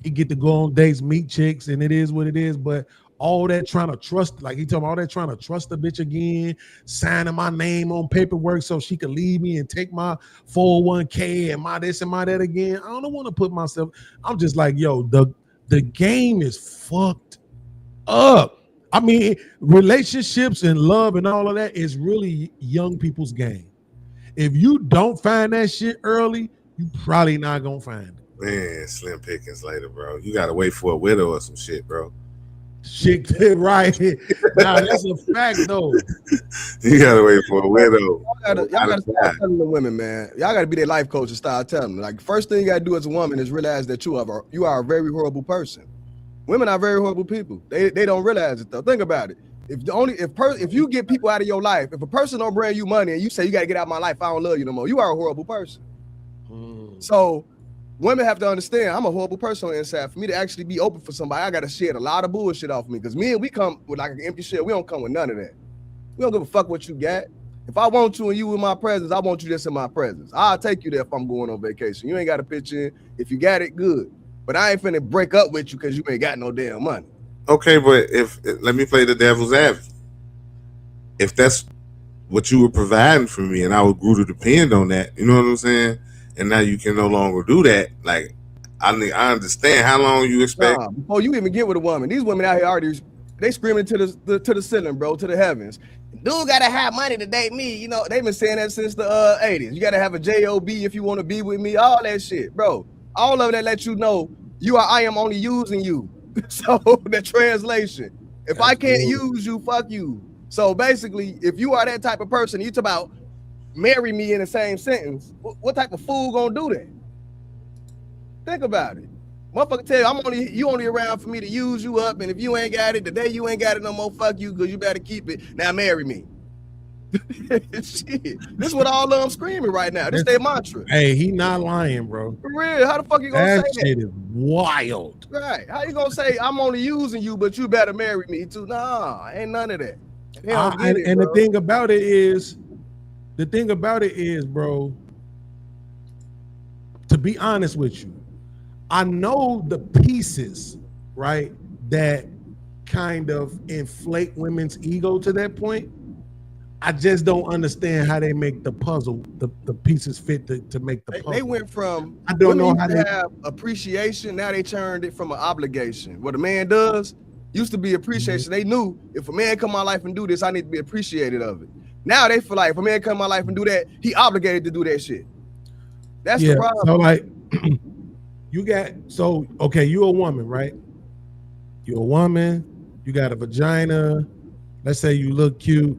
[SPEAKER 4] He get to go on dates, meet chicks, and it is what it is. But all that trying to trust, like he told me, all that trying to trust the bitch again, signing my name on paperwork so she could leave me and take my 401k and my this and my that again. I don't want to put myself. I'm just like, yo, the game is fucked up. I mean, relationships and love and all of that is really young people's game. If you don't find that shit early, you probably not gonna find it.
[SPEAKER 9] Man, slim pickings later, bro. You gotta wait for a widow or some shit, bro.
[SPEAKER 4] Shit, right? Nah, that's a fact, though.
[SPEAKER 9] You gotta wait for a widow.
[SPEAKER 16] Y'all gotta start telling the women, man. Y'all gotta be their life coach and start telling them. Like, first thing you gotta do as a woman is realize that you are a very horrible person. Women are very horrible people. They don't realize it though. Think about it. If you get people out of your life, if a person don't bring you money and you say you got to get out of my life, I don't love you no more, you are a horrible person. So women have to understand I'm a horrible person on the inside. For me to actually be open for somebody, I got to shed a lot of bullshit off me, because we come with like an empty shell. We don't come with none of that. We don't give a fuck what you got. If I want you and you in my presence, I want you just in my presence. I'll take you there if I'm going on vacation. You ain't got to pitch in. If you got it, good. But I ain't finna break up with you because you ain't got no damn money.
[SPEAKER 1] Okay, but let me play the devil's advocate. If that's what you were providing for me and I would grew to depend on that, you know what I'm saying? And now you can no longer do that. Like, I understand how long you expect.
[SPEAKER 16] Before you even get with a woman, these women out here already, they screaming to the ceiling, bro, to the heavens. Dude gotta have money to date me. You know, they've been saying that since the 80s. You gotta have a job if you want to be with me. All that shit, bro. All of that let you know I am only using you. So the translation, if I can't use you, fuck you. So basically, if you are that type of person, you talk about marry me in the same sentence. What type of fool gonna do that? Think about it. Motherfucker tell you you only around for me to use you up, and if you ain't got it, the day you ain't got it no more, fuck you, because you better keep it. Now marry me. Shit. This is what all of them screaming right now. This their mantra.
[SPEAKER 4] Hey, he not lying, bro.
[SPEAKER 16] For real. How the fuck you gonna say that?
[SPEAKER 4] Shit is wild.
[SPEAKER 16] Right. How you gonna say I'm only using you, but you better marry me too? Nah, ain't none of that.
[SPEAKER 4] The thing about it is, bro, to be honest with you, I know the pieces, right, that kind of inflate women's ego to that point. I just don't understand how they make the puzzle, the pieces fit to make the puzzle.
[SPEAKER 16] They went from
[SPEAKER 4] I don't know how
[SPEAKER 16] to
[SPEAKER 4] they
[SPEAKER 16] have appreciation. Now they turned it from an obligation. What a man does used to be appreciation. They knew if a man come in my life and do this, I need to be appreciated of it. Now they feel like if a man come in my life and do that, he obligated to do that shit. That's the problem.
[SPEAKER 4] So like okay, you're a woman, right? You're a woman, you got a vagina. Let's say you look cute.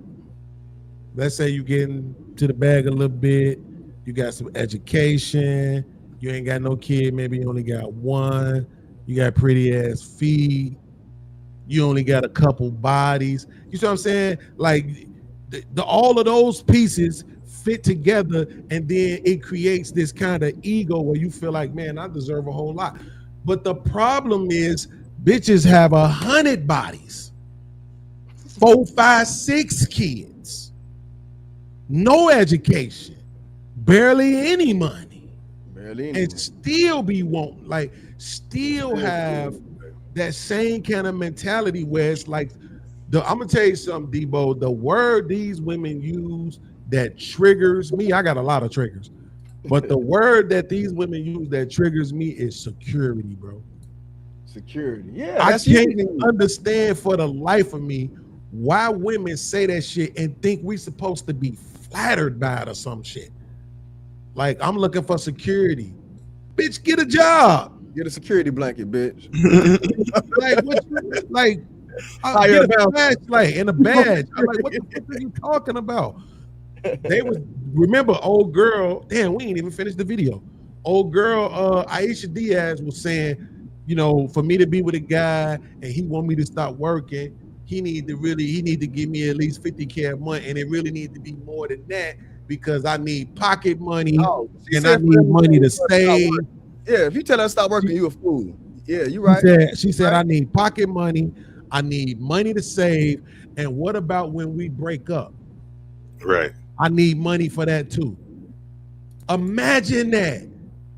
[SPEAKER 4] Let's say you getting to the bag a little bit. You got some education. You ain't got no kid. Maybe you only got one. You got pretty ass feet. You only got a couple bodies. You see what I'm saying? Like all of those pieces fit together, and then it creates this kind of ego where you feel like, man, I deserve a whole lot. But the problem is, bitches have 100 bodies, 4, 5, 6 kids, no education, barely any money, and still be wanting, like, still have that same kind of mentality where it's like, I'm gonna tell you something, Debo. The word these women use that triggers me, I got a lot of triggers, but the word that these women use that triggers me is security, bro.
[SPEAKER 16] Security, yeah.
[SPEAKER 4] I can't understand for the life of me why women say that shit and think we supposed to be flattered by it or some shit. Like, I'm looking for security. Bitch, get a job.
[SPEAKER 16] Get a security blanket, bitch.
[SPEAKER 4] I get a flashlight and a badge. I'm like, what the fuck are you talking about? They was, remember, old girl, damn, we ain't even finished the video. Old girl, Aisha Diaz was saying, you know, for me to be with a guy and he want me to stop working, he need to give me at least $50K a month, and it really need to be more than that because I need pocket money and I need money to save.
[SPEAKER 16] Yeah, if you tell her to stop working, you a fool. Yeah, you right.
[SPEAKER 4] She said, I need pocket money, I need money to save, and what about when we break up?
[SPEAKER 1] Right.
[SPEAKER 4] I need money for that too. Imagine that.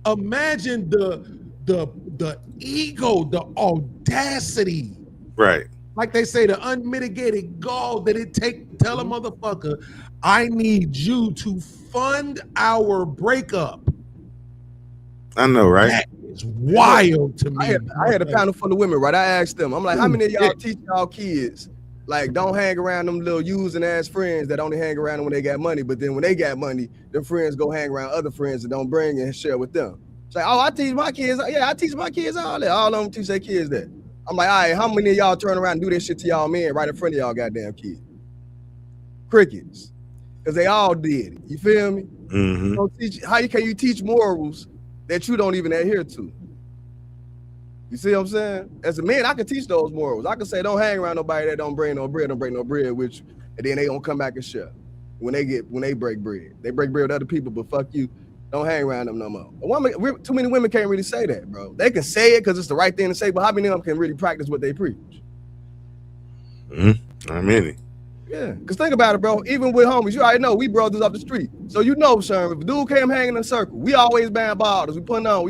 [SPEAKER 4] Imagine the ego, the audacity.
[SPEAKER 1] Right.
[SPEAKER 4] Like they say, the unmitigated gall that it take to tell a motherfucker, I need you to fund our breakup.
[SPEAKER 1] I know, right?
[SPEAKER 4] That is wild to me.
[SPEAKER 16] I had a panel full of women, right? I asked them, I'm like, how many of y'all teach y'all kids, like, don't hang around them little using ass friends that only hang around them when they got money, but then when they got money, their friends go hang around other friends that don't bring and share with them. It's like, oh, I teach my kids. Yeah, I teach my kids all that. All of them teach their kids that. I'm like, all right, how many of y'all turn around and do this shit to y'all men right in front of y'all goddamn kids? Crickets. Because they all did it. You feel me?
[SPEAKER 1] Mm-hmm.
[SPEAKER 16] How can you teach morals that you don't even adhere to? You see what I'm saying? As a man, I can teach those morals. I can say, don't hang around nobody that don't bring no bread with you, and then they gonna come back and share. When they break bread with other people, but fuck you, don't hang around them no more. Too many women can't really say that, bro. They can say it because it's the right thing to say, but how many of them can really practice what they preach?
[SPEAKER 1] Not many.
[SPEAKER 16] Yeah, because think about it, bro. Even with homies, you already know we brothers up the street. So you know, Sherm, if a dude came hanging in a circle, we always buying bottles. We putting on.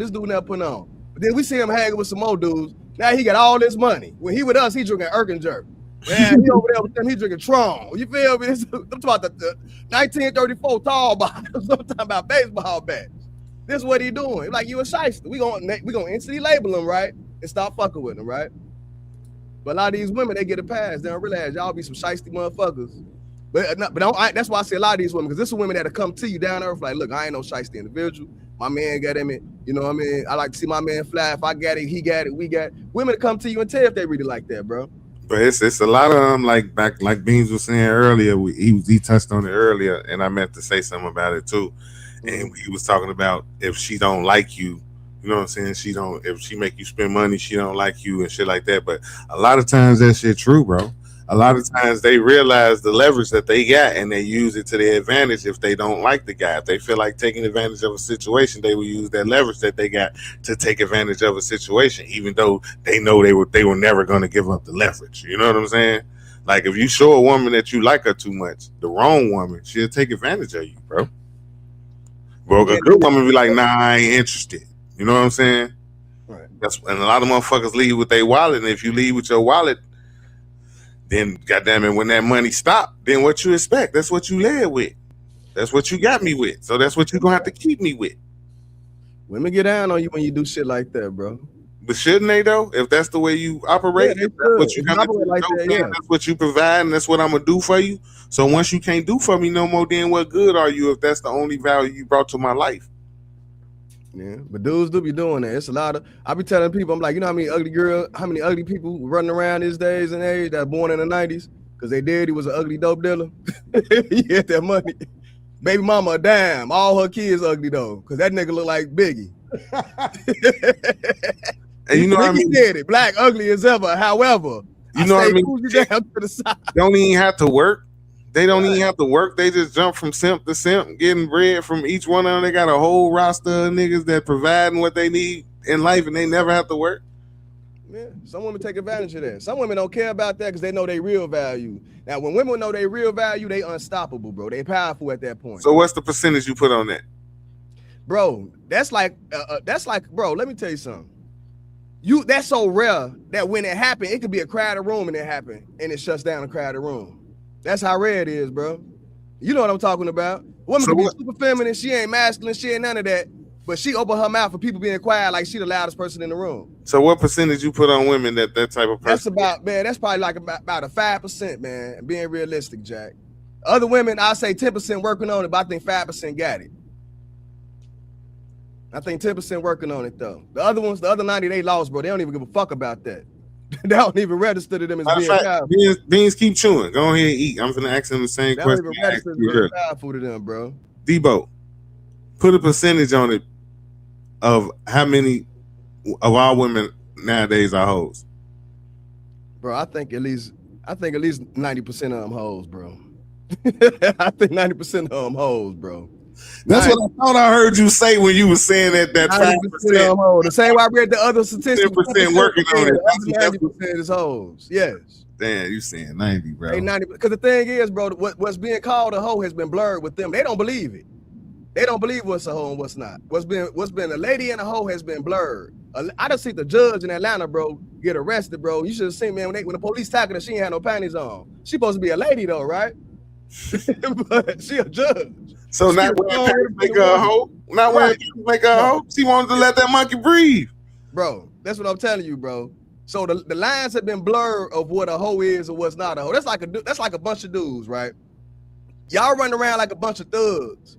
[SPEAKER 16] This dude never putting on. But then we see him hanging with some more dudes. Now he got all this money. When he with us, he drinking Erkenjerk. Man, he over there with them, he drinking Tron. You feel me? I'm talking about the 1934 tall bottles. I'm talking about baseball bats. This is what he doing. Like, you a shyster. We gonna instantly label him, right? And stop fucking with him, right? But a lot of these women, they get a pass. They don't realize y'all be some shiesty motherfuckers. But that's why I say a lot of these women, because this is women that'll come to you down to earth like, look, I ain't no shiesty individual. My man got him in, you know what I mean? I like to see my man fly. If I got it, he got it, we got it. Women come to you and tell if they really like that, bro.
[SPEAKER 1] But it's a lot of them, like Beans was saying earlier. He touched on it earlier, and I meant to say something about it too. And he was talking about if she don't like you, you know what I'm saying? If she make you spend money, she don't like you and shit like that. But a lot of times that shit true, bro. A lot of times they realize the leverage that they got and they use it to their advantage if they don't like the guy. If they feel like taking advantage of a situation, they will use that leverage that they got to take advantage of a situation, even though they know they were never going to give up the leverage. You know what I'm saying? Like, if you show a woman that you like her too much, the wrong woman, she'll take advantage of you, bro. Bro, a good woman be like, nah, I ain't interested. You know what I'm saying?
[SPEAKER 16] Right.
[SPEAKER 1] And a lot of motherfuckers leave with their wallet, and if you leave with your wallet, then goddamn it, when that money stop, then what you expect? That's what you led with. That's what you got me with. So that's what you're gonna have to keep me with.
[SPEAKER 16] Women get down on you when you do shit like that, bro.
[SPEAKER 1] But shouldn't they though? If that's the way you operate,
[SPEAKER 16] Yeah,
[SPEAKER 1] that's what you gotta do.
[SPEAKER 16] like that, yeah.
[SPEAKER 1] That's what you provide, and that's what I'm gonna do for you. So once you can't do for me no more, then what good are you if that's the only value you brought to my life?
[SPEAKER 16] Yeah, but dudes do be doing that. It's a lot of. I be telling people, I'm like, you know how many ugly people running around these days and age that born in the 90s because they daddy was an ugly dope dealer. He had that money. Baby mama a dime. All her kids ugly though, because that nigga look like Biggie.
[SPEAKER 1] And you know what I mean?
[SPEAKER 16] Did it. Black, ugly as ever. However,
[SPEAKER 1] you know what I mean?
[SPEAKER 16] Down to the side.
[SPEAKER 1] Don't even have to work. They don't even have to work. They just jump from simp to simp, getting bread from each one of them. They got a whole roster of niggas that providing what they need in life, and they never have to work.
[SPEAKER 16] Yeah, some women take advantage of that. Some women don't care about that because they know their real value. Now, when women know their real value, they unstoppable, bro. They powerful at that point.
[SPEAKER 1] So what's the percentage you put on that?
[SPEAKER 16] Bro, that's like, bro, let me tell you something. That's so rare that when it happened, it could be a crowded room and it happened, and it shuts down a crowded room. That's how rare it is, bro. You know what I'm talking about. Woman can be super feminine, she ain't masculine, she ain't none of that, but she open her mouth for people being quiet like she the loudest person in the room.
[SPEAKER 1] So what percentage you put on women that type of person?
[SPEAKER 16] That's about, man, that's probably like about a 5%, man, being realistic, Jack. Other women, I say 10% working on it, but I think 5% got it. I think 10% working on it, though. The other ones, the other 90, they lost, bro. They don't even give a fuck about that. They don't even register to them as being powerful.
[SPEAKER 1] Beans keep chewing. Go ahead and eat. I'm gonna ask them the same question.
[SPEAKER 16] They don't even register as being powerful to them, bro.
[SPEAKER 1] Debo, put a percentage on it of how many of our women nowadays are hoes.
[SPEAKER 16] Bro, I think at least 90% of them hoes, bro. I think 90% of them hoes, bro.
[SPEAKER 1] That's what I thought I heard you say when you were saying that
[SPEAKER 16] 5%. The same way I read the other statistics.
[SPEAKER 1] 10% working on it.
[SPEAKER 16] 90% is hoes. Yes.
[SPEAKER 1] Damn, you saying 90, bro.
[SPEAKER 16] Hey, 90, because the thing is, bro, what's being called a hoe has been blurred with them. They don't believe it. They don't believe what's a hoe and what's not. What's been a lady and a hoe has been blurred. I just see the judge in Atlanta, bro, get arrested, bro. You should have seen, man, when the police tackled her, she ain't had no panties on. She supposed to be a lady though, right? But she a judge.
[SPEAKER 1] So not wearing pants make her a hoe? Not wearing pants make her a hoe? She wanted to let that monkey breathe.
[SPEAKER 16] Bro, that's what I'm telling you, bro. So the lines have been blurred of what a hoe is or what's not a hoe. That's like a bunch of dudes, right? Y'all running around like a bunch of thugs.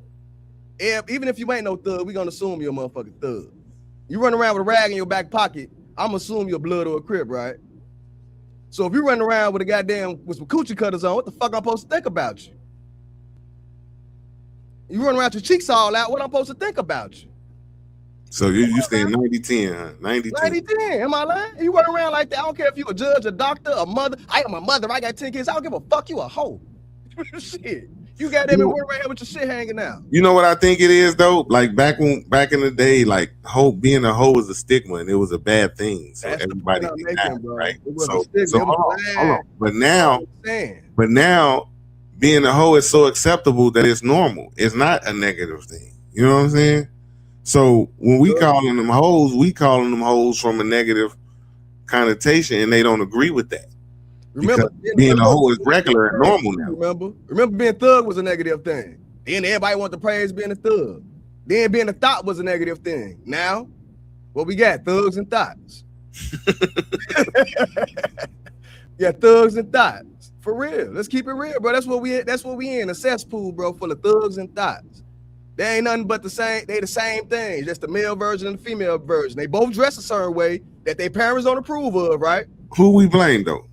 [SPEAKER 16] Even if you ain't no thug, we gonna assume you're a motherfucking thug. You run around with a rag in your back pocket, I'm gonna assume you're blood or a crib, right? So if you run around with with some coochie cutters on, what the fuck I'm supposed to think about you? You run around with your cheeks all out, what I'm supposed to think about you?
[SPEAKER 1] So you saying 90-10, huh? 90-10.
[SPEAKER 16] 90-10. Am I lying? You run around like that. I don't care if you a judge, a doctor, a mother. I am a mother. I got 10 kids. I don't give a fuck. You a hoe. Shit. You got them and work right here with your shit hanging out.
[SPEAKER 1] You know what I think it is though? Like back in the day, like being a hoe was a stigma and it was a bad thing. So
[SPEAKER 16] That's
[SPEAKER 1] everybody
[SPEAKER 16] the point
[SPEAKER 1] did
[SPEAKER 16] I'm
[SPEAKER 1] that,
[SPEAKER 16] making, bro.
[SPEAKER 1] right?
[SPEAKER 16] It was
[SPEAKER 1] So,
[SPEAKER 16] a stigma.
[SPEAKER 1] so
[SPEAKER 16] It was
[SPEAKER 1] hold on.
[SPEAKER 16] bad.
[SPEAKER 1] But now being a hoe is so acceptable that it's normal. It's not a negative thing. You know what I'm saying? So when we calling them hoes, we calling them hoes from a negative connotation, and they don't agree with that.
[SPEAKER 16] Remember,
[SPEAKER 1] being a hoe is regular and normal now.
[SPEAKER 16] Remember being thug was a negative thing. Then everybody want to praise being a thug. Then being a thought was a negative thing. Now, what we got? Thugs and thoughts. Yeah, thugs and thoughts. For real. Let's keep it real, bro. That's what we in. A cesspool, bro, full of thugs and thoughts. They ain't nothing but the same. They the same thing. Just the male version and the female version. They both dress a certain way that their parents don't approve of, right?
[SPEAKER 1] Who we blame though?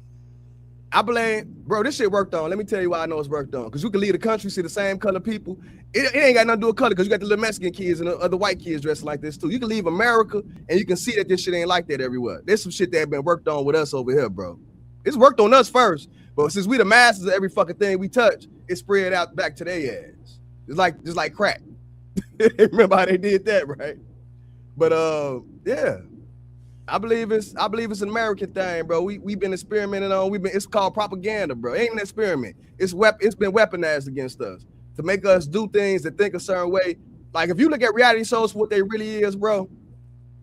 [SPEAKER 16] I blame, bro, this shit worked on. Let me tell you why I know it's worked on. Because you can leave the country, see the same color people. It ain't got nothing to do with color because you got the little Mexican kids and the other white kids dressing like this too. You can leave America and you can see that this shit ain't like that everywhere. There's some shit that have been worked on with us over here, bro. It's worked on us first, but since we the masters of every fucking thing we touch, it spread out back to their ass. It's just like crack. Remember how they did that, right? But yeah. I believe it's an American thing, bro. We've been experimenting on. It's called propaganda, bro. It ain't an experiment. It's been weaponized against us to make us do things that think a certain way. Like if you look at reality shows, what they really is, bro.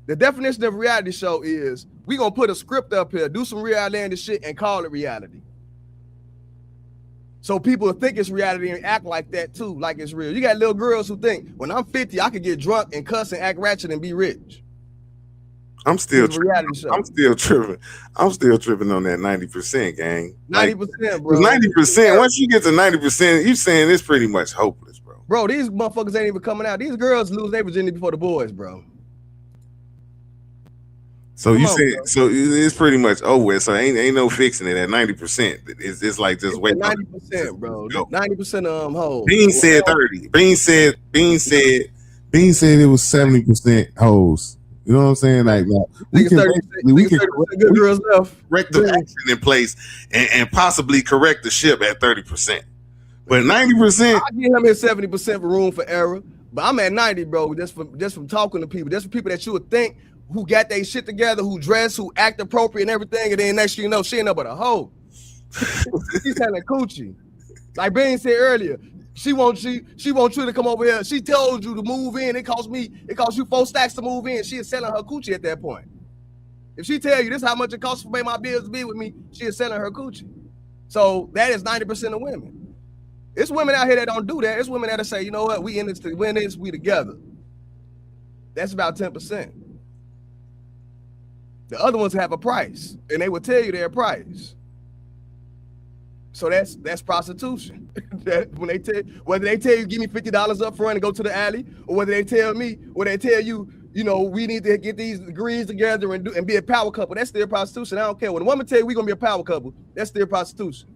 [SPEAKER 16] The definition of a reality show is we gonna put a script up here, do some real outlandish shit, and call it reality. So people think it's reality and act like that too, like it's real. You got little girls who think when I'm 50, I could get drunk and cuss and act ratchet and be rich.
[SPEAKER 1] I'm still tripping on that 90%, gang.
[SPEAKER 16] 90%, bro.
[SPEAKER 1] 90%. Once you get to 90%, you saying it's pretty much hopeless, bro.
[SPEAKER 16] Bro, these motherfuckers ain't even coming out. These girls lose their virginity before the boys, bro.
[SPEAKER 1] So you say so it's pretty much over. So ain't no fixing it at 90%. It's like just wait.
[SPEAKER 16] 90%, bro. 90% of them hoes.
[SPEAKER 1] Bean said 30. Bean said it was 70% hoes. You know what I'm saying? Like we can correct the action in place and possibly correct the ship at 30%. But 90%,
[SPEAKER 16] I give him his 70% room for error. But I'm at 90, bro. Just from talking to people. Just from people that you would think who got their shit together, who dress, who act appropriate and everything, and then next thing you know, she ain't no but a hoe. She's selling coochie. Like Bean said earlier. She wants you to come over here. She told you to move in. It cost you 4 stacks to move in. She is selling her coochie at that point. If she tell you this is how much it costs to pay my bills to be with me, she is selling her coochie. So that is 90% of women. It's women out here that don't do that. It's women that say, you know what, we in this to win this, we together. That's about 10%. The other ones have a price, and they will tell you their price. So that's prostitution. When they whether they tell you give me $50 up front and go to the alley, or whether they tell you, you know, we need to get these degrees together and be a power couple, that's still prostitution. I don't care. When a woman tell you we're gonna be a power couple, that's still prostitution.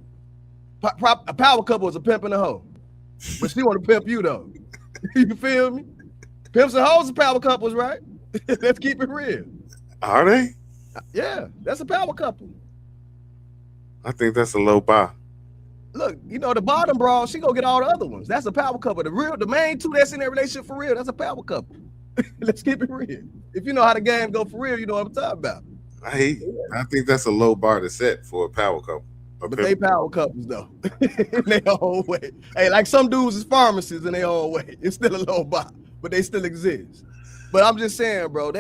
[SPEAKER 16] A power couple is a pimp and a hoe, but she want to pimp you though. You feel me? Pimps and hoes are power couples, right? Let's keep it real.
[SPEAKER 1] Are they?
[SPEAKER 16] Yeah, that's a power couple.
[SPEAKER 1] I think that's a low bar.
[SPEAKER 16] Look, you know, the bottom broad, she gonna get all the other ones. That's a power couple. The main two that's in that relationship for real, that's a power couple. Let's keep it real. If you know how the game go for real, you know what I'm talking about.
[SPEAKER 1] I think that's a low bar to set for a power couple.
[SPEAKER 16] But they power couples though. In their own way. Hey, like some dudes is pharmacists in their own way. It's still a low bar, but they still exist. But I'm just saying, bro,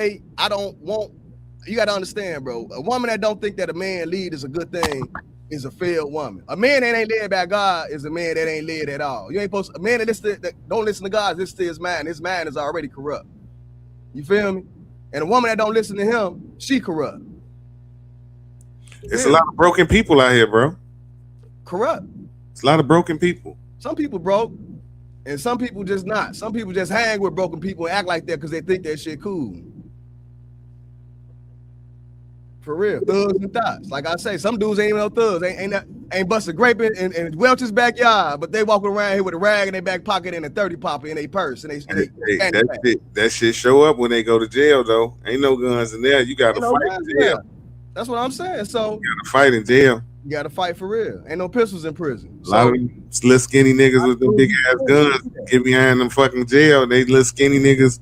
[SPEAKER 16] you gotta understand, bro. A woman that don't think that a man lead is a good thing is a failed woman. A man that ain't led by God is a man that ain't led at all. You ain't supposed to, a man that don't listen to God, listen to his mind. His mind is already corrupt. You feel me? And a woman that don't listen to him, she corrupt.
[SPEAKER 1] It's a lot of broken people out here, bro.
[SPEAKER 16] Corrupt.
[SPEAKER 1] It's a lot of broken people.
[SPEAKER 16] Some people broke, and some people just not. Some people just hang with broken people and act like that because they think that shit cool. For real, thugs and thoughts. Like I say, some dudes ain't even no thugs. Ain't that ain't bust a grape in Welch's backyard, but they walking around here with a rag in their back pocket and a 30 popper in their purse. And
[SPEAKER 1] that shit show up when they go to jail, though. Ain't no guns in there. You got to fight in jail.
[SPEAKER 16] That's what I'm saying. So
[SPEAKER 1] you got to fight in jail.
[SPEAKER 16] You got to fight for real. Ain't no pistols in prison.
[SPEAKER 1] A lot of little skinny niggas with them big ass guns get behind them fucking jail. They little skinny niggas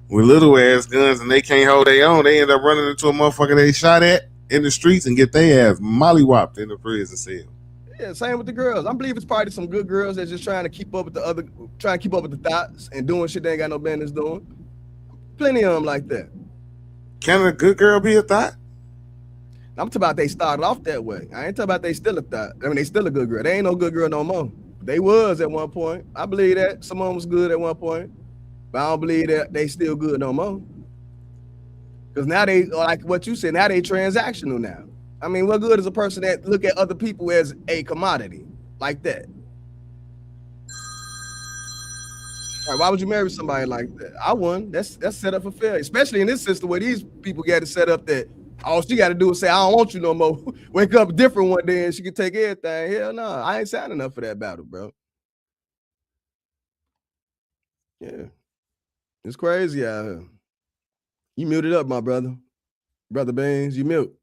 [SPEAKER 1] with little ass guns and they can't hold their own. They end up running into a motherfucker they shot at in the streets and get their ass mollywopped in the prison cell.
[SPEAKER 16] Yeah, same with the girls. I believe it's probably some good girls that's just trying to keep up with the thoughts and doing shit they ain't got no business doing. Plenty of them like that.
[SPEAKER 1] Can a good girl be a thought?
[SPEAKER 16] I'm talking about they started off that way. I ain't talking about they still a thought. I mean, they still a good girl. They ain't no good girl no more. They was at one point. I believe that some of them was good at one point, but I don't believe that they still good no more. Because now they, like what you said, now they transactional now. I mean, what good is a person that look at other people as a commodity like that? All right, why would you marry somebody like that? I wouldn't. That's set up for failure, especially in this system where these people got it set up that all she got to do is say, I don't want you no more. Wake up different one day and she can take everything. Hell no, I ain't signing up for that battle, bro. Yeah. It's crazy out here. You muted up, my brother. Brother Beans, you mute.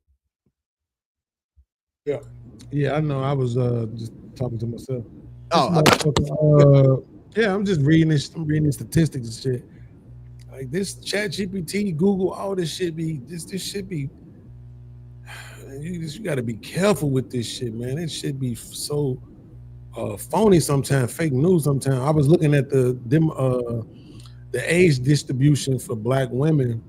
[SPEAKER 4] Yeah, I know. I was just talking to myself. Yeah, I'm just reading this. I'm reading the statistics and shit. Like this ChatGPT, Google, all this shit be this should be. You got to be careful with this shit, man. It should be so phony sometimes, fake news sometimes. I was looking at the age distribution for Black women.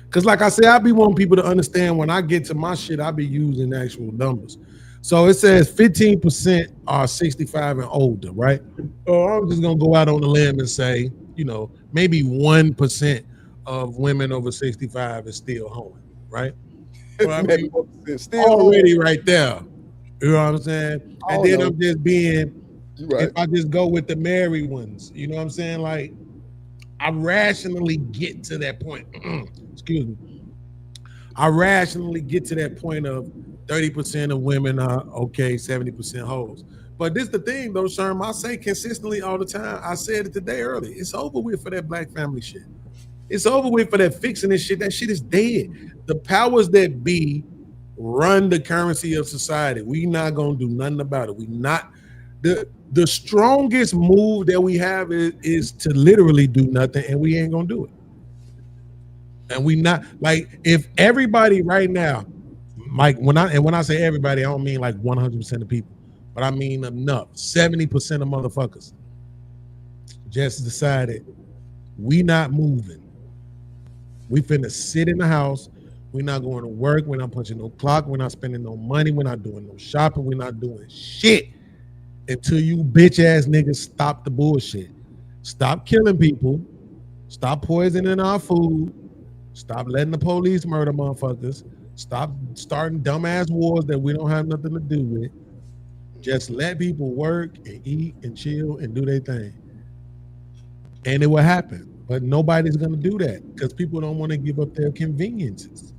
[SPEAKER 4] Because like I said, I be wanting people to understand when I get to my shit, I be using actual numbers. So it says 15% are 65 and older, right? So I'm just going to go out on the limb and say, maybe 1% of women over 65 is still hoeing, right? Well, I mean, already right there. You know what I'm saying? And then I'm just being, if I just go with the married ones, you know what I'm saying? Like, I rationally get to that point. Excuse me. I rationally get to that point of 30% of women are okay, 70% hoes. But this is the thing, though, Sherm. I say consistently all the time. I said it today early. It's over with for that Black family shit. It's over with for that fixing this shit. That shit is dead. The powers that be run the currency of society. We not gonna do nothing about it. We not the strongest move that we have is to literally do nothing, and we ain't gonna do it. And we not like if everybody right now, like when I say everybody, I don't mean like 100% of people, but I mean enough. 70% of motherfuckers just decided we not moving. We finna sit in the house. We're not going to work. We're not punching no clock. We're not spending no money. We're not doing no shopping. We're not doing shit until you bitch ass niggas stop the bullshit. Stop killing people. Stop poisoning our food. Stop letting the police murder motherfuckers. Stop starting dumbass wars that we don't have nothing to do with. Just let people work and eat and chill and do their thing. And it will happen. But nobody's going to do that because people don't want to give up their conveniences.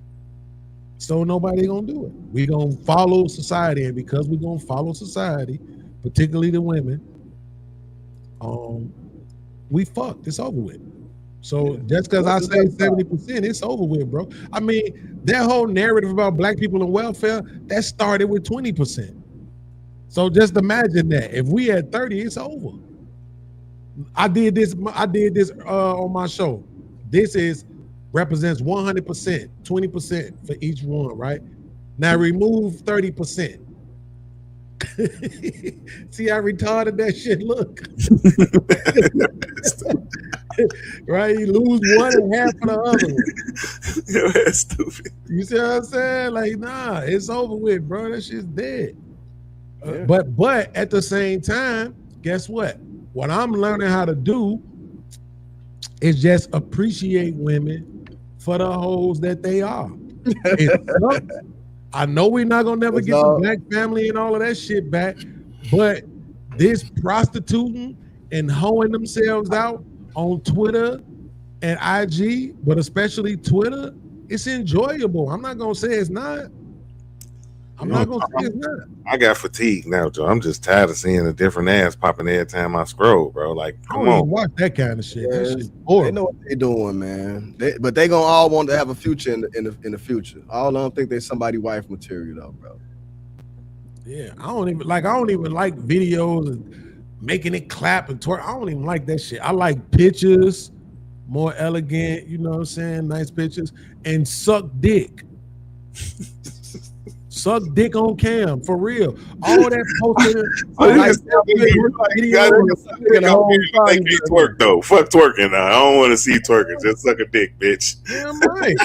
[SPEAKER 4] So nobody's going to do it. We're going to follow society. And because we're going to follow society, particularly the women, we fucked. It's over with. So just because I say 70%, it's over with, bro. I mean, that whole narrative about Black people and welfare, that started with 20%. So just imagine that. If we had 30, it's over. I did this on my show. This represents 100%, 20% for each one, right? Now remove 30%. See how retarded that shit look? Right? You lose one and half of the other one.
[SPEAKER 1] That's stupid.
[SPEAKER 4] You see what I'm saying? Like, nah, it's over with, bro. That shit's dead. But at the same time, guess what? What I'm learning how to do is just appreciate women for the hoes that they are. I know we're not gonna never get the Black family and all of that shit back, but this prostituting and hoeing themselves out on Twitter and IG, but especially Twitter, it's enjoyable. I'm not gonna say it's not. I'm not gonna say it's not.
[SPEAKER 1] I got fatigue now, Joe. I'm just tired of seeing a different ass popping every time I scroll, bro. Like,
[SPEAKER 4] I
[SPEAKER 1] come
[SPEAKER 4] don't even
[SPEAKER 1] on.
[SPEAKER 4] watch that kind of shit. That shit's
[SPEAKER 16] They
[SPEAKER 4] horrible.
[SPEAKER 16] know what they're doing, man. But they gonna all want to have a future in the future. All of them think they somebody wife material though, bro.
[SPEAKER 4] Yeah, I don't even like videos and making it clap and twerk. I don't even like that shit. I like pictures, more elegant, you know what I'm saying? Nice pictures, and suck dick. Suck dick on cam, for real. All that posted.
[SPEAKER 1] They can't twerk though. Fuck twerking now. I don't want to see twerking. Just suck a dick, bitch.
[SPEAKER 4] Damn right.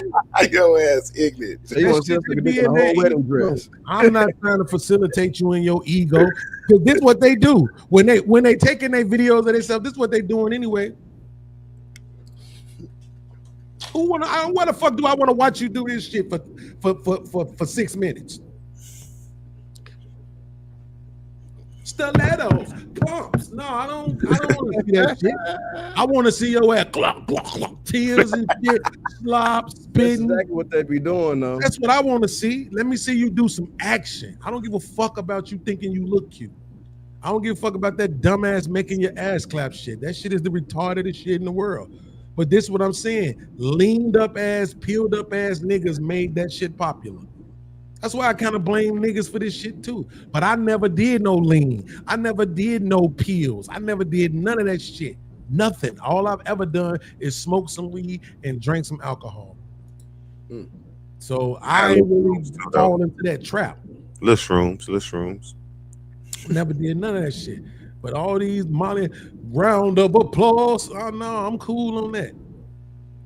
[SPEAKER 1] Your ass ignorant.
[SPEAKER 16] So you want to see us look at this in a whole wedding dress?
[SPEAKER 4] I'm not trying to facilitate you in your ego. Because this is what they do. When they taking their videos of themselves, this is what they doing anyway. Why the fuck do I want to watch you do this shit for 6 minutes? Stilettos, pumps. No, I don't want to see that shit. I want to see your ass tears and shit, slop, spitting.
[SPEAKER 16] That's exactly what they be doing, though.
[SPEAKER 4] That's what I want to see. Let me see you do some action. I don't give a fuck about you thinking you look cute. I don't give a fuck about that dumbass making your ass clap shit. That shit is the retardedest shit in the world. But this is what I'm saying. Leaned up ass, peeled up ass niggas made that shit popular. That's why I kind of blame niggas for this shit too. But I never did no lean. I never did no peels. I never did none of that shit. Nothing. All I've ever done is smoke some weed and drink some alcohol. So I ain't really fall into that trap.
[SPEAKER 1] List rooms.
[SPEAKER 4] Never did none of that shit. But all these money round of applause, oh no, I'm cool on that.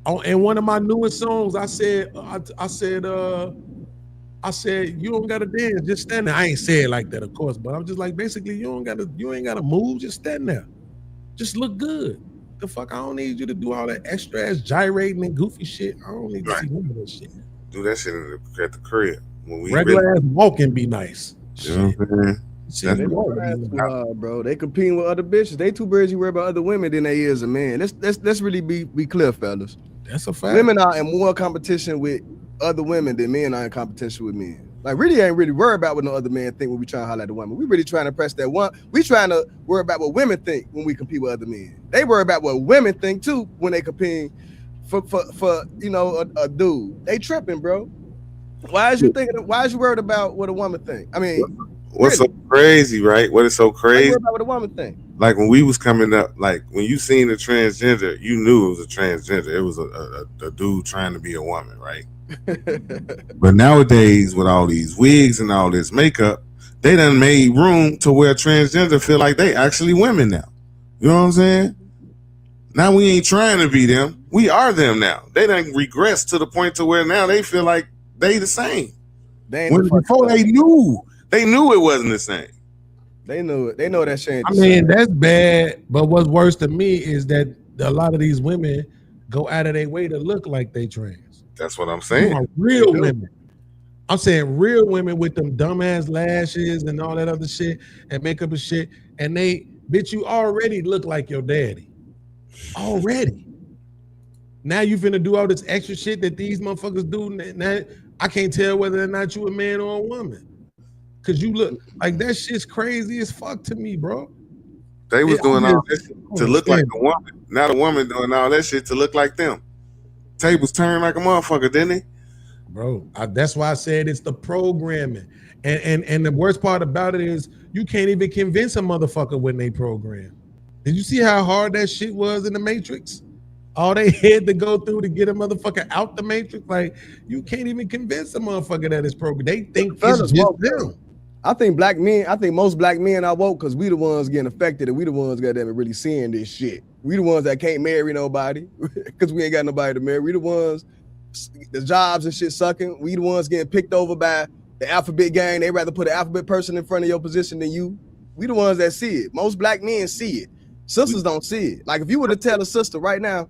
[SPEAKER 4] Oh, and one of my newest songs, I said, you don't gotta dance, just stand there. I ain't say it like that, of course, but I'm just like, basically, you ain't gotta move, just stand there. Just look good. The fuck, I don't need you to do all that extra ass gyrating and goofy shit. I don't need to see none of that shit.
[SPEAKER 1] Do that shit at the crib. When we
[SPEAKER 4] regular ass walking be nice.
[SPEAKER 1] You know what I'm saying?
[SPEAKER 16] Bro, they competing with other bitches. They too busy worried about other women than they is a man. Let's really be clear, fellas.
[SPEAKER 4] That's a fact.
[SPEAKER 16] Women are in more competition with other women than men are in competition with men. Like, really ain't really worried about what no other man think when we trying to holler at the woman. We really trying to press that one. We trying to worry about what women think when we compete with other men. They worry about what women think too when they competing for you know a dude. They tripping, bro. Why is you worried about what a woman think? I mean,
[SPEAKER 1] what's so crazy, right? What is so crazy?
[SPEAKER 16] About what a woman think.
[SPEAKER 1] Like when we was coming up, like when you seen a transgender, you knew it was a transgender. It was a dude trying to be a woman, right? But nowadays, with all these wigs and all this makeup, they done made room to where transgender feel like they actually women now. You know what I'm saying? Now we ain't trying to be them. We are them now. They done regressed to the point to where now they feel like they the same. Before they knew it wasn't the same.
[SPEAKER 16] They knew it. They know that shit.
[SPEAKER 4] I mean, that's bad. But what's worse to me is that a lot of these women go out of their way to look like they trans.
[SPEAKER 1] That's what I'm saying.
[SPEAKER 4] Real women. I'm saying real women with them dumbass lashes and all that other shit and makeup and shit. And bitch, you already look like your daddy. Already. Now you finna do all this extra shit that these motherfuckers do. Now I can't tell whether or not you a man or a woman. Cause you look like that shit's crazy as fuck to me, bro.
[SPEAKER 1] They was doing all this to look like a woman. Now the woman doing all that shit to look like them. Tables turned like a motherfucker, didn't they?
[SPEAKER 4] Bro, that's why I said it's the programming. And the worst part about it is you can't even convince a motherfucker when they program. Did you see how hard that shit was in the Matrix? All they had to go through to get a motherfucker out the Matrix. Like, you can't even convince a motherfucker that it's programmed. They think it's just them.
[SPEAKER 16] I think most black men are woke because we the ones getting affected and we the ones that are really seeing this shit. We the ones that can't marry nobody because we ain't got nobody to marry. We the ones, the jobs and shit sucking. We the ones getting picked over by the alphabet gang. They rather put an alphabet person in front of your position than you. We the ones that see it. Most black men see it. Sisters don't see it. Like, if you were to tell a sister right now,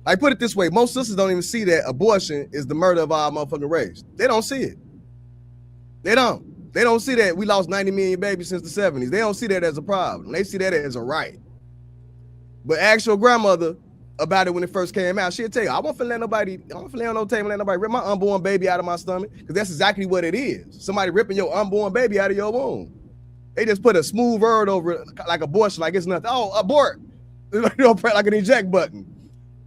[SPEAKER 16] like, put it this way, most sisters don't even see that abortion is the murder of our motherfucking race. They don't see it. They don't. They don't see that we lost 90 million babies since the 70s. They don't see that as a problem. They see that as a right. But ask your grandmother about it when it first came out. She'll tell you, I won't let nobody, I won't lay on no table, let nobody rip my unborn baby out of my stomach, because that's exactly what it is. Somebody ripping your unborn baby out of your womb. They just put a smooth word over it, like abortion, like it's nothing. Oh, abort. Like an eject button.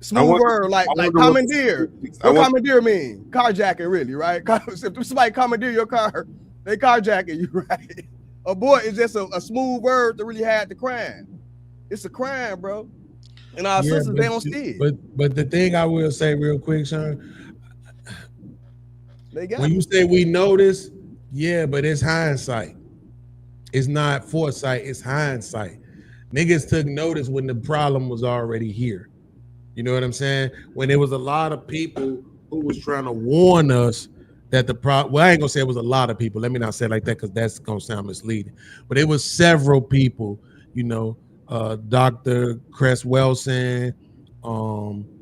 [SPEAKER 16] Smooth word, like commandeer. What commandeer mean? Carjacking, really, right? If somebody commandeer your car, they carjacking you, right? Abort is just a smooth word to really hide the crime. It's a crime, bro. And our sisters, they don't see it.
[SPEAKER 4] But the thing I will say real quick, Sean,
[SPEAKER 16] when
[SPEAKER 4] you say we notice, yeah, but it's hindsight. It's not foresight, it's hindsight. Niggas took notice when the problem was already here. You know what I'm saying? When there was a lot of people who was trying to warn us that the problem, well, I ain't gonna say it was a lot of people. Let me not say it like that because that's gonna sound misleading. But it was several people, you know, Dr. Cress Wilson, Jawanza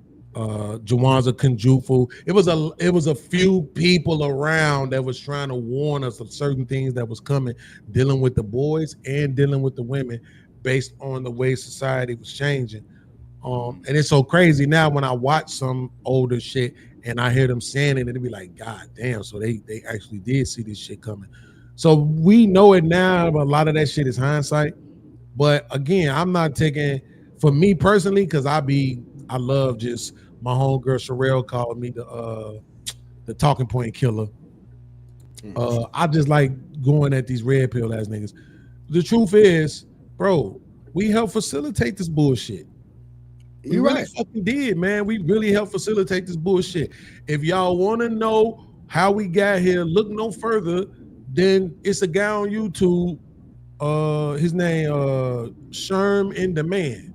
[SPEAKER 4] Kunjufu. It was a few people around that was trying to warn us of certain things that was coming, dealing with the boys and dealing with the women, based on the way society was changing. And it's so crazy now when I watch some older shit and I hear them saying it, it'd be like, God damn, so they actually did see this shit coming. So we know it now, but a lot of that shit is hindsight. But again, I'm not taking, for me personally, because I love just, my homegirl Sherelle called me the talking point killer. I just like going at these red pill ass niggas. The truth is, bro, we help facilitate this bullshit. We really fucking did, man. We really helped facilitate this bullshit. If y'all want to know how we got here, look no further than it's a guy on YouTube. His name Sherm in Demand.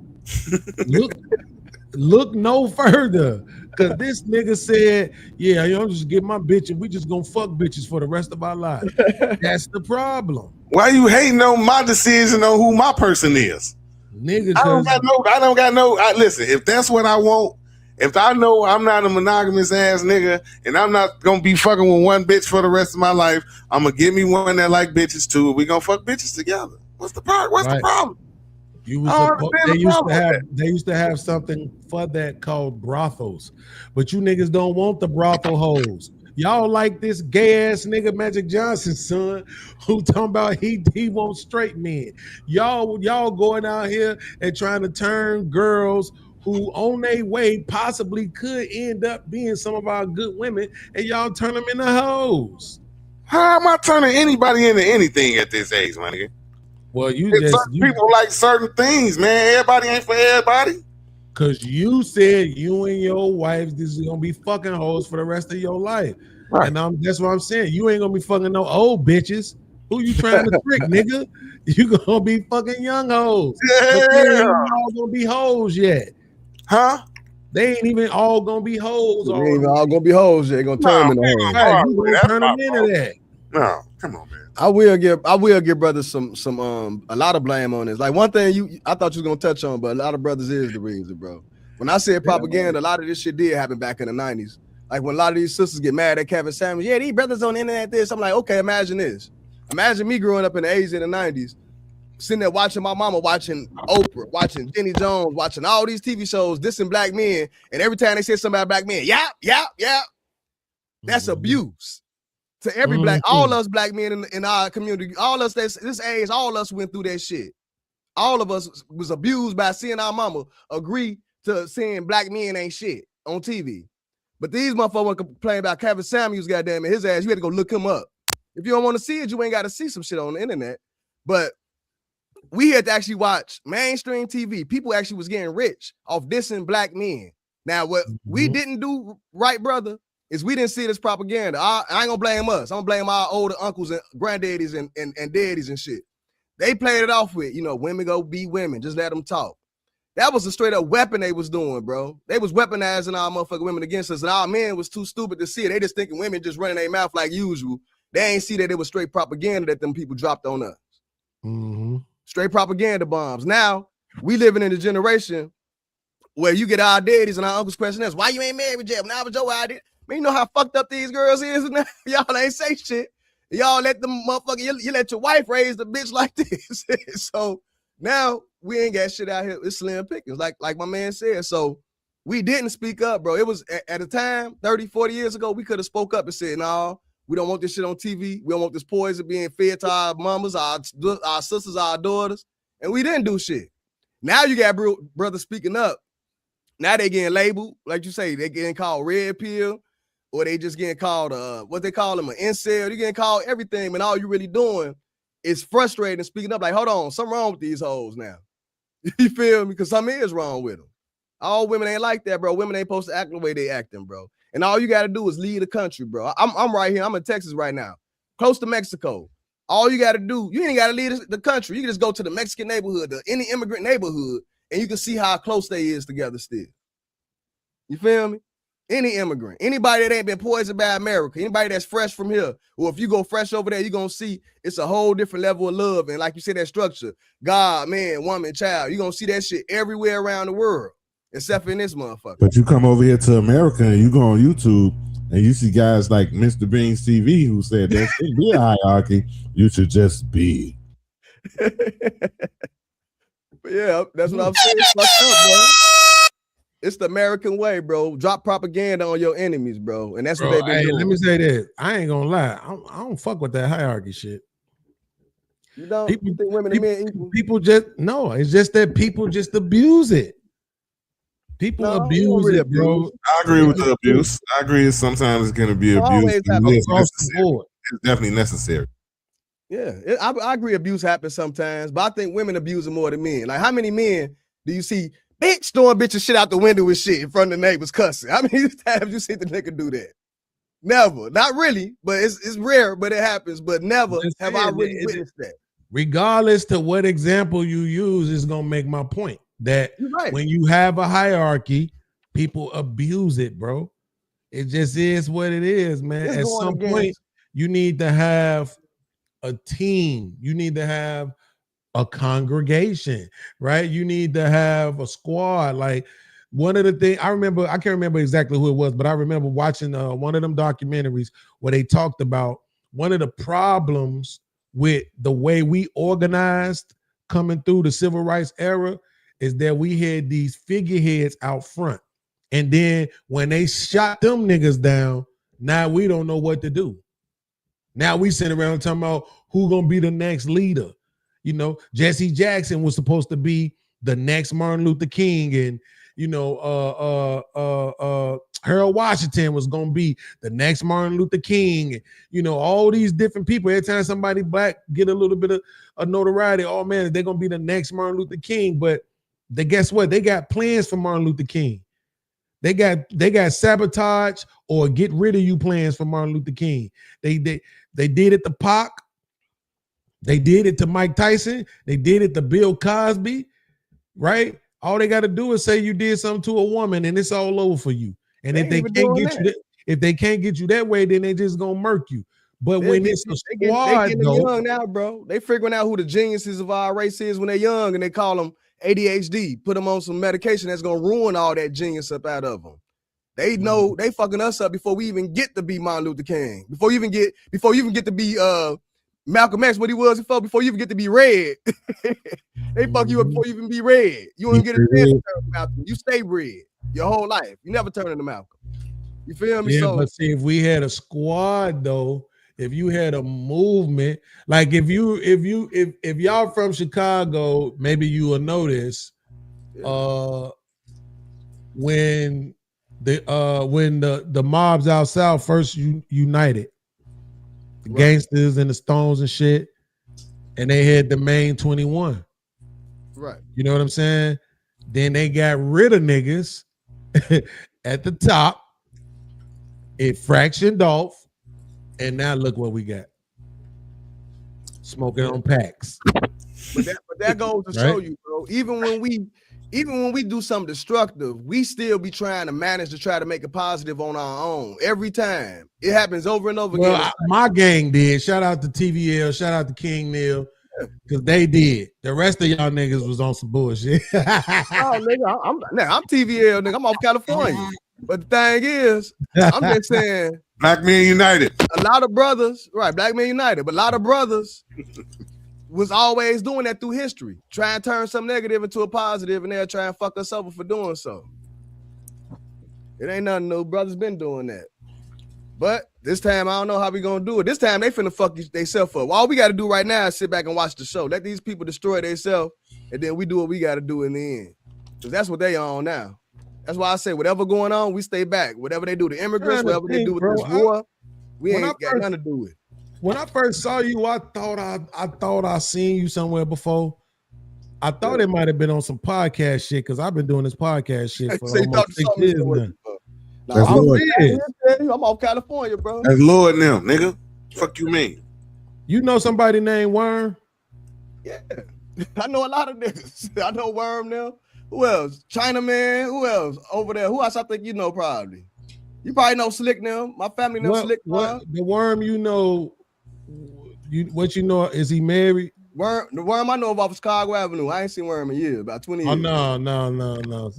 [SPEAKER 4] Look no further, because this nigga said, yeah, I'm just get my bitch and we just gonna fuck bitches for the rest of our lives. That's the problem.
[SPEAKER 9] Why you hating on my decision on who my person is?
[SPEAKER 4] Nigga,
[SPEAKER 9] I don't got no. Listen, if that's what I want, if I know I'm not a monogamous ass nigga and I'm not gonna be fucking with one bitch for the rest of my life, I'm gonna give me one that like bitches too. We gonna fuck bitches together. What's the problem? What's the problem?
[SPEAKER 4] They used to have something for that called brothels, but you niggas don't want the brothel hoes. Y'all like this gay ass nigga Magic Johnson, son, who talking about he want straight men. Y'all going out here and trying to turn girls who on their way possibly could end up being some of our good women, and y'all turn them into hoes.
[SPEAKER 9] How am I turning anybody into anything at this age, my nigga?
[SPEAKER 4] Well,
[SPEAKER 9] people like certain things, man. Everybody ain't for everybody.
[SPEAKER 4] Cause you said you and your wife this is gonna be fucking hoes for the rest of your life, right? And that's what I'm saying. You ain't gonna be fucking no old bitches. Who you trying to trick, nigga? You gonna be fucking young hoes.
[SPEAKER 9] Yeah,
[SPEAKER 4] but they ain't all gonna be hoes yet,
[SPEAKER 9] huh?
[SPEAKER 4] They ain't even all gonna be hoes.
[SPEAKER 16] They ain't even all gonna be hoes yet. They gonna turn them into hoes.
[SPEAKER 4] Right, you gonna turn them into that?
[SPEAKER 9] No, come on, man.
[SPEAKER 16] I will give brothers some a lot of blame on this. Like one thing I thought you was gonna touch on, but a lot of brothers is the reason, bro. When I said propaganda, a lot of this shit did happen back in the 90s. Like when a lot of these sisters get mad at Kevin Samuels, yeah, these brothers on the internet this. I'm like, okay, imagine this. Imagine me growing up in the 80s and the 90s, sitting there watching my mama, watching Oprah, watching Jenny Jones, watching all these TV shows, dissing black men, and every time they say something about black men, yeah. That's abuse. To every black, all us black men in our community, all us this age, all us went through that shit. All of us was abused by seeing our mama agree to seeing black men ain't shit on TV. But these motherfuckers want to complain about Kevin Samuels, goddamn it, his ass. You had to go look him up. If you don't want to see it, you ain't got to see some shit on the internet. But we had to actually watch mainstream TV. People actually was getting rich off dissing black men. Now, what we didn't do right, brother, is we didn't see this propaganda. I ain't gonna blame us. I'm gonna blame our older uncles and granddaddies and daddies and shit. They played it off with, women go be women. Just let them talk. That was a straight up weapon they was doing, bro. They was weaponizing our motherfucking women against us, and our men was too stupid to see it. They just thinking women just running their mouth like usual. They ain't see that it was straight propaganda that them people dropped on us. Straight propaganda bombs. Now, we living in a generation where you get our daddies and our uncles question us, why you ain't married yet? Now I was your idea. Man, you know how fucked up these girls is now? Y'all ain't say shit. Y'all let them motherfucker, you let your wife raise the bitch like this. So now we ain't got shit out here. It's slim pickings, like my man said. So We didn't speak up, bro. It was at a time 30, 40 years ago, we could have spoke up and said, no, we don't want this shit on TV. We don't want this poison being fed to our mamas, our sisters, our daughters. And we didn't do shit. Now you got brothers speaking up. Now they getting labeled, like you say, they getting called red pill, or they just getting called what they call them, an incel. You getting called everything, and all you really doing is frustrating, speaking up like, hold on, something wrong with these hoes now. You feel me? Because something is wrong with them. All women ain't like that, bro. Women ain't supposed to act the way they acting, bro. And all you got to do is lead the country, bro. I'm right here. I'm in Texas right now, close to Mexico. All you got to do, you ain't got to lead the country. You can just go to the Mexican neighborhood, any immigrant neighborhood, and you can see how close they is together still. You feel me? Any immigrant, anybody that ain't been poisoned by America, anybody that's fresh from here, or if you go fresh over there, you're going to see it's a whole different level of love. And like you said, that structure, God, man, woman, child, you're going to see that shit everywhere around the world, except for in this motherfucker.
[SPEAKER 17] But you come over here to America and you go on YouTube and you see guys like Mr. Beans TV who said there should be a hierarchy. You should just be.
[SPEAKER 16] Yeah, that's what I'm saying. It's fucked up, bro. It's the American way, bro. Drop propaganda on your enemies, bro. And that's
[SPEAKER 4] Bro,
[SPEAKER 16] what they've been doing.
[SPEAKER 4] let me say this. I ain't gonna lie. I don't fuck with that hierarchy shit.
[SPEAKER 16] You don't think women and men equal?
[SPEAKER 4] People just no, it's just that people just abuse it. People abuse it, bro.
[SPEAKER 9] I agree with the abuse. I agree sometimes it's gonna be abuse. It's definitely necessary.
[SPEAKER 16] Yeah, I agree abuse happens sometimes, but I think women abuse it more than men. Like, how many men do you see bitch throwing bitches shit out the window and shit in front of the neighbors cussing? How many times you see the nigga do that? Never. Not really, but it's rare, but it happens. But never have I really witnessed that.
[SPEAKER 4] Regardless to what example you use, is gonna make my point that when you have a hierarchy, people abuse it, bro. It just is what it is, man. At some point, you need to have a team. You need to have a congregation, right? You need to have a squad. Like, one of the things I can't remember exactly who it was, but I remember watching one of them documentaries where they talked about one of the problems with the way we organized coming through the civil rights era is that we had these figureheads out front. And then when they shot them niggas down, now we don't know what to do. Now we sit around talking about who gonna be the next leader. You know, Jesse Jackson was supposed to be the next Martin Luther King, and Harold Washington was gonna be the next Martin Luther King. You know, all these different people. Every time somebody black get a little bit of notoriety, oh man, they're gonna be the next Martin Luther King. But guess what? They got plans for Martin Luther King. They got sabotage or get rid of you plans for Martin Luther King. They did it to Pac. They did it to Mike Tyson. They did it to Bill Cosby, right? All they got to do is say you did something to a woman, and it's all over for you. And if they can't get you, if they can't get you that way, then they just gonna murk you. But when it's a squad,
[SPEAKER 16] they getting young now, bro. They figuring out who the geniuses of our race is when they're young, and they call them ADHD. Put them on some medication that's gonna ruin all that genius up out of them. They know they fucking us up before we even get to be Martin Luther King. Before you even get to be Malcolm X, what he was before you even get to be red. They fuck you up before you even be red. You don't get a chance to turn Malcolm. You stay red your whole life. You never turn into Malcolm. You feel me?
[SPEAKER 4] Yeah,
[SPEAKER 16] So,
[SPEAKER 4] but see, if we had a squad though, if you had a movement, like if y'all from Chicago, maybe you will notice when the mobs out south first united, the gangsters and the Stones and shit, and they had the main 21.
[SPEAKER 16] Right.
[SPEAKER 4] You know what I'm saying? Then they got rid of niggas at the top. It fractioned off, and now look what we got. Smoking on packs.
[SPEAKER 16] But that goes to show you, bro. Even when we do something destructive, we still be trying to manage to try to make it positive on our own. Every time. It happens over and over again.
[SPEAKER 4] My gang did. Shout out to TVL, shout out to King Neil, because they did. The rest of y'all niggas was on some bullshit.
[SPEAKER 16] Oh, nigga, I'm TVL, nigga. I'm off California. But the thing is, I'm just saying,
[SPEAKER 9] Black Men United.
[SPEAKER 16] A lot of brothers, right? Black Men United, but a lot of brothers was always doing that through history, trying to turn some negative into a positive, and they'll try and fuck us over for doing so. It ain't nothing new. Brothers been doing that. But this time, I don't know how we gonna do it. This time, they finna fuck themselves up. All we gotta do right now is sit back and watch the show. Let these people destroy themselves, and then we do what we gotta do in the end. Because that's what they on now. That's why I say whatever going on, we stay back. Whatever they do to immigrants, whatever they do with this war, we ain't got nothing to do with.
[SPEAKER 4] When I first saw you, I thought I seen you somewhere before. I thought it might have been on some podcast shit because I've been doing this podcast shit for almost 6 years now.
[SPEAKER 16] I'm off California, bro.
[SPEAKER 9] That's Lord now, nigga. Fuck you mean?
[SPEAKER 4] You know somebody named Worm?
[SPEAKER 16] Yeah. I know a lot of niggas. I know Worm now. Who else? Chinaman. Who else? Over there. Who else I think you know probably? You probably know Slick now. My family knows Slick.
[SPEAKER 4] The Worm you know, what you know, is he married?
[SPEAKER 16] The Worm I know of off of Chicago Avenue. I ain't seen Worm in years, about 20 years.
[SPEAKER 4] Oh, no.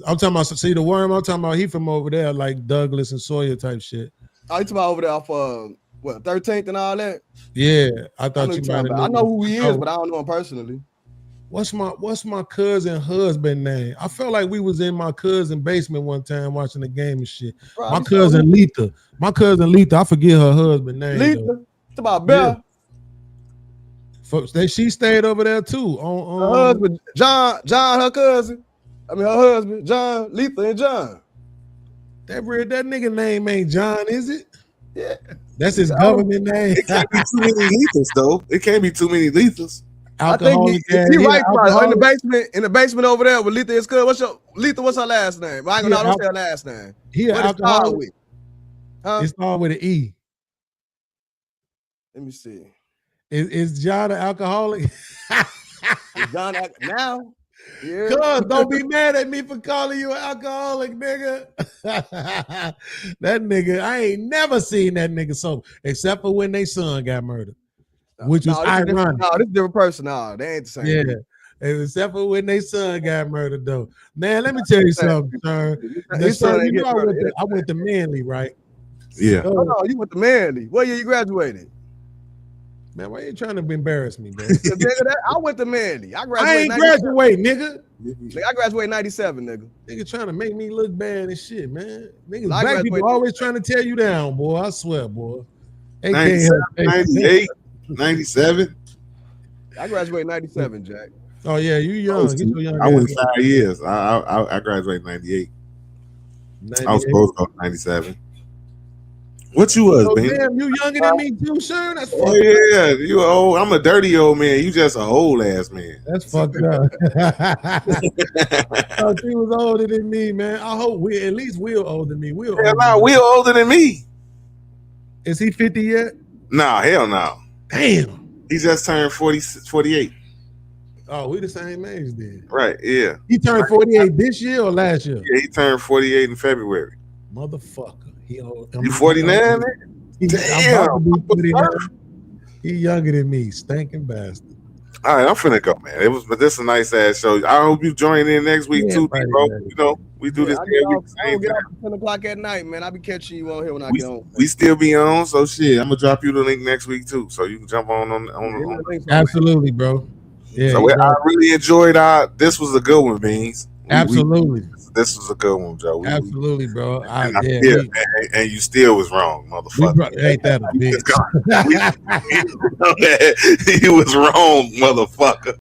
[SPEAKER 4] I'm talking about, see, the Worm, I'm talking about he from over there, like Douglas and Sawyer type shit.
[SPEAKER 16] Oh, you talking about over there off, 13th and all that?
[SPEAKER 4] Yeah, I thought you might have.
[SPEAKER 16] I know who he is, but I don't know him personally.
[SPEAKER 4] What's my cousin husband name? I felt like we was in my cousin basement one time watching the game and shit.
[SPEAKER 16] Bro,
[SPEAKER 4] my cousin Letha, I forget her husband name.
[SPEAKER 16] Letha? It's about Bell.
[SPEAKER 4] Yeah. She stayed over there too.
[SPEAKER 16] Her husband, John, her cousin. I mean, her husband, John, Letha, and John.
[SPEAKER 4] That nigga name ain't John, is it?
[SPEAKER 16] Yeah.
[SPEAKER 4] That's his government name.
[SPEAKER 9] It can't be too many Lethas, though. It can't be too many Lethas.
[SPEAKER 16] I think he right in the basement over there with Letha is good. What's her last name? I ain't gonna don't say her last name.
[SPEAKER 4] He an alcoholic. It starts with an E.
[SPEAKER 16] Let me see.
[SPEAKER 4] Is John an alcoholic?
[SPEAKER 16] John now? Yeah.
[SPEAKER 4] Cuz don't be mad at me for calling you an alcoholic, nigga. That nigga, I ain't never seen that nigga sober, except for when their son got murdered. Which was ironic.
[SPEAKER 16] No, this is a different person. No, they ain't the same.
[SPEAKER 4] Yeah. Except for when their son got murdered, though. Man, let me tell you something, sir. I went to Manly, right?
[SPEAKER 9] Yeah.
[SPEAKER 16] Oh, no, you went to Manly. What year you graduated?
[SPEAKER 4] Man, why you trying to embarrass me, bro?
[SPEAKER 16] I went to Manly.
[SPEAKER 4] I ain't graduate, nigga.
[SPEAKER 16] I graduated 97, nigga.
[SPEAKER 4] Nigga trying to make me look bad and shit, man. Niggas, black people always trying to tear you down, boy. I swear, boy.
[SPEAKER 9] 98. 97.
[SPEAKER 16] I graduated 97, Jack.
[SPEAKER 4] Oh yeah, you young.
[SPEAKER 9] I went 5 years. I graduated 98. I was supposed to go 97. What you was, man?
[SPEAKER 4] Damn, you younger than me too, sir. That's fucked
[SPEAKER 9] up. Yeah, you old. I'm a dirty old man. You just a old ass man.
[SPEAKER 4] That's fucked up. I thought you was older than me, man. I hope Will older than me. Will
[SPEAKER 9] older than me.
[SPEAKER 4] Is he 50 yet?
[SPEAKER 9] Nah, hell no.
[SPEAKER 4] Damn.
[SPEAKER 9] He just turned 48.
[SPEAKER 4] Oh, we the same age then.
[SPEAKER 9] Right, yeah.
[SPEAKER 4] He turned 48 this year or last year?
[SPEAKER 9] Yeah, he turned 48 in February.
[SPEAKER 4] Motherfucker.
[SPEAKER 9] You 49, man? Damn.
[SPEAKER 4] He younger than me, stinking bastard.
[SPEAKER 9] All right, I'm finna go, man. But this is a nice ass show. I hope you join in next week too, bro. You know, we do this every week.
[SPEAKER 16] I get off at 10 o'clock at night, man. I'll be catching you on here when I get home.
[SPEAKER 9] We still be on, so shit. I'm gonna drop you the link next week too, so you can jump on.
[SPEAKER 4] Absolutely, bro. Yeah.
[SPEAKER 9] So I really enjoyed this was a good one, Beans.
[SPEAKER 4] Absolutely.
[SPEAKER 9] This was a good one, Joe.
[SPEAKER 4] Absolutely, bro.
[SPEAKER 9] And you still was wrong, motherfucker.
[SPEAKER 4] Ain't that a bitch?
[SPEAKER 9] You was wrong, motherfucker.